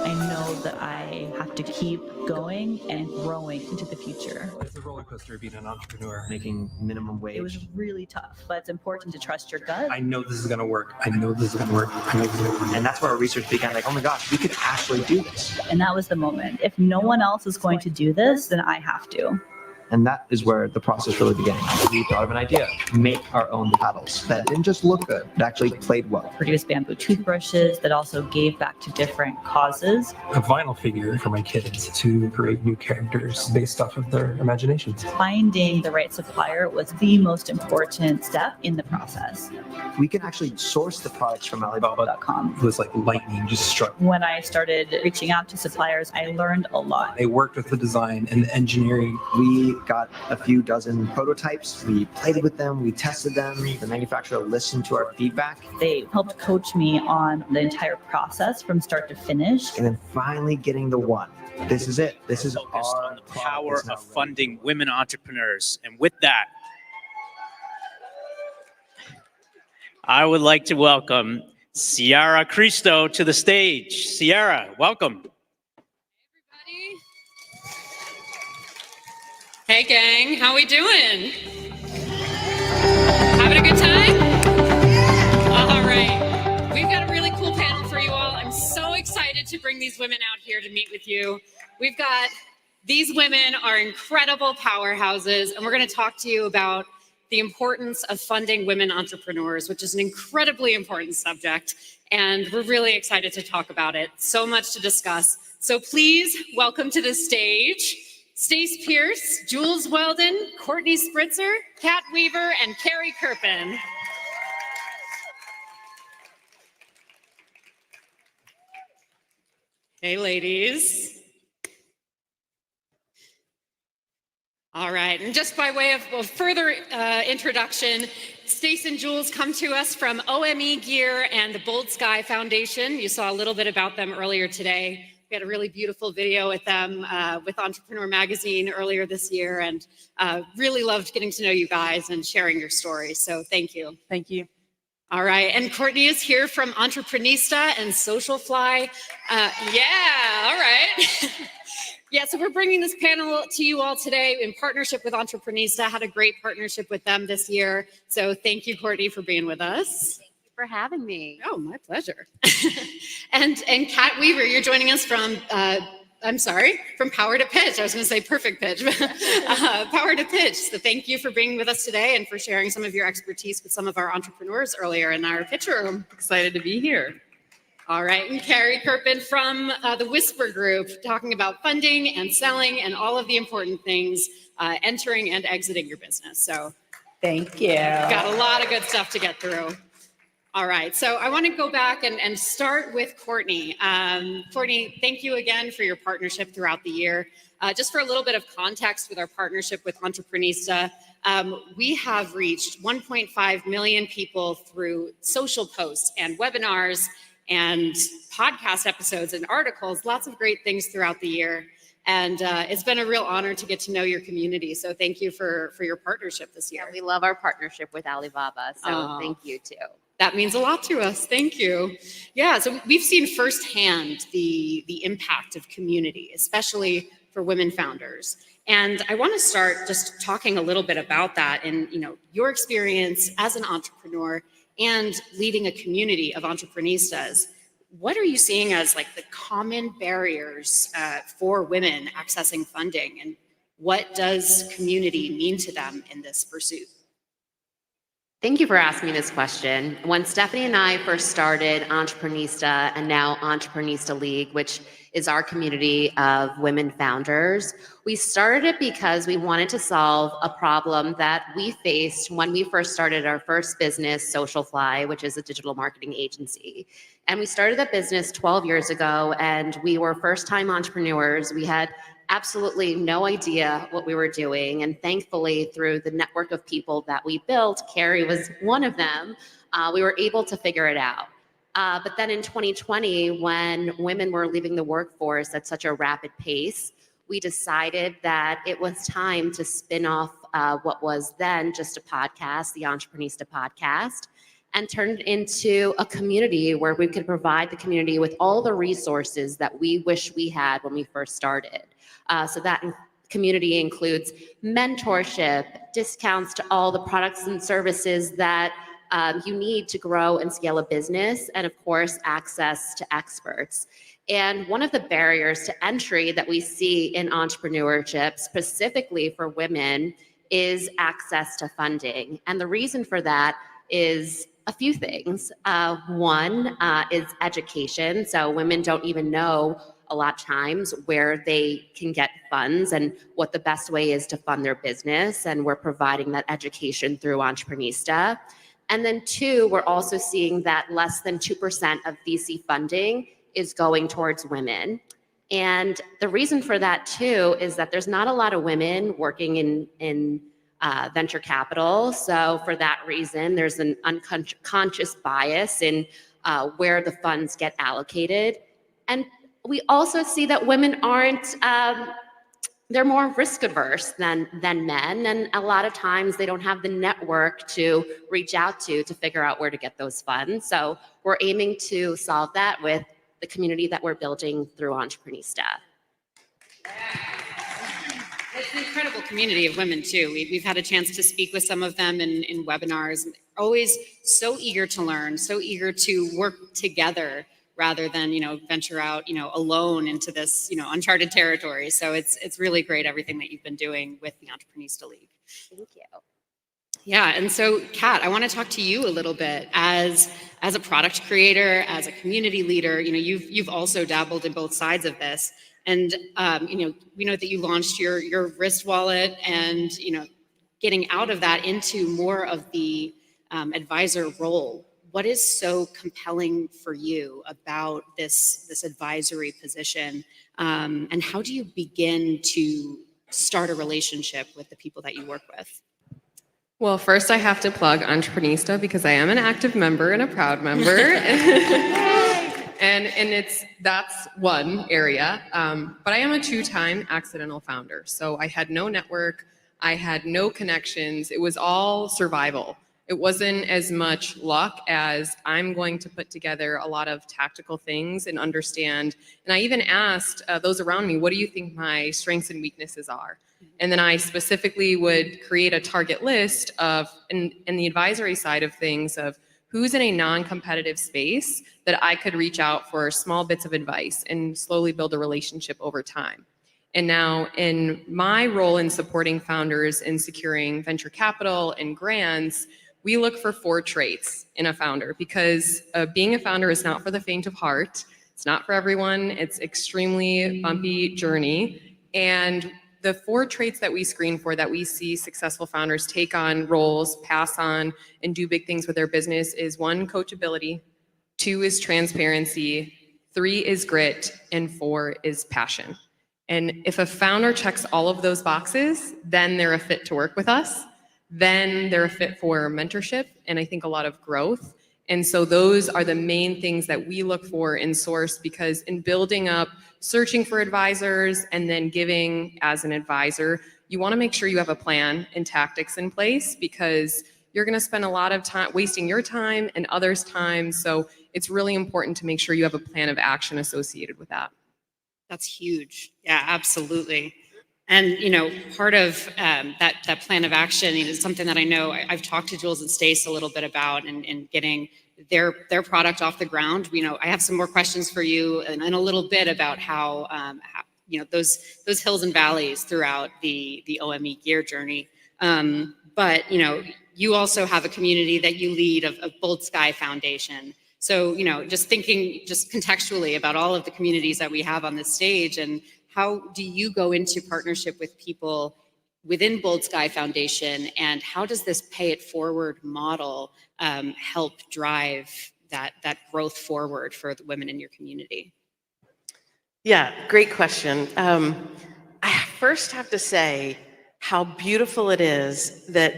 I know that I have to keep going and growing into the future. It's the roller coaster of being an entrepreneur, making minimum wage. It was really tough, but it's important to trust your gut. I know this is going to work. I know this is going to work. I know this is going to work. And that's where our research began. Like, oh my gosh, we could actually do this. And that was the moment. If no one else is going to do this, then I have to. And that is where the process really began. We thought of an idea, make our own paddles that didn't just look good, it actually played well. Produced bamboo toothbrushes that also gave back to different causes. A vinyl figure for my kids to create new characters based off of their imaginations. Finding the right supplier was the most important step in the process. We can actually source the products from Alibaba.com. It was like lightning just struck. When I started reaching out to suppliers, I learned a lot. They worked with the design and the engineering. We got a few dozen prototypes. We played with them. We tested them. The manufacturer listened to our feedback. They helped coach me on the entire process from start to finish. And then finally getting the one. This is it. This is Focused our on the power of funding women entrepreneurs. And with that, I would like to welcome Ciara Cristo to the stage. Ciara, welcome. Hey gang, how we doing? Having a good time? All right. We've got a really cool panel for you all. I'm so excited to bring these women out here to meet with you. We've got These women are incredible powerhouses, and we're going to talk to you about the importance of funding women entrepreneurs, which is an incredibly important subject, and we're really excited to talk about it. So much to discuss. So please welcome to the stage Stace Pierce, Jules Weldon, Courtney Spritzer, Kat Weaver, and Carrie Kirpin. Hey, ladies. All right, and just by way of further introduction, Stace and Jules come to us from OME Gear and the Bold Sky Foundation. You saw a little bit about them earlier today. We had a really beautiful video with them with Entrepreneur Magazine earlier this year, and really loved getting to know you guys and sharing your stories. So thank you. Thank you. All right, and Courtney is here from Entreprenista and Socialfly. Yeah, all right. Yeah, so we're bringing this panel to you all today in partnership with Entreprenista. Had a great partnership with them this year. So thank you, Courtney, for being with us. Thank you for having me. Oh, my pleasure. and Kat Weaver, you're joining us from, from Power to Pitch. I was going to say perfect pitch, Power to Pitch. So thank you for being with us today and for sharing some of your expertise with some of our entrepreneurs earlier in our pitch room. Excited to be here. All right, and Carrie Kirpin from the Whisper Group, talking about funding and selling and all of the important things entering and exiting your business. So thank you. Got a lot of good stuff to get through. All right, so I want to go back and start with Courtney. Courtney, thank you again for your partnership throughout the year. Just for a little bit of context with our partnership with Entreprenista, we have reached 1.5 million people through social posts and webinars and podcast episodes and articles, lots of great things throughout the year. And it's been a real honor to get to know your community. So thank you for your partnership this year. We love our partnership with Alibaba. So thank you too. That means a lot to us. Thank you. Yeah, so we've seen firsthand the impact of community, especially for women founders. And I want to start just talking a little bit about that and your experience as an entrepreneur and leading a community of entreprenistas. What are you seeing as like the common barriers for women accessing funding, and what does community mean to them in this pursuit? Thank you for asking me this question. When Stephanie and I first started Entreprenista and now Entreprenista League, which is our community of women founders, we started it because we wanted to solve a problem that we faced when we first started our first business, Socialfly, which is a digital marketing agency. And we started that business 12 years ago, and we were first-time entrepreneurs. We had absolutely no idea what we were doing. And thankfully, through the network of people that we built, Carrie was one of them, we were able to figure it out. But then in 2020, when women were leaving the workforce at such a rapid pace, we decided that it was time to spin off what was then just a podcast, the Entreprenista podcast, and turned it into a community where we could provide the community with all the resources that we wish we had when we first started. So that community includes mentorship, discounts to all the products and services that you need to grow and scale a business, and of course, access to experts. And one of the barriers to entry that we see in entrepreneurship, specifically for women, is access to funding. And the reason for that is a few things. One is education. So women don't even know a lot of times where they can get funds and what the best way is to fund their business. And we're providing that education through Entreprenista. And then two, we're also seeing that less than 2% of VC funding is going towards women. And the reason for that too is that there's not a lot of women working in venture capital. So for that reason, there's an unconscious bias in where the funds get allocated. And we also see that women aren't, they're more risk averse than men. And a lot of times they don't have the network to reach out to figure out where to get those funds. So we're aiming to solve that with the community that we're building through Entreprenista. It's an incredible community of women too. We've had a chance to speak with some of them in webinars. Always so eager to learn, so eager to work together rather than, venture out, alone into this, uncharted territory. So it's really great everything that you've been doing with the Entreprenista League. Thank you. Yeah, and so Kat, I want to talk to you a little bit as a product creator, as a community leader. You've also dabbled in both sides of this, and we know that you launched your wrist wallet, and getting out of that into more of the advisor role. What is so compelling for you about this advisory position, and how do you begin to start a relationship with the people that you work with? Well, first I have to plug Entreprenista because I am an active member and a proud member. and that's one area. But I am a 2-time accidental founder. So I had no network, I had no connections. It was all survival. It wasn't as much luck as I'm going to put together a lot of tactical things and understand. And I even asked those around me, what do you think my strengths and weaknesses are? And then I specifically would create a target list of, in the advisory side of things, of who's in a non-competitive space that I could reach out for small bits of advice and slowly build a relationship over time. And now in my role in supporting founders in securing venture capital and grants, we look for 4 traits in a founder, because being a founder is not for the faint of heart. It's not for everyone. It's extremely bumpy journey. And the 4 traits that we screen for, that we see successful founders take on roles, pass on, and do big things with their business is 1, coachability, 2 is transparency, 3 is grit, and 4 is passion. And if a founder checks all of those boxes, then they're a fit to work with us. Then they're a fit for mentorship and I think a lot of growth. And so those are the main things that we look for in source, because in building up, searching for advisors and then giving as an advisor, you want to make sure you have a plan and tactics in place, because you're going to spend a lot of time wasting your time and others' time. So it's really important to make sure you have a plan of action associated with that. That's huge. Yeah, absolutely. And part of that plan of action is something that I know I've talked to Jules and Stace a little bit about, and getting their product off the ground. I have some more questions for you in a little bit about how those hills and valleys throughout the OME gear journey. But you also have a community that you lead of Bold Sky Foundation. So just thinking just contextually about all of the communities that we have on this stage, and how do you go into partnership with people within Bold Sky Foundation, and how does this pay it forward model help drive that growth forward for the women in your community? Yeah, great question. I first have to say how beautiful it is that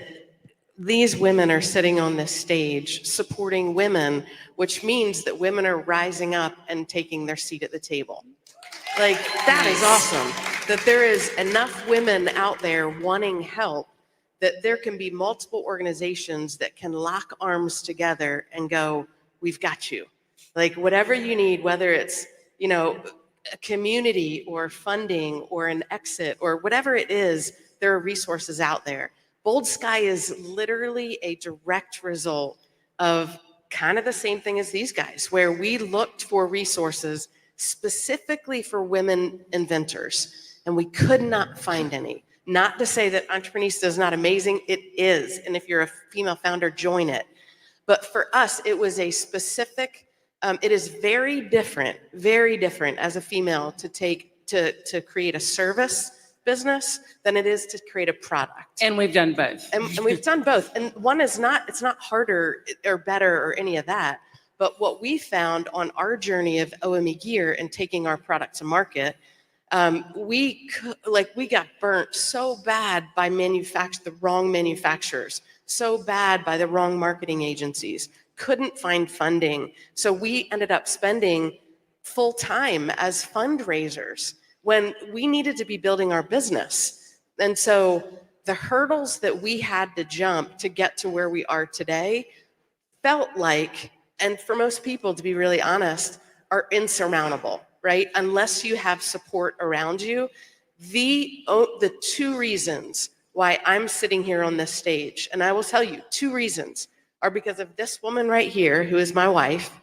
these women are sitting on this stage supporting women, which means that women are rising up and taking their seat at the table. Like, that is awesome, that there is enough women out there wanting help, that there can be multiple organizations that can lock arms together and go, we've got you. Like, whatever you need, whether it's, a community or funding or an exit or whatever it is, there are resources out there. Bold Sky is literally a direct result of kind of the same thing as these guys, where we looked for resources specifically for women inventors, and we could not find any. Not to say that Entreprenista is not amazing, it is, and if you're a female founder, join it. But for us, it was a specific, it is very different as a female to create a service business than it is to create a product. And we've done both. And we've done both. And one is not, it's not harder or better or any of that. But what we found on our journey of OME Gear and taking our product to market, we got burnt so bad by the wrong manufacturers, so bad by the wrong marketing agencies, couldn't find funding. So we ended up spending full time as fundraisers when we needed to be building our business. And so the hurdles that we had to jump to get to where we are today felt like, and for most people, to be really honest, are insurmountable, right? Unless you have support around you. The 2 reasons why I'm sitting here on this stage, and I will tell you 2 reasons, are because of this woman right here, who is my wife,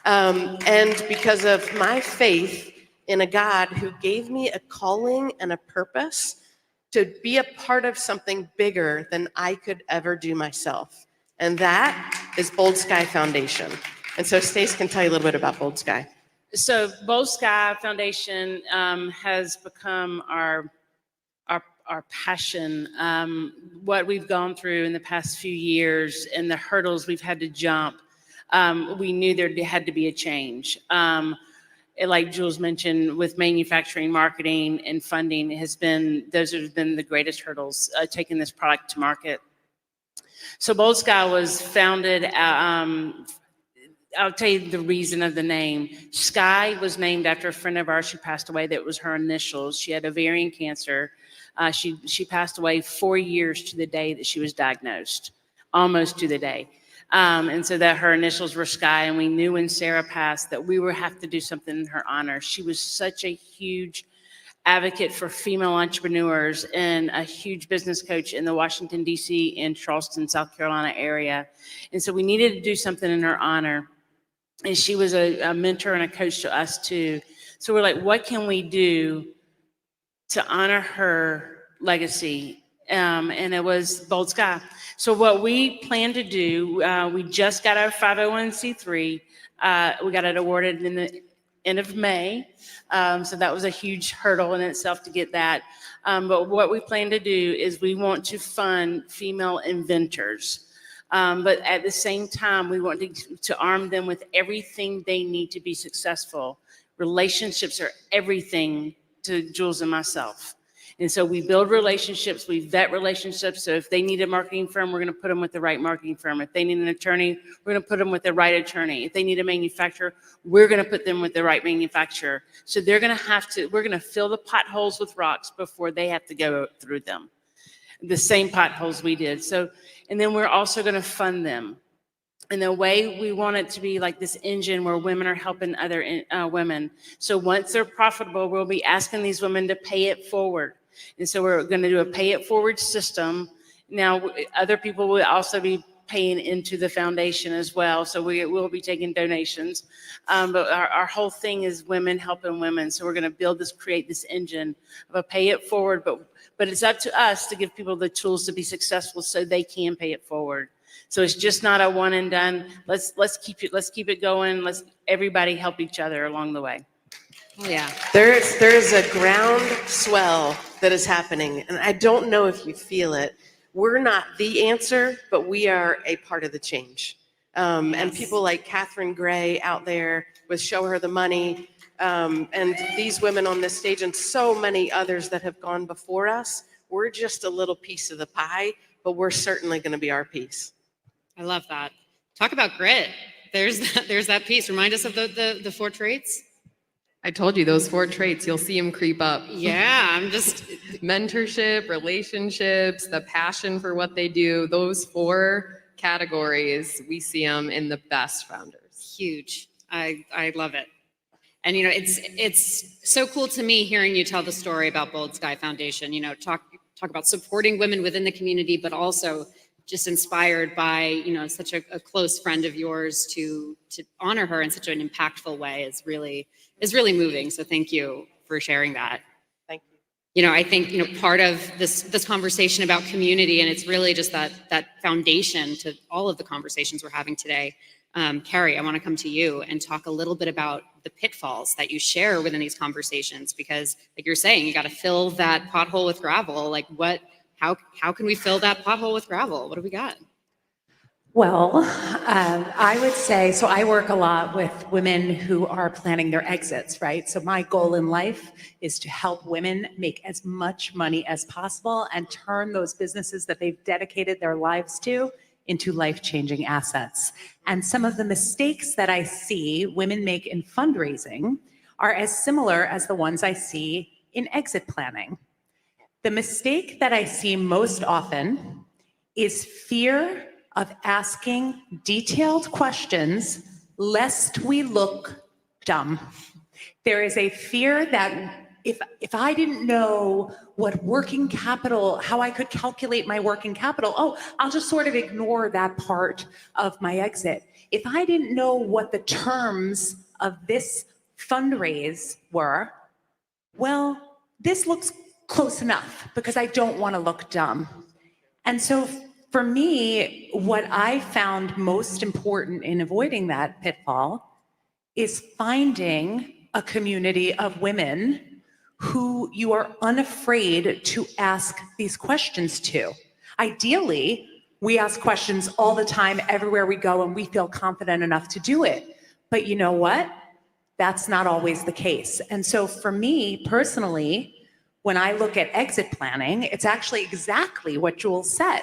And because of my faith in a God who gave me a calling and a purpose to be a part of something bigger than I could ever do myself. And that is Bold Sky Foundation. And so Stace can tell you a little bit about Bold Sky. So Bold Sky Foundation has become our passion. What we've gone through in the past few years and the hurdles we've had to jump, we knew there had to be a change. Like Jules mentioned, with manufacturing, marketing, and funding, those have been the greatest hurdles taking this product to market. So Bold Sky was founded. I'll tell you the reason of the name. Sky was named after a friend of ours who passed away. That was her initials. She had ovarian cancer. She passed away 4 years to the day that she was diagnosed, almost to the day. And so that her initials were Sky, and we knew when Sarah passed that we would have to do something in her honor. She was such a huge advocate for female entrepreneurs and a huge business coach in the Washington, D.C. and Charleston, South Carolina area. And so we needed to do something in her honor. And she was a mentor and a coach to us too. So we're like, what can we do to honor her legacy? And it was Bold Sky. So what we plan to do, we just got our 501c3. We got it awarded in the end of May. So that was a huge hurdle in itself to get that. But what we plan to do is we want to fund female inventors. But at the same time, we want to arm them with everything they need to be successful. Relationships are everything to Jules and myself. And so we build relationships, we vet relationships. So if they need a marketing firm, we're going to put them with the right marketing firm. If they need an attorney, we're going to put them with the right attorney. If they need a manufacturer, we're going to put them with the right manufacturer. So we're going to fill the potholes with rocks before they have to go through them. The same potholes we did. And then we're also going to fund them. And the way we want it to be like this engine where women are helping other women. So once they're profitable, we'll be asking these women to pay it forward. And so we're going to do a pay it forward system. Now, other people will also be paying into the foundation as well. So we will be taking donations. But our whole thing is women helping women. So we're going to create this engine of a pay it forward. But it's up to us to give people the tools to be successful so they can pay it forward. So it's just not a one and done. Let's keep it going. Let's everybody help each other along the way. Oh, yeah. There's a ground swell that is happening, and I don't know if you feel it. We're not the answer, but we are a part of the change. And people like Catherine Gray out there with Show Her the Money, and these women on this stage and so many others that have gone before us, we're just a little piece of the pie, but we're certainly going to be our piece. I love that. Talk about grit. There's that piece. Remind us of the 4 traits. I told you those 4 traits, you'll see them creep up. Yeah, I'm just mentorship, relationships, the passion for what they do, those 4 categories, we see them in the best founders. Huge. I love it. And it's so cool to me hearing you tell the story about Bold Sky Foundation. Talk about supporting women within the community, but also just inspired by such a close friend of yours to honor her in such an impactful way is really moving. So thank you for sharing that. Thank you. I think part of this conversation about community, and it's really just that foundation to all of the conversations we're having today. Carrie, I want to come to you and talk a little bit about the pitfalls that you share within these conversations, because like you're saying, you got to fill that pothole with gravel. How can we fill that pothole with gravel? What do we got? Well, I would say, so I work a lot with women who are planning their exits, right? So my goal in life is to help women make as much money as possible and turn those businesses that they've dedicated their lives to into life-changing assets. And some of the mistakes that I see women make in fundraising are as similar as the ones I see in exit planning. The mistake that I see most often is fear of asking detailed questions lest we look dumb. There is a fear that if I didn't know what working capital, how I could calculate my working capital, oh, I'll just sort of ignore that part of my exit. If I didn't know what the terms of this fundraise were, well, this looks close enough because I don't want to look dumb. And so for me, what I found most important in avoiding that pitfall is finding a community of women who you are unafraid to ask these questions to. Ideally, we ask questions all the time, everywhere we go, and we feel confident enough to do it. But you know what? That's not always the case. And so for me personally, when I look at exit planning, it's actually exactly what Jules said.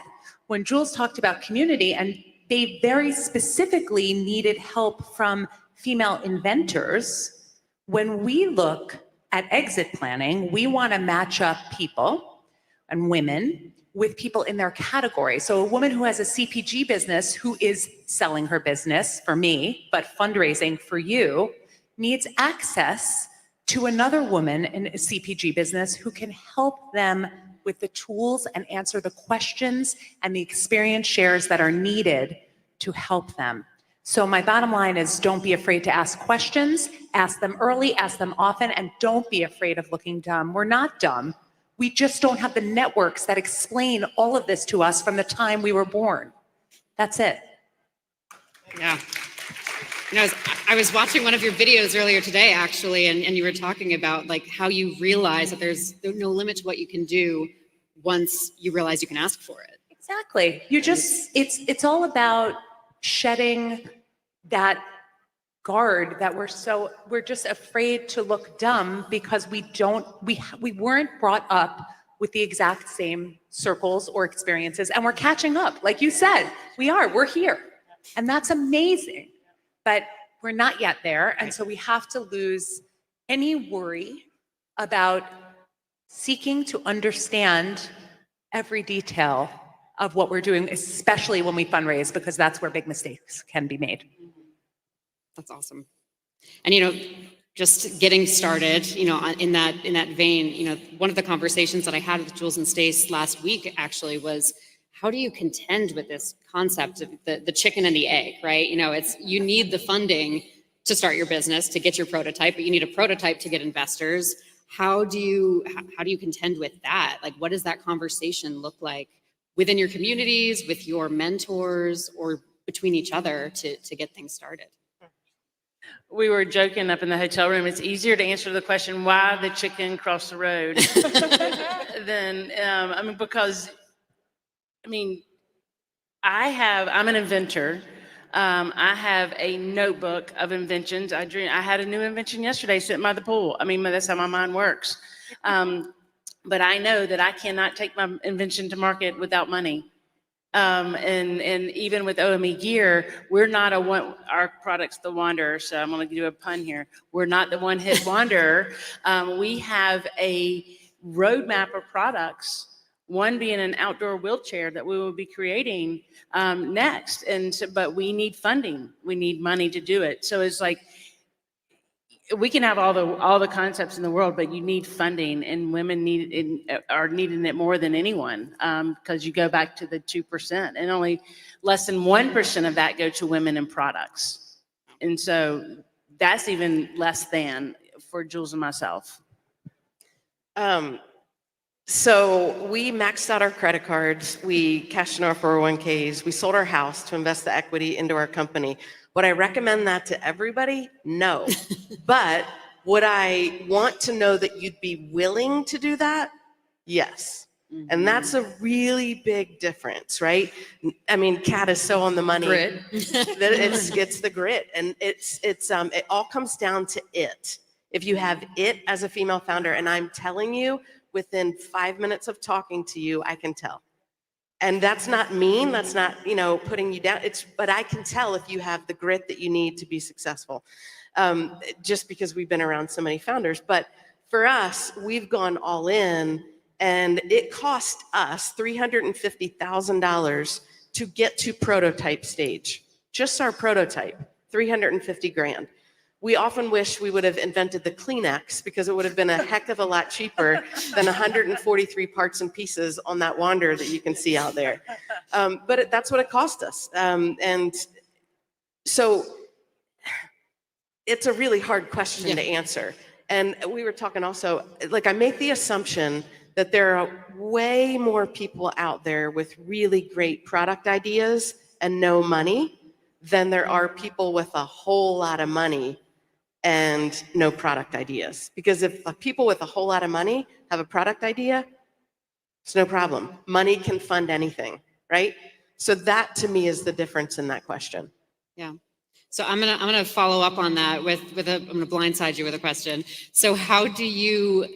When Jules talked about community, and they very specifically needed help from female inventors, when we look at exit planning, we want to match up people and women with people in their category. So a woman who has a CPG business who is selling her business for me, but fundraising for you, needs access to another woman in a CPG business who can help them with the tools and answer the questions and the experience shares that are needed to help them. So my bottom line is, don't be afraid to ask questions, ask them early, ask them often, and don't be afraid of looking dumb. We're not dumb. We just don't have the networks that explain all of this to us from the time we were born. That's it. Yeah. You know, I was watching one of your videos earlier today, actually, and you were talking about like how you realize that there's no limit to what you can do once you realize you can ask for it. Exactly. You just, it's all about shedding that guard that we're just afraid to look dumb because we weren't brought up with the exact same circles or experiences, and we're catching up. Like you said, we're here, and that's amazing. But we're not yet there. And so we have to lose any worry about seeking to understand every detail of what we're doing, especially when we fundraise, because that's where big mistakes can be made. That's awesome. And, you know, just getting started, you know, in that vein, you know, one of the conversations that I had with Jules and Stace last week actually was, how do you contend with this concept of the chicken and the egg, right? You know, you need the funding to start your business, to get your prototype, but you need a prototype to get investors. How do you contend with that? Like, what does that conversation look like within your communities, with your mentors, or between each other to get things started? We were joking up in the hotel room. It's easier to answer the question, why the chicken crossed the road, than, because I'm an inventor. I have a notebook of inventions. I had a new invention yesterday sitting by the pool. That's how my mind works. But I know that I cannot take my invention to market without money. And even with OME gear, we're not our product's the Wanderer. So I'm going to do a pun here. We're not the one-hit wonder. We have a roadmap of products, one being an outdoor wheelchair that we will be creating next. But we need funding. We need money to do it. So it's like, we can have all the concepts in the world, but you need funding, and women are needing it more than anyone, because you go back to the 2%, and only less than 1% of that go to women in products. And so that's even less than for Jules and myself. So we maxed out our credit cards, we cashed in our 401ks, we sold our house to invest the equity into our company. Would I recommend that to everybody? No. But would I want to know that you'd be willing to do that? Yes. Mm-hmm. And that's a really big difference, right? Kat is so on the money. Grit. That it's the grit, and it all comes down to it. If you have it as a female founder, and I'm telling you, within 5 minutes of talking to you, I can tell. And that's not mean, that's not, putting you down. But I can tell if you have the grit that you need to be successful, just because we've been around so many founders. But for us, we've gone all in, and it cost us $350,000 to get to prototype stage. Just our prototype, $350,000. We often wish we would have invented the Kleenex because it would have been a heck of a lot cheaper than 143 parts and pieces on that wander that you can see out there. But that's what it cost us. And so it's a really hard question to answer. And we were talking also, like, I make the assumption that there are way more people out there with really great product ideas and no money than there are people with a whole lot of money and no product ideas. Because if people with a whole lot of money have a product idea, it's no problem. Money can fund anything, right? So that to me is the difference in that question. Yeah. So I'm gonna follow up on that I'm gonna blindside you with a question. So how do you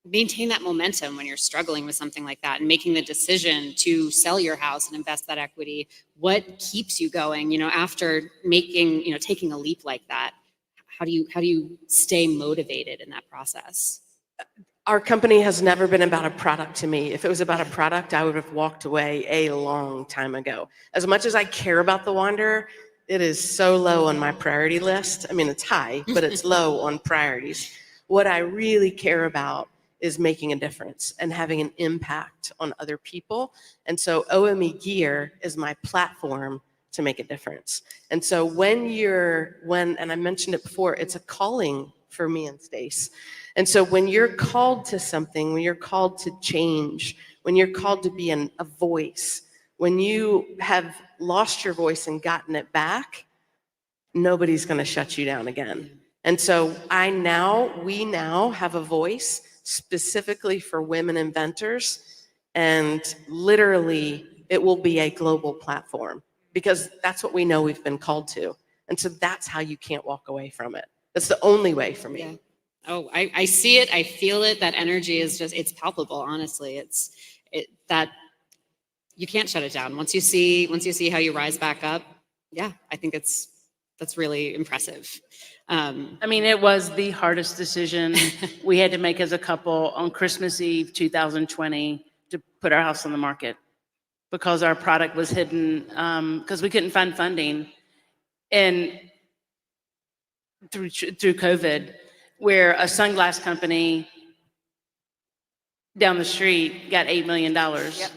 maintain that momentum when you're struggling with something like that and making the decision to sell your house and invest that equity? What keeps you going, after taking a leap like that? How do you stay motivated in that process? Our company has never been about a product to me. If it was about a product, I would have walked away a long time ago. As much as I care about the Wanderer, it is so low on my priority list. I mean, it's high, but it's low on priorities. What I really care about is making a difference and having an impact on other people. And so OME Gear is my platform to make a difference. And so and I mentioned it before, it's a calling for me and Stace. And so when you're called to something, when you're called to change, when you're called to be a voice, when you have lost your voice and gotten it back, nobody's going to shut you down again. And so we now have a voice specifically for women inventors, and literally it will be a global platform because that's what we know we've been called to. And so that's how you can't walk away from it. That's the only way for me. Yeah. Oh, I see it. I feel it. That energy is it's palpable, honestly. That you can't shut it down. Once you see how you rise back up, I think that's really impressive. I mean, it was the hardest decision we had to make as a couple on Christmas Eve 2020 to put our house on the market because our product was hidden because we couldn't find funding. And through COVID, where a sunglass company down the street got $8 million. Yep.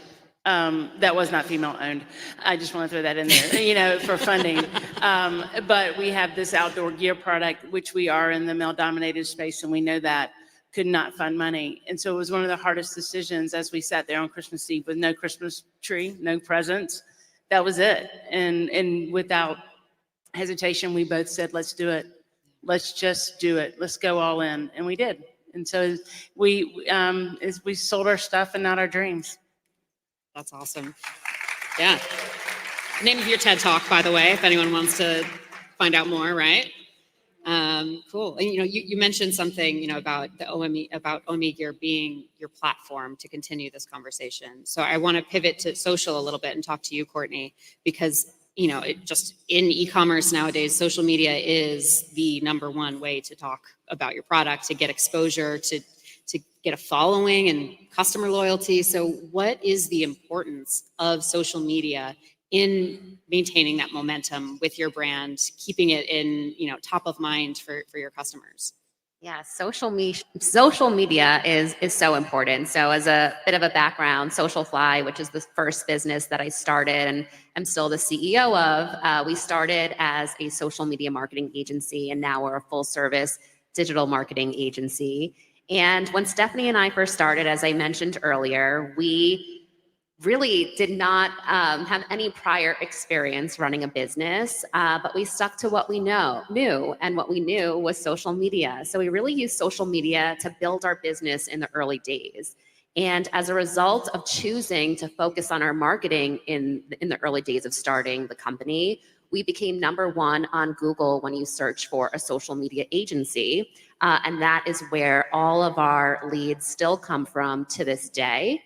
That was not female owned. I just want to throw that in there, for funding. But we have this outdoor gear product, which we are in the male dominated space, and we know that could not fund money. And so it was one of the hardest decisions as we sat there on Christmas Eve with no Christmas tree, no presents. That was it. And without hesitation, we both said, let's do it. Let's just do it. Let's go all in. And we did. And so we sold our stuff and not our dreams. That's awesome. Yeah. Name of your TED Talk, by the way, if anyone wants to find out more, right? Cool. And you mentioned something, about the OME Gear being your platform to continue this conversation. So I want to pivot to social a little bit and talk to you, Courtney, because it just in e-commerce nowadays, social media is the #1 way to talk about your product, to get exposure, to get a following and customer loyalty. So what is the importance of social media in maintaining that momentum with your brand, keeping it in, top of mind for your customers? Yeah, social media is so important. So as a bit of a background, Socialfly, which is the first business that I started and I'm still the CEO of, we started as a social media marketing agency, and now we're a full service digital marketing agency. And when Stephanie and I first started, as I mentioned earlier, we really did not have any prior experience running a business, but we stuck to what we knew, and what we knew was social media. So we really used social media to build our business in the early days. And as a result of choosing to focus on our marketing in the early days of starting the company, we became #1 on Google when you search for a social media agency. And that is where all of our leads still come from to this day.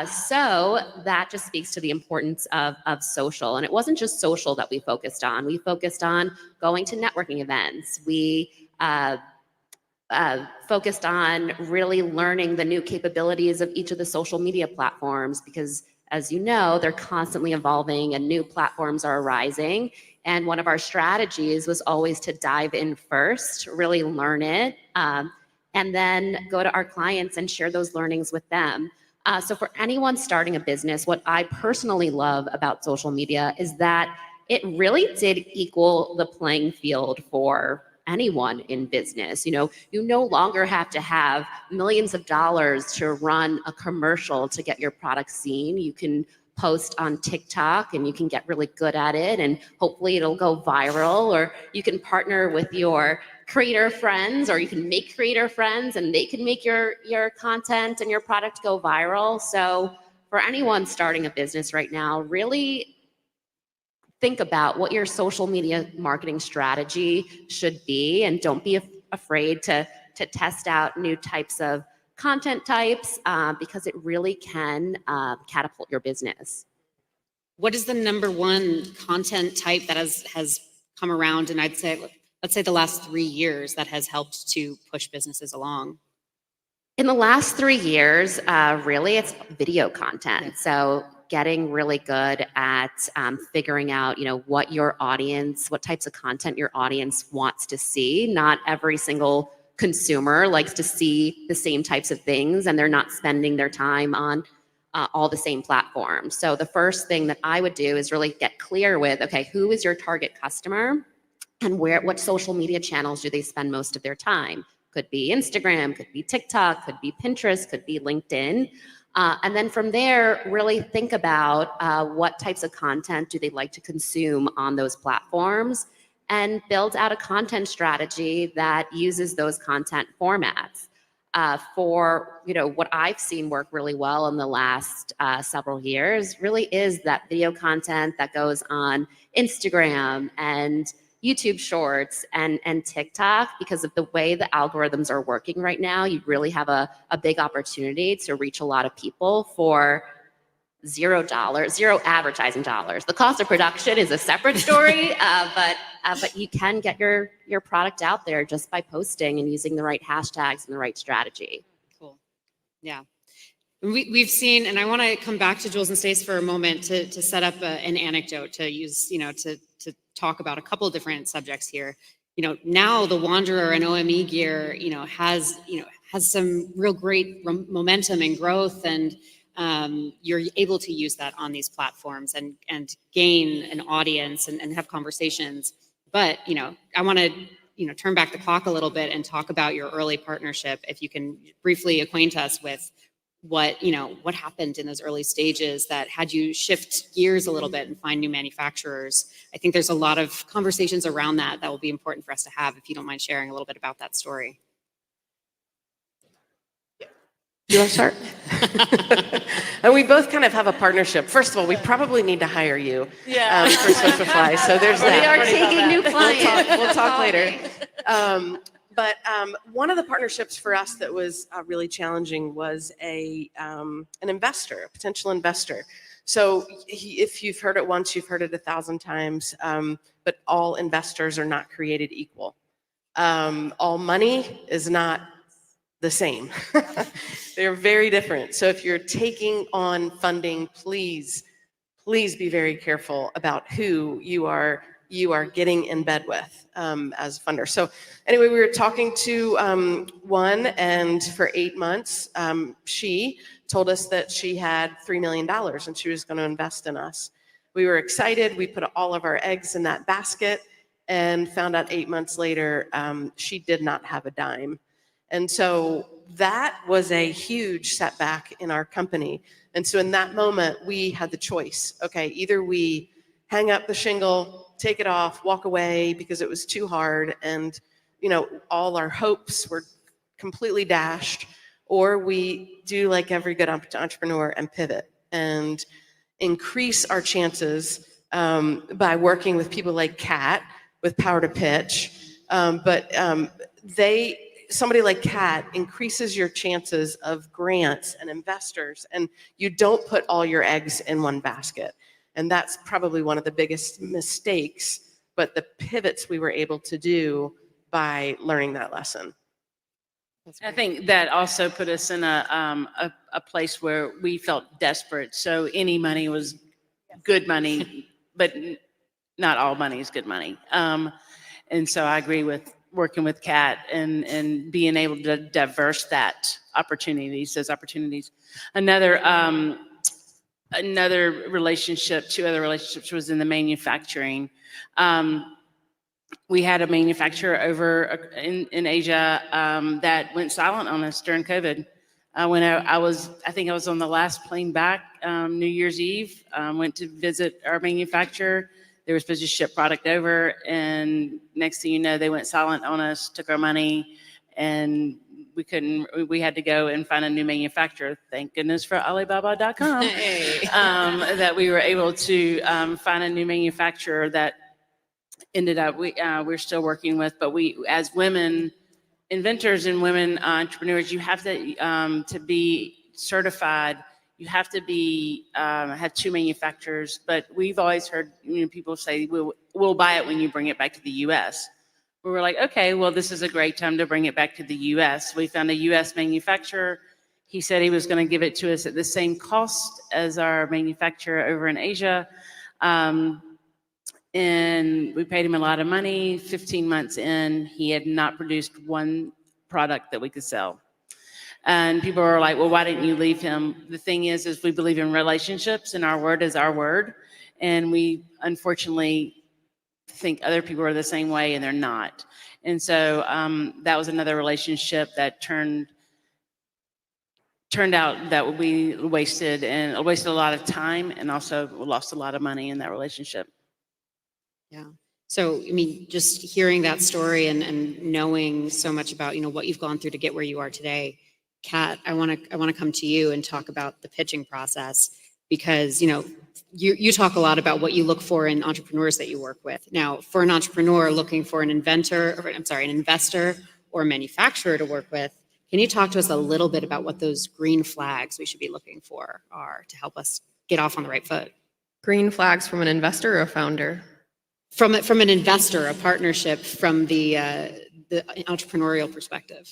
So that just speaks to the importance of social. And it wasn't just social that we focused on. We focused on going to networking events. We focused on really learning the new capabilities of each of the social media platforms, because as you know, they're constantly evolving and new platforms are arising. And one of our strategies was always to dive in first, really learn it, and then go to our clients and share those learnings with them. So for anyone starting a business, what I personally love about social media is that it really did equal the playing field for anyone in business. You no longer have to have millions of dollars to run a commercial to get your product seen. You can post on TikTok and you can get really good at it and hopefully it'll go viral, or you can partner with your creator friends, or you can make creator friends and they can make your content and your product go viral. So for anyone starting a business right now, really think about what your social media marketing strategy should be, and don't be afraid to test out new types of content types because it really can catapult your business. What is the number one content type that has come around, and let's say the last 3 years, that has helped to push businesses along? In the last 3 years, really, it's video content. So getting really good at figuring out, what your audience, what types of content your audience wants to see. Not every single consumer likes to see the same types of things, and they're not spending their time on all the same platforms. So the first thing that I would do is really get clear with, okay, who is your target customer, and what social media channels do they spend most of their time? Could be Instagram, could be TikTok, could be Pinterest, could be LinkedIn. And then from there, really think about what types of content do they like to consume on those platforms, and build out a content strategy that uses those content formats. For what I've seen work really well in the last several years really is that video content that goes on Instagram and YouTube Shorts and TikTok. Because of the way the algorithms are working right now, you really have a big opportunity to reach a lot of people for $0, zero advertising dollars. The cost of production is a separate story, but you can get your product out there just by posting and using the right hashtags and the right strategy. Cool. Yeah. We've seen, and I want to come back to Jules and Stace for a moment to set up an anecdote to use, to talk about a couple of different subjects here. Now the Wanderer and OME gear, has some real great momentum and growth, and you're able to use that on these platforms and gain an audience and have conversations. But, I want to, turn back the clock a little bit and talk about your early partnership. If you can briefly acquaint us with what happened in those early stages that had you shift gears a little bit and find new manufacturers. I think there's a lot of conversations around that will be important for us to have, if you don't mind sharing a little bit about that story. You want to start? And we both kind of have a partnership. First of all, we probably need to hire you for Simplify. So there's that. We are taking new clients. We'll talk later. But one of the partnerships for us that was really challenging was an investor, a potential investor. So if you've heard it once, you've heard it 1,000 times, but all investors are not created equal. All money is not the same. They're very different. So if you're taking on funding, please be very careful about who you are getting in bed with as a funder. So anyway, we were talking to one, and for 8 months, she told us that she had $3 million and she was going to invest in us. We were excited. We put all of our eggs in that basket and found out 8 months later, she did not have a dime. And so that was a huge setback in our company. And so in that moment, we had the choice. Okay, either we hang up the shingle, take it off, walk away because it was too hard, and all our hopes were completely dashed, or we do like every good entrepreneur and pivot and increase our chances by working with people like Kat with Power to Pitch. Somebody like Kat increases your chances of grants and investors, and you don't put all your eggs in one basket. And that's probably one of the biggest mistakes, but the pivots we were able to do by learning that lesson. I think that also put us in a place where we felt desperate. So any money was good money, but not all money is good money. And so I agree with working with Kat and being able to diverse those opportunities. Another relationship, two other relationships was in the manufacturing. We had a manufacturer over in Asia that went silent on us during COVID. When I think I was on the last plane back, New Year's Eve, went to visit our manufacturer. They were supposed to ship product over, and next thing you know, they went silent on us, took our money, and we had to go and find a new manufacturer. Thank goodness for Alibaba.com. That we were able to find a new manufacturer that ended up we're still working with. But we, as women inventors and women entrepreneurs, you have to be certified. You have to be have two manufacturers. But we've always heard people say, we'll buy it when you bring it back to the U.S. We were like, okay, well, this is a great time to bring it back to the U.S. We found a U.S. manufacturer. He said he was going to give it to us at the same cost as our manufacturer over in Asia. And we paid him a lot of money. 15 months in, he had not produced one product that we could sell. And people were like, well, why didn't you leave him? The thing is we believe in relationships, and our word is our word. And we unfortunately think other people are the same way, and they're not. And so that was another relationship that turned out that we wasted a lot of time, and also lost a lot of money in that relationship. Yeah. So, I mean, just hearing that story and knowing so much about, what you've gone through to get where you are today, Kat, I want to come to you and talk about the pitching process, because, you talk a lot about what you look for in entrepreneurs that you work with. Now, for an entrepreneur looking for an investor or a manufacturer to work with, can you talk to us a little bit about what those green flags we should be looking for are to help us get off on the right foot? Green flags from an investor or a founder? From an investor, a partnership from the entrepreneurial perspective.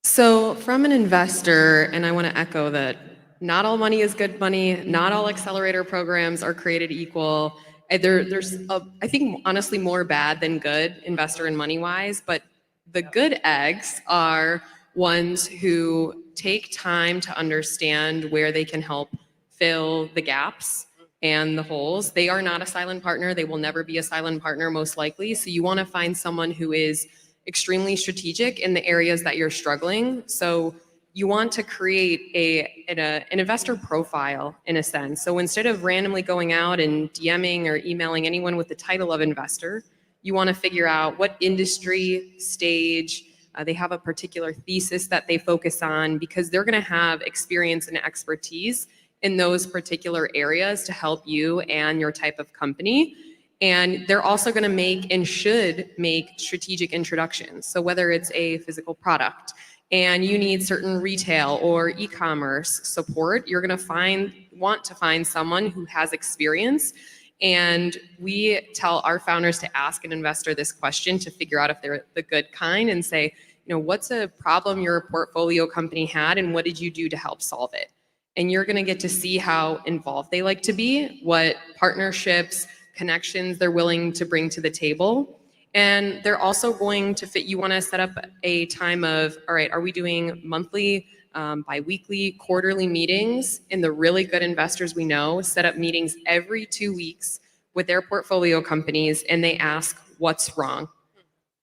So from an investor, and I want to echo that not all money is good money, not all accelerator programs are created equal. There's I think honestly more bad than good investor and money wise, but the good eggs are ones who take time to understand where they can help fill the gaps and the holes. They are not a silent partner. They will never be a silent partner, most likely. So you want to find someone who is extremely strategic in the areas that you're struggling. So you want to create an investor profile, in a sense. So instead of randomly going out and DMing or emailing anyone with the title of investor, you want to figure out what industry, stage, they have a particular thesis that they focus on, because they're going to have experience and expertise in those particular areas to help you and your type of company. And they're also going to make and should make strategic introductions. So whether it's a physical product and you need certain retail or e-commerce support, you're going to want to find someone who has experience. And we tell our founders to ask an investor this question to figure out if they're the good kind, and say, what's a problem your portfolio company had and what did you do to help solve it? And you're going to get to see how involved they like to be, what partnerships, connections they're willing to bring to the table. And they're also going to you want to set up a time of, all right, are we doing monthly, bi-weekly, quarterly meetings? And the really good investors we know set up meetings every 2 weeks with their portfolio companies, and they ask, what's wrong?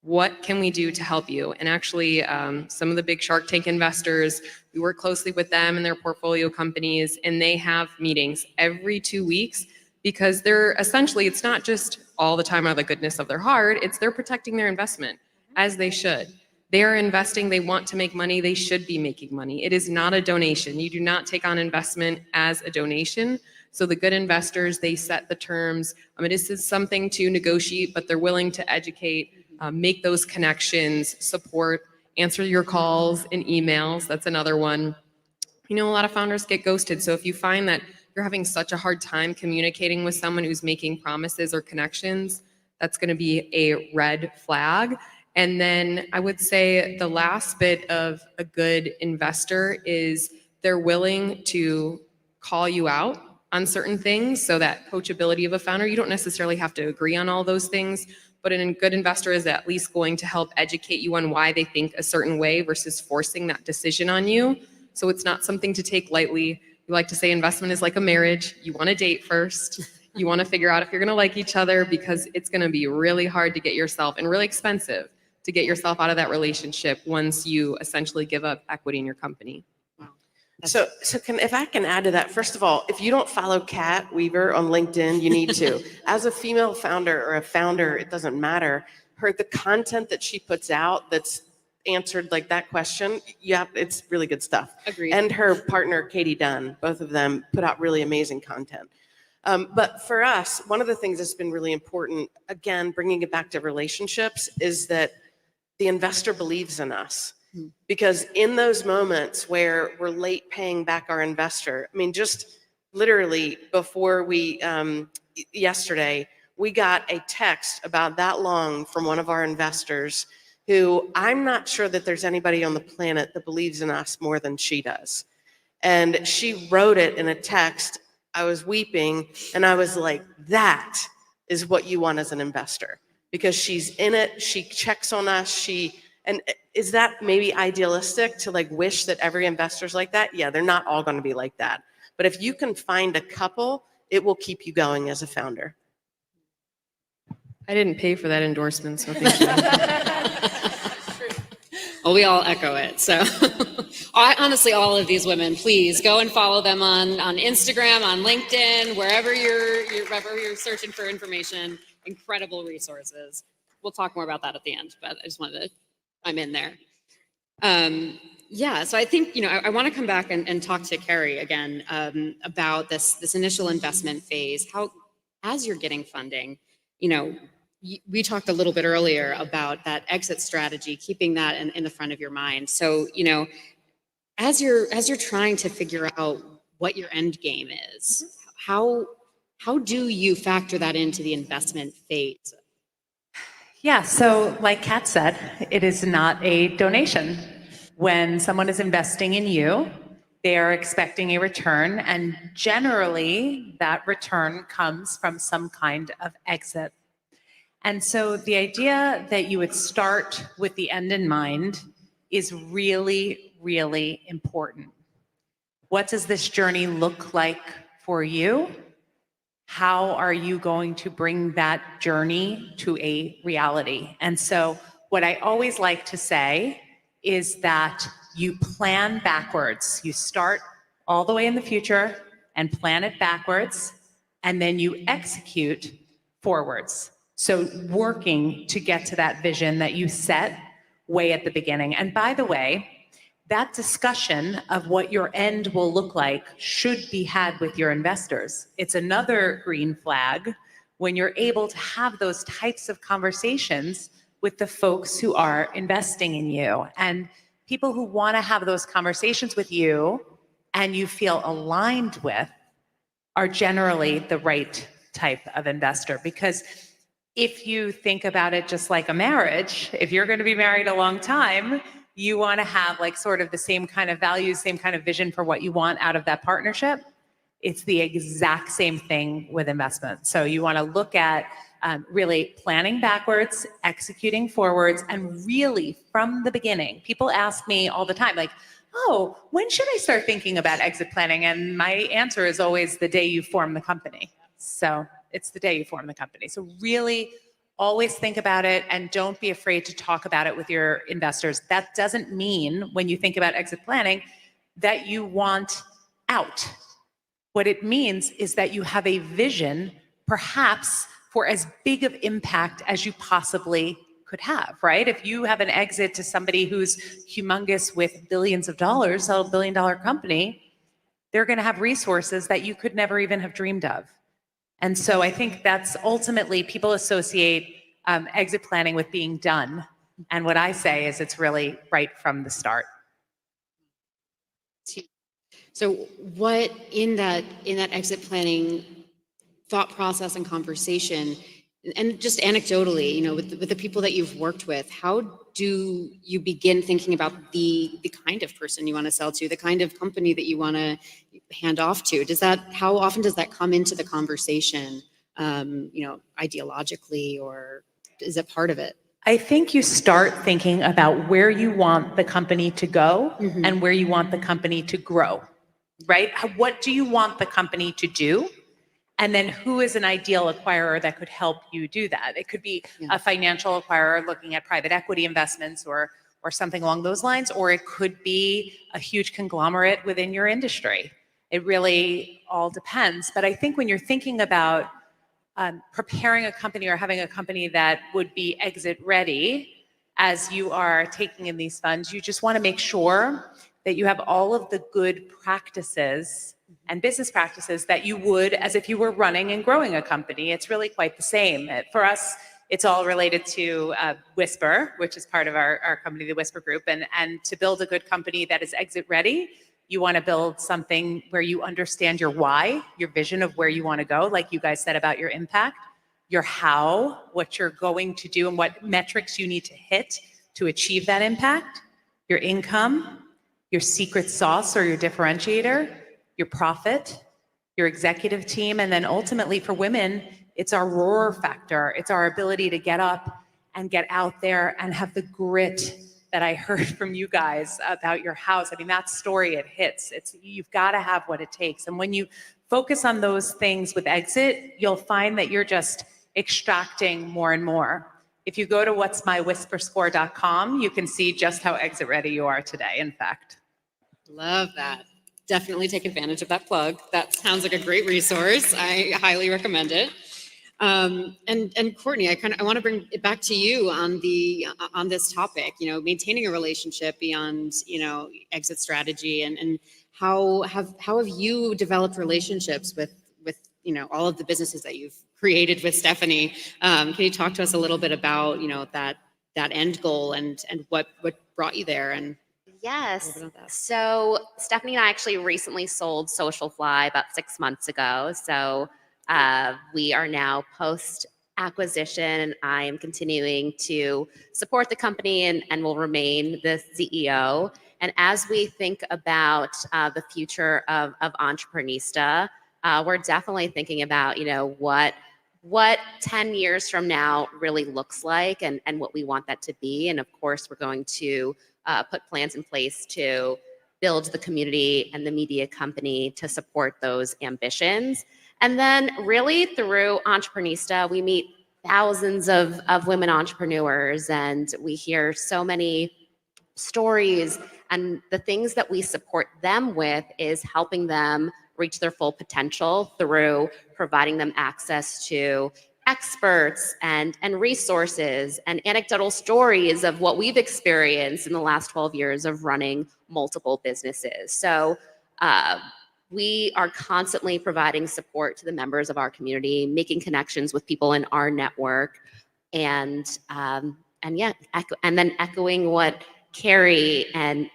What can we do to help you? And actually, some of the big Shark Tank investors, we work closely with them and their portfolio companies, and they have meetings every 2 weeks, because they're essentially, it's not just all the time out of the goodness of their heart, they're protecting their investment, as they should. They are investing, they want to make money, they should be making money. It is not a donation. You do not take on investment as a donation. So the good investors, they set the terms. It is something to negotiate, but they're willing to educate, make those connections, support, answer your calls and emails. That's another one. A lot of founders get ghosted. So if you find that you're having such a hard time communicating with someone who's making promises or connections, that's going to be a red flag. And then I would say the last bit of a good investor is they're willing to call you out on certain things. So that coachability of a founder, you don't necessarily have to agree on all those things, but a good investor is at least going to help educate you on why they think a certain way versus forcing that decision on you. So it's not something to take lightly. We like to say investment is like a marriage. You want to date first. You want to figure out if you're going to like each other, because it's going to be really hard to get yourself, and really expensive to get yourself out of that relationship once you essentially give up equity in your company. So if I can add to that, first of all, if you don't follow Kat Weaver on LinkedIn, you need to. As a female founder or a founder, it doesn't matter. The content that she puts out that's answered like that question, yeah, it's really good stuff. Agreed. And her partner, Katie Dunn, both of them put out really amazing content. But for us, one of the things that's been really important, again, bringing it back to relationships, is that the investor believes in us. Because in those moments where we're late paying back our investor, I mean, just literally before we, yesterday, we got a text about that long from one of our investors who, I'm not sure that there's anybody on the planet that believes in us more than she does. And she wrote it in a text. I was weeping, and I was like, that is what you want as an investor, because she's in it, she checks on us, and is that maybe idealistic to like wish that every investor's like that? Yeah, they're not all going to be like that. But if you can find a couple, it will keep you going as a founder. I didn't pay for that endorsement, so thank you. Well, we all echo it. So honestly, all of these women, please go and follow them on Instagram, on LinkedIn, wherever you're searching for information. Incredible resources. We'll talk more about that at the end, but I just wanted to, I'm in there. Yeah, so I think, I want to come back and talk to Carrie again about this initial investment phase. How, as you're getting funding, we talked a little bit earlier about that exit strategy, keeping that in the front of your mind. So, as you're trying to figure out what your end game is, how do you factor that into the investment phase? Yeah, so like Kat said, it is not a donation. When someone is investing in you, they are expecting a return, and generally that return comes from some kind of exit. And so the idea that you would start with the end in mind is really, really important. What does this journey look like for you? How are you going to bring that journey to a reality? And so what I always like to say is that you plan backwards. You start all the way in the future and plan it backwards, and then you execute forwards. So working to get to that vision that you set way at the beginning. And by the way, that discussion of what your end will look like should be had with your investors. It's another green flag when you're able to have those types of conversations with the folks who are investing in you. And people who want to have those conversations with you and you feel aligned with are generally the right type of investor. Because if you think about it just like a marriage, if you're going to be married a long time, you want to have like sort of the same kind of values, same kind of vision for what you want out of that partnership. It's the exact same thing with investment. So you want to look at really planning backwards, executing forwards, and really from the beginning. People ask me all the time, like, oh, when should I start thinking about exit planning? And my answer is always the day you form the company. So it's the day you form the company. So really always think about it, and don't be afraid to talk about it with your investors. That doesn't mean, when you think about exit planning, that you want out. What it means is that you have a vision, perhaps for as big of impact as you possibly could have, right? If you have an exit to somebody who's humongous with billions of dollars, a billion-dollar company, they're going to have resources that you could never even have dreamed of. And so I think that's ultimately, people associate exit planning with being done. And what I say is it's really right from the start. So what in that exit planning thought process and conversation, And just anecdotally, with the people that you've worked with, how do you begin thinking about the kind of person you want to sell to, the kind of company that you want to hand off to? How often does that come into the conversation, ideologically, or is it part of it? I think you start thinking about where you want the company to go and where you want the company to grow, right? What do you want the company to do? And then who is an ideal acquirer that could help you do that? It could be a financial acquirer looking at private equity investments or something along those lines, or it could be a huge conglomerate within your industry. It really all depends. But I think when you're thinking about preparing a company or having a company that would be exit ready as you are taking in these funds, you just want to make sure that you have all of the good practices and business practices that you would as if you were running and growing a company. It's really quite the same. For us, it's all related to Whisper, which is part of our company, the Whisper Group. And to build a good company that is exit ready, you want to build something where you understand your why, your vision of where you want to go, like you guys said about your impact, your how, what you're going to do and what metrics you need to hit to achieve that impact, your income, your secret sauce or your differentiator, your profit, your executive team, and then ultimately for women, it's our roar factor. It's our ability to get up and get out there and have the grit that I heard from you guys about your house. I mean, that story, it hits. You've got to have what it takes. And when you focus on those things with exit, you'll find that you're just extracting more and more. If you go to whatsmywhisperscore.com, you can see just how exit ready you are today, in fact. Love that. Definitely take advantage of that plug. That sounds like a great resource. I highly recommend it. And Courtney, I want to bring it back to you on this topic. Maintaining a relationship beyond exit strategy, and how have you developed relationships with all of the businesses that you've created with Stephanie? Can you talk to us a little bit about that end goal and what brought you there? And yes. So Stephanie and I actually recently sold Social Fly about 6 months ago. So we are now post acquisition. I am continuing to support the company and will remain the CEO. And as we think about the future of Entreprenista, we're definitely thinking about what 10 years from now really looks like and what we want that to be. And of course, we're going to put plans in place to build the community and the media company to support those ambitions. And then really through Entreprenista, we meet thousands of women entrepreneurs, and we hear so many stories. And the things that we support them with is helping them reach their full potential through providing them access to experts and resources and anecdotal stories of what we've experienced in the last 12 years of running multiple businesses. So we are constantly providing support to the members of our community, making connections with people in our network, and then echoing what Carrie and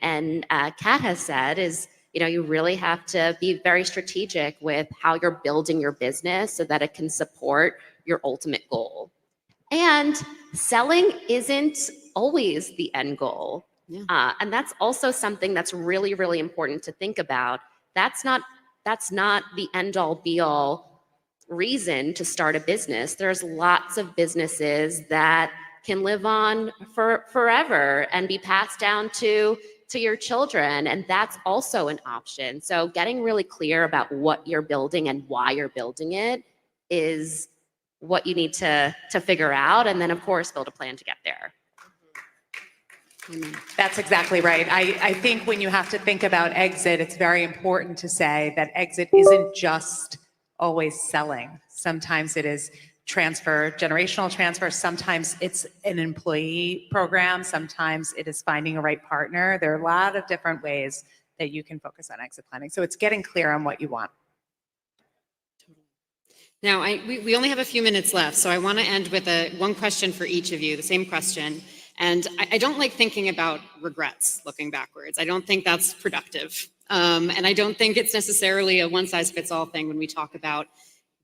Kat has said is, you really have to be very strategic with how you're building your business so that it can support your ultimate goal. And selling isn't always the end goal. Yeah. And that's also something that's really, really important to think about. That's not the end all be all reason to start a business. There's lots of businesses that can live on forever and be passed down to your children. And that's also an option. So getting really clear about what you're building and why you're building it is what you need to figure out. And then of course, build a plan to get there. That's exactly right. I think when you have to think about exit, it's very important to say that exit isn't just always selling. Sometimes it is generational transfer. Sometimes it's an employee program. Sometimes it is finding a right partner. There are a lot of different ways that you can focus on exit planning. So it's getting clear on what you want. Now, we only have a few minutes left, so I want to end with one question for each of you, the same question. And I don't like thinking about regrets looking backwards. I don't think that's productive. And I don't think it's necessarily a one-size-fits-all thing when we talk about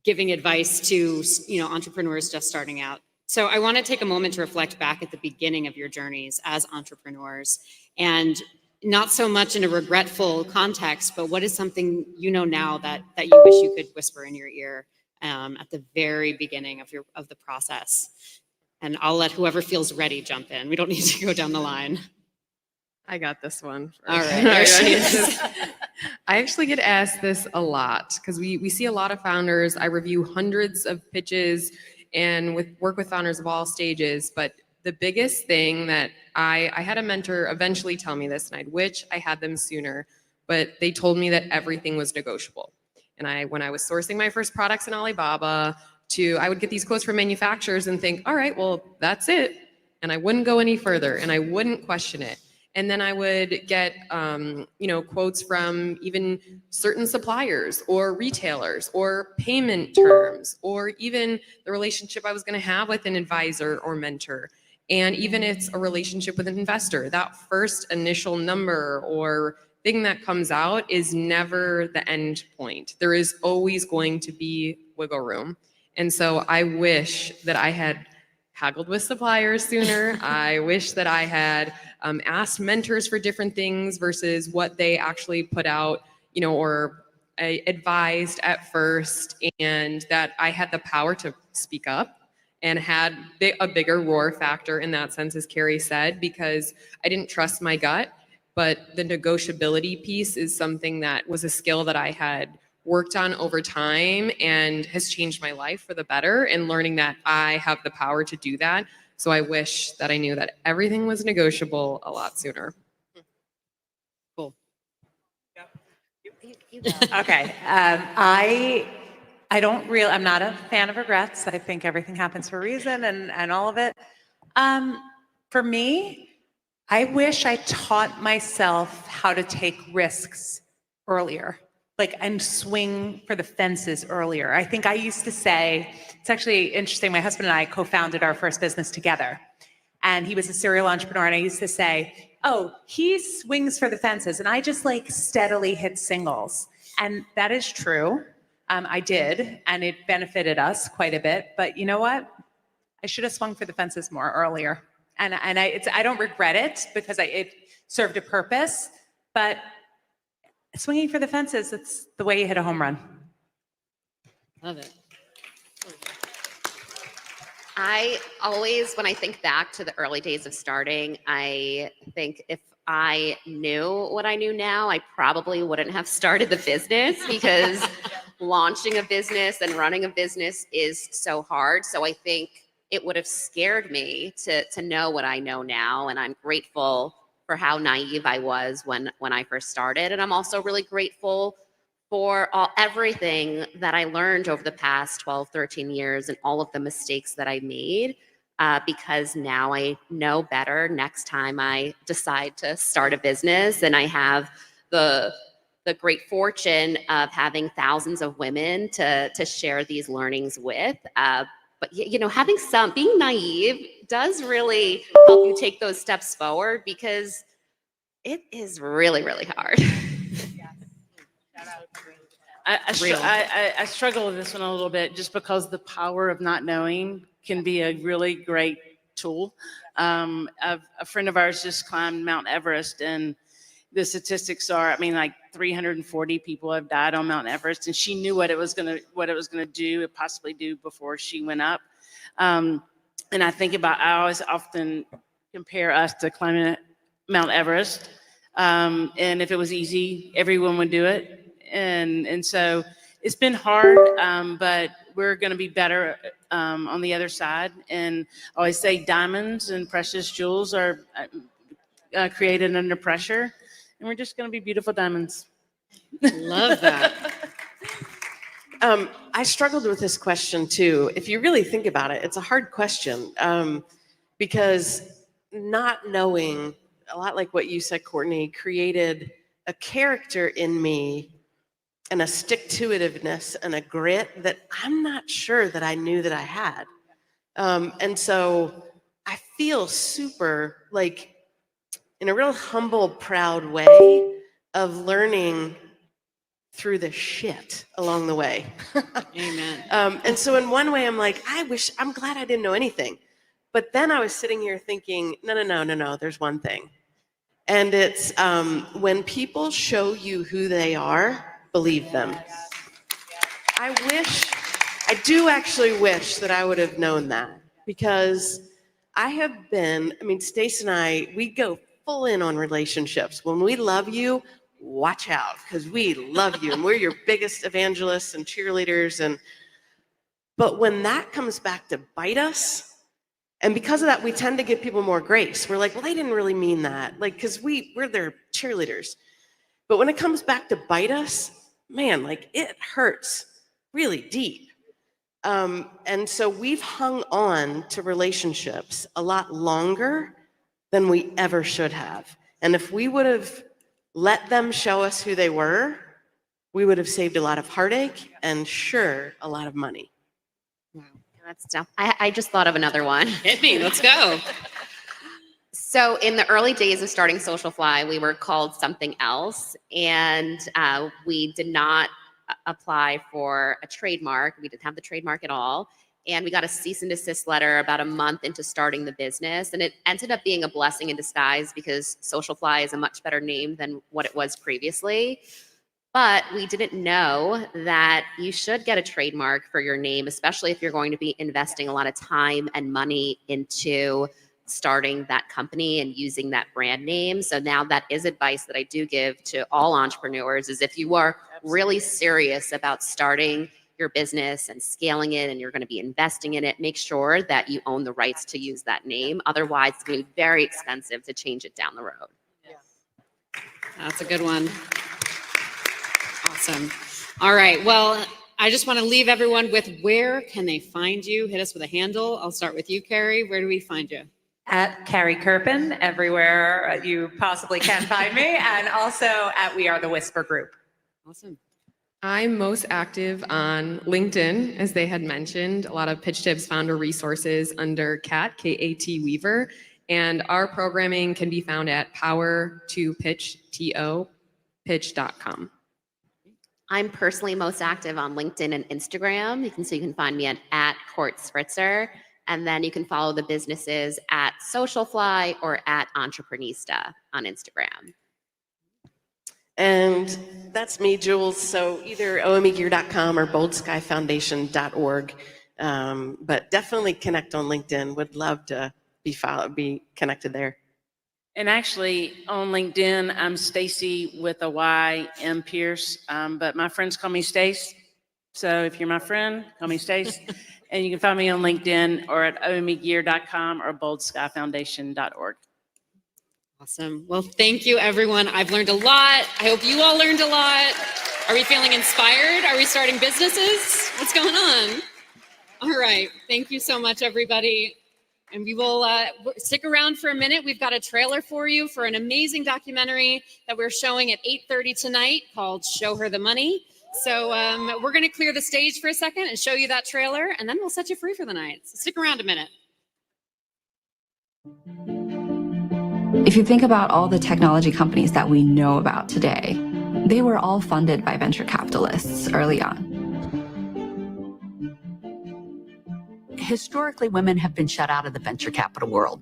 giving advice to, entrepreneurs just starting out. So I want to take a moment to reflect back at the beginning of your journeys as entrepreneurs, and not so much in a regretful context, but what is something you know now that you wish you could whisper in your ear at the very beginning of the process? And I'll let whoever feels ready jump in. We don't need to go down the line. I got this one. All right, there she is. I actually get asked this a lot because we see a lot of founders. I review hundreds of pitches and work with founders of all stages. But the biggest thing that I had a mentor eventually tell me this, and I'd wish I had them sooner, but they told me that everything was negotiable. And when I was sourcing my first products in Alibaba, I would get these quotes from manufacturers and think, all right, well, that's it. And I wouldn't go any further and I wouldn't question it. And then I would get, quotes from even certain suppliers or retailers or payment terms, or even the relationship I was going to have with an advisor or mentor. And even if it's a relationship with an investor, that first initial number or thing that comes out is never the end point. There is always going to be wiggle room. And so I wish that I had haggled with suppliers sooner. I wish that I had asked mentors for different things versus what they actually put out, or advised at first, and that I had the power to speak up and had a bigger roar factor in that sense, as Carrie said, because I didn't trust my gut. But the negotiability piece is something that was a skill that I had worked on over time and has changed my life for the better, and learning that I have the power to do that. So I wish that I knew that everything was negotiable a lot sooner. Cool. Okay. I'm not a fan of regrets. I think everything happens for a reason and all of it. For me, I wish I taught myself how to take risks earlier, and swing for the fences earlier. I think I used to say, it's actually interesting, my husband and I co-founded our first business together, and he was a serial entrepreneur, and I used to say, oh, he swings for the fences, and I just steadily hit singles. And that is true. I did, and it benefited us quite a bit, but you know what? I should have swung for the fences more earlier. And I don't regret it because it served a purpose, but swinging for the fences, it's the way you hit a home run. Love it. I always, when I think back to the early days of starting, I think if I knew what I knew now, I probably wouldn't have started the business, because launching a business and running a business is so hard. So I think it would have scared me to know what I know now. And I'm grateful for how naive I was when I first started. And I'm also really grateful for everything that I learned over the past 12, 13 years and all of the mistakes that I made, because now I know better next time I decide to start a business. And I have the great fortune of having thousands of women to share these learnings with. But being naive does really help you take those steps forward, because it is really, really hard. I struggle with this one a little bit, just because the power of not knowing can be a really great tool. A friend of ours just climbed Mount Everest, and the statistics are, 340 people have died on Mount Everest, and she knew what it was going to possibly do before she went up. And I always often compare us to climbing Mount Everest. And if it was easy, everyone would do it. And so it's been hard, but we're going to be better on the other side. And I always say diamonds and precious jewels are created under pressure, and we're just going to be beautiful diamonds. Love that. I struggled with this question too. If you really think about it, it's a hard question, because not knowing, a lot like what you said, Courtney, created a character in me and a stick-to-itiveness and a grit that I'm not sure that I knew that I had. And so I feel super, in a real humble, proud way of learning through the shit along the way. Amen. And so in one way, I'm like, I'm glad I didn't know anything. But then I was sitting here thinking, no, there's one thing. And it's when people show you who they are, believe them. I do actually wish that I would have known that, because Stace and I, we go full in on relationships. When we love you, watch out, because we love you and we're your biggest evangelists and cheerleaders. But when that comes back to bite us, and because of that, we tend to give people more grace. We're like, well, they didn't really mean that, like, because we're their cheerleaders. But when it comes back to bite us, man, like, it hurts really deep. And so we've hung on to relationships a lot longer than we ever should have. And if we would have let them show us who they were, we would have saved a lot of heartache and sure, a lot of money. That's tough. I just thought of another one. Hit me, let's go. So in the early days of starting Socialfly, we were called something else, and we did not apply for a trademark. We didn't have the trademark at all. And we got a cease and desist letter about a month into starting the business. And it ended up being a blessing in disguise, because Socialfly is a much better name than what it was previously. But we didn't know that you should get a trademark for your name, especially if you're going to be investing a lot of time and money into starting that company and using that brand name. So now that is advice that I do give to all entrepreneurs, is if you are really serious about starting your business and scaling it, and you're going to be investing in it, make sure that you own the rights to use that name. Otherwise, it's going to be very expensive to change it down the road. That's a good one. Awesome. All right. Well, I just want to leave everyone with, where can they find you? Hit us with a handle. I'll start with you, Carrie. Where do we find you? At Carrie Kirpin, everywhere you possibly can find me, and also at We Are the Whisper Group. Awesome. I'm most active on LinkedIn, as they had mentioned, a lot of Pitch Tips founder resources under Kat, K-A-T Weaver, and our programming can be found at power2pitch.com. I'm personally most active on LinkedIn and Instagram. You can find me at Court Spritzer, and then you can follow the businesses at Socialfly or at Entreprenista on Instagram. And that's me, Jules. So either omegear.com or boldskyfoundation.org. But definitely connect on LinkedIn. Would love to be connected there. And actually on LinkedIn, I'm Stacy with a Y, M Pierce. But my friends call me Stace. So if you're my friend, call me Stace. And you can find me on LinkedIn or at omegear.com or boldskyfoundation.org. Awesome. Well, thank you, everyone. I've learned a lot. I hope you all learned a lot. Are we feeling inspired? Are we starting businesses? What's going on? All right. Thank you so much, everybody. And we will stick around for a minute. We've got a trailer for you for an amazing documentary that we're showing at 8:30 tonight called Show Her the Money. So we're going to clear the stage for a second and show you that trailer, and then we'll set you free for the night. So stick around a minute. If you think about all the technology companies that we know about today, they were all funded by venture capitalists early on. Historically, women have been shut out of the venture capital world.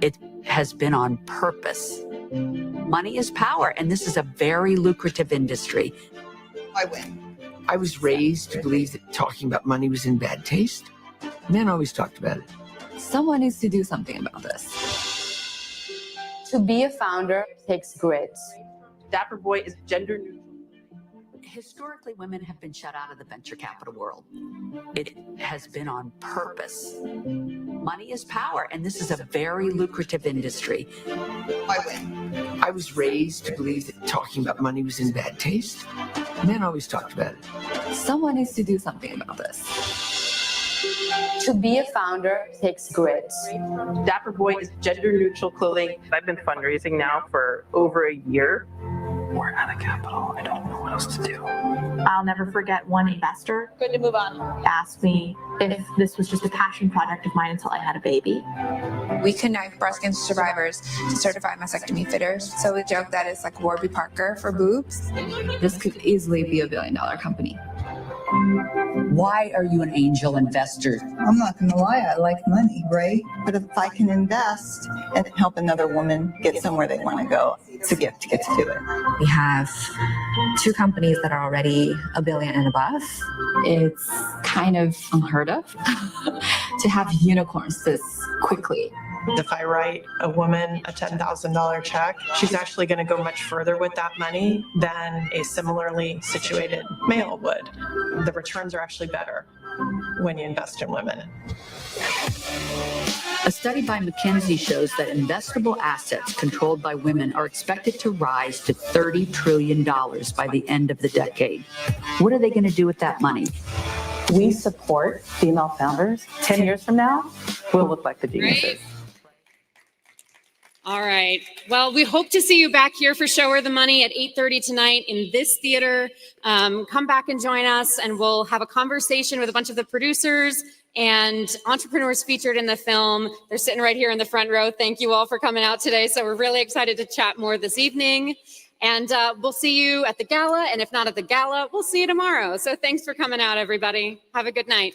It has been on purpose. Money is power, and this is a very lucrative industry. I win. I was raised to believe that talking about money was in bad taste. Men always talked about it. Someone needs to do something about this. To be a founder takes grit. Dapper Boy is gender neutral. Historically, women have been shut out of the venture capital world. It has been on purpose. Money is power, and this is a very lucrative industry. I win. I was raised to believe that talking about money was in bad taste. Men always talked about it. Someone needs to do something about this. To be a founder takes grit. Dapper Boy is gender neutral clothing. I've been fundraising now for over a year, We're out of capital. I don't know what else to do. I'll never forget one investor. Good to move on. Asked me if this was just a passion project of mine until I had a baby. We connect breast cancer survivors to certified mastectomy fitters. So we joke that it's like Warby Parker for boobs. This could easily be $1 billion company. Why are you an angel investor? I'm not going to lie, I like money, right? But if I can invest and help another woman get somewhere they want to go, it's a gift to get to do it. We have 2 companies that are already $1 billion and above. It's kind of unheard of to have unicorns this quickly. If I write a woman a $10,000 check, she's actually going to go much further with that money than a similarly situated male would. The returns are actually better when you invest in women. A study by McKinsey shows that investable assets controlled by women are expected to rise to $30 trillion by the end of the decade. What are they going to do with that money? We support female founders. 10 years from now, we'll look like the geniuses. Right. All right. Well, we hope to see you back here for Show Her the Money at 8:30 tonight in this theater. Come back and join us, and we'll have a conversation with a bunch of the producers and entrepreneurs featured in the film. They're sitting right here in the front row. Thank you all for coming out today. So we're really excited to chat more this evening. And we'll see you at the gala. And if not at the gala, we'll see you tomorrow. So thanks for coming out, everybody. Have a good night.